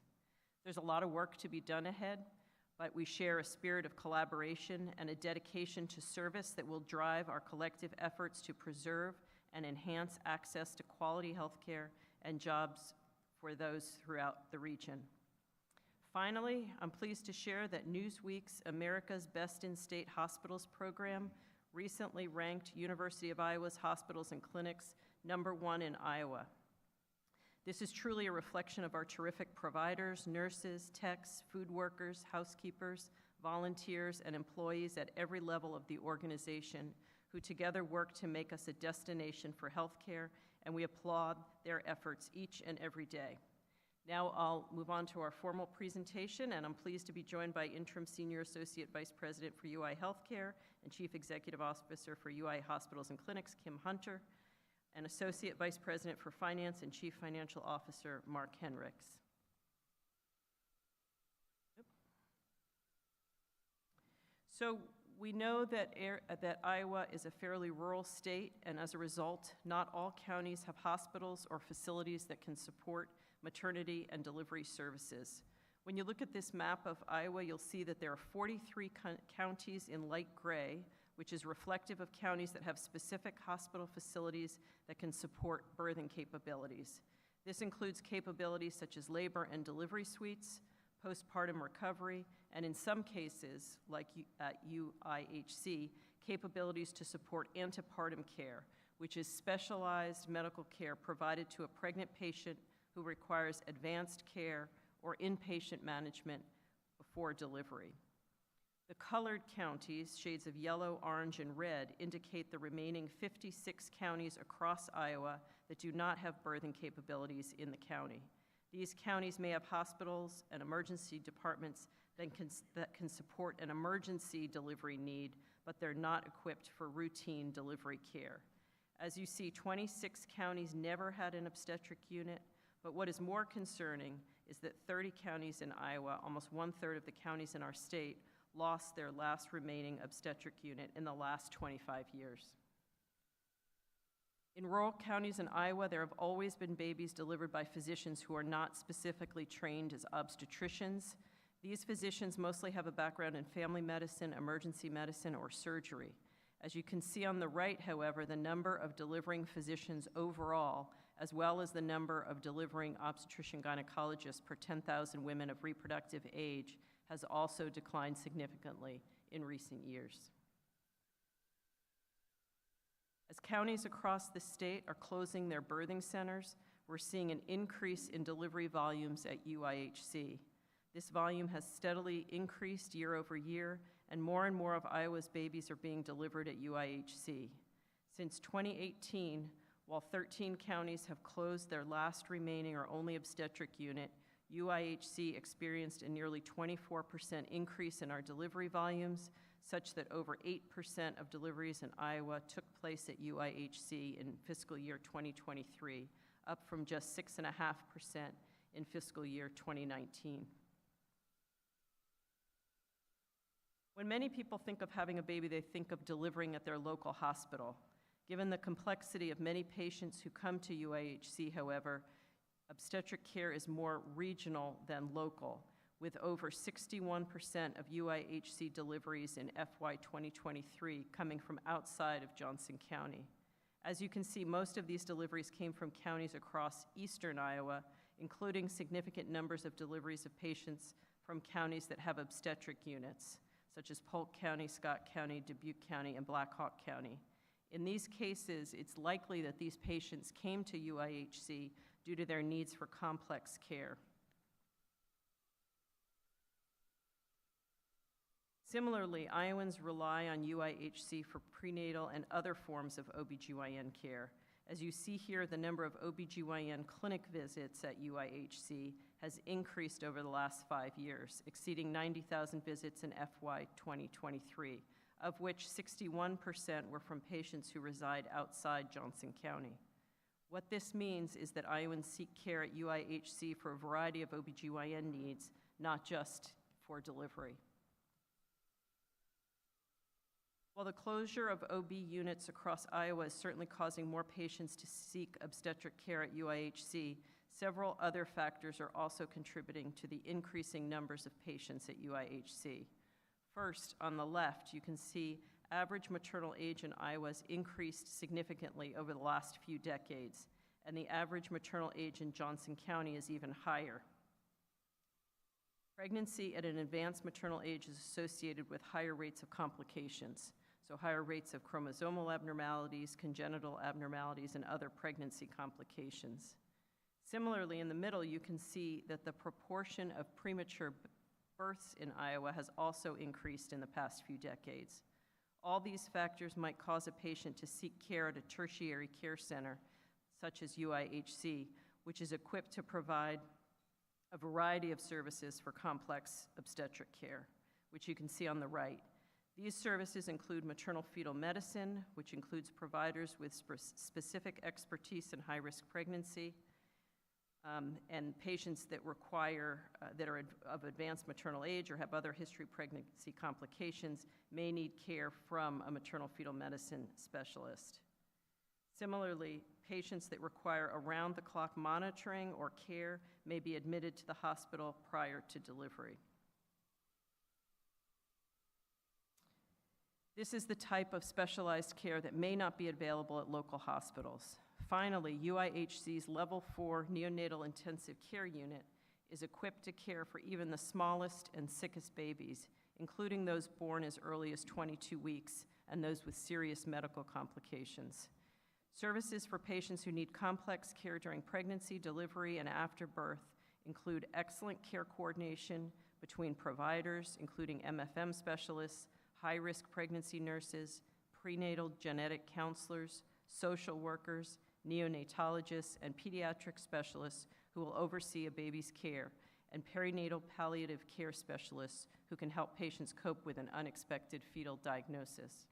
There's a lot of work to be done ahead, but we share a spirit of collaboration and a dedication to service that will drive our collective efforts to preserve and enhance access to quality health care and jobs for those throughout the region. Finally, I'm pleased to share that Newsweek's America's Best in-State Hospitals program recently ranked University of Iowa's hospitals and clinics #1 in Iowa. This is truly a reflection of our terrific providers, nurses, techs, food workers, housekeepers, volunteers, and employees at every level of the organization who together work to make us a destination for healthcare, and we applaud their efforts each and every day. Now I'll move on to our formal presentation, and I'm pleased to be joined by Interim Senior Associate Vice President for UI Healthcare and Chief Executive Officer for UI Hospitals and Clinics, Kim Hunter, and Associate Vice President for Finance and Chief Financial Officer, Mark Henricks. So we know that Iowa is a fairly rural state, and as a result, not all counties have hospitals or facilities that can support maternity and delivery services. When you look at this map of Iowa, you'll see that there are 43 counties in light gray, which is reflective of counties that have specific hospital facilities that can support birthing capabilities. This includes capabilities such as labor and delivery suites, postpartum recovery, and in some cases, like at UIHC, capabilities to support antepartum care, which is specialized medical care provided to a pregnant patient who requires advanced care or inpatient management before delivery. The colored counties, shades of yellow, orange, and red, indicate the remaining 56 counties across Iowa that do not have birthing capabilities in the county. These counties may have hospitals and emergency departments that can support an emergency delivery need, but they're not equipped for routine delivery care. As you see, 26 counties never had an obstetric unit, but what is more concerning is that 30 counties in Iowa, almost 1/3 of the counties in our state, lost their last remaining obstetric unit in the last 25 years. In rural counties in Iowa, there have always been babies delivered by physicians who are not specifically trained as obstetricians. These physicians mostly have a background in family medicine, emergency medicine, or surgery. As you can see on the right, however, the number of delivering physicians overall, as well as the number of delivering obstetrician gynecologists per 10,000 women of reproductive age, has also declined significantly in recent years. As counties across the state are closing their birthing centers, we're seeing an increase in delivery volumes at UIHC. This volume has steadily increased year over year, and more of Iowa's babies are being delivered at UIHC. Since 2018, while 13 counties have closed their last remaining or only obstetric unit, UIHC experienced a nearly 24% increase in our delivery volumes, such that over 8% of deliveries in Iowa took place at UIHC in fiscal year 2023, up from just 6.5% in fiscal year 2019. When many people think of having a baby, they think of delivering at their local hospital. Given the complexity of many patients who come to UIHC, however, obstetric care is more regional than local, with over 61% of UIHC deliveries in FY 2023 coming from outside of Johnson County. As you can see, most of these deliveries came from counties across eastern Iowa, including significant numbers of deliveries of patients from counties that have obstetric units, such as Polk County, Scott County, Dubuque County, and Black Hawk County. In these cases, it's likely that these patients came to UIHC due to their needs for complex care. Similarly, Iowans rely on UIHC for prenatal and other forms of OBGYN care. As you see here, the number of OBGYN clinic visits at UIHC has increased over the last 5 years, exceeding 90,000 visits in FY 2023, of which 61% were from patients who reside outside Johnson County. What this means is that Iowans seek care at UIHC for a variety of OBGYN needs, not just for delivery. While the closure of OB units across Iowa is certainly causing more patients to seek obstetric care at UIHC, several other factors are also contributing to the increasing numbers of patients at UIHC. First, on the left, you can see average maternal age in Iowa has increased significantly over the last few decades, and the average maternal age in Johnson County is even higher. Pregnancy at an advanced maternal age is associated with higher rates of complications, so higher rates of chromosomal abnormalities, congenital abnormalities, and other pregnancy complications. Similarly, in the middle, you can see that the proportion of premature births in Iowa has also increased in the past few decades. All these factors might cause a patient to seek care at a tertiary care center, such as UIHC, which is equipped to provide a variety of services for complex obstetric care, which you can see on the right. These services include maternal fetal medicine, which includes providers with specific expertise in high-risk pregnancy, and patients that require, that are of advanced maternal age or have other history of pregnancy complications may need care from a maternal fetal medicine specialist. Similarly, patients that require around-the-clock monitoring or care may be admitted to the hospital prior to delivery. This is the type of specialized care that may not be available at local hospitals. Finally, UIHC's Level 4 Neonatal Intensive Care Unit is equipped to care for even the smallest and sickest babies, including those born as early as 22 weeks and those with serious medical complications. Services for patients who need complex care during pregnancy, delivery, and after birth include excellent care coordination between providers, including MFM specialists, high-risk pregnancy nurses, prenatal genetic counselors, social workers, neonatologists, and pediatric specialists who will oversee a baby's care, and perinatal palliative care specialists who can help patients cope with an unexpected fetal diagnosis.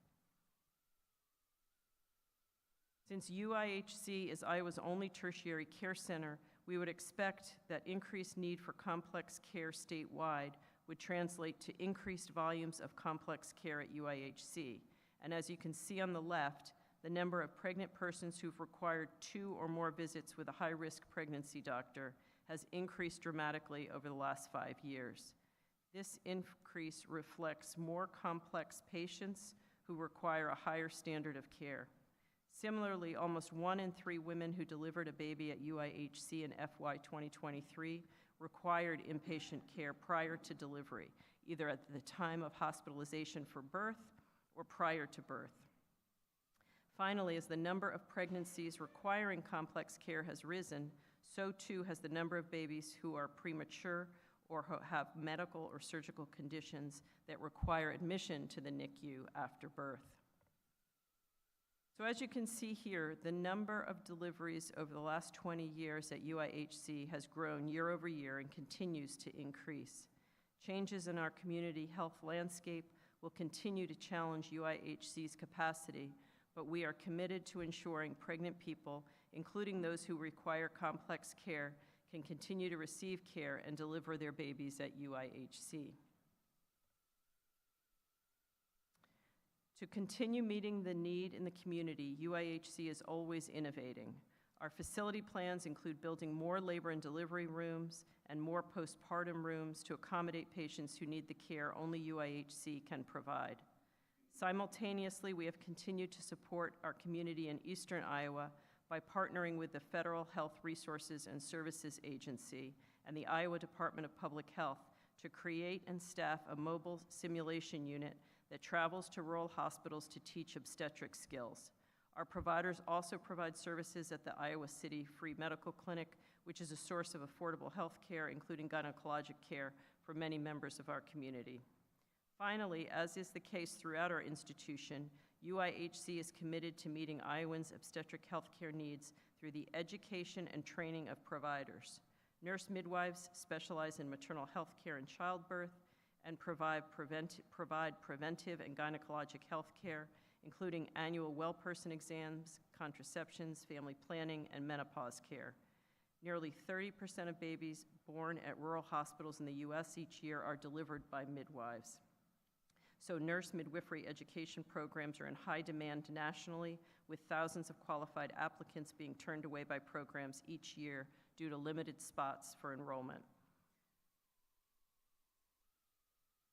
Since UIHC is Iowa's only tertiary care center, we would expect that increased need for complex care statewide would translate to increased volumes of complex care at UIHC. And as you can see on the left, the number of pregnant persons who've required 2 or more visits with a high-risk pregnancy doctor has increased dramatically over the last 5 years. This increase reflects more complex patients who require a higher standard of care. Similarly, almost 1 in 3 women who delivered a baby at UIHC in FY 2023 required inpatient care prior to delivery, either at the time of hospitalization for birth or prior to birth. Finally, as the number of pregnancies requiring complex care has risen, so too has the number of babies who are premature or who have medical or surgical conditions that require admission to the NICU after birth. So as you can see here, the number of deliveries over the last 20 years at UIHC has grown year over year and continues to increase. Changes in our community health landscape will continue to challenge UIHC's capacity, but we are committed to ensuring pregnant people, including those who require complex care, can continue to receive care and deliver their babies at UIHC. To continue meeting the need in the community, UIHC is always innovating. Our facility plans include building more labor and delivery rooms and more postpartum rooms to accommodate patients who need the care only UIHC can provide. Simultaneously, we have continued to support our community in eastern Iowa by partnering with the Federal Health Resources and Services Agency and the Iowa Department of Public Health to create and staff a mobile simulation unit that travels to rural hospitals to teach obstetric skills. Our providers also provide services at the Iowa City Free Medical Clinic, which is a source of affordable health care, including gynecologic care, for many members of our community. Finally, as is the case throughout our institution, UIHC is committed to meeting Iowans' obstetric health care needs through the education and training of providers. Nurse midwives specialize in maternal health care and childbirth and provide preventive and gynecologic health care, including annual well-person exams, contraceptions, family planning, and menopause care. Nearly 30% of babies born at rural hospitals in the U.S. each year are delivered by midwives. So nurse midwifery education programs are in high demand nationally, with thousands of qualified applicants being turned away by programs each year due to limited spots for enrollment.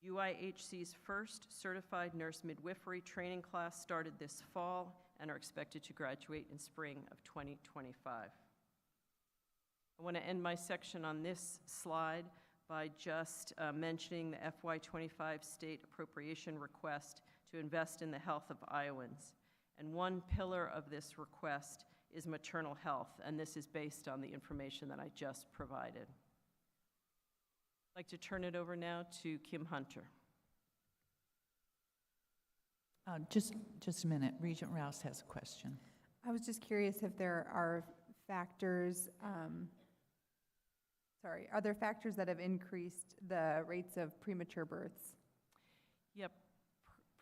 UIHC's first certified nurse midwifery training class started this fall and are expected to graduate in spring of 2025. I want to end my section on this slide by just mentioning the FY25 state appropriation request to invest in the health of Iowans. And one pillar of this request is maternal health, and this is based on the information that I just provided. I'd like to turn it over now to Kim Hunter. Just a minute. Regent Rouse has a question. I was just curious if there are factors, are there factors that have increased the rates of premature births? Yep.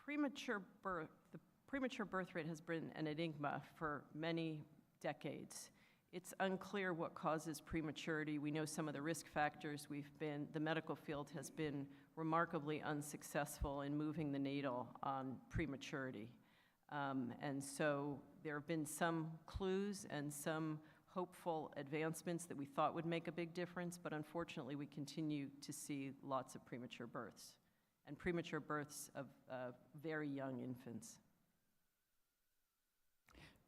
Premature birth, the premature birth rate has been an enigma for many decades. It's unclear what causes prematurity. We know some of the risk factors. The medical field has been remarkably unsuccessful in moving the needle on prematurity. And so there have been some clues and some hopeful advancements that we thought would make a big difference, but unfortunately we continue to see lots of premature births, and premature births of very young infants.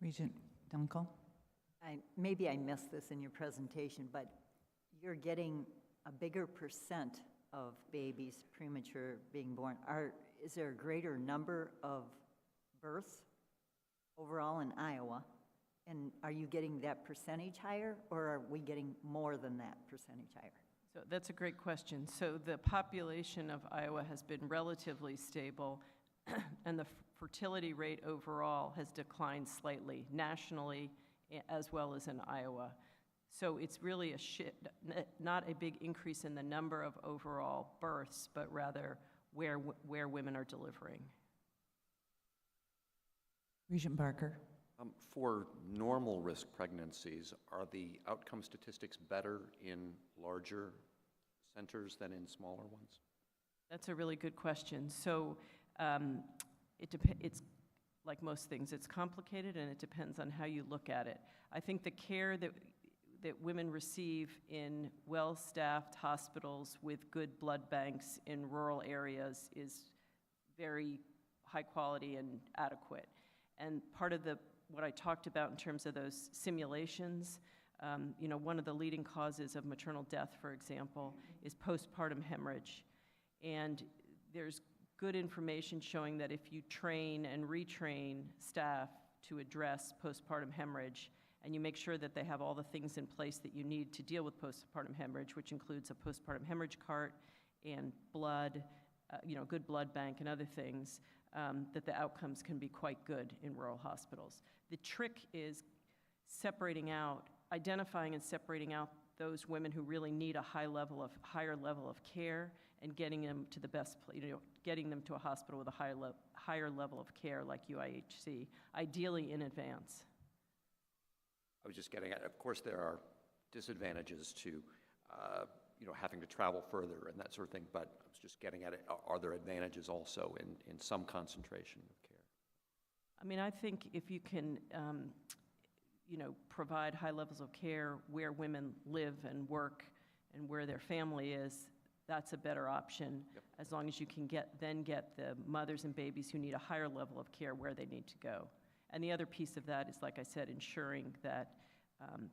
Regent Dunkel? Maybe I missed this in your presentation, but you're getting a bigger percent of babies premature being born. Is there a greater number of births overall in Iowa? And are you getting that percentage higher, or are we getting more than that percentage higher? So that's a great question. So the population of Iowa has been relatively stable, and the fertility rate overall has declined slightly nationally as well as in Iowa. So it's really not a big increase in the number of overall births, but rather where women are delivering. Regent Barker? For normal risk pregnancies, are the outcome statistics better in larger centers than in smaller ones? That's a really good question. So it's like most things, it's complicated and it depends on how you look at it. I think the care that women receive in well-staffed hospitals with good blood banks in rural areas is very high quality and adequate. And part of what I talked about in terms of those simulations, one of the leading causes of maternal death, for example, is postpartum hemorrhage. And there's good information showing that if you train and retrain staff to address postpartum hemorrhage, and you make sure that they have all the things in place that you need to deal with postpartum hemorrhage, which includes a postpartum hemorrhage cart and blood, good blood bank and other things, that the outcomes can be quite good in rural hospitals. The trick is identifying and separating out those women who really need a higher level of care and getting them to the best, getting them to a hospital with a higher level of care like UIHC, ideally in advance. I was just getting at, of course, there are disadvantages to, having to travel further and that sort of thing, but I was just getting at it, are there advantages also in some concentration of care? I mean, I think if you can, provide high levels of care where women live and work and where their family is, that's a better option, as long as you can get the mothers and babies who need a higher level of care where they need to go. And the other piece of that is, like I said, ensuring that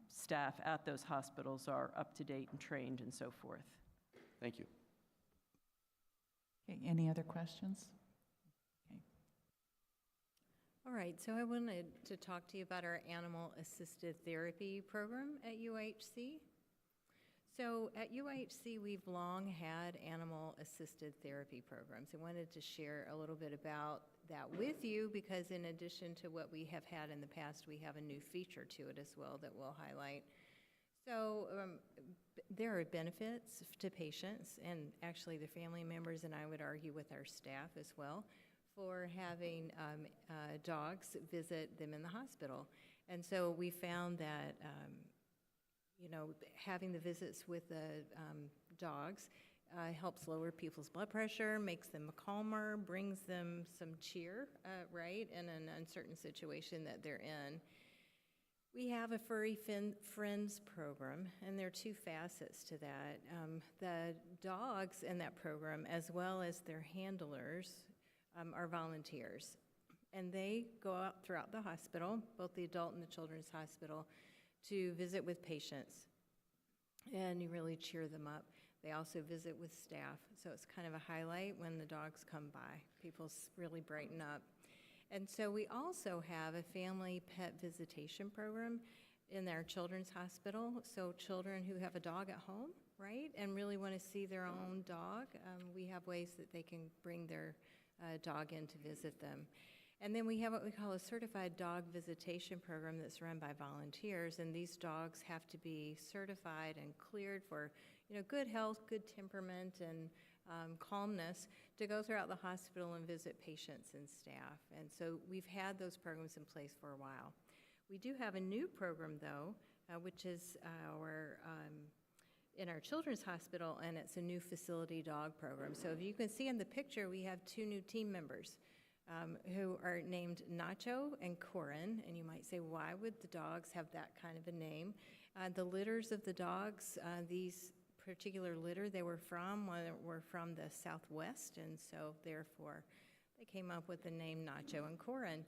staff at those hospitals are up to date and trained and so forth. Thank you. Okay, any other questions? Okay. All right, so I wanted to talk to you about our animal-assisted therapy program at UIHC. So at UIHC, we've long had animal-assisted therapy programs. I wanted to share a little bit about that with you because in addition to what we have had in the past, we have a new feature to it as well that we'll highlight. So there are benefits to patients and actually the family members, and I would argue with our staff as well, for having dogs visit them in the hospital. And so we found that having the visits with the dogs helps lower people's blood pressure, makes them calmer, brings them some cheer, right, in an uncertain situation that they're in. We have a Furry Friends program, and there are two facets to that. The dogs in that program, as well as their handlers, are volunteers. And they go out throughout the hospital, both the adult and the children's hospital, to visit with patients. And you really cheer them up. They also visit with staff. So it's kind of a highlight when the dogs come by. People really brighten up. And so we also have a family pet visitation program in our children's hospital. So children who have a dog at home, right, and really want to see their own dog, we have ways that they can bring their dog in to visit them. And then we have what we call a certified dog visitation program that's run by volunteers, and these dogs have to be certified and cleared for, good health, good temperament, and calmness to go throughout the hospital and visit patients and staff. And so we've had those programs in place for a while. We do have a new program, though, which is in our children's hospital, and it's a new facility dog program. So if you can see in the picture, we have two new team members who are named Nacho and Corin, and you might say, why would the dogs have that kind of a name? The litters of the dogs, these particular litter they were from the Southwest, and so therefore they came up with the name Nacho and Corin.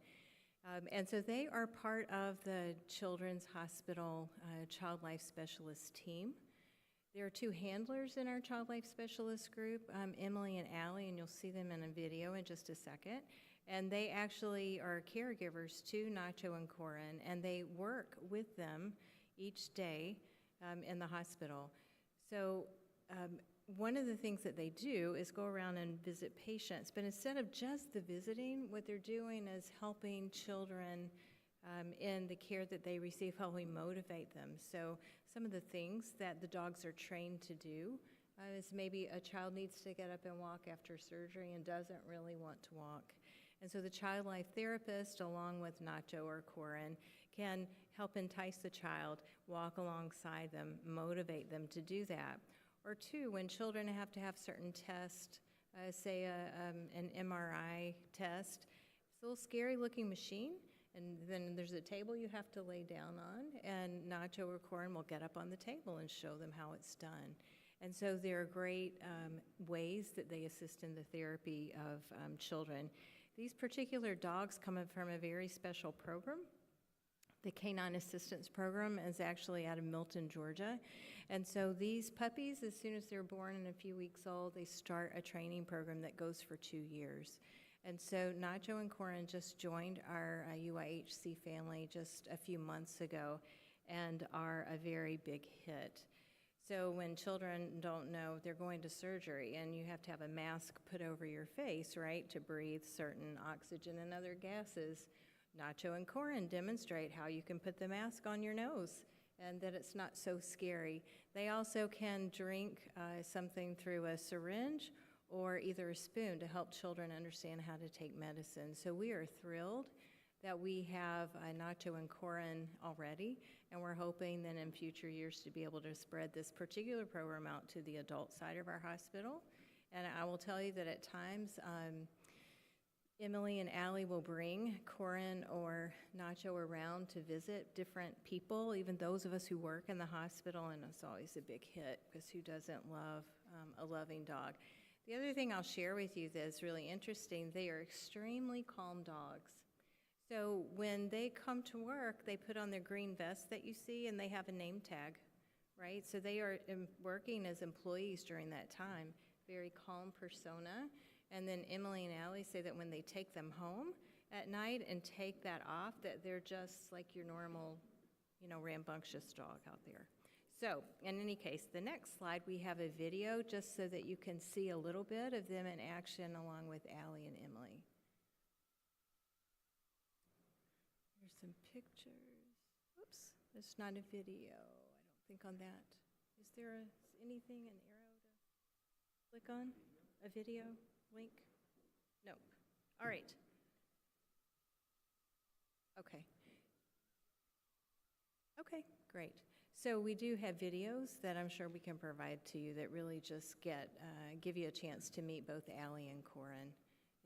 And so they are part of the Children's Hospital Child Life Specialist team. There are two handlers in our Child Life Specialist group, Emily and Allie, and you'll see them in a video in just a second. And they actually are caregivers to Nacho and Corin, and they work with them each day in the hospital. So one of the things that they do is go around and visit patients, but instead of just the visiting, what they're doing is helping children in the care that they receive, helping motivate them. So some of the things that the dogs are trained to do is maybe a child needs to get up and walk after surgery and doesn't really want to walk. And so the child life therapist, along with Nacho or Corin, can help entice the child, walk alongside them, motivate them to do that. Or two, when children have to have certain tests, say an MRI test, it's a little scary looking machine, and then there's a table you have to lay down on, and Nacho or Corin will get up on the table and show them how it's done. And so there are great ways that they assist in the therapy of children. These particular dogs come from a very special program. The Canine Assistance Program is actually out of Milton, Georgia. And so these puppies, as soon as they're born and a few weeks old, they start a training program that goes for 2 years. And so Nacho and Corin just joined our UIHC family just a few months ago and are a very big hit. So when children don't know, they're going to surgery and you have to have a mask put over your face, right, to breathe certain oxygen and other gases. Nacho and Corin demonstrate how you can put the mask on your nose and that it's not so scary. They also can drink something through a syringe or either a spoon to help children understand how to take medicine. So we are thrilled that we have Nacho and Corin already, and we're hoping then in future years to be able to spread this particular program out to the adult side of our hospital. And I will tell you that at times, Emily and Allie will bring Corin or Nacho around to visit different people, even those of us who work in the hospital, and it's always a big hit because who doesn't love a loving dog? The other thing I'll share with you that's really interesting, they are extremely calm dogs. So when they come to work, they put on their green vest that you see, and they have a name tag, right? So they are working as employees during that time, very calm persona. And then Emily and Allie say that when they take them home at night and take that off, that they're just like your normal, rambunctious dog out there. So, in any case, the next slide, we have a video just so that you can see a little bit of them in action along with Allie and Emily. Here's some pictures. Oops, it's not a video. I don't think on that. Is there anything, an arrow to click on? A video link? Nope. All right. Okay. Okay, great. So we do have videos that I'm sure we can provide to you that really just give you a chance to meet both Allie and Corin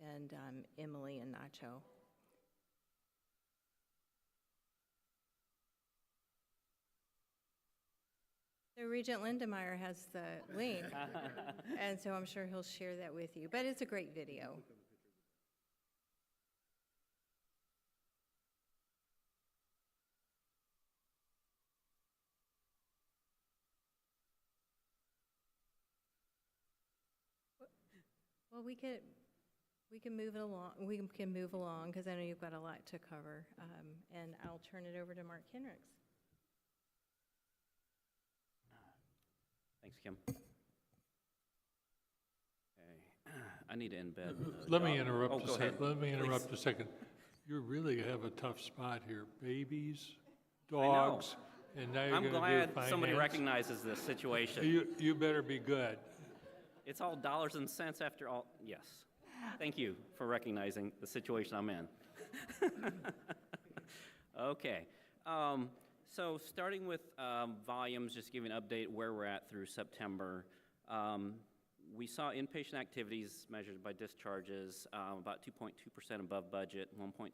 and Emily and Nacho. So Regent Lindemeyer has the link, and so I'm sure he'll share that with you. But it's a great video. Well, we can move it along. We can move along because I know you've got a lot to cover, and I'll turn it over to Mark Henricks. Thanks, Kim. Okay. I need to embed. Let me interrupt Oh, a go second. ahead. Let me interrupt Please. a second. You really have a tough spot here. Babies, dogs, and now you're I'm going to do glad finance. somebody recognizes this situation. You better be good. It's all dollars and cents after all. Yes. Thank you for recognizing the situation I'm in. Okay. So starting with volumes, just giving an update where we're at through September. We saw inpatient activities measured by discharges about 2.2% above budget, 1.6%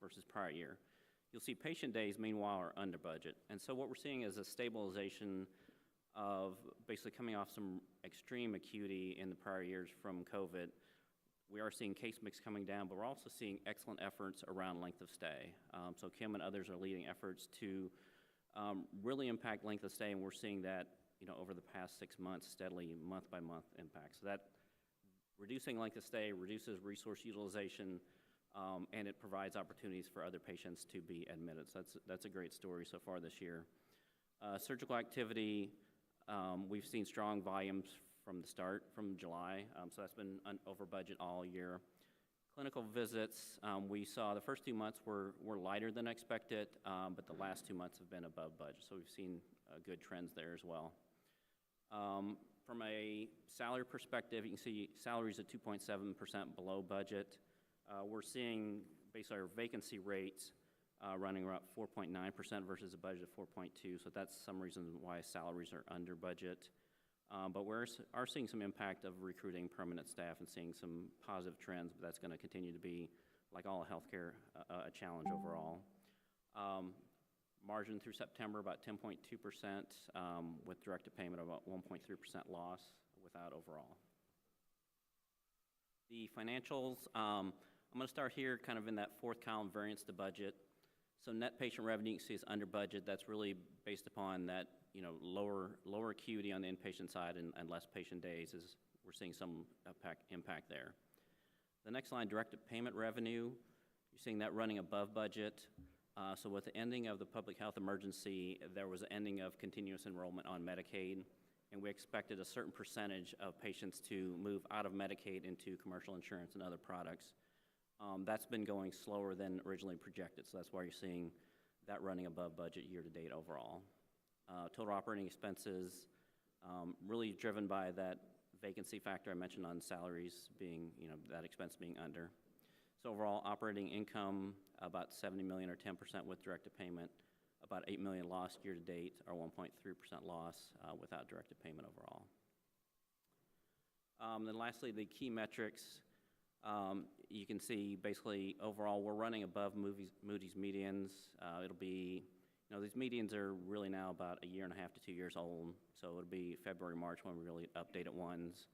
versus prior year. You'll see patient days, meanwhile, are under budget. And so what we're seeing is a stabilization of basically coming off some extreme acuity in the prior years from COVID. We are seeing case mix coming down, but we're also seeing excellent efforts around length of stay. So Kim and others are leading efforts to really impact length of stay, and we're seeing that, over the past 6 months, steadily month by month impact. So that reducing length of stay reduces resource utilization, and it provides opportunities for other patients to be admitted. So that's a great story so far this year. Surgical activity, we've seen strong volumes from the start, from July, so that's been over budget all year. Clinical visits, we saw the first 2 months were lighter than expected, but the last 2 months have been above budget, so we've seen good trends there as well. From a salary perspective, you can see salaries at 2.7% below budget. We're seeing basically our vacancy rates running around 4.9% versus a budget of 4.2%, so that's some reason why salaries are under budget. But we are seeing some impact of recruiting permanent staff and seeing some positive trends, but that's going to continue to be, like all healthcare, a challenge overall. Margin through September, about 10.2%, with direct payment, about 1.3% loss without overall. The financials, I'm going to start here kind of in that fourth column, variance to budget. So net patient revenue, you can see, is under budget. That's really based upon that, lower acuity on the inpatient side and less patient days. We're seeing some impact there. The next line, direct payment revenue, you're seeing that running above budget. So with the ending of the public health emergency, there was an ending of continuous enrollment on Medicaid, and we expected a certain percentage of patients to move out of Medicaid into commercial insurance and other products. That's been going slower than originally projected, so that's why you're seeing that running above budget year to date overall. Total operating expenses, really driven by that vacancy factor I mentioned on salaries being, that expense being under. So overall operating income, about $70 million or 10% with direct payment, about $8 million lost year to date, or 1.3% loss without direct payment overall. Then lastly, the key metrics. You can see basically overall we're running above Moody's medians. It'll be, these medians are really now about 1.5 to 2 years old, so it'll be February, March when we really updated ones.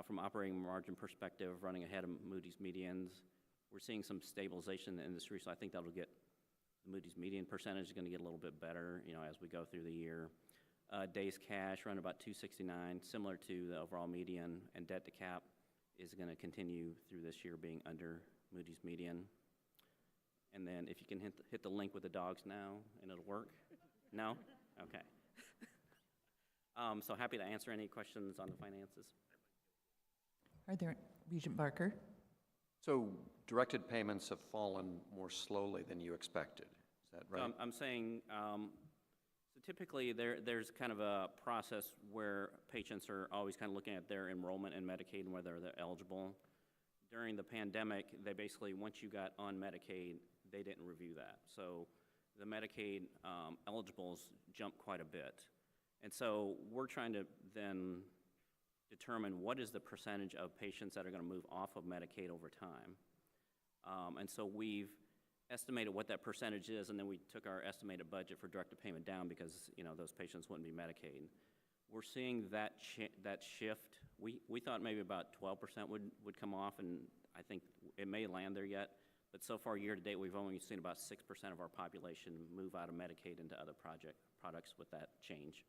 From operating margin perspective, running ahead of Moody's medians. We're seeing some stabilization in the industry, so I think that'll get, the Moody's median percentage is going to get a little bit better, as we go through the year. Days cash run about 269, similar to the overall median, and debt to cap is going to continue through this year being under Moody's median. And then if you can hit the link with the dogs now, and it'll work. No? Okay. So happy to answer any questions on the finances. Are there, Regent Barker? So directed payments have fallen more slowly than you expected, is that So right? I'm saying, so typically there's kind of a process where patients are always kind of looking at their enrollment in Medicaid and whether they're eligible. During the pandemic, they basically, once you got on Medicaid, they didn't review that. So the Medicaid eligibles jumped quite a bit. And so we're trying to then determine what is the percentage of patients that are going to move off of Medicaid over time. And so we've estimated what that percentage is, and then we took our estimated budget for directed payment down because, you know, those patients wouldn't be Medicaid. We're seeing that shift. We thought maybe about 12% would come off, and I think it may land there yet. But so far, year to date, we've only seen about 6% of our population move out of Medicaid into other products with that change.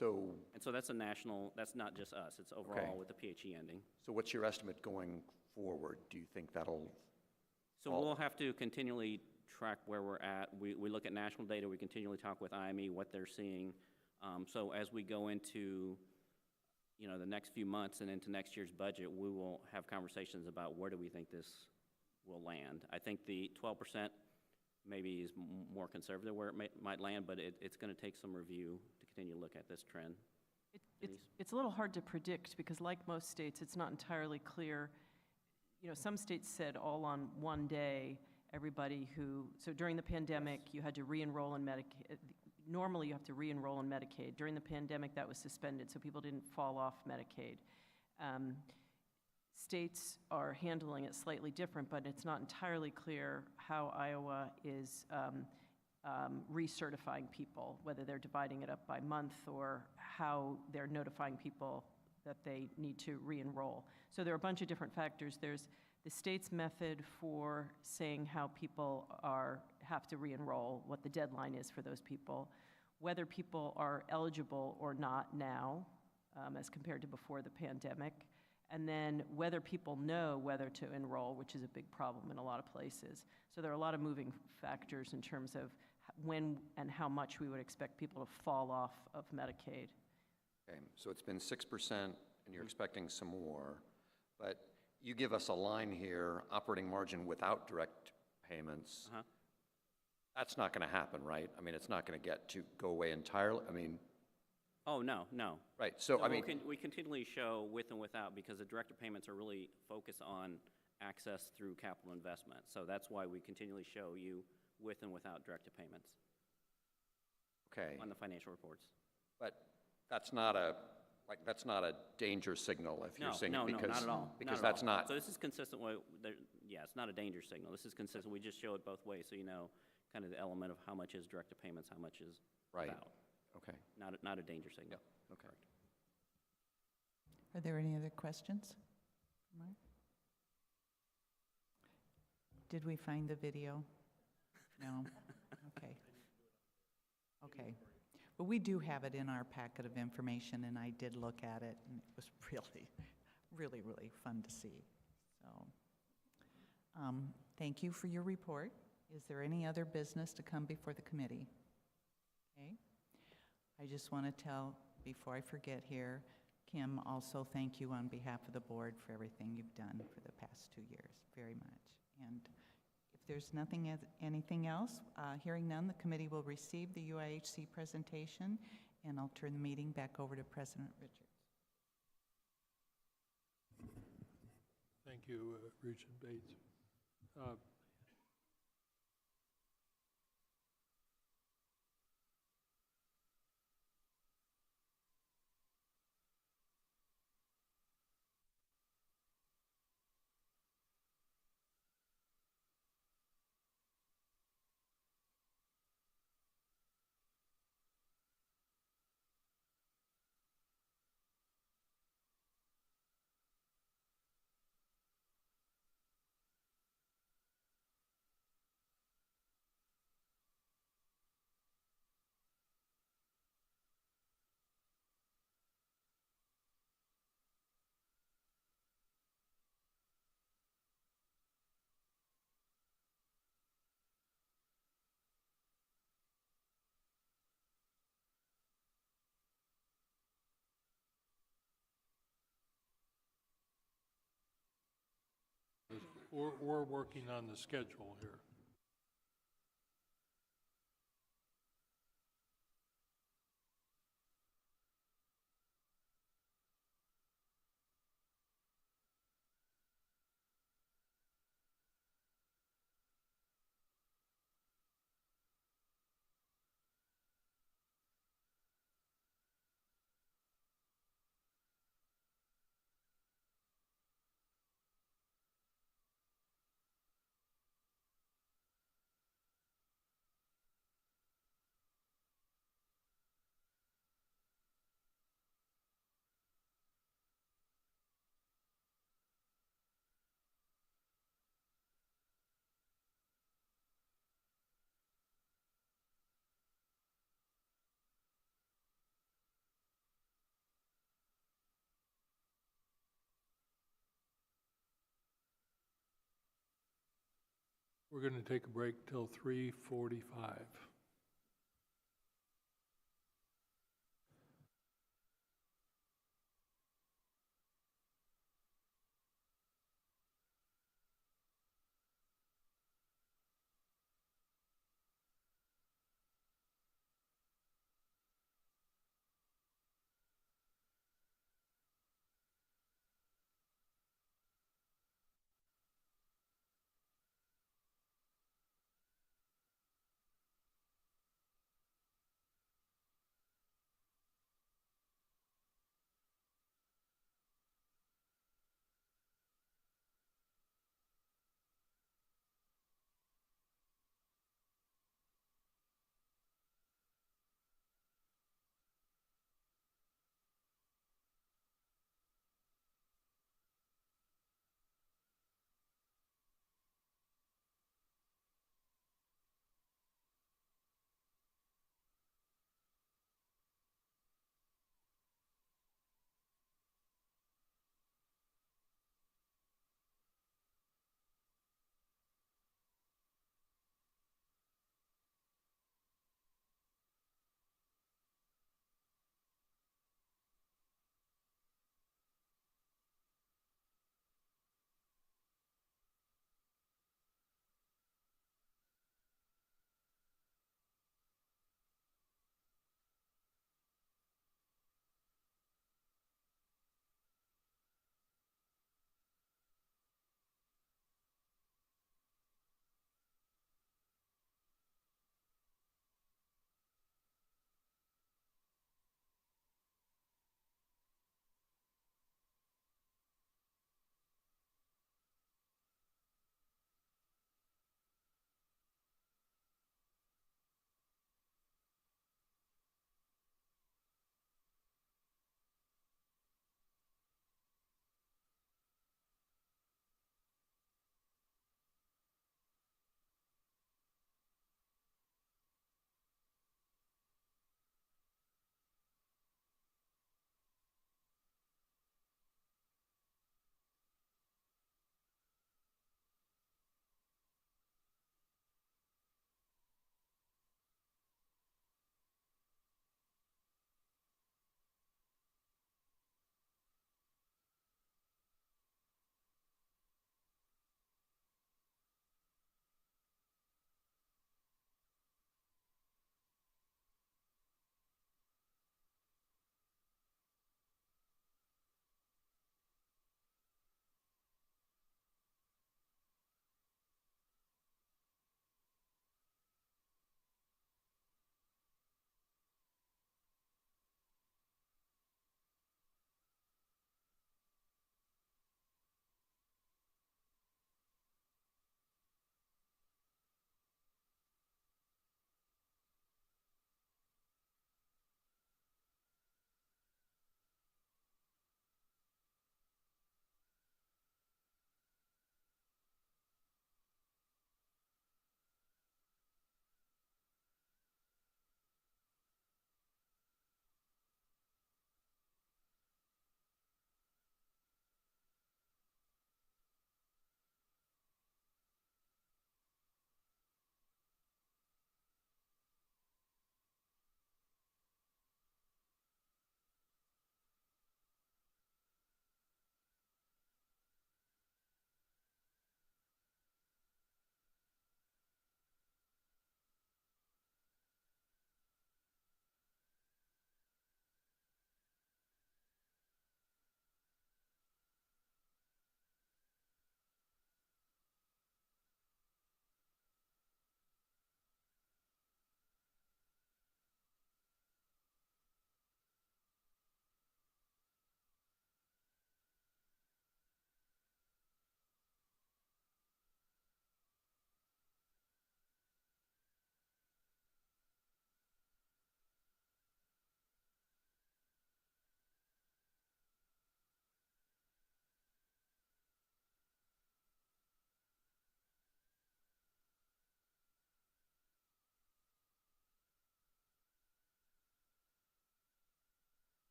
And so that's a national, that's not just us, it's overall with the PHE ending. So what's your estimate going forward? Do you think that'll So we'll have to continually track where we're at. We look at national data, we continually talk with IME, what they're seeing. So as we go into, you know, the next few months and into next year's budget, we will have conversations about where do we think this will land. I think the 12% maybe is more conservative where it might land, but it's going to take some review to continue to look at this trend. It's a little hard to predict because like most states, it's not entirely clear. You know, some states said all on one day, everybody who, so during the pandemic, you had to re-enroll in Medicaid. Normally, you have to re-enroll in Medicaid. During the pandemic, that was suspended, so people didn't fall off Medicaid. States are handling it slightly different, but it's not entirely clear how Iowa is recertifying people, whether they're dividing it up by month or how they're notifying people that they need to re-enroll. So there are a bunch of different factors. There's the state's method for saying how people have to re-enroll, what the deadline is for those people, whether people are eligible or not now, as compared to before the pandemic, and then whether people know whether to enroll, which is a big problem in a lot of places. So there are a lot of moving factors in terms of when and how much we would expect people to fall off of Medicaid. Okay, so it's been 6%, and you're expecting some more, but you give us a line here, operating margin without direct payments. That's not going to happen, right? I mean, it's not going to go away entirely. I mean, Oh, no, no. right. So I mean, we continually show with and without because the directed payments are really focused on access through capital investment. So that's why we continually show you with and without directed payments. Okay. On the financial reports. But that's not a danger signal if you're saying because not at all. Because not that's at all. not. So this is consistent with, yeah, it's not a danger signal. This is consistent. We just show it both ways, so you know kind of the element of how much is directed payments, how much is Right. without. Okay. Not a danger signal. Okay. Are there any other questions? Mark? Did we find the video? No? Okay. Okay. Well, we do have it in our packet of information, and I did look at it, and it was really, really fun to see. So, thank you for your report. Is there any other business to come before the committee? Okay. I just want to tell, before I forget here, Kim, also thank you on behalf of the board for everything you've done for the past 2 years, very much. And if there's anything else, hearing none, the committee will receive the UIHC presentation, and I'll turn the meeting back over to President Richards. Thank you, Regent Bates. we're working on the schedule here. We're going to take a break till 3:45.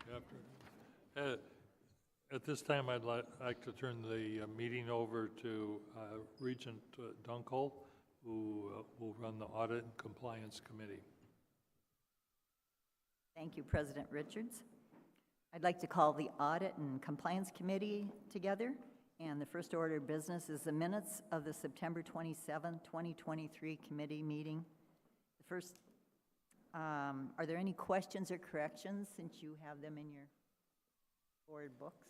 afternoon. At this time, I'd like to turn the meeting over to Regent Dunkel, who will run the Audit and Compliance Committee. Thank you, President Richards. I'd like to call the Audit and Compliance Committee together, and the first order of business is the minutes of the September 27, 2023 committee meeting. The first, are there any questions or corrections since you have them in your board books?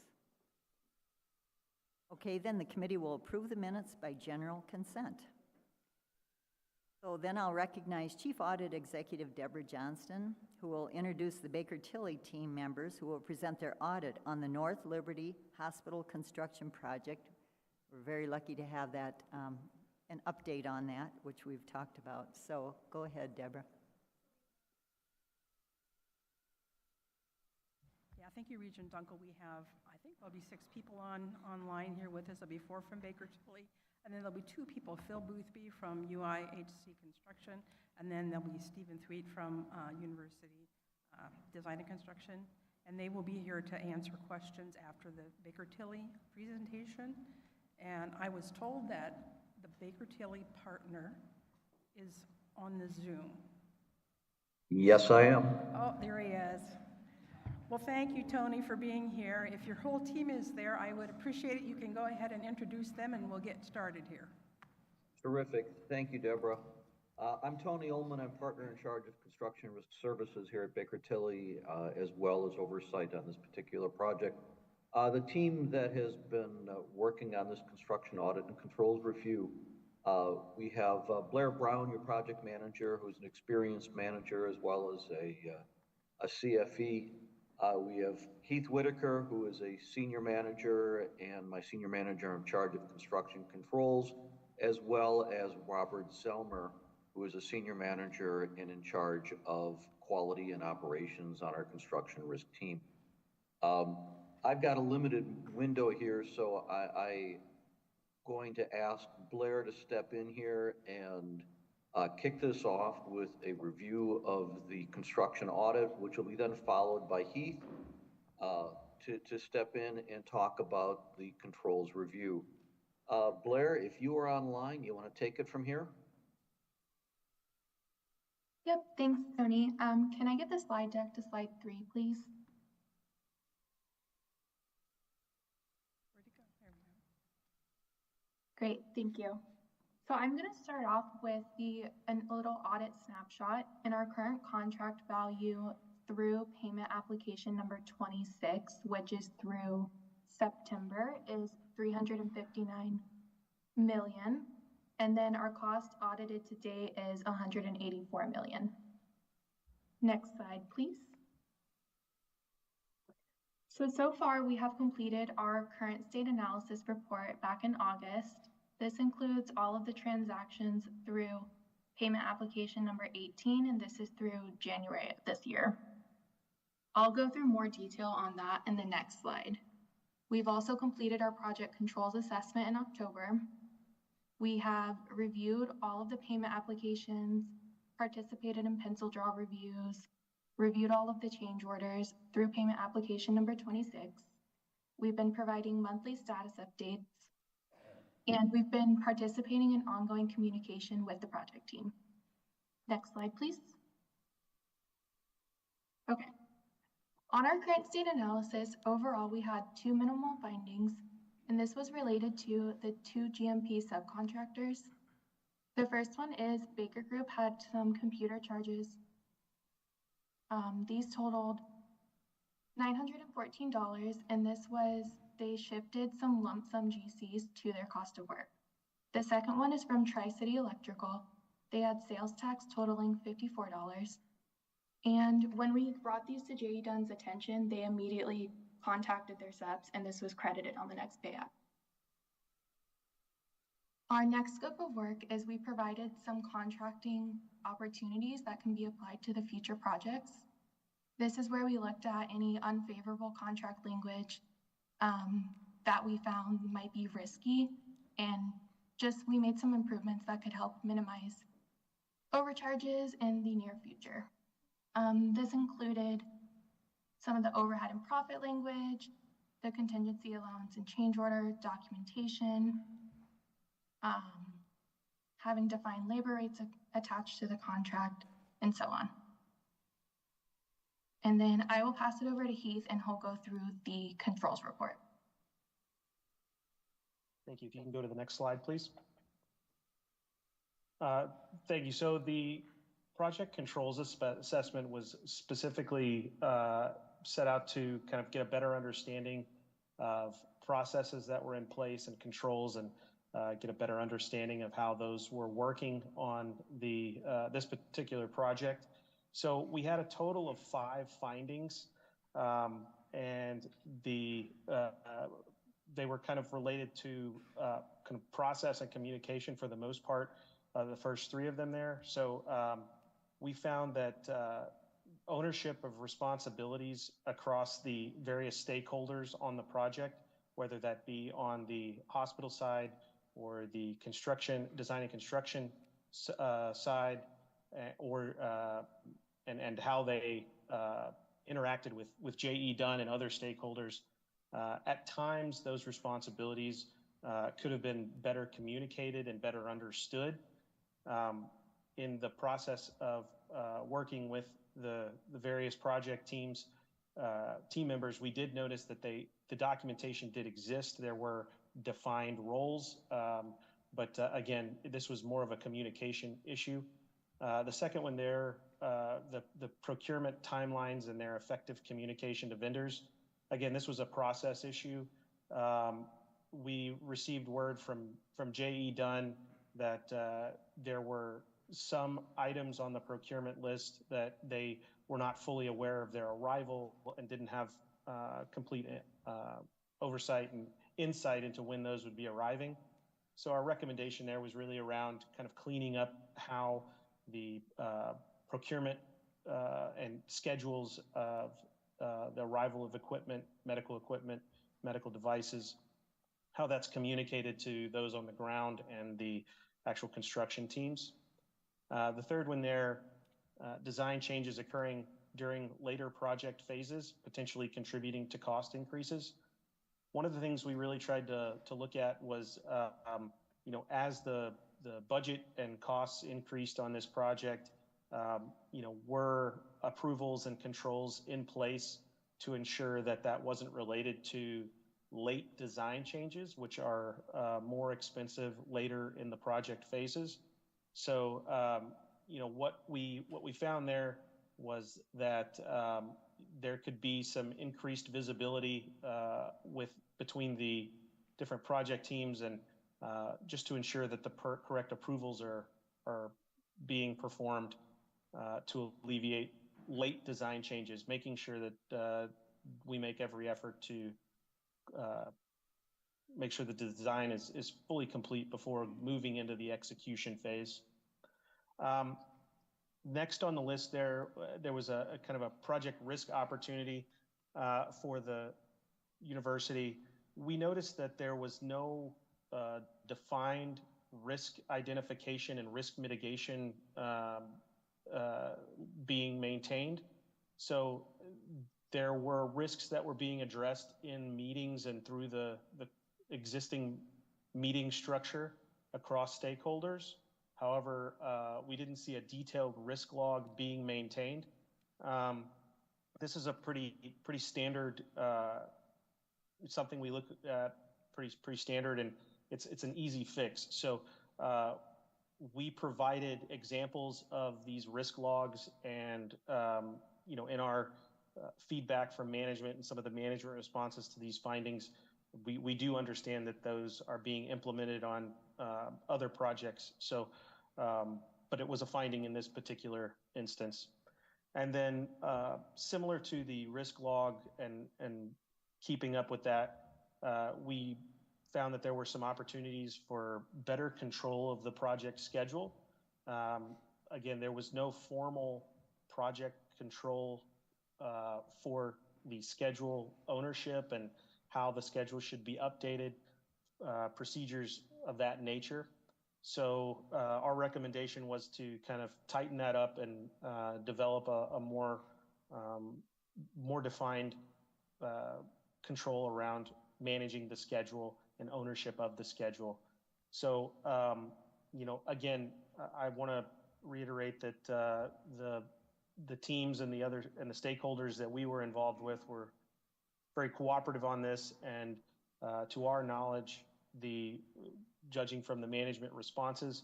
Okay, then the committee will approve the minutes by general consent. So then I'll recognize Chief Audit Executive Deborah Johnston, who will introduce the Baker Tilly team members who will present their audit on the North Liberty Hospital construction project. We're very lucky to have that, an update on that, which we've talked about. So go ahead, Deborah. Yeah, thank you, Regent Dunkel. We have, I think there'll be 6 people online here with us. There'll be 4 from Baker Tilly, and then there'll be 2 people, Phil Boothby from UIHC Construction, and then there'll be Stephen Thweet from University Design and Construction, and they will be here to answer questions after the Baker Tilly presentation. And I was told that the Baker Tilly partner is on the Zoom. Yes, I am. Oh, there he is. Well, thank you, Tony, for being here. If your whole team is there, I would appreciate it. You can go ahead and introduce them, and we'll get started here. Terrific. Thank you, Deborah. I'm Tony Ullman. I'm partner in charge of construction risk services here at Baker Tilly, as well as oversight on this particular project. The team that has been working on this construction audit and controls review, we have Blair Brown, your project manager, who's an experienced manager as well as a CFE. We have Keith Whitaker, who is a senior manager and my senior manager in charge of construction controls, as well as Robert Zelmer, who is a senior manager and in charge of quality and operations on our construction risk team. I've got a limited window here, so I'm going to ask Blair to step in here and kick this off with a review of the construction audit, which will be then followed by Heath to step in and talk about the controls review. Blair, if you are online, you want to take it from here? Yep, thanks, Tony. Can I get the slide deck to slide 3, please? Great, thank you. So I'm going to start off with a little audit snapshot. And our current contract value through payment application number 26, which is through September, is $359 million. And then our cost audited to date is $184 million. Next slide, please. So far we have completed our current state analysis report back in August. This includes all of the transactions through payment application number 18, and this is through January of this year. I'll go through more detail on that in the next slide. We've also completed our project controls assessment in October. We have reviewed all of the payment applications, participated in pencil draw reviews, reviewed all of the change orders through payment application number 26. We've been providing monthly status updates, and we've been participating in ongoing communication with the project team. Next slide, please. Okay. On our current state analysis, overall, we had 2 minimal findings, and this was related to the 2 GMP subcontractors. The first one is Baker Group had some computer charges. These totaled $914, and this was, they shifted some lump sum GCs to their cost of work. The second one is from Tri-City Electrical. They had sales tax totaling $54. And when we brought these to J.E. Dunn's attention, they immediately contacted their subs, and this was credited on the next pay app. Our next scope of work is we provided some contracting opportunities that can be applied to the future projects. This is where we looked at any unfavorable contract language that we found might be risky, and just we made some improvements that could help minimize overcharges in the near future. This included some of the overhead and profit language, the contingency allowance and change order documentation, having defined labor rates attached to the contract, and so on. And then I will pass it over to Heath and he'll go through the controls report. Thank you. If you can go to the next slide, please. Thank you. So the project controls assessment was specifically set out to kind of get a better understanding of processes that were in place and controls, and get a better understanding of how those were working on the this particular project. So we had a total of 5 findings, and they were kind of related to kind of process and communication for the most part, the first 3 of them there. So we found that ownership of responsibilities across the various stakeholders on the project, whether that be on the hospital side or the construction, design and construction side, or and how they interacted with J.E. Dunn and other stakeholders. At times, those responsibilities could have been better communicated and better understood. In the process of working with the various project teams, team members, we did notice that the documentation did exist. There were defined roles, but again, this was more of a communication issue. The second one there, the procurement timelines and their effective communication to vendors. Again, this was a process issue. We received word from J.E. Dunn that there were some items on the procurement list that they were not fully aware of their arrival and didn't have complete oversight and insight into when those would be arriving. So our recommendation there was really around kind of cleaning up how the procurement and schedules of the arrival of equipment, medical devices, how that's communicated to those on the ground and the actual construction teams. The third one there, design changes occurring during later project phases, potentially contributing to cost increases. One of the things we really tried to look at was, as the budget and costs increased on this project, were approvals and controls in place to ensure that that wasn't related to late design changes, which are more expensive later in the project phases. So, what we found there was that there could be some increased visibility between the different project teams, and just to ensure that the correct approvals are being performed to alleviate late design changes, making sure that we make every effort to make sure that the design is fully complete before moving into the execution phase. Next on the list there was a kind of a project risk opportunity for the university. We noticed that there was no defined risk identification and risk mitigation being maintained. So there were risks that were being addressed in meetings and through the existing meeting structure across stakeholders. However, we didn't see a detailed risk log being maintained. This is a pretty standard, something we look at pretty standard, and it's an easy fix. So we provided examples of these risk logs, and in our feedback from management and some of the management responses to these findings, we do understand that those are being implemented on other projects. So, but it was a finding in this particular instance. And then similar to the risk log and keeping up with that, we found that there were some opportunities for better control of the project schedule. Again, there was no formal project control for the schedule ownership and how the schedule should be updated, procedures of that nature. So our recommendation was to kind of tighten that up and develop a more more defined control around managing the schedule and ownership of the schedule. So, again, I want to reiterate that the teams and the stakeholders that we were involved with were very cooperative on this, and to our knowledge, judging from the management responses,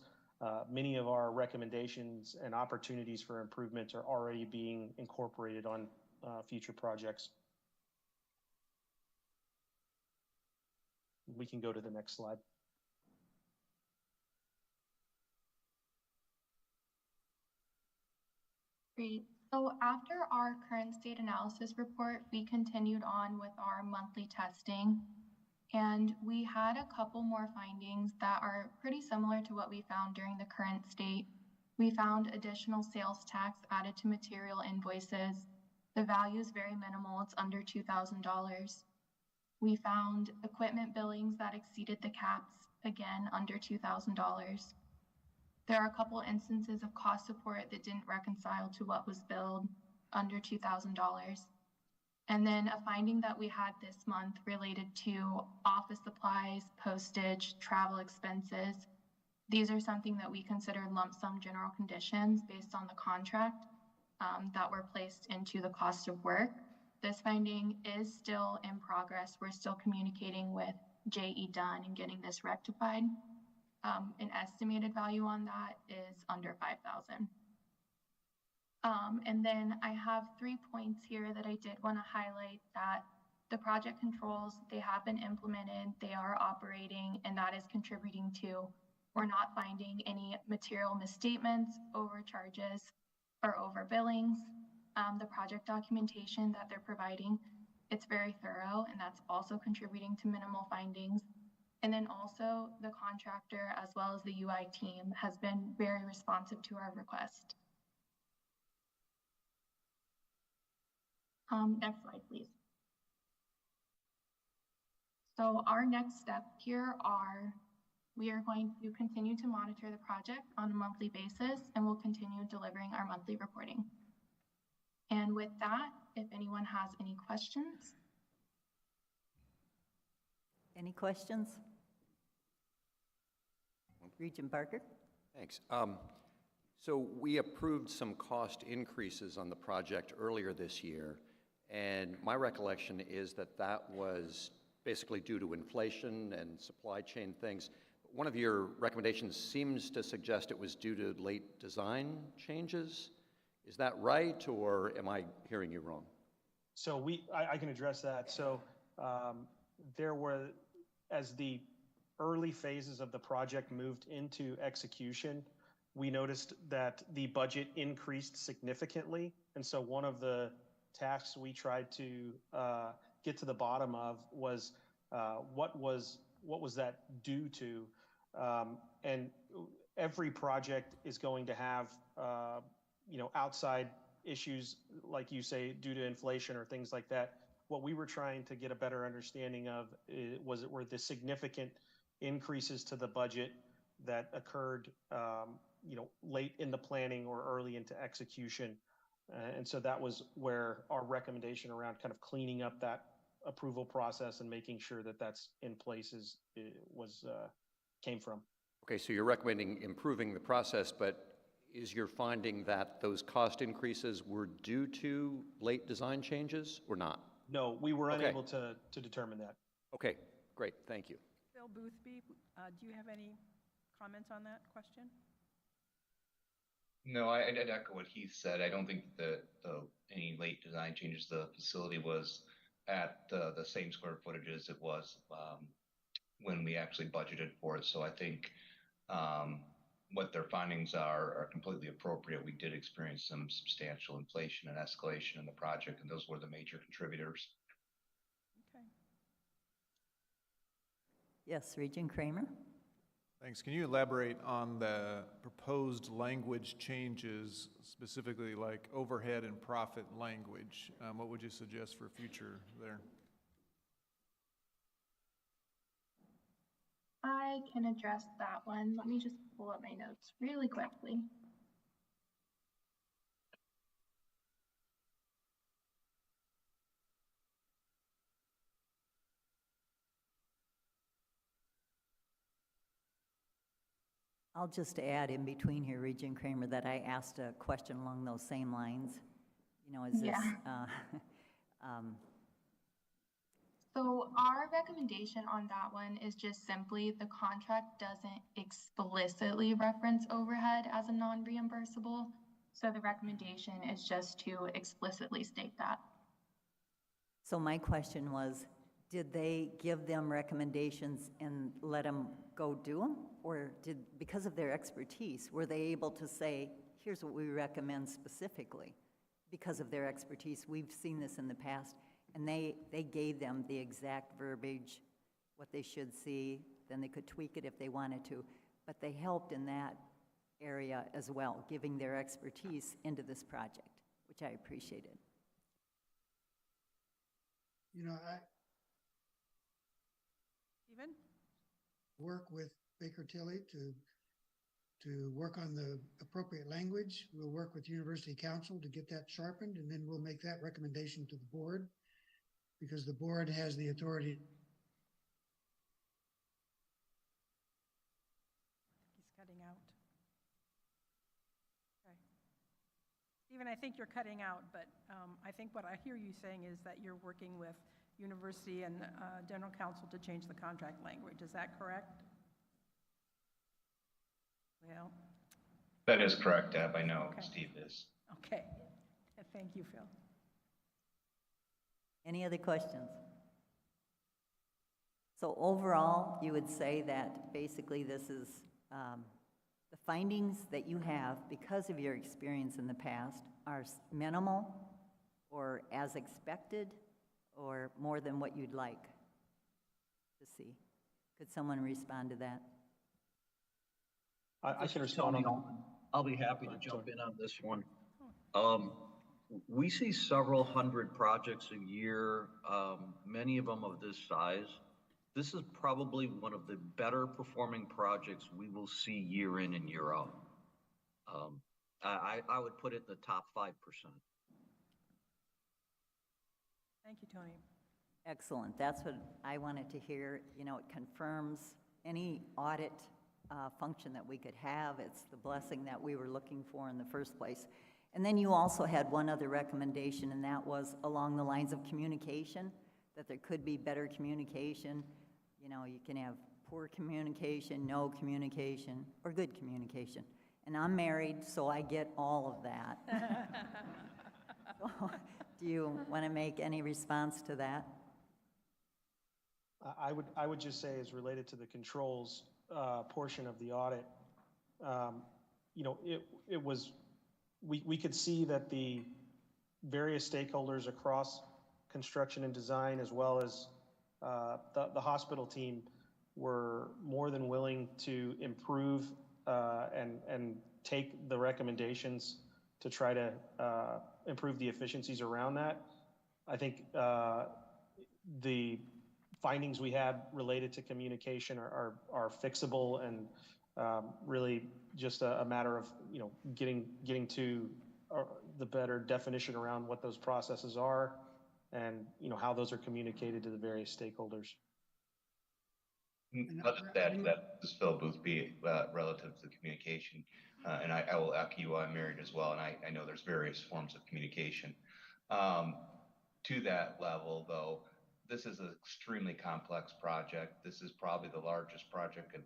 many of our recommendations and opportunities for improvement are already being incorporated on future projects. We can go to the next slide. Great. So after our current state analysis report, we continued on with our monthly testing, and we had a couple more findings that are pretty similar to what we found during the current state. We found additional sales tax added to material invoices. The value is very minimal, it's under $2,000. We found equipment billings that exceeded the caps, again, under $2,000. There are a couple instances of cost support that didn't reconcile to what was billed, under $2,000. And then a finding that we had this month related to office supplies, postage, travel expenses. These are something that we consider lump sum general conditions based on the contract that were placed into the cost of work. This finding is still in progress. We're still communicating with J.E. Dunn and getting this rectified. An estimated value on that is under $5,000. And then I have 3 points here that I did want to highlight: that the project controls, they have been implemented, they are operating, and that is contributing to, we're not finding any material misstatements, overcharges, or overbillings. The project documentation that they're providing, it's very thorough, and that's also contributing to minimal findings. And then also the contractor as well as the UI team has been very responsive to our request. Next slide, please. So our next steps here are, we are going to continue to monitor the project on a monthly basis, and we'll continue delivering our monthly reporting. And with that, if anyone has any questions. Any questions? Regent Barker? Thanks. So we approved some cost increases on the project earlier this year, and my recollection is that that was basically due to inflation and supply chain things. One of your recommendations seems to suggest it was due to late design changes. Is that right, or am I hearing you wrong? So I can address that. So there were, as the early phases of the project moved into execution, we noticed that the budget increased significantly. And so one of the tasks we tried to get to the bottom of was what was that due to? And every project is going to have outside issues, like you say, due to inflation or things like that. What we were trying to get a better understanding of were the significant increases to the budget that occurred, late in the planning or early into execution. And so that was where our recommendation around kind of cleaning up that approval process and making sure that that's in place came from. Okay, so you're recommending improving the process, but is your finding that those cost increases were due to late design changes or not? No, we were unable to determine that. Okay, great, thank you. Bill Boothby, do you have any comments on that question? No, I'd echo what Heath said. I don't think that any late design changes. The facility was at the same square footage as it was when we actually budgeted for it. So I think what their findings are completely appropriate. We did experience some substantial inflation and escalation in the project, and those were the major contributors. Okay. Yes, Regent Kramer? Thanks. Can you elaborate on the proposed language changes, specifically like overhead and profit language? What would you suggest for future there? I can address that one. Let me just pull up my notes really quickly. I'll just add in between here, Regent Kramer, that I asked a question along those same lines. You know, is this, Yeah. So our recommendation on that one is just simply the contract doesn't explicitly reference overhead as a non-reimbursable. So the recommendation is just to explicitly state that. so my question was, did they give them recommendations and let them go do them? Or because of their expertise, were they able to say, here's what we recommend specifically? Because of their expertise, we've seen this in the past, and they gave them the exact verbiage, what they should see, then they could tweak it if they wanted to, but they helped in that area as well, giving their expertise into this project, which I appreciated. You know, I Stephen? work with Baker Tilly to work on the appropriate language. We'll work with University Council to get that sharpened, and then we'll make that recommendation to the board, because the board has the authority. He's cutting out. Okay. Stephen, I think you're cutting out, but I think what I hear you saying is that you're working with university and general counsel to change the contract language. Is that correct? Well, That is correct, Deb. I know Okay. Steve is. okay. Thank you, Phil. Any other questions? So overall, you would say that basically this is the findings that you have because of your experience in the past are minimal or as expected or more than what you'd like to see. Could someone respond to that? I can respond on that. I'll be happy to jump in on this one. We see several hundred projects a year, many of them of this size. This is probably one of the better performing projects we will see year in and year out. I would put it in the top 5%. Thank you, Tony. Excellent. That's what I wanted to hear. You know, it confirms any audit function that we could have. It's the blessing that we were looking for in the first place. And then you also had one other recommendation, and that was along the lines of communication, that there could be better communication. You know, you can have poor communication, no communication, or good communication. And I'm married, so I get all of that. So, do you want to make any response to that? I would just say, as related to the controls portion of the audit, you know, it was, we could see that the various stakeholders across construction and design, as well as the hospital team, were more than willing to improve and take the recommendations to try to improve the efficiencies around that. I think the findings we had related to communication are fixable and really just a matter of, you know, getting to the better definition around what those processes are and, you know, how those are communicated to the various stakeholders. I'll just add to that, this is Phil Boothby, relative to communication. And I will echo you, I'm married as well, and I know there's various forms of communication. To that level, though, this is an extremely complex project. This is probably the largest project in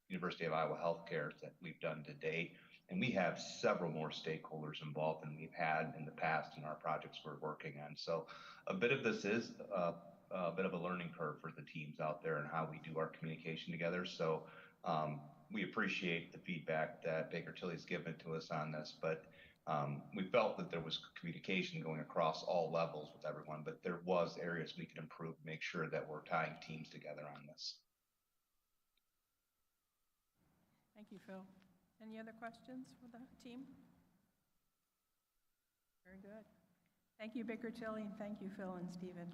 University of Iowa Healthcare that we've done to date. And we have several more stakeholders involved than we've had in the past in our projects we're working on. So a bit of this is a bit of a learning curve for the teams out there and how we do our communication together. So we appreciate the feedback that Baker Tilly's given to us on this, but we felt that there was communication going across all levels with everyone, but there was areas we could improve, make sure that we're tying teams together on this. Thank you, Phil. Any other questions for the team? Very good. Thank you, Baker Tilly, and thank you, Phil and Stephen.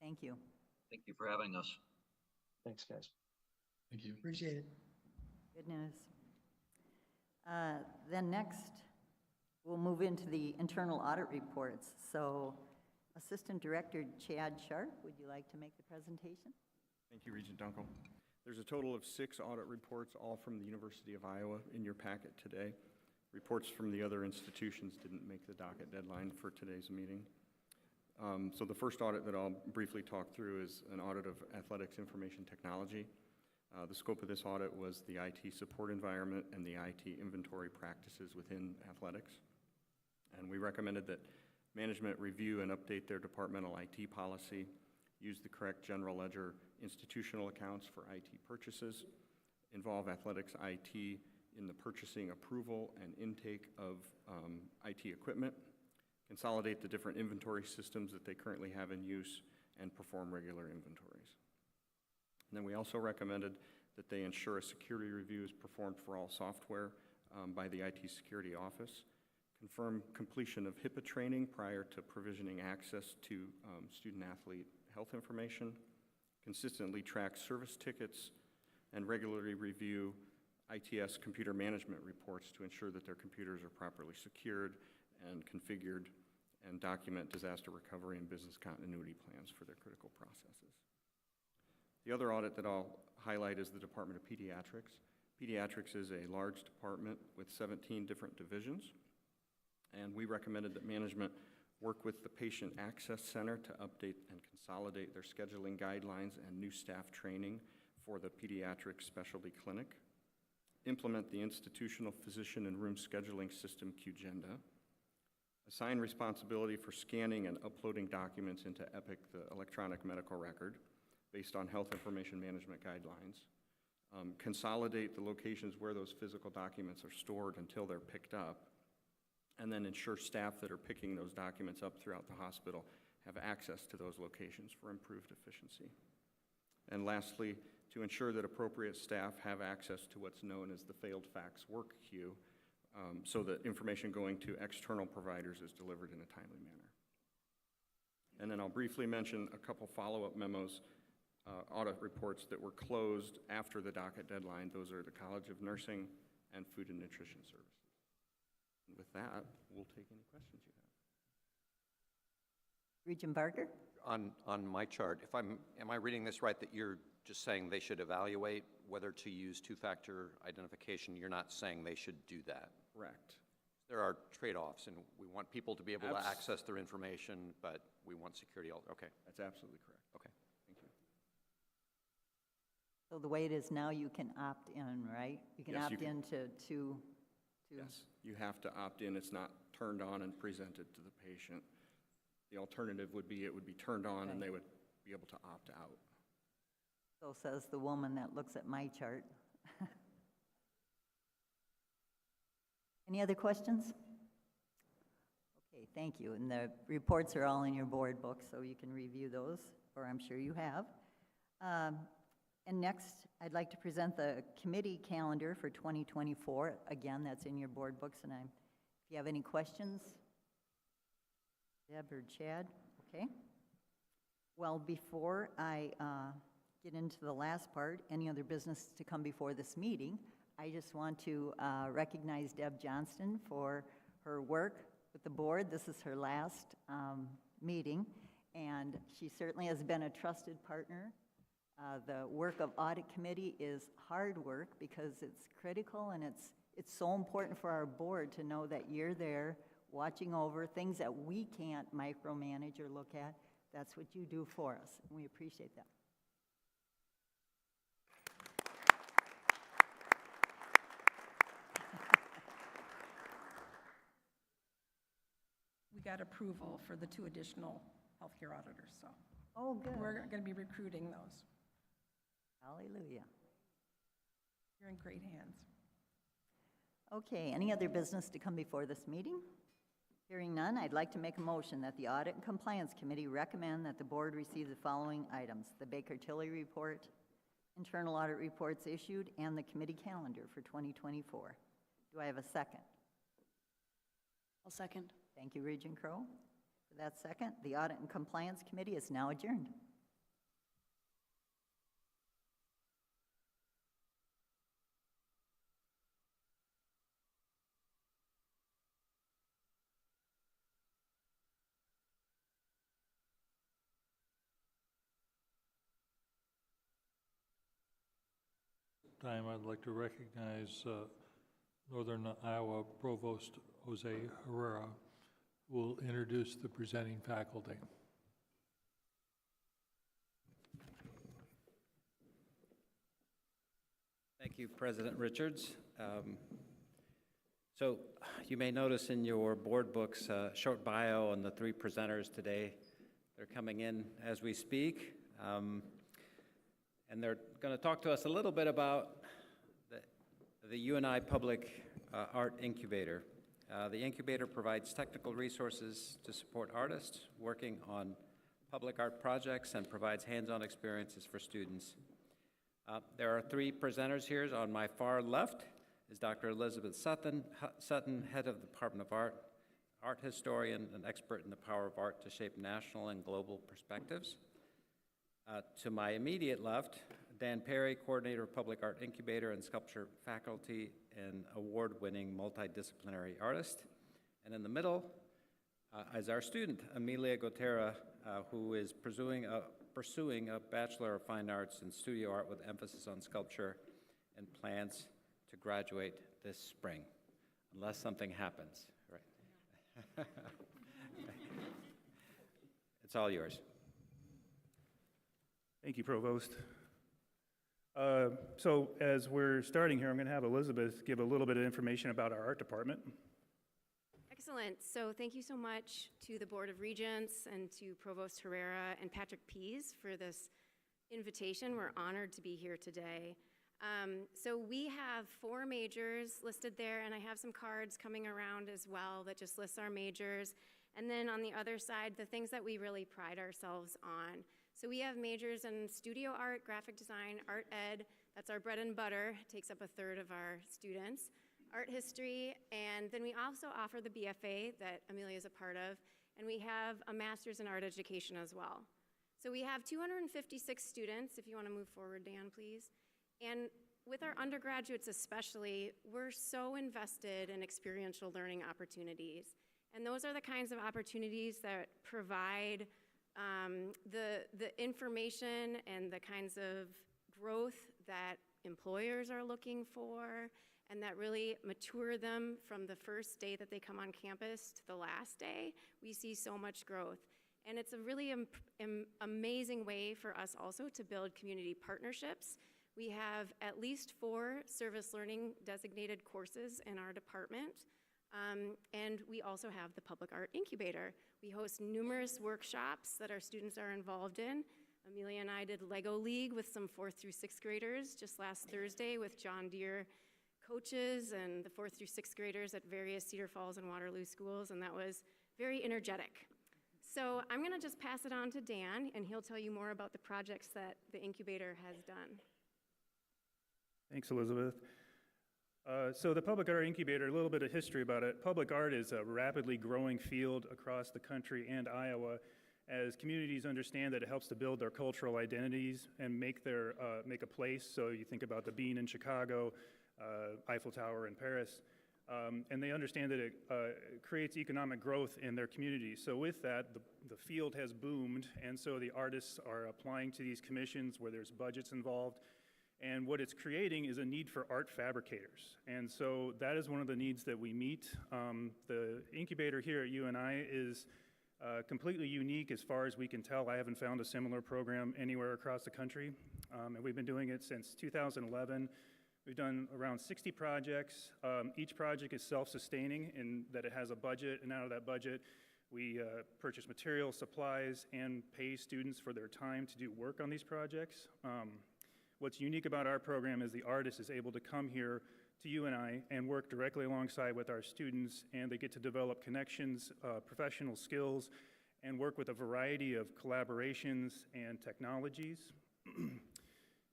Thank you. Thank you for having us. Thanks, guys. Thank you. Appreciate it. Good news. Then next, we'll move into the internal audit reports. So Assistant Director Chad Sharp, would you like to make the presentation? Thank you, Regent Dunkel. There's a total of 6 audit reports, all from the University of Iowa, in your packet today. Reports from the other institutions didn't make the docket deadline for today's meeting. So the first audit that I'll briefly talk through is an audit of athletics information technology. The scope of this audit was the IT support environment and the IT inventory practices within athletics. And we recommended that management review and update their departmental IT policy, use the correct general ledger institutional accounts for IT purchases, involve athletics IT in the purchasing approval and intake of IT equipment, consolidate the different inventory systems that they currently have in use, and perform regular inventories. And then we also recommended that they ensure a security review is performed for all software by the IT security office, confirm completion of HIPAA training prior to provisioning access to student-athlete health information, consistently track service tickets, and regularly review ITS computer management reports to ensure that their computers are properly secured and configured, and document disaster recovery and business continuity plans for their critical processes. The other audit that I'll highlight is the Department of Pediatrics. Pediatrics is a large department with 17 different divisions, and we recommended that management work with the Patient Access Center to update and consolidate their scheduling guidelines and new staff training for the pediatric specialty clinic, implement the institutional physician and room scheduling system QGenda, assign responsibility for scanning and uploading documents into EPIC, the electronic medical record, based on health information management guidelines, consolidate the locations where those physical documents are stored until they're picked up, and then ensure staff that are picking those documents up throughout the hospital have access to those locations for improved efficiency. And lastly, to ensure that appropriate staff have access to what's known as the failed fax work queue, so that information going to external providers is delivered in a timely manner. And then I'll briefly mention a couple follow-up memos, audit reports that were closed after the docket deadline. Those are the College of Nursing and Food and Nutrition Services. And with that, we'll take any questions you have. Regent Barker? On my chart, am I reading this right, that you're just saying they should evaluate whether to use two-factor identification? You're not saying they should do that? Correct. There are trade-offs, and we want people to be able to access their information, but we want security. Okay. That's absolutely correct. Okay. Thank you. So the way it is now, you can opt in, right? You can Yes, opt in to. Yes, you have to opt in. It's not turned on and presented to the patient. The alternative would be it would be turned on and they would be able to opt out. So says the woman that looks at my chart. Any other questions? Okay, thank you. And the reports are all in your board book, so you can review those, or I'm sure you have. And next, I'd like to present the committee calendar for 2024. Again, that's in your board books, and if you have any questions, Deb or Chad, okay? Well, before I get into the last part, any other business to come before this meeting, I just want to recognize Deb Johnston for her work with the board. This is her last meeting, and she certainly has been a trusted partner. The work of audit committee is hard work because it's critical, and it's so important for our board to know that you're there watching over things that we can't micromanage or look at. That's what you do for us, and we appreciate that. We got approval for the 2 additional healthcare auditors, so. Oh, good. We're going to be recruiting those. Hallelujah. You're in great hands. Okay, any other business to come before this meeting? Hearing none, I'd like to make a motion that the Audit and Compliance Committee recommend that the board receive the following items: the Baker-Tilly report, internal audit reports issued, and the committee calendar for 2024. Do I have a second? I'll second. Thank you, Regent Crow. For that second, the Audit and Compliance Committee is now adjourned. time, I'd like to recognize Northern Iowa Provost Jose Herrera, who will introduce the presenting faculty. Thank you, President Richards. So you may notice in your board books a short bio on the three presenters today. They're coming in as we speak, and they're going to talk to us a little bit about the UNI Public Art Incubator. The incubator provides technical resources to support artists working on public art projects and provides hands-on experiences for students. There are three presenters here. On my far left is Dr. Elizabeth Sutton, head of the Department of Art, art historian and expert in the power of art to shape national and global perspectives. To my immediate left, Dan Perry, coordinator of Public Art Incubator and Sculpture faculty and award-winning multidisciplinary artist. And in the middle is our student, Amelia Gotera, who is pursuing a Bachelor of Fine Arts in Studio Art with emphasis on sculpture and plans to graduate this spring, unless something happens. Right. It's all yours. Thank you, Provost. So as we're starting here, I'm going to have Elizabeth give a little bit of information about our art department. Excellent. So thank you so much to the Board of Regents and to Provost Herrera and Patrick Pease for this invitation. We're honored to be here today. So we have 4 majors listed there, and I have some cards coming around as well that just lists our majors. And then on the other side, the things that we really pride ourselves on. So we have majors in studio art, graphic design, art ed. That's our bread and butter. It takes up 1/3 of our students. Art history, and then we also offer the BFA that Amelia is a part of, and we have a master's in art education as well. So we have 256 students, if you want to move forward, Dan, please. And with our undergraduates especially, we're so invested in experiential learning opportunities. And those are the kinds of opportunities that provide the information and the kinds of growth that employers are looking for, and that really mature them from the first day that they come on campus to the last day. We see so much growth. And it's a really amazing way for us also to build community partnerships. We have at least 4 service learning designated courses in our department. And we also have the Public Art Incubator. We host numerous workshops that our students are involved in. Amelia and I did Lego League with some 4th through 6th graders just last Thursday with John Deere coaches and the 4th through 6th graders at various Cedar Falls and Waterloo schools, and that was very energetic. So I'm gonna just pass it on to Dan, and he'll tell you more about the projects that the incubator has done. Thanks, Elizabeth. So the Public Art Incubator, a little bit of history about it. Public art is a rapidly growing field across the country and Iowa as communities understand that it helps to build their cultural identities and make a place. So you think about the Bean in Chicago, Eiffel Tower in Paris, and they understand that it creates economic growth in their communities. So with that, the field has boomed, and so the artists are applying to these commissions where there's budgets involved. And what it's creating is a need for art fabricators. And so that is one of the needs that we meet. The incubator here at UNI is completely unique as far as we can tell. I haven't found a similar program anywhere across the country. And we've been doing it since 2011. We've done around 60 projects. Each project is self-sustaining in that it has a budget, and out of that budget, we purchase materials, supplies, and pay students for their time to do work on these projects. What's unique about our program is the artist is able to come here to UNI and work directly alongside with our students, and they get to develop connections, professional skills, and work with a variety of collaborations and technologies.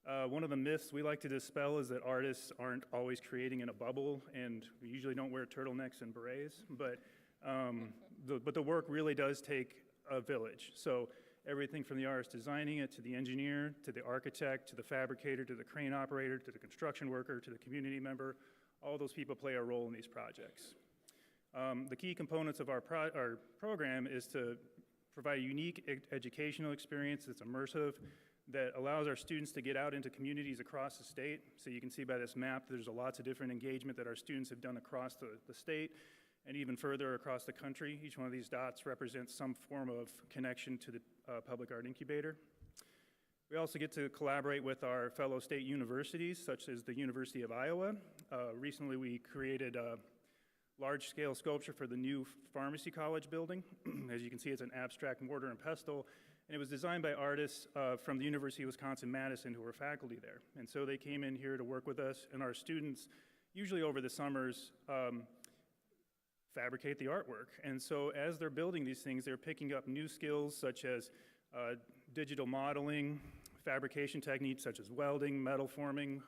One of the myths we like to dispel is that artists aren't always creating in a bubble, and we usually don't wear turtlenecks and berets, but the work really does take a village. So everything from the artist designing it, to the engineer, to the architect, to the fabricator, to the crane operator, to the construction worker, to the community member, all those people play a role in these projects. The key components of our program is to provide a unique educational experience that's immersive, that allows our students to get out into communities across the state. So you can see by this map, there's lots of different engagement that our students have done across the state and even further across the country. Each one of these dots represents some form of connection to the Public Art Incubator. We also get to collaborate with our fellow state universities, such as the University of Iowa. Recently, we created a large-scale sculpture for the new Pharmacy College building. As you can see, it's an abstract mortar and pestle, and it was designed by artists from the University of Wisconsin-Madison who were faculty there. And so they came in here to work with us, and our students, usually over the summers, fabricate the artwork. And so as they're building these things, they're picking up new skills such as digital modeling, fabrication techniques such as welding, metal forming,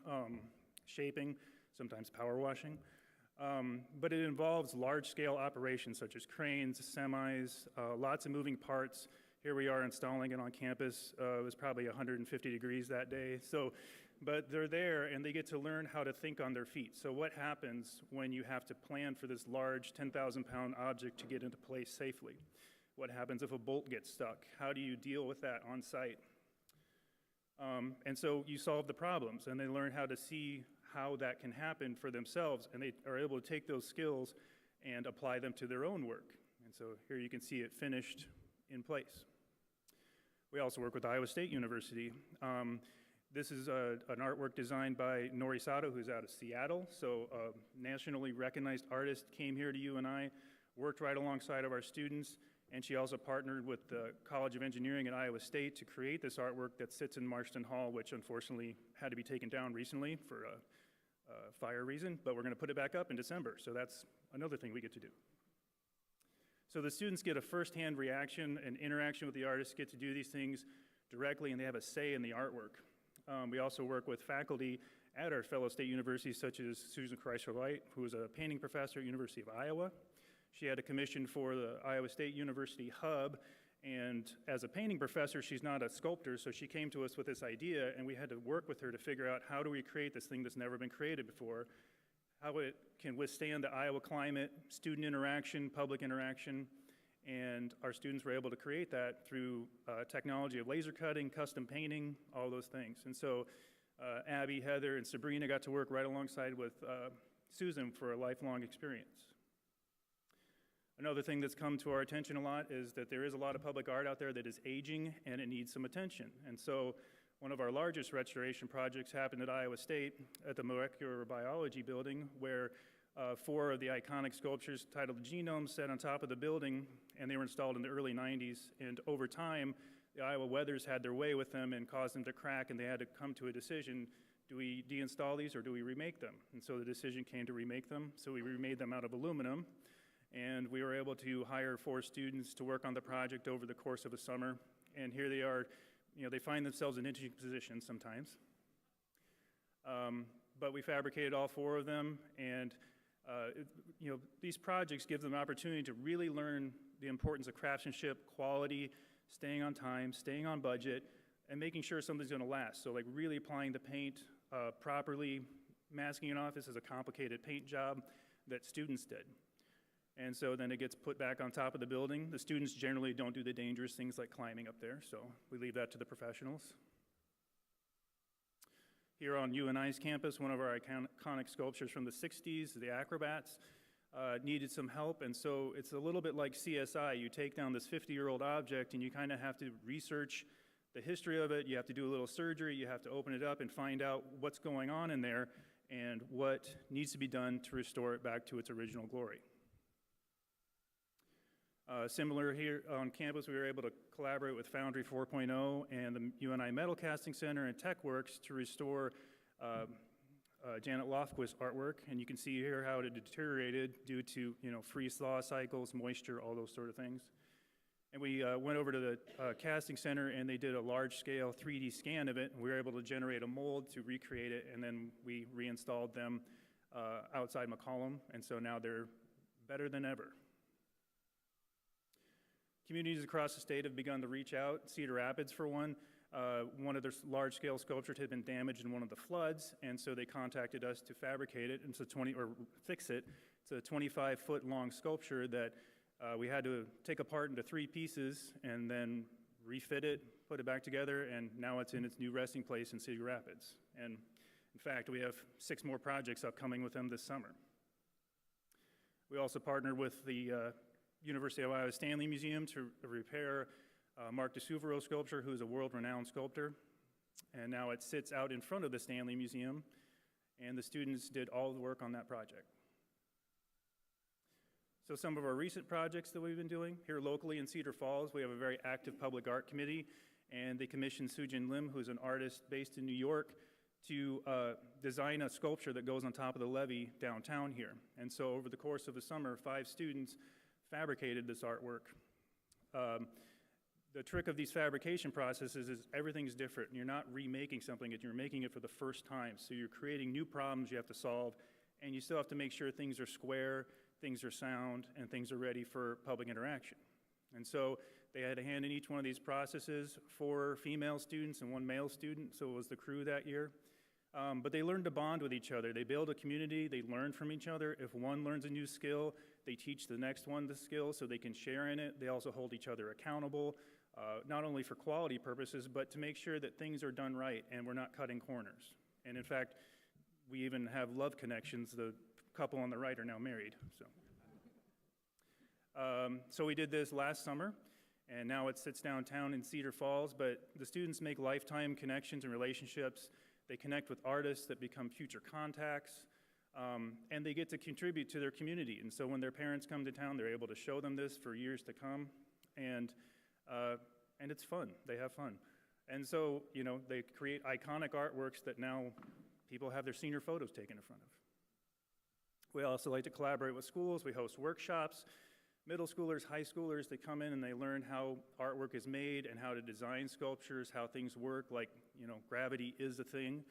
shaping, sometimes power washing. But it involves large-scale operations such as cranes, semis, lots of moving parts. Here we are installing it on campus. It was probably 150 degrees that day. But they're there and they get to learn how to think on their feet. So what happens when you have to plan for this large 10,000-pound object to get into place safely? What happens if a bolt gets stuck? How do you deal with that on site? And so you solve the problems, and they learn how to see how that can happen for themselves, and they are able to take those skills and apply them to their own work. And so here you can see it finished in place. We also work with Iowa State University. This is an artwork designed by Nori Sato, who's out of Seattle. So a nationally recognized artist came here to UNI, worked right alongside of our students, and she also partnered with the College of Engineering at Iowa State to create this artwork that sits in Marston Hall, which unfortunately had to be taken down recently for a fire reason, but we're going to put it back up in December, so that's another thing we get to do. So the students get a firsthand reaction and interaction with the artists, get to do these things directly, and they have a say in the artwork. We also work with faculty at our fellow state universities, such as Susan Kreischer-White, who is a painting professor at University of Iowa. She had a commission for the Iowa State University Hub, and as a painting professor, she's not a sculptor, so she came to us with this idea, and we had to work with her to figure out how do we create this thing that's never been created before, how it can withstand the Iowa climate, student interaction, public interaction, and our students were able to create that through technology of laser cutting, custom painting, all those things. And so Abby, Heather, and Sabrina got to work right alongside with Susan for a lifelong experience. Another thing that's come to our attention a lot is that there is a lot of public art out there that is aging and it needs some attention. And so one of our largest restoration projects happened at Iowa State at the Molecular Biology building, where 4 of the iconic sculptures titled Genome sat on top of the building, and they were installed in the early 90s. And over time, the Iowa weathers had their way with them and caused them to crack, and they had to come to a decision: do we deinstall these or do we remake them? And so the decision came to remake them. So we remade them out of aluminum, and we were able to hire 4 students to work on the project over the course of a summer. And here they are. You know, they find themselves in interesting positions sometimes. But we fabricated all 4 of them, and you know, these projects give them an opportunity to really learn the importance of craftsmanship, quality, staying on time, staying on budget, and making sure something's going to last. So like really applying the paint properly. Masking it off, this is a complicated paint job that students did. And so then it gets put back on top of the building. The students generally don't do the dangerous things like climbing up there, so we leave that to the professionals. Here on UNI's campus, one of our iconic sculptures from the 60s, the Acrobats, needed some help, and so it's a little bit like CSI. You take down this 50-year-old object and you kind of have to research the history of it. You have to do a little surgery. You have to open it up and find out what's going on in there and what needs to be done to restore it back to its original glory. Similar here on campus, we were able to collaborate with Foundry 4.0 and the UNI Metal Casting Center and TechWorks to restore Janet Lofquist's artwork. And you can see here how it deteriorated due to, you know, freeze-thaw cycles, moisture, all those sort of things. And we went over to the casting center, and they did a large-scale 3D scan of it, and we were able to generate a mold to recreate it, and then we reinstalled them outside McCollum, and so now they're better than ever. Communities across the state have begun to reach out. Cedar Rapids, for one. One of their large-scale sculptures had been damaged in one of the floods, and so they contacted us to fabricate it and fix it. It's a 25-foot-long sculpture that we had to take apart into 3 pieces and then refit it, put it back together, and now it's in its new resting place in Cedar Rapids. And in fact, we have 6 more projects upcoming with them this summer. We also partnered with the University of Iowa Stanley Museum to repair Mark DeSuvero sculpture, who is a world-renowned sculptor. And now it sits out in front of the Stanley Museum, and the students did all the work on that project. So some of our recent projects that we've been doing here locally in Cedar Falls, we have a very active public art committee, and they commissioned Sujin Lim, who's an artist based in New York, to design a sculpture that goes on top of the levee downtown here. And so over the course of the summer, 5 students fabricated this artwork. The trick of these fabrication processes is everything's different. You're not remaking something, you're making it for the first time. So you're creating new problems you have to solve, and you still have to make sure things are square, things are sound, and things are ready for public interaction. And so they had a hand in each one of these processes, 4 female students and 1 male student, so it was the crew that year. But they learned to bond with each other. They build a community, they learn from each other. If one learns a new skill, they teach the next one the skill so they can share in it. They also hold each other accountable, not only for quality purposes, but to make sure that things are done right and we're not cutting corners. And in fact, we even have love connections. The couple on the right are now married. So we did this last summer, and now it sits downtown in Cedar Falls, but the students make lifetime connections and relationships. They connect with artists that become future contacts, and they get to contribute to their community. And so when their parents come to town, they're able to show them this for years to come, and it's fun. They have fun. And so, you know, they create iconic artworks that now people have their senior photos taken in front of. We also like to collaborate with schools. We host workshops. Middle schoolers, high schoolers, they come in and they learn how artwork is made and how to design sculptures, how things work, like, you know, gravity is a thing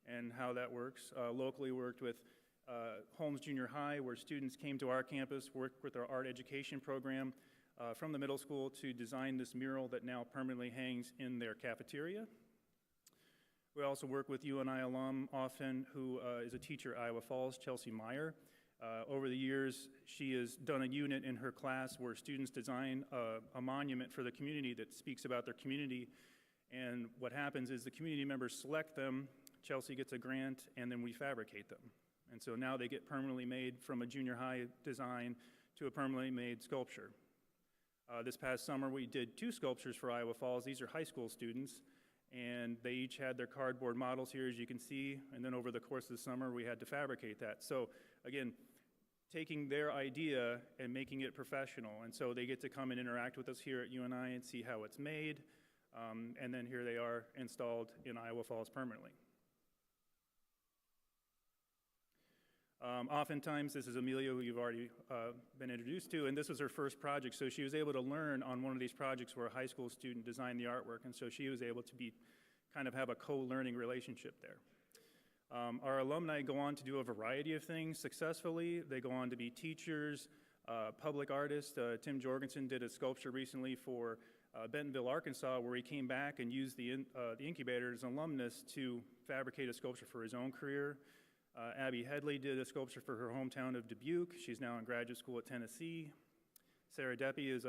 and how that works. Locally worked with Holmes Junior High, where students came to our campus, worked with our art education program from the middle school to design this mural that now permanently hangs in their cafeteria. We also work with UNI alum often, who is a teacher at Iowa Falls, Chelsea Meyer. Over the years, she has done a unit in her class where students design a monument for the community that speaks about their community. And what happens is the community members select them, Chelsea gets a grant, and then we fabricate them. And so now they get permanently made from a junior high design to a permanently made sculpture. This past summer, we did 2 sculptures for Iowa Falls. These are high school students, and they each had their cardboard models here, as you can see. And then over the course of the summer, we had to fabricate that. So again, taking their idea and making it professional. And so they get to come and interact with us here at UNI and see how it's made. And then here they are installed in Iowa Falls permanently. Oftentimes, this is Amelia, who you've already been introduced to, and this was her first project. So she was able to learn on one of these projects where a high school student designed the artwork, and so she was able to kind of have a co-learning relationship there. Our alumni go on to do a variety of things successfully. They go on to be teachers, public artists. Tim Jorgensen did a sculpture recently for Bentonville, Arkansas, where he came back and used the incubator as an alumnus to fabricate a sculpture for his own career. Abby Headley did a sculpture for her hometown of Dubuque. She's now in graduate school at Tennessee. Sarah Deppie is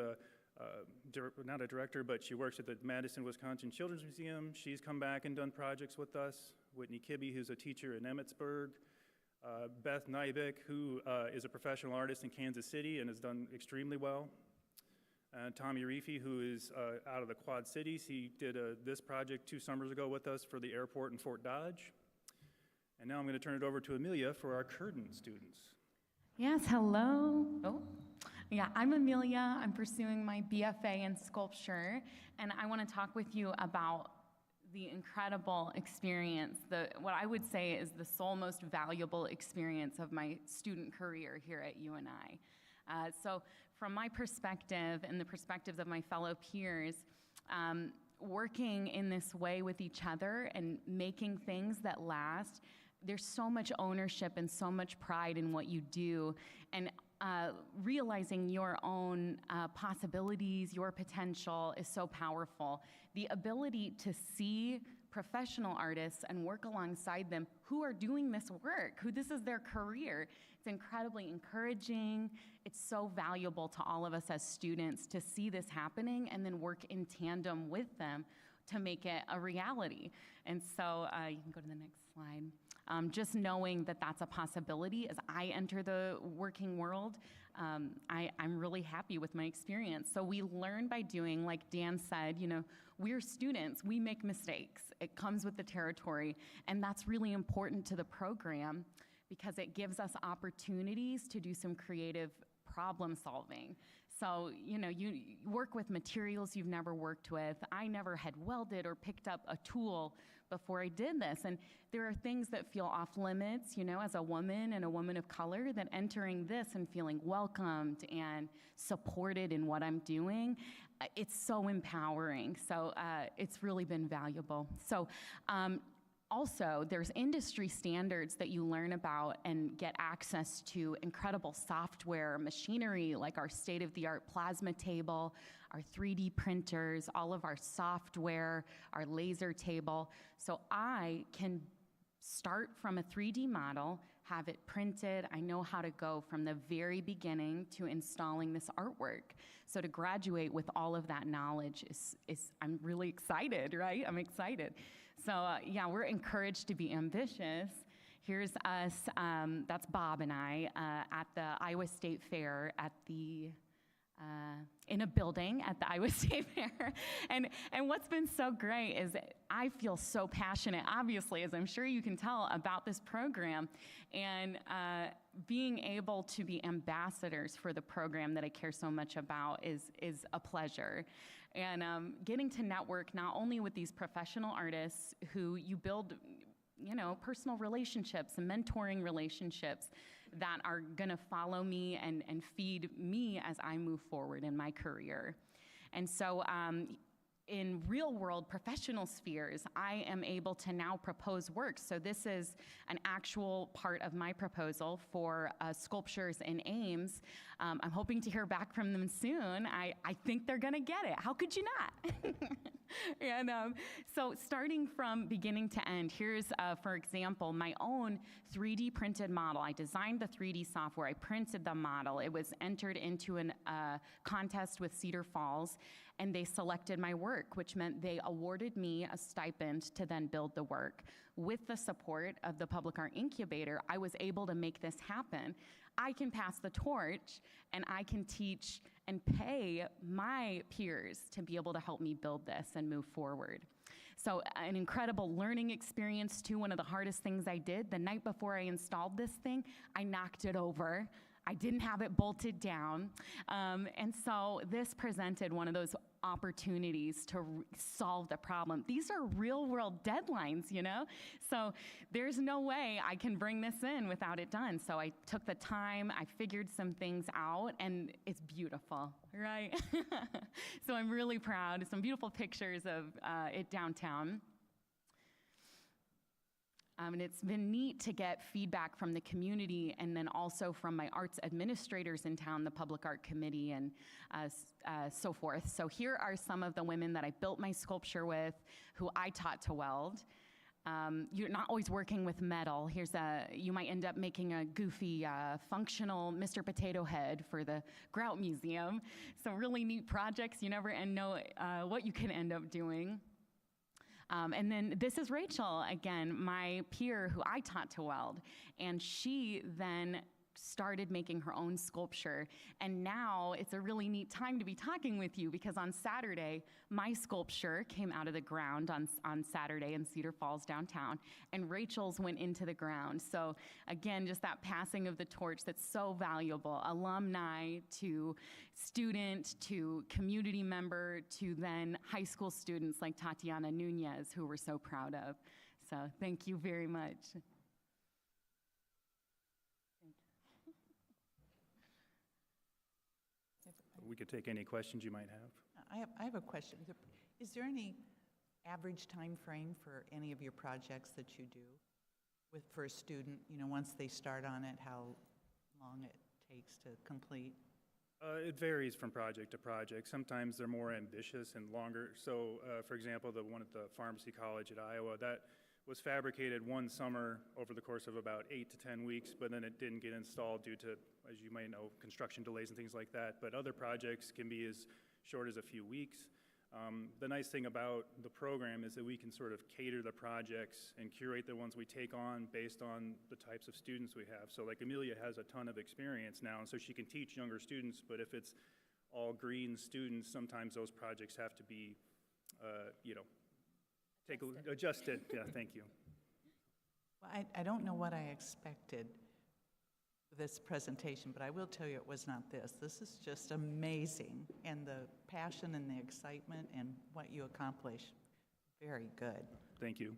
not a director, but she works at the Madison, Wisconsin Children's Museum. She's come back and done projects with us. Whitney Kibbe, who's a teacher in Emmitsburg. Beth Nybeck, who is a professional artist in Kansas City and has done extremely well. Tommy Reefy, who is out of the Quad Cities. He did this project 2 summers ago with us for the airport in Fort Dodge. And now I'm going to turn it over to Amelia for our Curtin students. Yes, hello. Oh, yeah, I'm Amelia. I'm pursuing my BFA in sculpture, and I want to talk with you about the incredible experience, what I would say is the sole most valuable experience of my student career here at UNI. So from my perspective and the perspectives of my fellow peers, working in this way with each other and making things that last, there's so much ownership and so much pride in what you do, and realizing your own possibilities, your potential is so powerful. The ability to see professional artists and work alongside them who are doing this work, who this is their career, it's incredibly encouraging. It's so valuable to all of us as students to see this happening and then work in tandem with them to make it a reality. And so you can go to the next slide. Just knowing that that's a possibility as I enter the working world, I'm really happy with my experience. So we learn by doing, like Dan said, you know, we're students, we make mistakes. It comes with the territory, and that's really important to the program because it gives us opportunities to do some creative problem solving. So, you know, you work with materials you've never worked with. I never had welded or picked up a tool before I did this. And there are things that feel off limits, you know, as a woman and a woman of color, that entering this and feeling welcomed and supported in what I'm doing, it's so empowering. So it's really been valuable. So also, there's industry standards that you learn about and get access to incredible software, machinery, like our state-of-the-art plasma table, our 3D printers, all of our software, our laser table. So I can start from a 3D model, have it printed. I know how to go from the very beginning to installing this artwork. So to graduate with all of that knowledge is I'm really excited, right? I'm excited. So yeah, we're encouraged to be ambitious. Here's us, that's Bob and I, at the Iowa State Fair at the, in a building at the Iowa State Fair. And what's been so great is I feel so passionate, obviously, as I'm sure you can tell, about this program. And being able to be ambassadors for the program that I care so much about is a pleasure. And getting to network not only with these professional artists who you build, you know, personal relationships and mentoring relationships that are gonna follow me and feed me as I move forward in my career. And so in real world professional spheres, I am able to now propose works. So this is an actual part of my proposal for sculptures in Ames. I'm hoping to hear back from them soon. I think they're gonna get it. How could you not? And so starting from beginning to end, here's, for example, my own 3D printed model. I designed the 3D software, I printed the model. It was entered into a contest with Cedar Falls, and they selected my work, which meant they awarded me a stipend to then build the work. With the support of the Public Art Incubator, I was able to make this happen. I can pass the torch, and I can teach and pay my peers to be able to help me build this and move forward. So an incredible learning experience too. One of the hardest things I did, the night before I installed this thing, I knocked it over. I didn't have it bolted down. And so this presented one of those opportunities to solve the problem. These are real world deadlines, you know? So there's no way I can bring this in without it done. So I took the time, I figured some things out, and it's beautiful, right? So I'm really proud. Some beautiful pictures of it downtown. And it's been neat to get feedback from the community and then also from my arts administrators in town, the Public Art Committee and so forth. So here are some of the women that I built my sculpture with, who I taught to weld. You're not always working with metal. You might end up making a goofy, functional Mr. Potato Head for the Grout Museum. So really neat projects. You never know what you can end up doing. And then this is Rachel, again, my peer who I taught to weld. And she then started making her own sculpture. And now it's a really neat time to be talking with you because on Saturday, my sculpture came out of the ground on Saturday in Cedar Falls downtown, and Rachel's went into the ground. So again, just that passing of the torch that's so valuable. Alumni to student to community member to then high school students like Tatiana Nunez, who we're so proud of. So thank you very much. We could take any questions you might have. I have a question. Is there any average time frame for any of your projects that you do for a student? You know, once they start on it, how long it takes to complete? It varies from project to project. Sometimes they're more ambitious and longer. So, for example, the one at the Pharmacy College at Iowa, that was fabricated one summer over the course of about 8 to 10 weeks, but then it didn't get installed due to, as you may know, construction delays and things like that. But other projects can be as short as a few weeks. The nice thing about the program is that we can sort of cater the projects and curate the ones we take on based on the types of students we have. So like Amelia has a ton of experience now, and so she can teach younger students, but if it's all green students, sometimes those projects have to be, adjusted. Yeah, thank you. Well, I don't know what I expected with this presentation, but I will tell you it was not this. This is just amazing, and the passion and the excitement and what you accomplish, very good. Thank you.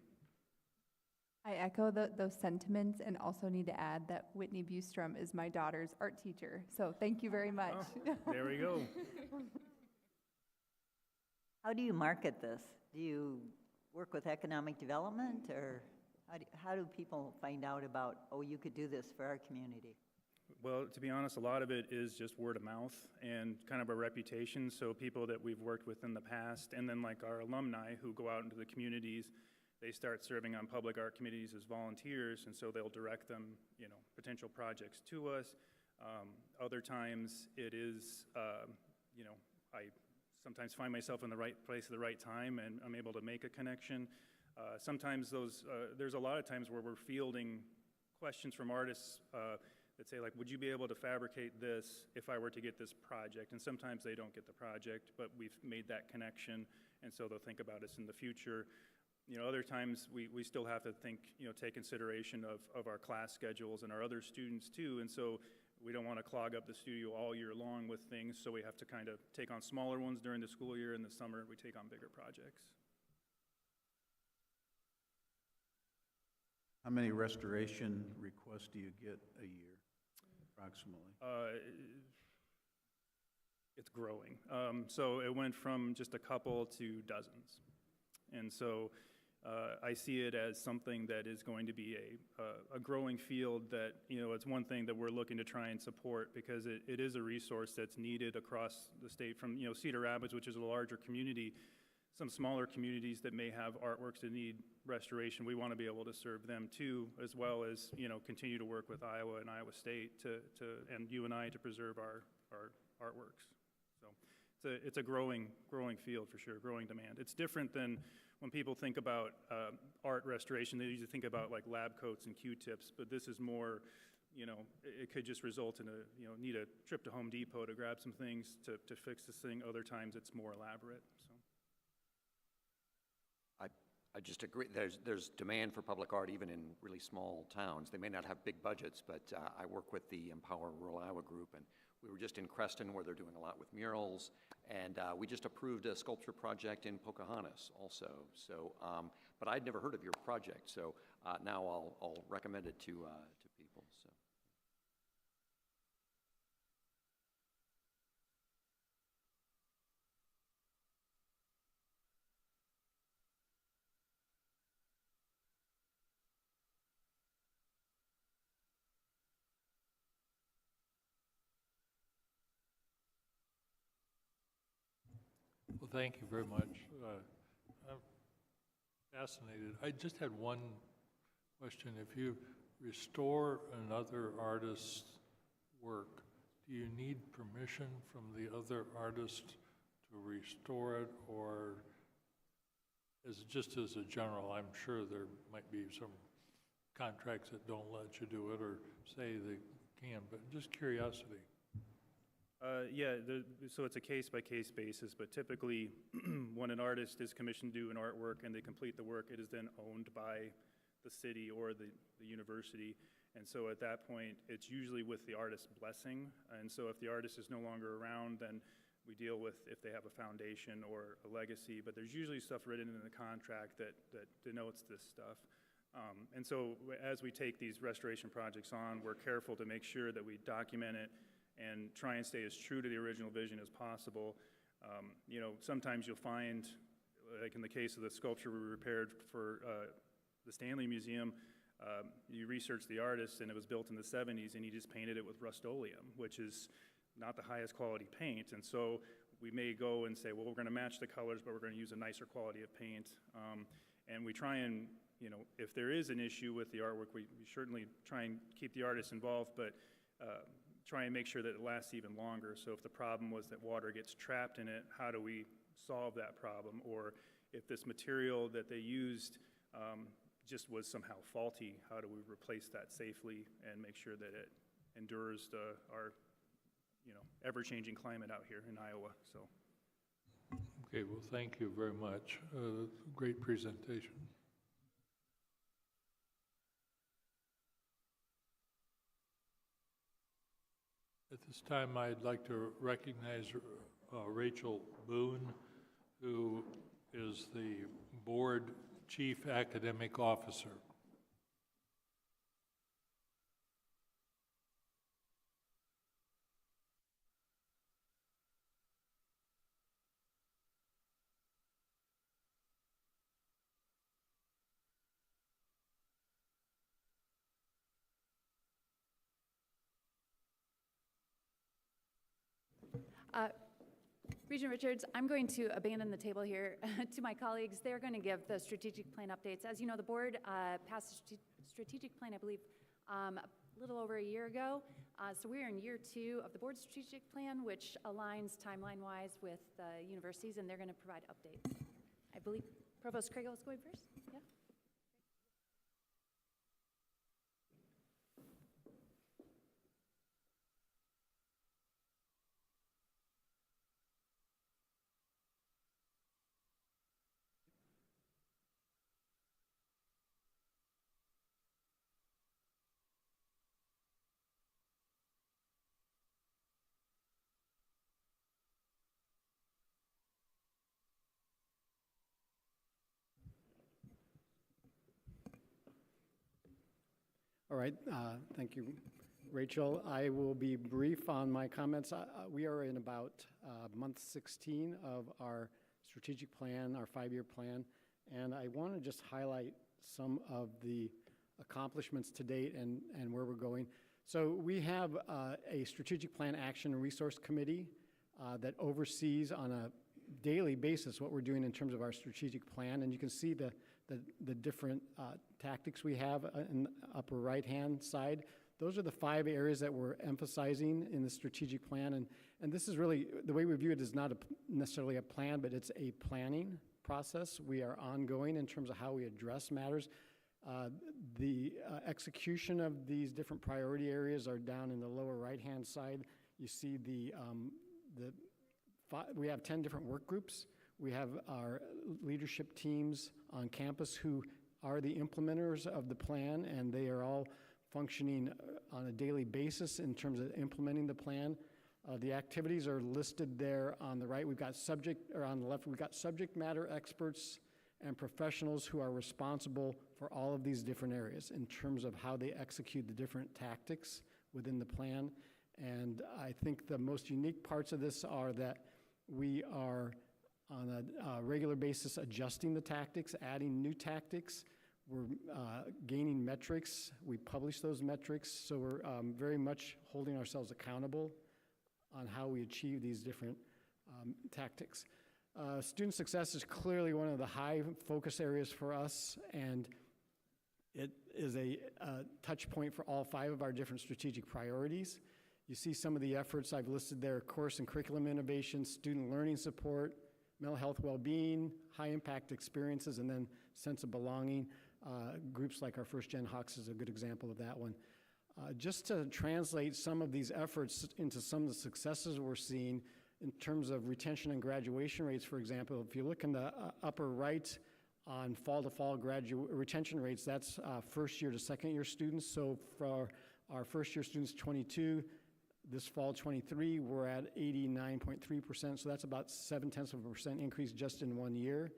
I echo those sentiments and also need to add that Whitney Bustrom is my daughter's art teacher. So thank you very much. Oh, there we go. How do you market this? Do you work with economic development, or how do people find out about, oh, you could do this for our community? Well, to be honest, a lot of it is just word of mouth and kind of a reputation. So people that we've worked with in the past, and then like our alumni who go out into the communities, they start serving on public art committees as volunteers, and so they'll direct them, potential projects to us. Other times it is, I sometimes find myself in the right place at the right time, and I'm able to make a connection. Sometimes there's a lot of times where we're fielding questions from artists that say, like, would you be able to fabricate this if I were to get this project? And sometimes they don't get the project, but we've made that connection, and so they'll think about us in the future. Other times we still have to think, take consideration of our class schedules and our other students too, and so we don't want to clog up the studio all year long with things, so we have to kind of take on smaller ones during the school year. In the summer, we take on bigger projects. How many restoration requests do you get a year, approximately? It's growing. So it went from just a couple to dozens. And so I see it as something that is going to be a growing field that, it's one thing that we're looking to try and support, because it is a resource that's needed across the state from, Cedar Rapids, which is a larger community, some smaller communities that may have artworks that need restoration. We want to be able to serve them too, as well as, continue to work with Iowa and Iowa State and UNI to preserve our artworks. So it's a growing field for sure, growing demand. It's different than when people think about art restoration. They usually think about like lab coats and Q-tips, but this is more, it could just result in need a trip to Home Depot to grab some things to fix this thing. Other times it's more elaborate. So I just agree. There's demand for public art even in really small towns. They may not have big budgets, but I work with the Empower Rural Iowa group, and we were just in Creston where they're doing a lot with murals, and we just approved a sculpture project in Pocahontas also. So, but I'd never heard of your project, so now I'll recommend it to people. So. Well, thank you very much. I'm fascinated. I just had one question. If you restore another artist's work, do you need permission from the other artist to restore it, or just as a general, I'm sure there might be some contracts that don't let you do it or say they can, but just curiosity. Yeah, so it's a case-by-case basis, but typically when an artist is commissioned to do an artwork and they complete the work, it is then owned by the city or the university. And so at that point, it's usually with the artist's blessing. And so if the artist is no longer around, then we deal with if they have a foundation or a legacy. But there's usually stuff written in the contract that denotes this stuff. And so as we take these restoration projects on, we're careful to make sure that we document it and try and stay as true to the original vision as possible. Sometimes you'll find, like in the case of the sculpture we repaired for the Stanley Museum, you research the artist and it was built in the 70s and he just painted it with Rust-Oleum, which is not the highest quality paint. And so we may go and say, well, we're gonna match the colors, but we're gonna use a nicer quality of paint. And we try and, if there is an issue with the artwork, we certainly try and keep the artist involved, but try and make sure that it lasts even longer. So if the problem was that water gets trapped in it, how do we solve that problem, or if this material that they used just was somehow faulty, how do we replace that safely and make sure that it endures our ever-changing climate out here in Iowa. So. Okay, well, thank you very much. Great presentation. At this time, I'd like to recognize Rachel Boone, who is the Board Chief Academic Officer. Regent Richards, I'm going to abandon the table here to my colleagues. They're going to give the strategic plan updates. As you know, the board passed a strategic plan, I believe, a little over a year ago. So we're in year 2 of the board strategic plan, which aligns timeline-wise with the universities, and they're going to provide updates. I believe Provost Kriegel is going first. Yeah. All right, thank you, Rachel. I will be brief on my comments. We are in about month 16 of our strategic plan, our 5-year plan, and I want to just highlight some of the accomplishments to date and where we're going. So we have a strategic plan action and resource committee that oversees on a daily basis what we're doing in terms of our strategic plan, and you can see the different tactics we have in the upper right-hand side. Those are the 5 areas that we're emphasizing in the strategic plan, and this is really, the way we view it is not necessarily a plan, but it's a planning process. We are ongoing in terms of how we address matters. The execution of these different priority areas are down in the lower right-hand side. You see we have 10 different work groups. We have our leadership teams on campus who are the implementers of the plan, and they are all functioning on a daily basis in terms of implementing the plan. The activities are listed there on the right. On the left, we've got subject matter experts and professionals who are responsible for all of these different areas in terms of how they execute the different tactics within the plan. And I think the most unique parts of this are that we are on a regular basis adjusting the tactics, adding new tactics. We're gaining metrics. We publish those metrics, so we're very much holding ourselves accountable on how we achieve these different tactics. Student success is clearly one of the high focus areas for us, and it is a touch point for all 5 of our different strategic priorities. You see some of the efforts I've listed there: course and curriculum innovation, student learning support, mental health well-being, high-impact experiences, and then sense of belonging. Groups like our First Gen Hawks is a good example of that one. Just to translate some of these efforts into some of the successes we're seeing in terms of retention and graduation rates, for example, if you look in the upper right on fall-to-fall retention rates, that's first-year to second-year students. So for our first-year students, 22, this fall, 23, we're at 89.3%, so that's about 0.7% increase just in 1 year.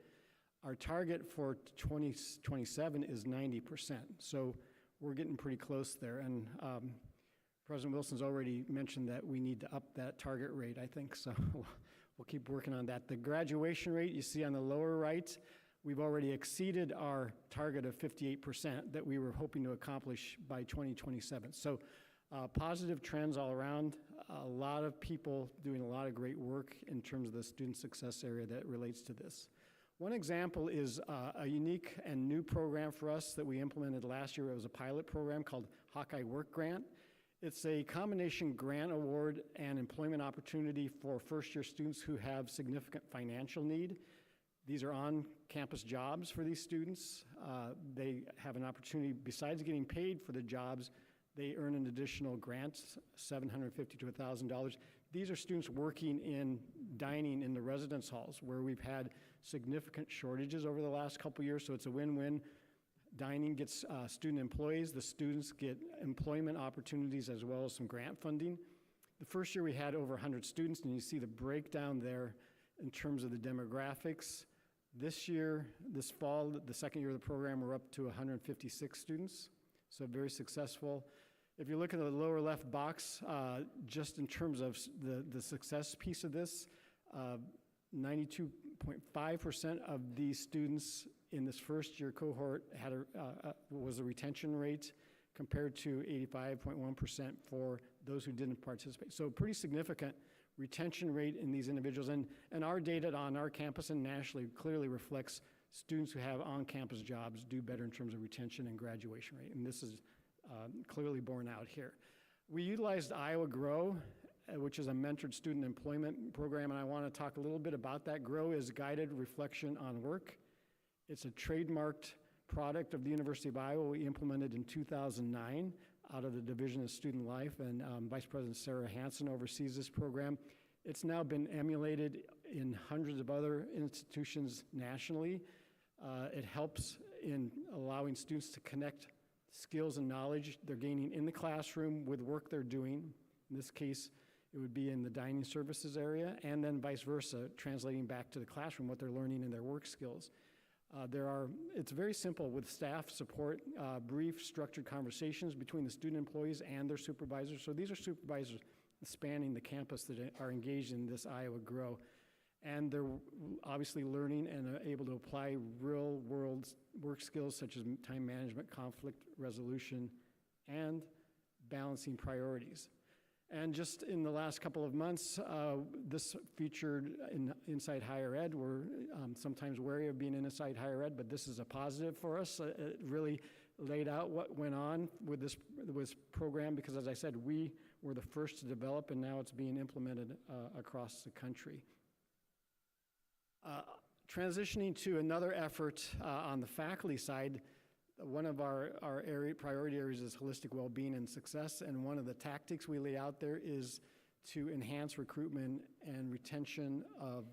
Our target for 2027 is 90%, so we're getting pretty close there. And President Wilson's already mentioned that we need to up that target rate, I think, so we'll keep working on that. The graduation rate you see on the lower right, we've already exceeded our target of 58% that we were hoping to accomplish by 2027. So positive trends all around, a lot of people doing a lot of great work in terms of the student success area that relates to this. One example is a unique and new program for us that we implemented last year. It was a pilot program called Hawkeye Work Grant. It's a combination grant award and employment opportunity for first-year students who have significant financial need. These are on-campus jobs for these students. They have an opportunity, besides getting paid for the jobs, they earn an additional grant, $750 to $1,000. These are students working in dining in the residence halls where we've had significant shortages over the last couple years, so it's a win-win. Dining gets student employees, the students get employment opportunities as well as some grant funding. The first year we had over 100 students, and you see the breakdown there in terms of the demographics. This year, this fall, the second year of the program, we're up to 156 students, so very successful. If you look at the lower left box, just in terms of the success piece of this, 92.5% of these students in this first year cohort had was a retention rate compared to 85.1% for those who didn't participate. So pretty significant retention rate in these individuals. And our data on our campus and nationally clearly reflects students who have on-campus jobs do better in terms of retention and graduation rate. And this is clearly borne out here. We utilized Iowa Grow, which is a mentored student employment program, and I want to talk a little bit about that. Grow is guided reflection on work. It's a trademarked product of the University of Iowa we implemented in 2009 out of the Division of Student Life, and Vice President Sarah Hansen oversees this program. It's now been emulated in hundreds of other institutions nationally. It helps in allowing students to connect skills and knowledge they're gaining in the classroom with work they're doing. In this case, it would be in the dining services area, and then vice versa, translating back to the classroom what they're learning in their work skills. It's very simple with staff support, brief structured conversations between the student employees and their supervisors. So these are supervisors spanning the campus that are engaged in this Iowa Grow. And they're obviously learning and able to apply real world work skills such as time management, conflict resolution, and balancing priorities. And just in the last couple of months, this featured in Inside Higher Ed. We're sometimes wary of being in Inside Higher Ed, but this is a positive for us. It really laid out what went on with this program because, as I said, we were the first to develop, and now it's being implemented across the country. Transitioning to another effort on the faculty side, one of our priority areas is holistic well-being and success, and one of the tactics we lay out there is to enhance recruitment and retention of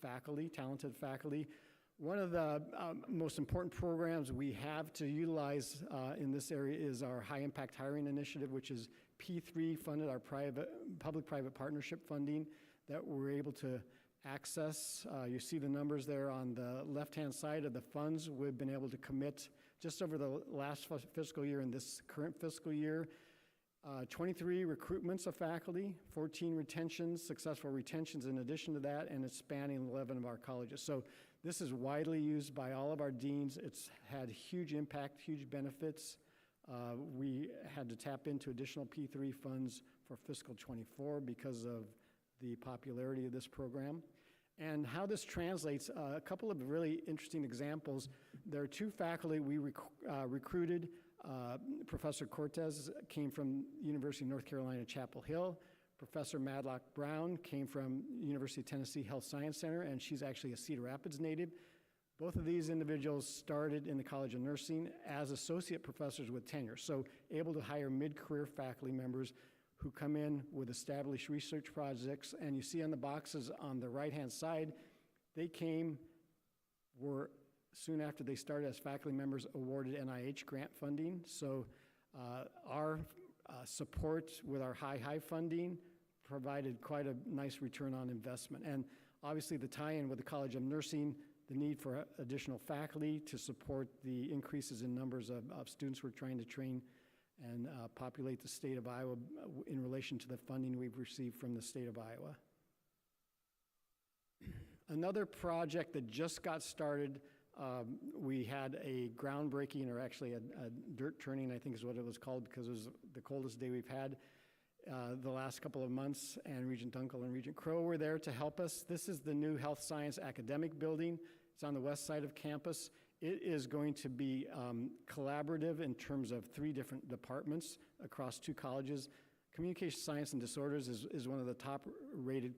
faculty, talented faculty. One of the most important programs we have to utilize in this area is our High Impact Hiring Initiative, which is P3 funded, our public-private partnership funding that we're able to access. You see the numbers there on the left-hand side of the funds. We've been able to commit just over the last fiscal year and this current fiscal year, 23 recruitments of faculty, 14 retentions, successful retentions in addition to that, and it's spanning 11 of our colleges. So this is widely used by all of our deans. It's had huge impact, huge benefits. We had to tap into additional P3 funds for fiscal '24 because of the popularity of this program. And how this translates, a couple of really interesting examples. There are two faculty we recruited. Professor Cortez came from University of North Carolina, Chapel Hill. Professor Madlock Brown came from University of Tennessee Health Science Center, and she's actually a Cedar Rapids native. Both of these individuals started in the College of Nursing as associate professors with tenure, so able to hire mid-career faculty members who come in with established research projects. And you see on the boxes on the right-hand side, they were soon after they started as faculty members awarded NIH grant funding. So our support with our high funding provided quite a nice return on investment. And obviously the tie-in with the College of Nursing, the need for additional faculty to support the increases in numbers of students we're trying to train and populate the state of Iowa in relation to the funding we've received from the state of Iowa. Another project that just got started, we had a groundbreaking, or actually a dirt turning, I think is what it was called, because it was the coldest day we've had the last couple of months, and Regent Dunkel and Regent Crow were there to help us. This is the new Health Science Academic Building. It's on the west side of campus. It is going to be collaborative in terms of 3 different departments across 2 colleges. Communication Science and Disorders is one of the top-rated,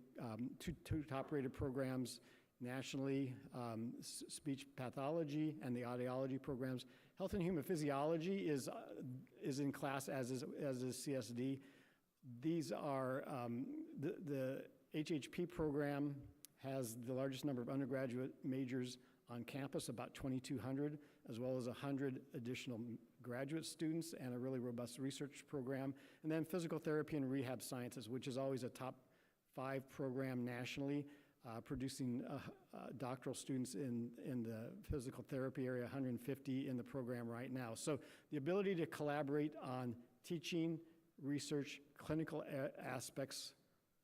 two top-rated programs nationally. Speech pathology and the audiology programs. Health and Human Physiology is in class, as is CSD. These are, the HHP program has the largest number of undergraduate majors on campus, about 2,200, as well as 100 additional graduate students and a really robust research program. And then Physical Therapy and Rehab Sciences, which is always a top 5 program nationally, producing doctoral students in the physical therapy area, 150 in the program right now. So the ability to collaborate on teaching, research, clinical aspects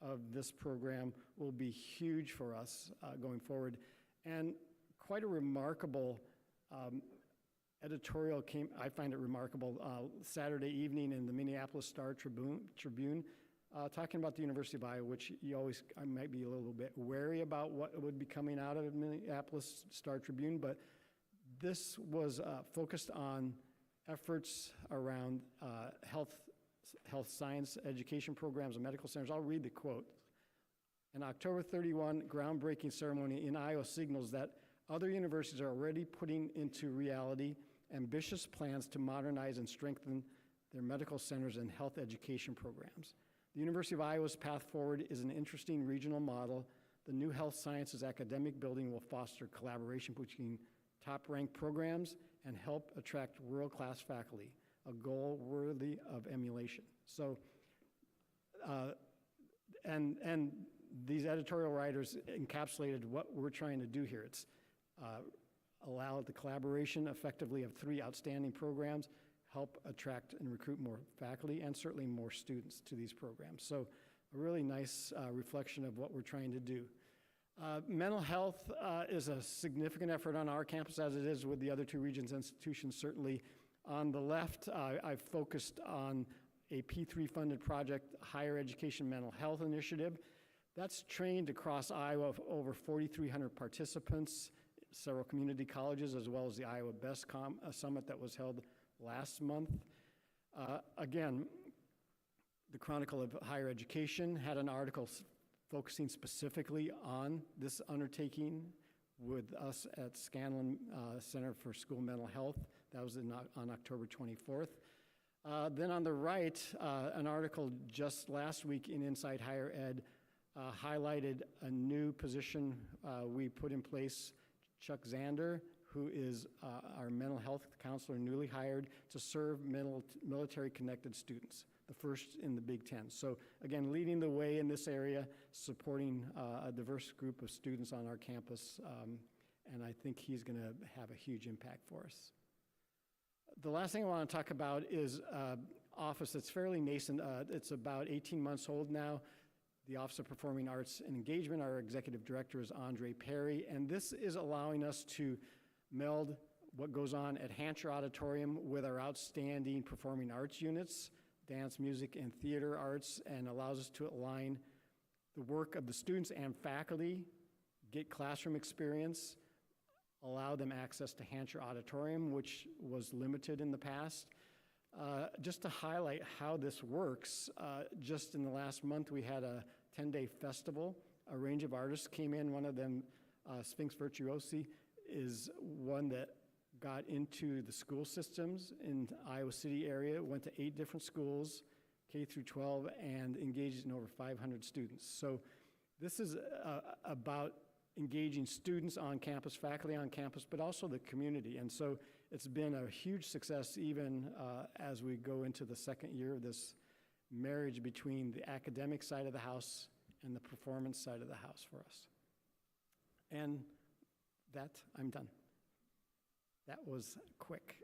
of this program will be huge for us going forward. And quite a remarkable editorial came, I find it remarkable, Saturday evening in the Minneapolis Star-Tribune, talking about the University of Iowa, which I might be a little bit wary about what would be coming out of Minneapolis Star-Tribune, but this was focused on efforts around health science education programs and medical centers. I'll read the quote. An October 31 groundbreaking ceremony in Iowa signals that other universities are already putting into reality ambitious plans to modernize and strengthen their medical centers and health education programs. The University of Iowa's path forward is an interesting regional model. The new health sciences academic building will foster collaboration between top-ranked programs and help attract world-class faculty, a goal worthy of emulation. So, and these editorial writers encapsulated what we're trying to do here. It's allow the collaboration effectively of 3 outstanding programs, help attract and recruit more faculty, and certainly more students to these programs. So a really nice reflection of what we're trying to do. Mental health is a significant effort on our campus, as it is with the other 2 Regents institutions. Certainly on the left, I've focused on a P3 funded project, Higher Education Mental Health Initiative. That's trained across Iowa over 4,300 participants, several community colleges, as well as the Iowa Best Summit that was held last month. Again, the Chronicle of Higher Education had an article focusing specifically on this undertaking with us at Scanlon Center for School Mental Health. That was on October 24th. Then on the right, an article just last week in Inside Higher Ed highlighted a new position we put in place. Chuck Zander, who is our mental health counselor, newly hired to serve military-connected students, the first in the Big Ten. So again, leading the way in this area, supporting a diverse group of students on our campus, and I think he's going to have a huge impact for us. The last thing I want to talk about is office that's fairly nascent. It's about 18 months old now. The Office of Performing Arts and Engagement, our executive director is Andre Perry, and this is allowing us to meld what goes on at Hancher Auditorium with our outstanding performing arts units, dance, music, and theater arts, and allows us to align the work of the students and faculty, get classroom experience, allow them access to Hancher Auditorium, which was limited in the past. Just to highlight how this works, just in the last month we had a 10-day festival. A range of artists came in. One of them, Sphinx Virtuosi, is one that got into the school systems in the Iowa City area, went to 8 different schools, K through 12, and engaged in over 500 students. So this is about engaging students on campus, faculty on campus, but also the community. And so it's been a huge success even as we go into the second year of this marriage between the academic side of the house and the performance side of the house for us. And that, I'm done. That was quick.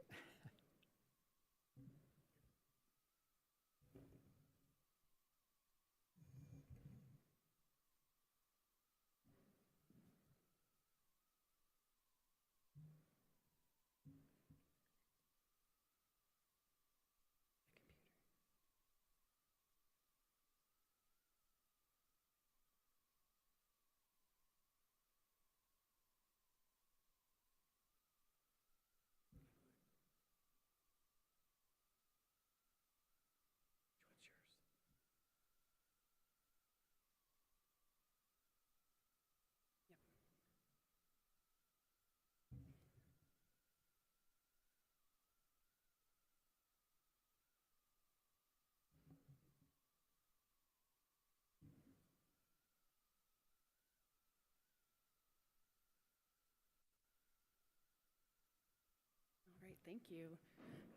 Thank you.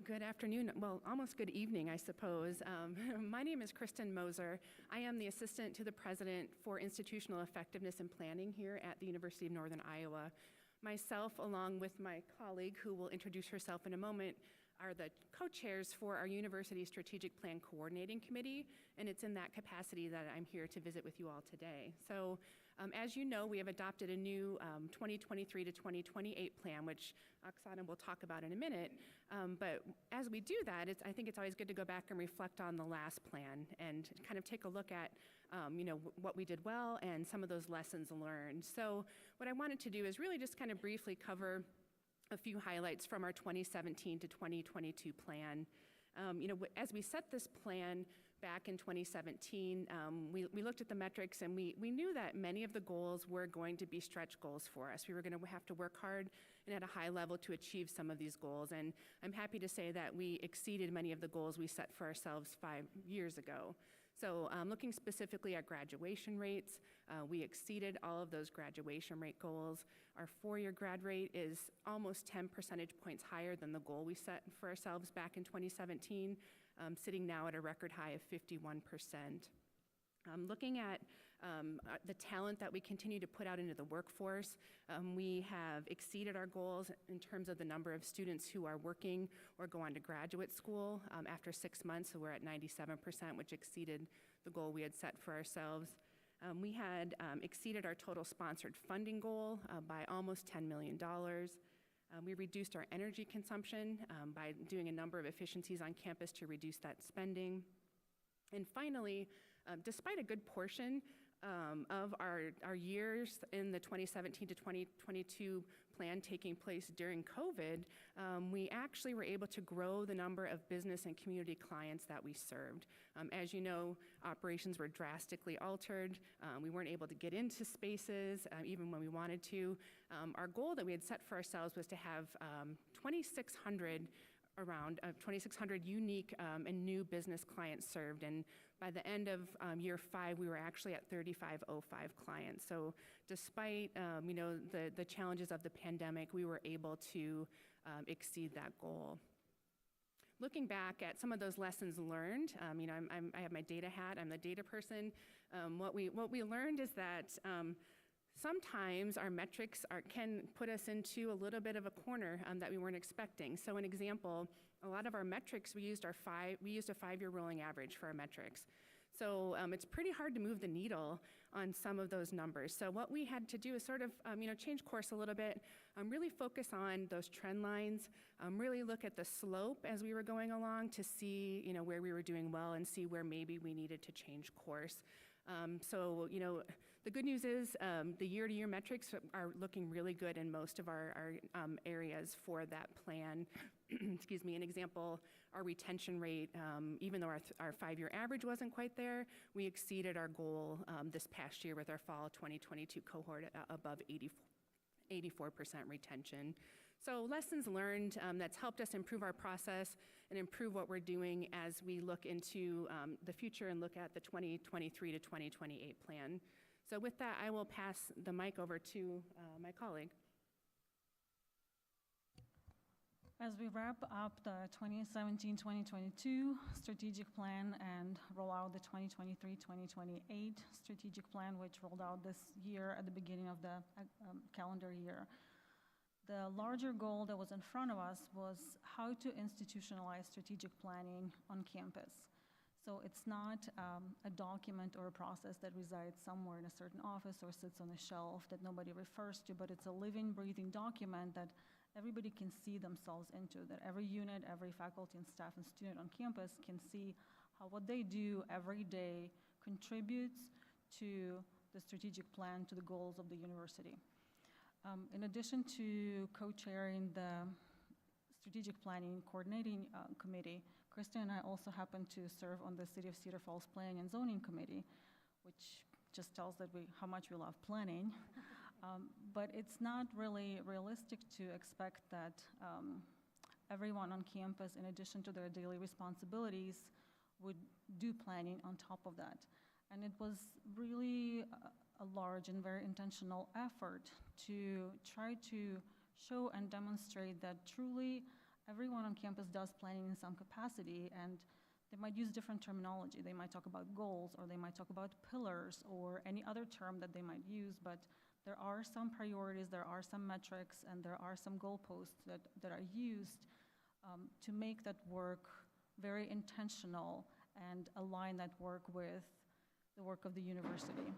Good afternoon, well, almost good evening, I suppose. My name is Kristen Moser. I am the Assistant to the President for Institutional Effectiveness and Planning here at the University of Northern Iowa. Myself, along with my colleague, who will introduce herself in a moment, are the co-chairs for our University Strategic Plan Coordinating Committee, and it's in that capacity that I'm here to visit with you all today. So, as you know, we have adopted a new 2023 to 2028 plan, which Oksana will talk about in a minute. But as we do that, I think it's always good to go back and reflect on the last plan and kind of take a look at what we did well and some of those lessons learned. So what I wanted to do is really just kind of briefly cover a few highlights from our 2017 to 2022 plan. As we set this plan back in 2017, we looked at the metrics and we knew that many of the goals were going to be stretch goals for us. We were going to have to work hard and at a high level to achieve some of these goals. And I'm happy to say that we exceeded many of the goals we set for ourselves 5 years ago. So looking specifically at graduation rates, we exceeded all of those graduation rate goals. Our 4-year grad rate is almost 10 percentage points higher than the goal we set for ourselves back in 2017, sitting now at a record high of 51%. Looking at the talent that we continue to put out into the workforce, we have exceeded our goals in terms of the number of students who are working or go on to graduate school after 6 months. So we're at 97%, which exceeded the goal we had set for ourselves. We had exceeded our total sponsored funding goal by almost $10 million. We reduced our energy consumption by doing a number of efficiencies on campus to reduce that spending. And finally, despite a good portion of our years in the 2017 to 2022 plan taking place during COVID, we actually were able to grow the number of business and community clients that we served. As you know, operations were drastically altered. We weren't able to get into spaces even when we wanted to. Our goal that we had set for ourselves was to have 2,600 unique and new business clients served. And by the end of year 5, we were actually at 3,505 clients. So despite the challenges of the pandemic, we were able to exceed that goal. Looking back at some of those lessons learned, I have my data hat. I'm the data person. What we learned is that sometimes our metrics can put us into a little bit of a corner that we weren't expecting. So an example, a lot of our metrics, we used a 5-year rolling average for our metrics. So it's pretty hard to move the needle on some of those numbers. So what we had to do is sort of change course a little bit, really focus on those trend lines, really look at the slope as we were going along to see where we were doing well and see where maybe we needed to change course. The good news is the year-to-year metrics are looking really good in most of our areas for that plan. Excuse me, an example, our retention rate, even though our 5-year average wasn't quite there, we exceeded our goal this past year with our fall 2022 cohort above 84% retention. So lessons learned that's helped us improve our process and improve what we're doing as we look into the future and look at the 2023 to 2028 plan. So with that, I will pass the mic over to my colleague. As we wrap up the 2017-2022 strategic plan and roll out the 2023-2028 strategic plan, which rolled out this year at the beginning of the calendar year, the larger goal that was in front of us was how to institutionalize strategic planning on campus. So it's not a document or a process that resides somewhere in a certain office or sits on a shelf that nobody refers to, but it's a living, breathing document that everybody can see themselves into, that every unit, every faculty and staff and student on campus can see how what they do every day contributes to the strategic plan, to the goals of the university. In addition to co-chairing the strategic planning coordinating committee, Kristen and I also happen to serve on the City of Cedar Falls Planning and Zoning Committee, which just tells that how much we love planning. But it's not really realistic to expect that everyone on campus, in addition to their daily responsibilities, would do planning on top of that. And it was really a large and very intentional effort to try to show and demonstrate that truly everyone on campus does planning in some capacity, and they might use different terminology. They might talk about goals, or they might talk about pillars, or any other term that they might use, but there are some priorities, there are some metrics, and there are some goalposts that are used to make that work very intentional and align that work with the work of the university.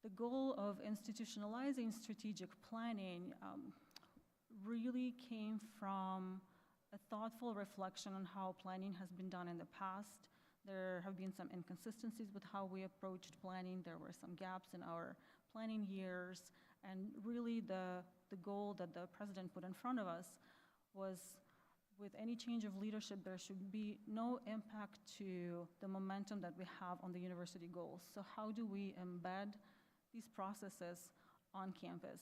The goal of institutionalizing strategic planning really came from a thoughtful reflection on how planning has been done in the past. There have been some inconsistencies with how we approached planning. There were some gaps in our planning years, and really the goal that the president put in front of us was, with any change of leadership, there should be no impact to the momentum that we have on the university goals. So how do we embed these processes on campus?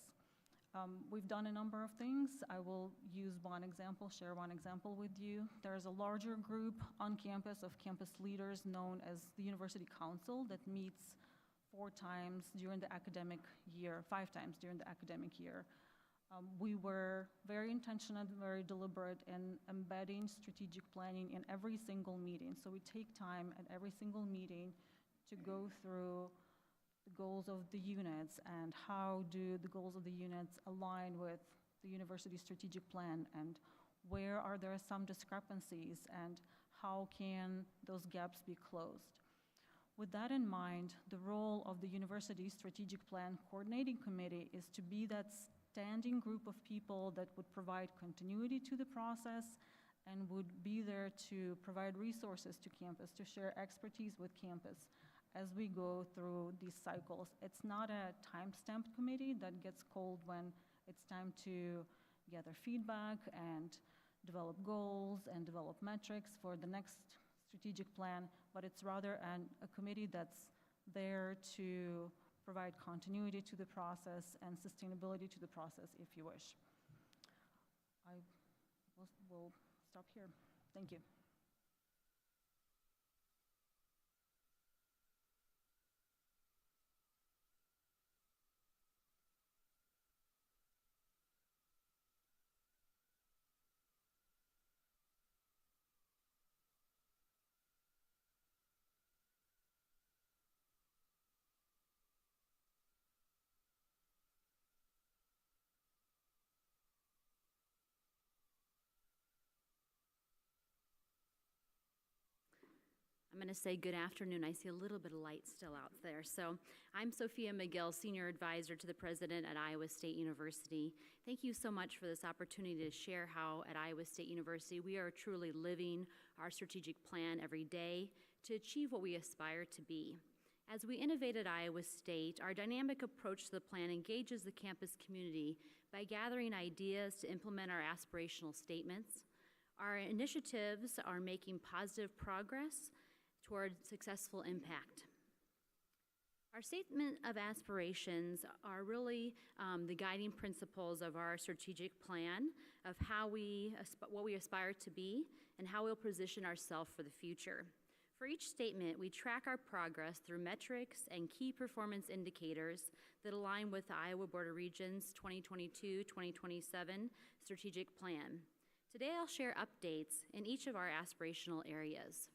We've done a number of things. I will use one example, share one example with you. There's a larger group on campus of campus leaders known as the University Council that meets 4 times during the academic year, 5 times during the academic year. We were very intentional, very deliberate in embedding strategic planning in every single meeting. So we take time at every single meeting to go through the goals of the units and how do the goals of the units align with the university strategic plan, and where are there some discrepancies and how can those gaps be closed. With that in mind, the role of the University Strategic Plan Coordinating Committee is to be that standing group of people that would provide continuity to the process and would be there to provide resources to campus, to share expertise with campus as we go through these cycles. It's not a time-stamped committee that gets called when it's time to gather feedback and develop goals and develop metrics for the next strategic plan, but it's rather a committee that's there to provide continuity to the process and sustainability to the process, if you wish. I will stop here. Thank you. I'm going to say good afternoon. I see a little bit of light still out there. So I'm Sophia McGill, Senior Advisor to the President at Iowa State University. Thank you so much for this opportunity to share how at Iowa State University we are truly living our strategic plan every day to achieve what we aspire to be. As we innovate at Iowa State, our dynamic approach to the plan engages the campus community by gathering ideas to implement our aspirational statements. Our initiatives are making positive progress toward successful impact. Our statement of aspirations are really the guiding principles of our strategic plan of how what we aspire to be and how we'll position ourselves for the future. For each statement, we track our progress through metrics and key performance indicators that align with the Iowa Board of Regents 2022-2027 strategic plan. Today, I'll share updates in each of our aspirational areas.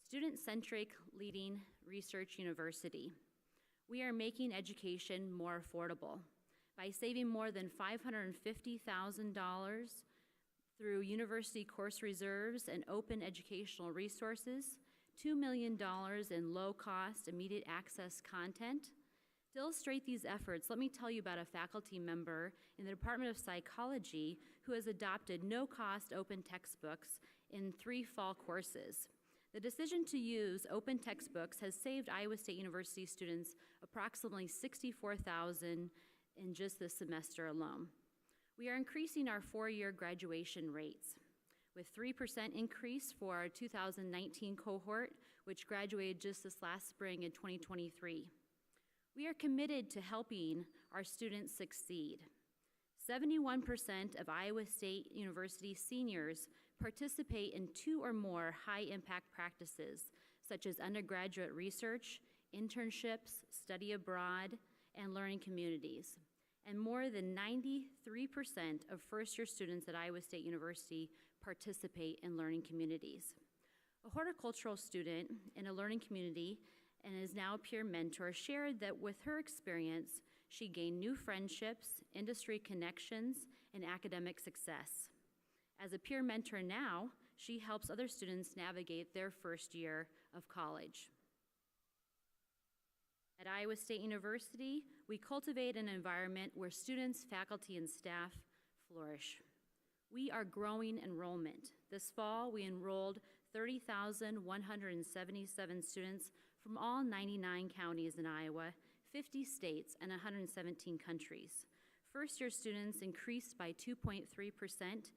Student-centric leading research university. We are making education more affordable by saving more than $550,000 through university course reserves and open educational resources, $2 million in low-cost, immediate access content. To illustrate these efforts, let me tell you about a faculty member in the Department of Psychology who has adopted no-cost open textbooks in 3 fall courses. The decision to use open textbooks has saved Iowa State University students approximately $64,000 in just this semester alone. We are increasing our 4-year graduation rates with 3% increase for our 2019 cohort, which graduated just this last spring in 2023. We are committed to helping our students succeed. 71% of Iowa State University seniors participate in 2 or more high-impact practices, such as undergraduate research, internships, study abroad, and learning communities. and more than 93% of first-year students at Iowa State University participate in learning communities. A horticultural student in a learning community and is now a peer mentor shared that with her experience, she gained new friendships, industry connections, and academic success. As a peer mentor now, she helps other students navigate their first year of college. At Iowa State University, we cultivate an environment where students, faculty, and staff flourish. We are growing enrollment. This fall, we enrolled 30,177 students from all 99 counties in Iowa, 50 states, and 117 countries. First-year students increased by 2.3%,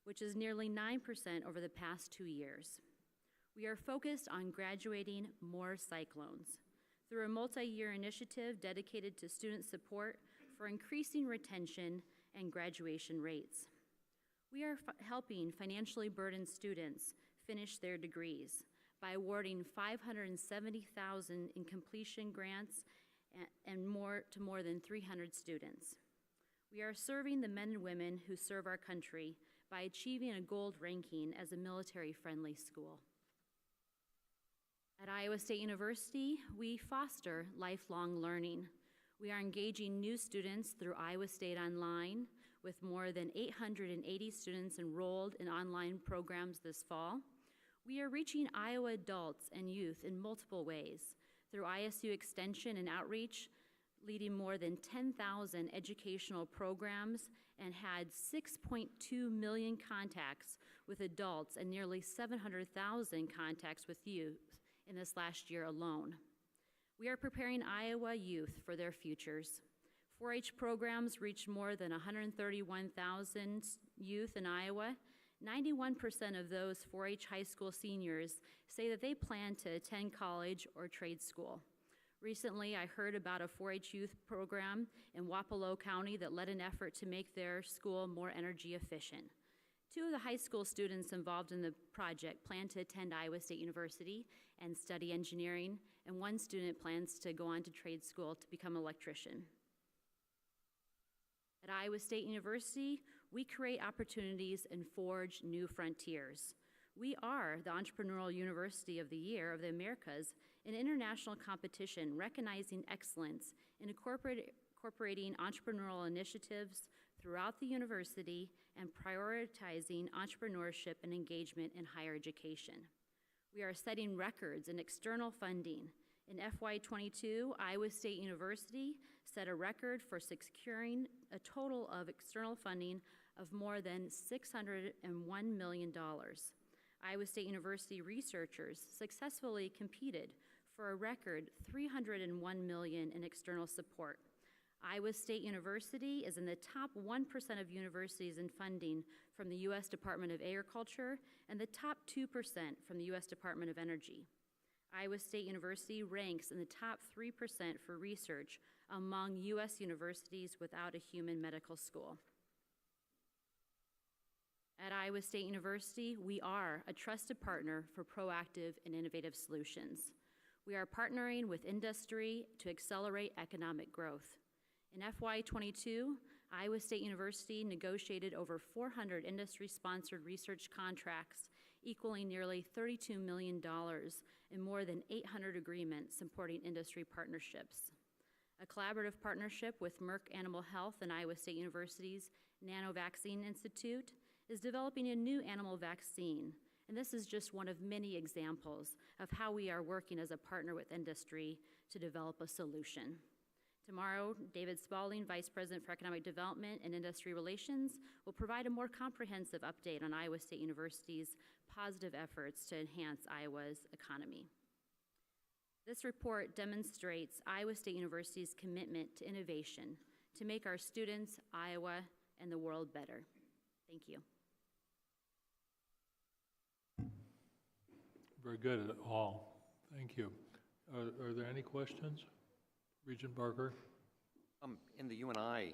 which is nearly 9% over the past 2 years. We are focused on graduating more Cyclones through a multi-year initiative dedicated to student support for increasing retention and graduation rates. We are helping financially burdened students finish their degrees by awarding $570,000 in completion grants and more to more than 300 students. We are serving the men and women who serve our country by achieving a gold ranking as a military-friendly school. At Iowa State University, we foster lifelong learning. We are engaging new students through Iowa State Online, with more than 880 students enrolled in online programs this fall. We are reaching Iowa adults and youth in multiple ways, through ISU Extension and Outreach, leading more than 10,000 educational programs and had 6.2 million contacts with adults and nearly 700,000 contacts with youth in this last year alone. We are preparing Iowa youth for their futures. 4-H programs reached more than 131,000 youth in Iowa. 91% of those 4-H high school seniors say that they plan to attend college or trade school. Recently, I heard about a 4-H youth program in Wapello County that led an effort to make their school more energy efficient. 2 of the high school students involved in the project plan to attend Iowa State University and study engineering, and 1 student plans to go on to trade school to become an electrician. At Iowa State University, we create opportunities and forge new frontiers. We are the Entrepreneurial University of the Year of the Americas, an international competition recognizing excellence in incorporating entrepreneurial initiatives throughout the university and prioritizing entrepreneurship and engagement in higher education. We are setting records in external funding. In FY22, Iowa State University set a record for securing a total of external funding of more than $601 million. Iowa State University researchers successfully competed for a record $301 million in external support. Iowa State University is in the top 1% of universities in funding from the U.S. Department of Agriculture and the top 2% from the U.S. Department of Energy. Iowa State University ranks in the top 3% for research among U.S. universities without a human medical school. At Iowa State University, we are a trusted partner for proactive and innovative solutions. We are partnering with industry to accelerate economic growth. In FY22, Iowa State University negotiated over 400 industry-sponsored research contracts, equaling nearly $32 million in more than 800 agreements supporting industry partnerships. A collaborative partnership with Merck Animal Health and Iowa State University's Nanovaccine Institute is developing a new animal vaccine, and this is just one of many examples of how we are working as a partner with industry to develop a solution. Tomorrow, David Spalding, Vice President for Economic Development and Industry Relations, will provide a more comprehensive update on Iowa State University's positive efforts to enhance Iowa's economy. This report demonstrates Iowa State University's commitment to innovation to make our students, Iowa, and the world better. Thank you. Very good at all. Thank you. Are there any questions? Regent Barker? In the UNI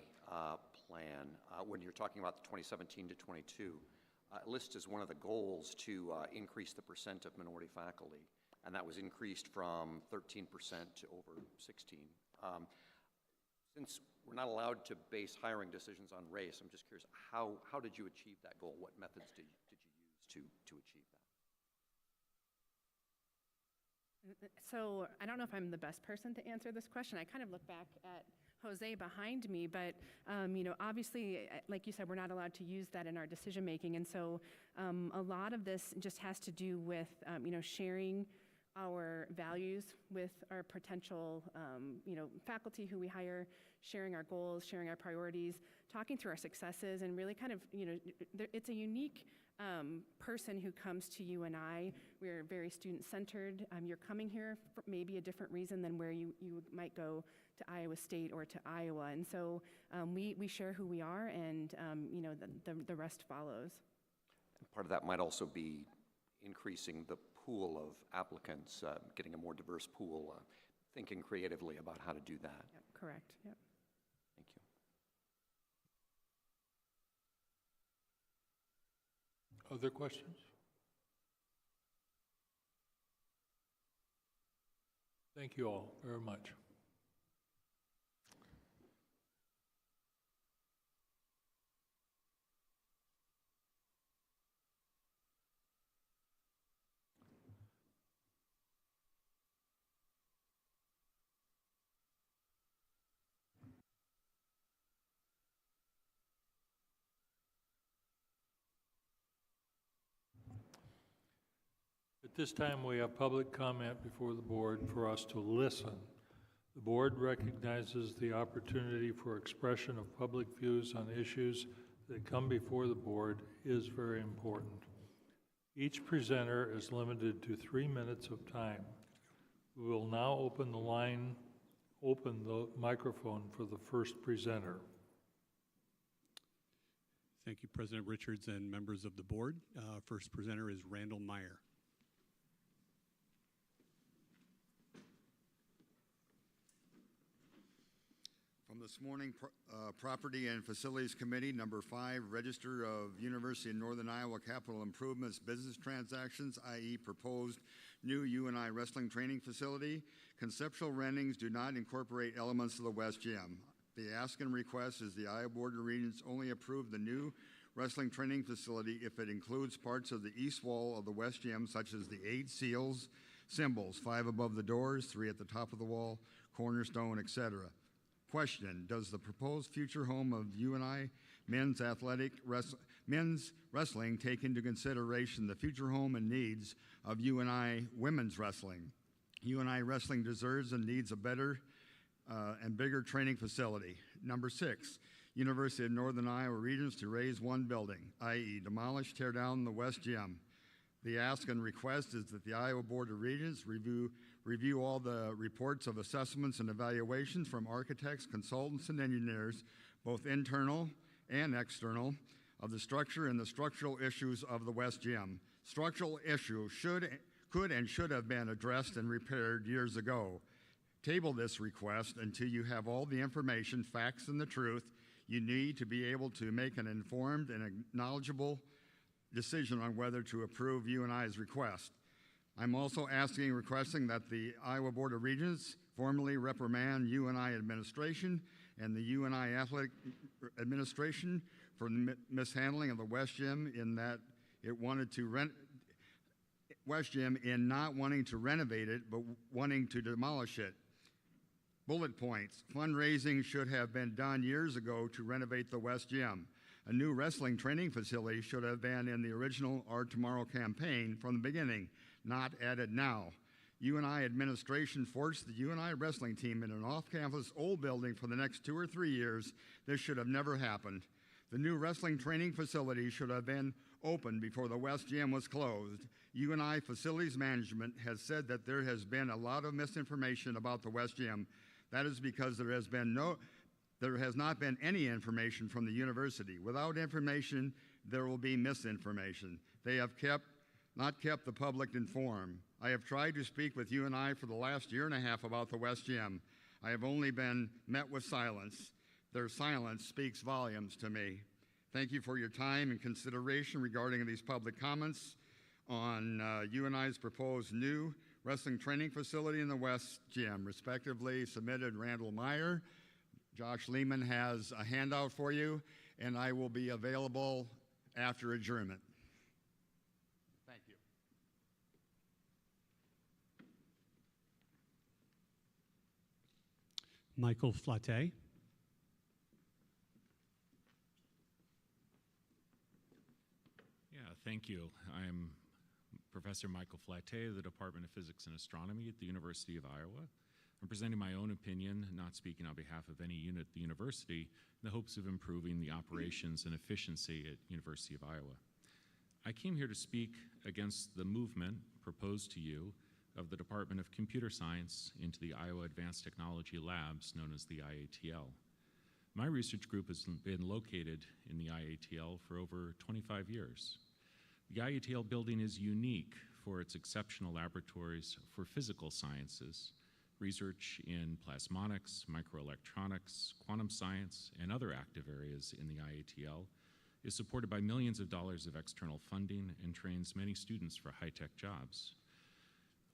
plan, when you're talking about the 2017 to 22, it lists as one of the goals to increase the percent of minority faculty, and that was increased from 13% to over 16. Since we're not allowed to base hiring decisions on race, I'm just curious, how did you achieve that goal? What methods did you use to achieve that? So I don't know if I'm the best person to answer this question. I kind of look back at Jose behind me, but obviously, like you said, we're not allowed to use that in our decision making, and so a lot of this just has to do with sharing our values with our potential faculty who we hire, sharing our goals, sharing our priorities, talking through our successes, and really kind of it's a unique person who comes to UNI. We're very student-centered. You're coming here for maybe a different reason than where you might go to Iowa State or to Iowa. And so we share who we are, and the rest follows. And part of that might also be increasing the pool of applicants, getting a more diverse pool, thinking creatively about how to do that. Yep, correct. Yep. Thank you. Other questions? Thank you all very much. At this time, we have public comment before the board for us to listen. The board recognizes the opportunity for expression of public views on issues that come before the board is very important. Each presenter is limited to 3 minutes of time. We will now open the microphone for the first presenter. Thank you, President Richards and members of the board. First presenter is Randall Meyer. From this morning, Property and Facilities Committee, number 5, Register of University of Northern Iowa Capital Improvements Business Transactions, i.e. proposed new UNI wrestling training facility. Conceptual renderings do not incorporate elements of the West Gym. The ask and request is the Iowa Board of Regents only approve the new wrestling training facility if it includes parts of the east wall of the West Gym, such as the 8 seals, symbols, 5 above the doors, 3 at the top of the wall, cornerstone, etc. Question, does the proposed future home of UNI men's wrestling take into consideration the future home and needs of UNI women's wrestling? UNI wrestling deserves and needs a better and bigger training facility. Number 6, University of Northern Iowa Regents to raise one building, i.e. demolish, tear down the West Gym. The ask and request is that the Iowa Board of Regents review all the reports of assessments and evaluations from architects, consultants, and engineers, both internal and external, of the structure and the structural issues of the West Gym. Structural issues could and should have been addressed and repaired years ago. Table this request until you have all the information, facts, and the truth you need to be able to make an informed and knowledgeable decision on whether to approve UNI's request. I'm also requesting that the Iowa Board of Regents formally reprimand UNI administration and the UNI athletic administration for the mishandling of the West Gym in that it wanted to West Gym in not wanting to renovate it, but wanting to demolish it. Bullet points. Fundraising should have been done years ago to renovate the West Gym. A new wrestling training facility should have been in the original Our Tomorrow campaign from the beginning, not added now. UNI administration forced the UNI wrestling team in an off-campus old building for the next 2 or 3 years. This should have never happened. The new wrestling training facility should have been open before the West Gym was closed. UNI facilities management has said that there has been a lot of misinformation about the West Gym. That is because there has not been any information from the university. Without information, there will be misinformation. They have not kept the public informed. I have tried to speak with UNI for the last 1.5 years about the West Gym. I have only been met with silence. Their silence speaks volumes to me. Thank you for your time and consideration regarding these public comments on UNI's proposed new wrestling training facility in the West Gym. Respectively submitted, Randall Meyer, Josh Lehman has a handout for you, and I will be available after adjournment. Thank you. Michael Flatte. Yeah, thank you. I'm Professor Michael Flatte of the Department of Physics and Astronomy at the University of Iowa. I'm presenting my own opinion, not speaking on behalf of any unit at the university, in the hopes of improving the operations and efficiency at University of Iowa. I came here to speak against the movement proposed to you of the Department of Computer Science into the Iowa Advanced Technology Labs, known as the IATL. My research group has been located in the IATL for over 25 years. The IATL building is unique for its exceptional laboratories for physical sciences, research in plasmonics, microelectronics, quantum science, and other active areas in the IATL is supported by millions of dollars of external funding and trains many students for high-tech jobs.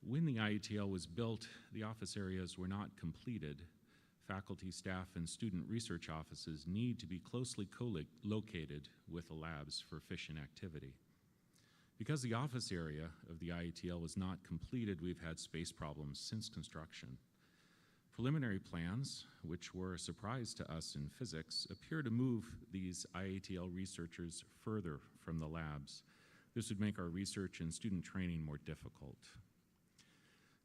When the IATL was built, the office areas were not completed. Faculty, staff, and student research offices need to be closely co-located with the labs for efficient activity. Because the office area of the IATL was not completed, we've had space problems since construction. Preliminary plans, which were a surprise to us in physics, appear to move these IATL researchers further from the labs. This would make our research and student training more difficult.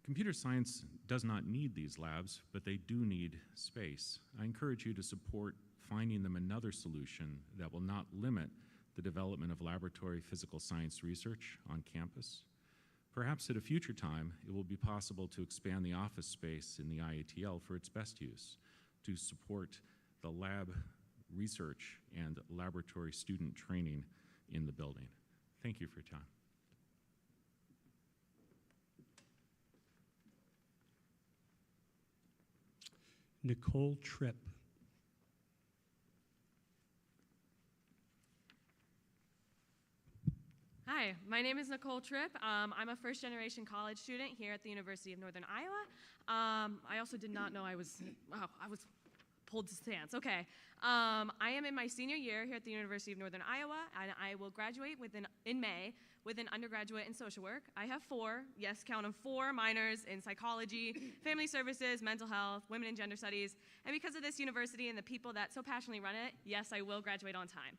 Computer science does not need these labs, but they do need space. I encourage you to support finding them another solution that will not limit the development of laboratory physical science research on campus. Perhaps at a future time, it will be possible to expand the office space in the IATL for its best use, to support the lab research and laboratory student training in the building. Thank you for your time. Nicole Tripp. Hi, my name is Nicole Tripp. I'm a first-generation college student here at the University of Northern Iowa. I also did not know I was pulled to stance. Okay. I am in my senior year here at the University of Northern Iowa, and I will graduate in May with an undergraduate in social work. I have 4, yes, count them, 4 minors in psychology, family services, mental health, women and gender studies, and because of this university and the people that so passionately run it, yes, I will graduate on time.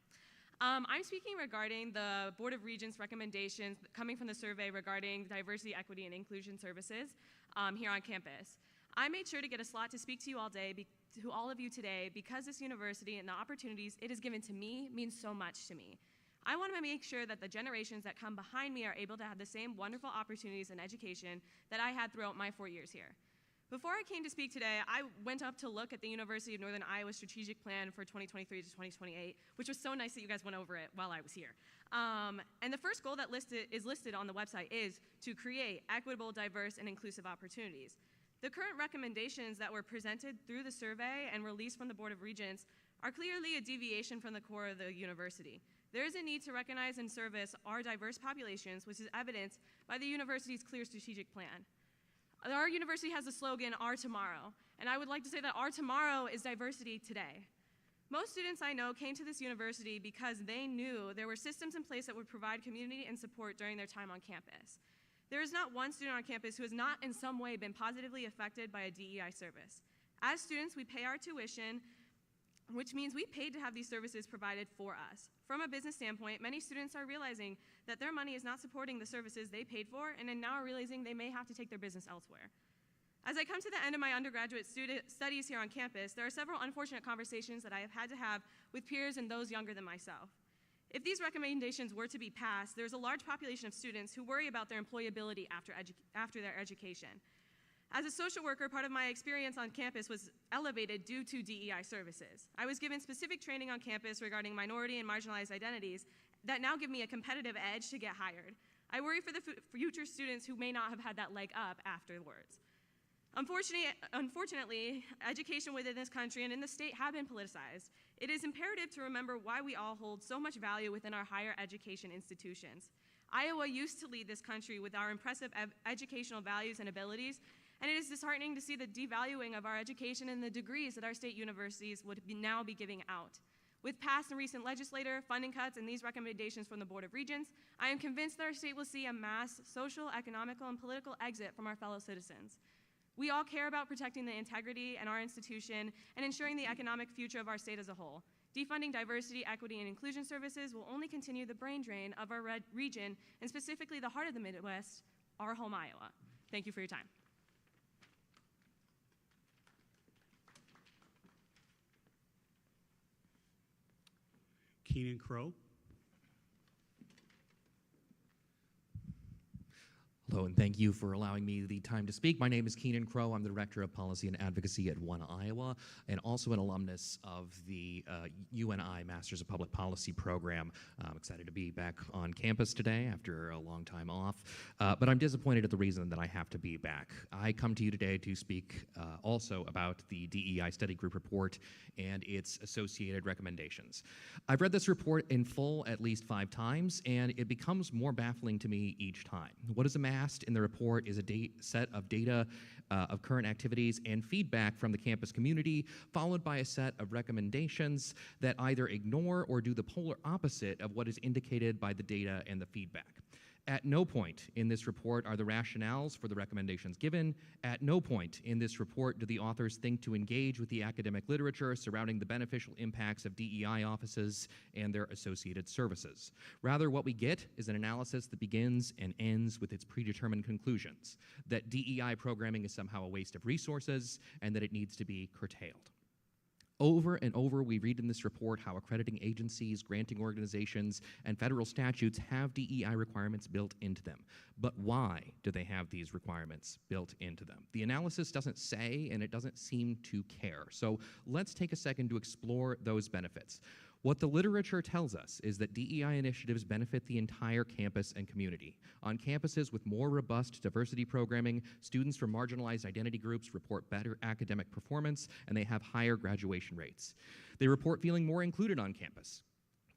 I'm speaking regarding the Board of Regents recommendations coming from the survey regarding diversity, equity, and inclusion services here on campus. I made sure to get a slot to speak to you to all of you today because this university and the opportunities it has given to me means so much to me. I want to make sure that the generations that come behind me are able to have the same wonderful opportunities and education that I had throughout my 4 years here. Before I came to speak today, I went up to look at the University of Northern Iowa strategic plan for 2023 to 2028, which was so nice that you guys went over it while I was here. And the first goal that is listed on the website is to create equitable, diverse, and inclusive opportunities. The current recommendations that were presented through the survey and released from the Board of Regents are clearly a deviation from the core of the university. There is a need to recognize and service our diverse populations, which is evidenced by the university's clear strategic plan. Our university has a slogan, Our Tomorrow, and I would like to say that our tomorrow is diversity today. Most students I know came to this university because they knew there were systems in place that would provide community and support during their time on campus. There is not one student on campus who has not in some way been positively affected by a DEI service. As students, we pay our tuition, which means we paid to have these services provided for us. From a business standpoint, many students are realizing that their money is not supporting the services they paid for, and then now are realizing they may have to take their business elsewhere. As I come to the end of my undergraduate studies here on campus, there are several unfortunate conversations that I have had to have with peers and those younger than myself. If these recommendations were to be passed, there's a large population of students who worry about their employability after their education. As a social worker, part of my experience on campus was elevated due to DEI services. I was given specific training on campus regarding minority and marginalized identities that now give me a competitive edge to get hired. I worry for the future students who may not have had that leg up afterwards. Unfortunately, education within this country and in the state have been politicized. It is imperative to remember why we all hold so much value within our higher education institutions. Iowa used to lead this country with our impressive educational values and abilities, And it is disheartening to see the devaluing of our education and the degrees that our state universities would now be giving out. With past and recent legislator, funding cuts, and these recommendations from the Board of Regents, I am convinced that our state will see a mass social, economical, and political exit from our fellow citizens. We all care about protecting the integrity and our institution and ensuring the economic future of our state as a whole. Defunding diversity, equity, and inclusion services will only continue the brain drain of our region, and specifically the heart of the Midwest, our home Iowa. Thank you for your time. Keenan Crow. Hello, and thank you for allowing me the time to speak. My name is Keenan Crow. I'm the Director of Policy and Advocacy at One Iowa, and also an alumnus of the UNI Masters of Public Policy program. I'm excited to be back on campus today after a long time off, but I'm disappointed at the reason that I have to be back. I come to you today to speak also about the DEI Study Group report and its associated recommendations. I've read this report in full at least 5 times, and it becomes more baffling to me each time. What is amassed in the report is a set of data of current activities and feedback from the campus community, followed by a set of recommendations that either ignore or do the polar opposite of what is indicated by the data and the feedback. At no point in this report are the rationales for the recommendations given. At no point in this report do the authors think to engage with the academic literature surrounding the beneficial impacts of DEI offices and their associated services. Rather, what we get is an analysis that begins and ends with its predetermined conclusions, that DEI programming is somehow a waste of resources and that it needs to be curtailed. Over and over, we read in this report how accrediting agencies, granting organizations, and federal statutes have DEI requirements built into them. But why do they have these requirements built into them? The analysis doesn't say, and it doesn't seem to care. So let's take a second to explore those benefits. What the literature tells us is that DEI initiatives benefit the entire campus and community. On campuses with more robust diversity programming, students from marginalized identity groups report better academic performance, and they have higher graduation rates. They report feeling more included on campus.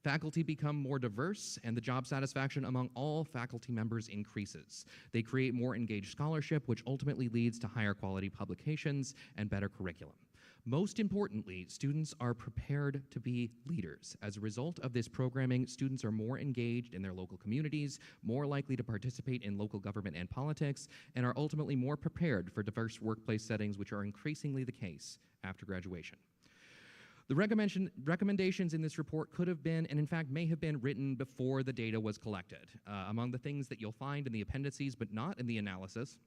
Faculty become more diverse, and the job satisfaction among all faculty members increases. They create more engaged scholarship, which ultimately leads to higher quality publications and better curriculum. Most importantly, students are prepared to be leaders. As a result of this programming, students are more engaged in their local communities, more likely to participate in local government and politics, and are ultimately more prepared for diverse workplace settings, which are increasingly the case after graduation. The recommendations in this report could have been, and in fact may have been, written before the data was collected. Among the things that you'll find in the appendices, but not in the analysis,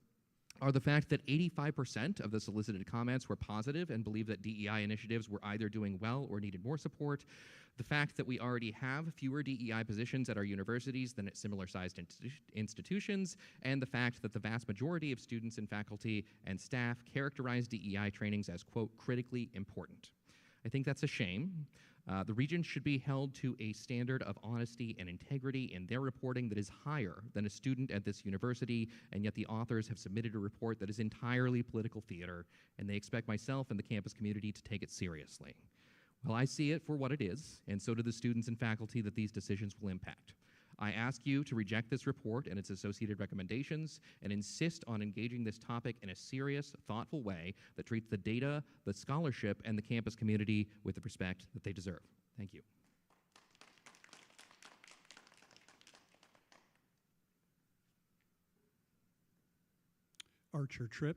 are the fact that 85% of the solicited comments were positive and believe that DEI initiatives were either doing well or needed more support, the fact that we already have fewer DEI positions at our universities than at similar-sized institutions, and the fact that the vast majority of students and faculty and staff characterize DEI trainings as, quote, critically important. I think that's a shame. The Regents should be held to a standard of honesty and integrity in their reporting that is higher than a student at this university, and yet the authors have submitted a report that is entirely political theater, and they expect myself and the campus community to take it seriously. Well, I see it for what it is, and so do the students and faculty that these decisions will impact. I ask you to reject this report and its associated recommendations and insist on engaging this topic in a serious, thoughtful way that treats the data, the scholarship, and the campus community with the respect that they deserve. Thank you. Archer Tripp.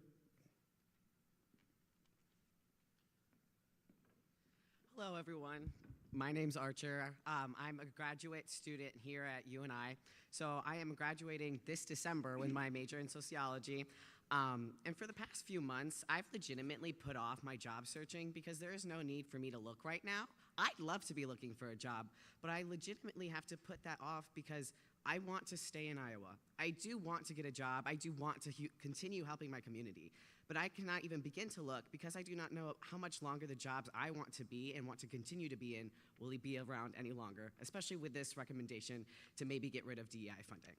Hello, everyone. My name's Archer. I'm a graduate student here at UNI. So I am graduating this December with my major in sociology. And for the past few months, I've legitimately put off my job searching because there is no need for me to look right now. I'd love to be looking for a job, but I legitimately have to put that off because I want to stay in Iowa. I do want to get a job. I do want to continue helping my community. But I cannot even begin to look because I do not know how much longer the jobs I want to be and want to continue to be in will be around any longer, especially with this recommendation to maybe get rid of DEI funding.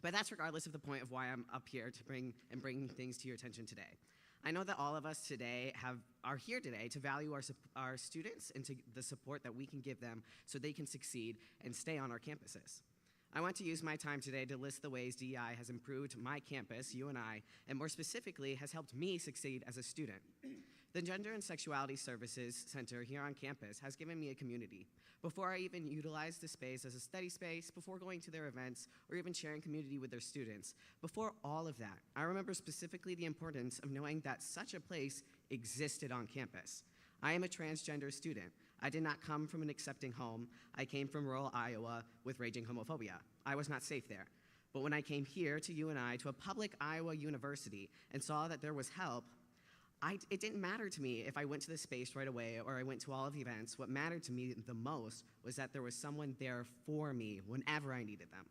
But that's regardless of the point of why I'm up here to bring things to your attention today. I know that all of us today are here today to value our students and to the support that we can give them so they can succeed and stay on our campuses. I want to use my time today to list the ways DEI has improved my campus, UNI, and more specifically, has helped me succeed as a student. The Gender and Sexuality Services Center here on campus has given me a community. Before I even utilized the space as a study space, before going to their events, or even sharing community with their students, before all of that, I remember specifically the importance of knowing that such a place existed on campus. I am a transgender student. I did not come from an accepting home. I came from rural Iowa with raging homophobia. I was not safe there. But when I came here to UNI, to a public Iowa university, and saw that there was help, it didn't matter to me if I went to the space right away or I went to all of the events. What mattered to me the most was that there was someone there for me whenever I needed them.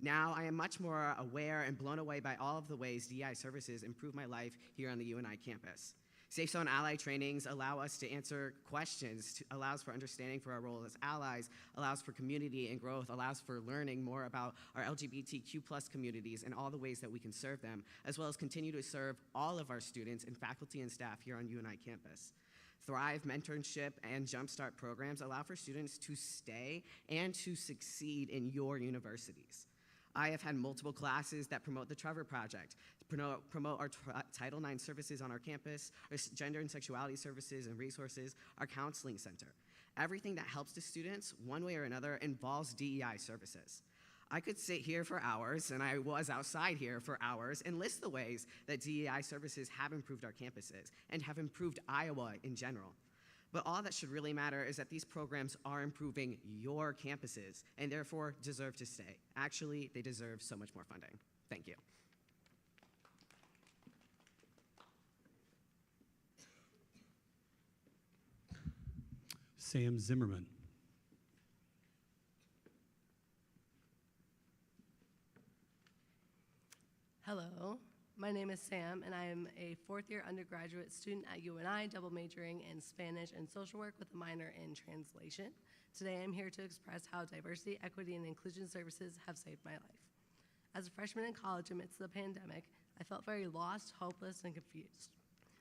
Now I am much more aware and blown away by all of the ways DEI services improve my life here on the UNI campus. Safe Zone Ally trainings allow us to answer questions, allows for understanding for our role as allies, allows for community and growth, allows for learning more about our LGBTQ+ communities and all the ways that we can serve them, as well as continue to serve all of our students and faculty and staff here on UNI campus. Thrive mentorship and Jumpstart programs allow for students to stay and to succeed in your universities. I have had multiple classes that promote the Trevor Project, promote our Title IX services on our campus, our gender and sexuality services and resources, our counseling center. Everything that helps the students, one way or another, involves DEI services. I could sit here for hours, and I was outside here for hours, and list the ways that DEI services have improved our campuses and have improved Iowa in general. But all that should really matter is that these programs are improving your campuses and therefore deserve to stay. Actually, they deserve so much more funding. Thank you. Sam Zimmerman. Hello, my name is Sam, and I am a fourth-year undergraduate student at UNI, double majoring in Spanish and social work with a minor in translation. Today, I'm here to express how diversity, equity, and inclusion services have saved my life. As a freshman in college amidst the pandemic, I felt very lost, hopeless, and confused.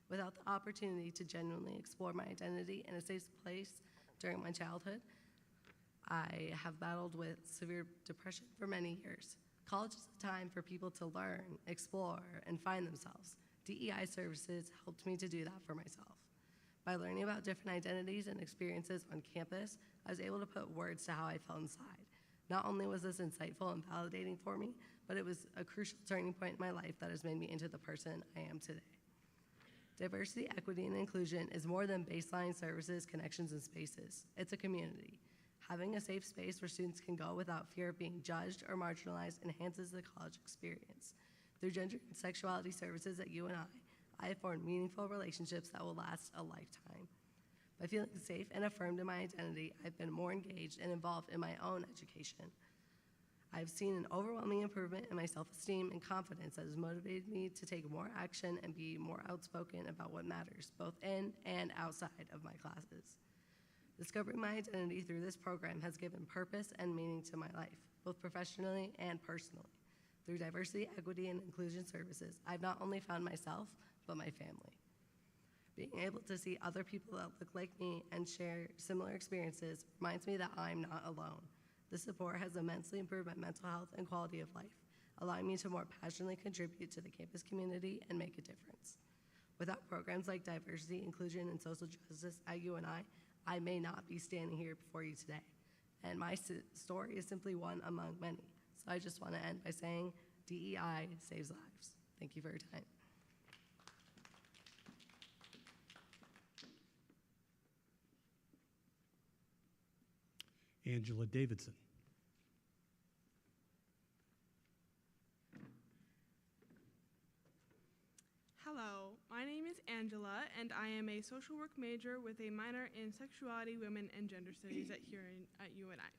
Without the opportunity to genuinely explore my identity in a safe place during my childhood, I have battled with severe depression for many years. College is a time for people to learn, explore, and find themselves. DEI services helped me to do that for myself. By learning about different identities and experiences on campus, I was able to put words to how I felt inside. Not only was this insightful and validating for me, but it was a crucial turning point in my life that has made me into the person I am today. Diversity, equity, and inclusion is more than baseline services, connections, and spaces. It's a community. Having a safe space where students can go without fear of being judged or marginalized enhances the college experience. Through gender and sexuality services at UNI, I have formed meaningful relationships that will last a lifetime. By feeling safe and affirmed in my identity, I've been more engaged and involved in my own education. I've seen an overwhelming improvement in my self-esteem and confidence that has motivated me to take more action and be more outspoken about what matters, both in and outside of my classes. Discovering my identity through this program has given purpose and meaning to my life, both professionally and personally. Through diversity, equity, and inclusion services, I've not only found myself, but my family. Being able to see other people that look like me and share similar experiences reminds me that I'm not alone. This support has immensely improved my mental health and quality of life, allowing me to more passionately contribute to the campus community and make a difference. Without programs like diversity, inclusion, and social justice at UNI, I may not be standing here before you today. And my story is simply one among many. So I just want to end by saying DEI saves lives. Thank you for your time. Angela Davidson. Hello, my name is Angela, and I am a social work major with a minor in sexuality, women, and gender studies at UNI.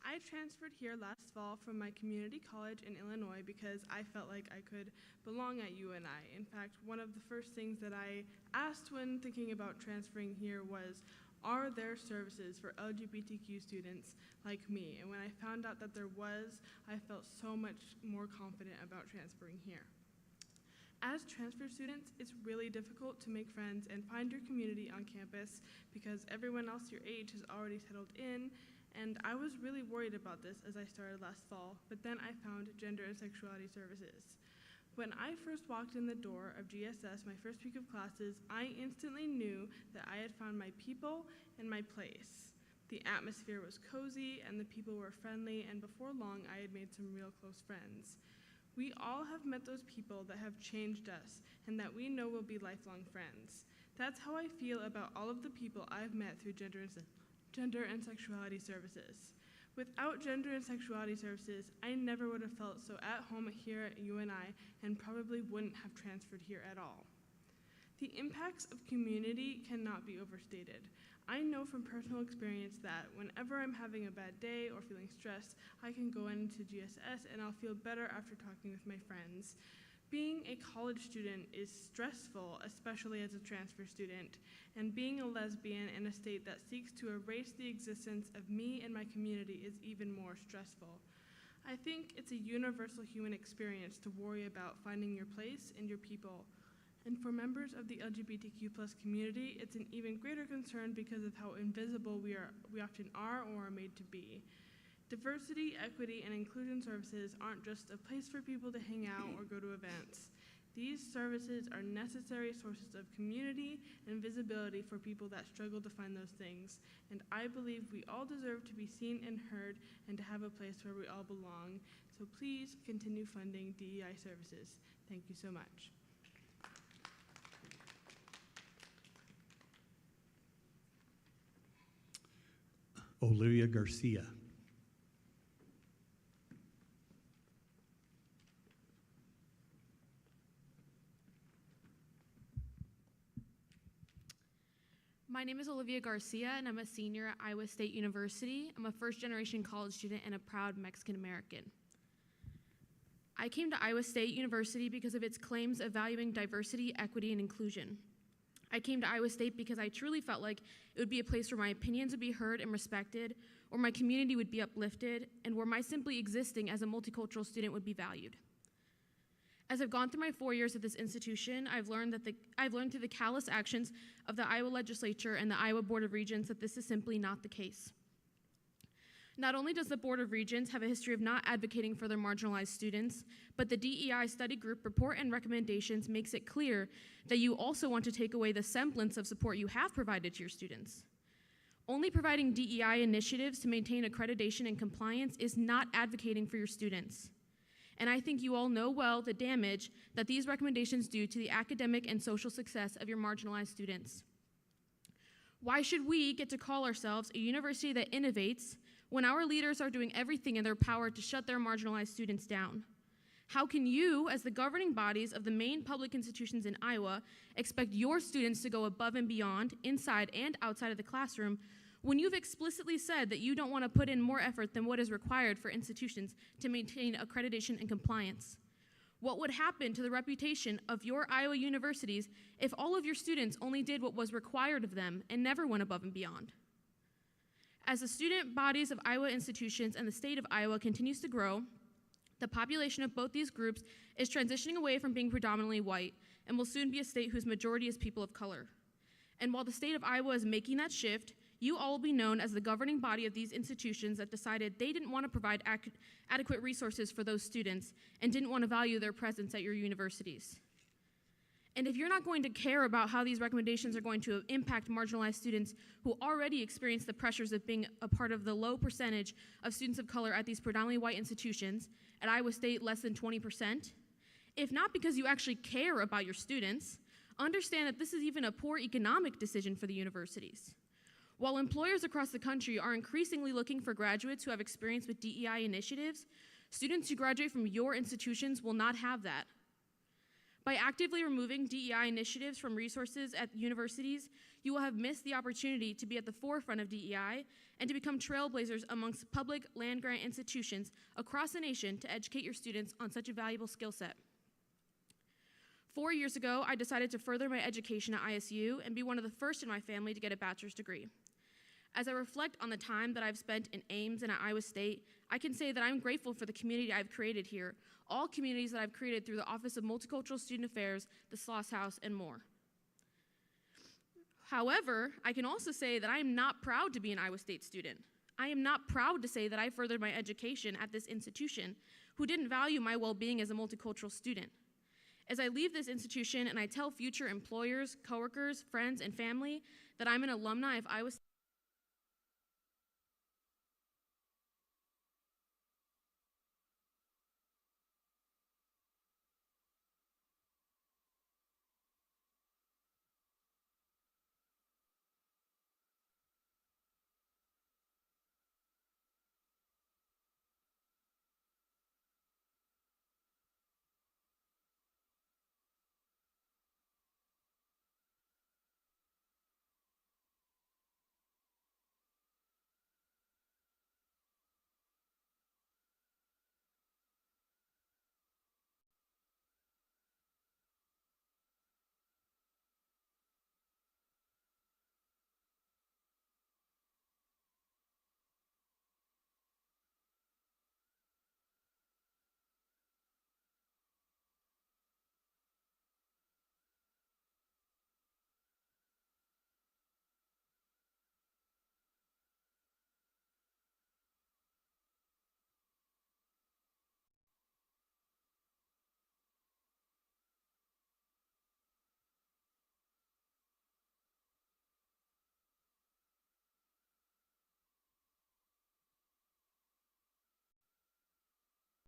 I transferred here last fall from my community college in Illinois because I felt like I could belong at UNI. In fact, one of the first things that I asked when thinking about transferring here was, are there services for LGBTQ students like me? And when I found out that there was, I felt so much more confident about transferring here. As transfer students, it's really difficult to make friends and find your community on campus because everyone else your age has already settled in, and I was really worried about this as I started last fall, but then I found Gender and Sexuality Services. When I first walked in the door of GSS my first week of classes, I instantly knew that I had found my people and my place. The atmosphere was cozy and the people were friendly, and before long I had made some real close friends. We all have met those people that have changed us and that we know will be lifelong friends. That's how I feel about all of the people I've met through Gender and Sexuality Services. Without Gender and Sexuality Services, I never would have felt so at home here at UNI and probably wouldn't have transferred here at all. The impacts of community cannot be overstated. I know from personal experience that whenever I'm having a bad day or feeling stressed, I can go into GSS and I'll feel better after talking with my friends. Being a college student is stressful, especially as a transfer student, and being a lesbian in a state that seeks to erase the existence of me and my community is even more stressful. I think it's a universal human experience to worry about finding your place and your people. And for members of the LGBTQ+ community, it's an even greater concern because of how invisible we often are or are made to be. Diversity, equity, and inclusion services aren't just a place for people to hang out or go to events. These services are necessary sources of community and visibility for people that struggle to find those things. And I believe we all deserve to be seen and heard and to have a place where we all belong. So please continue funding DEI services. Thank you so much. Olivia Garcia. My name is Olivia Garcia, and I'm a senior at Iowa State University. I'm a first-generation college student and a proud Mexican American. I came to Iowa State University because of its claims of valuing diversity, equity, and inclusion. I came to Iowa State because I truly felt like it would be a place where my opinions would be heard and respected, where my community would be uplifted, and where my simply existing as a multicultural student would be valued. As I've gone through my 4 years at this institution, I've learned through the callous actions of the Iowa legislature and the Iowa Board of Regents that this is simply not the case. Not only does the Board of Regents have a history of not advocating for their marginalized students, but the DEI study group report and recommendations makes it clear that you also want to take away the semblance of support you have provided to your students. Only providing DEI initiatives to maintain accreditation and compliance is not advocating for your students. And I think you all know well the damage that these recommendations do to the academic and social success of your marginalized students. Why should we get to call ourselves a university that innovates when our leaders are doing everything in their power to shut their marginalized students down? How can you, as the governing bodies of the main public institutions in Iowa, expect your students to go above and beyond, inside and outside of the classroom, when you've explicitly said that you don't want to put in more effort than what is required for institutions to maintain accreditation and compliance? What would happen to the reputation of your Iowa universities if all of your students only did what was required of them and never went above and beyond? As the student bodies of Iowa institutions and the state of Iowa continues to grow, the population of both these groups is transitioning away from being predominantly white and will soon be a state whose majority is people of color. And while the state of Iowa is making that shift, you all will be known as the governing body of these institutions that decided they didn't want to provide adequate resources for those students and didn't want to value their presence at your universities. And if you're not going to care about how these recommendations are going to impact marginalized students who already experience the pressures of being a part of the low percentage of students of color at these predominantly white institutions, at Iowa State less than 20%, if not because you actually care about your students, understand that this is even a poor economic decision for the universities. While employers across the country are increasingly looking for graduates who have experience with DEI initiatives, students who graduate from your institutions will not have that. By actively removing DEI initiatives from resources at universities, you will have missed the opportunity to be at the forefront of DEI and to become trailblazers amongst public land-grant institutions across the nation to educate your students on such a valuable skill set. 4 years ago, I decided to further my education at ISU and be one of the first in my family to get a bachelor's degree. As I reflect on the time that I've spent in Ames and at Iowa State, I can say that I'm grateful for the community I've created here, all communities that I've created through the Office of Multicultural Student Affairs, the Sloss House, and more. However, I can also say that I am not proud to be an Iowa State student. I am not proud to say that I furthered my education at this institution, who didn't value my well-being as a multicultural student. As I leave this institution and I tell future employers, coworkers, friends, and family that I'm an alumni of Iowa State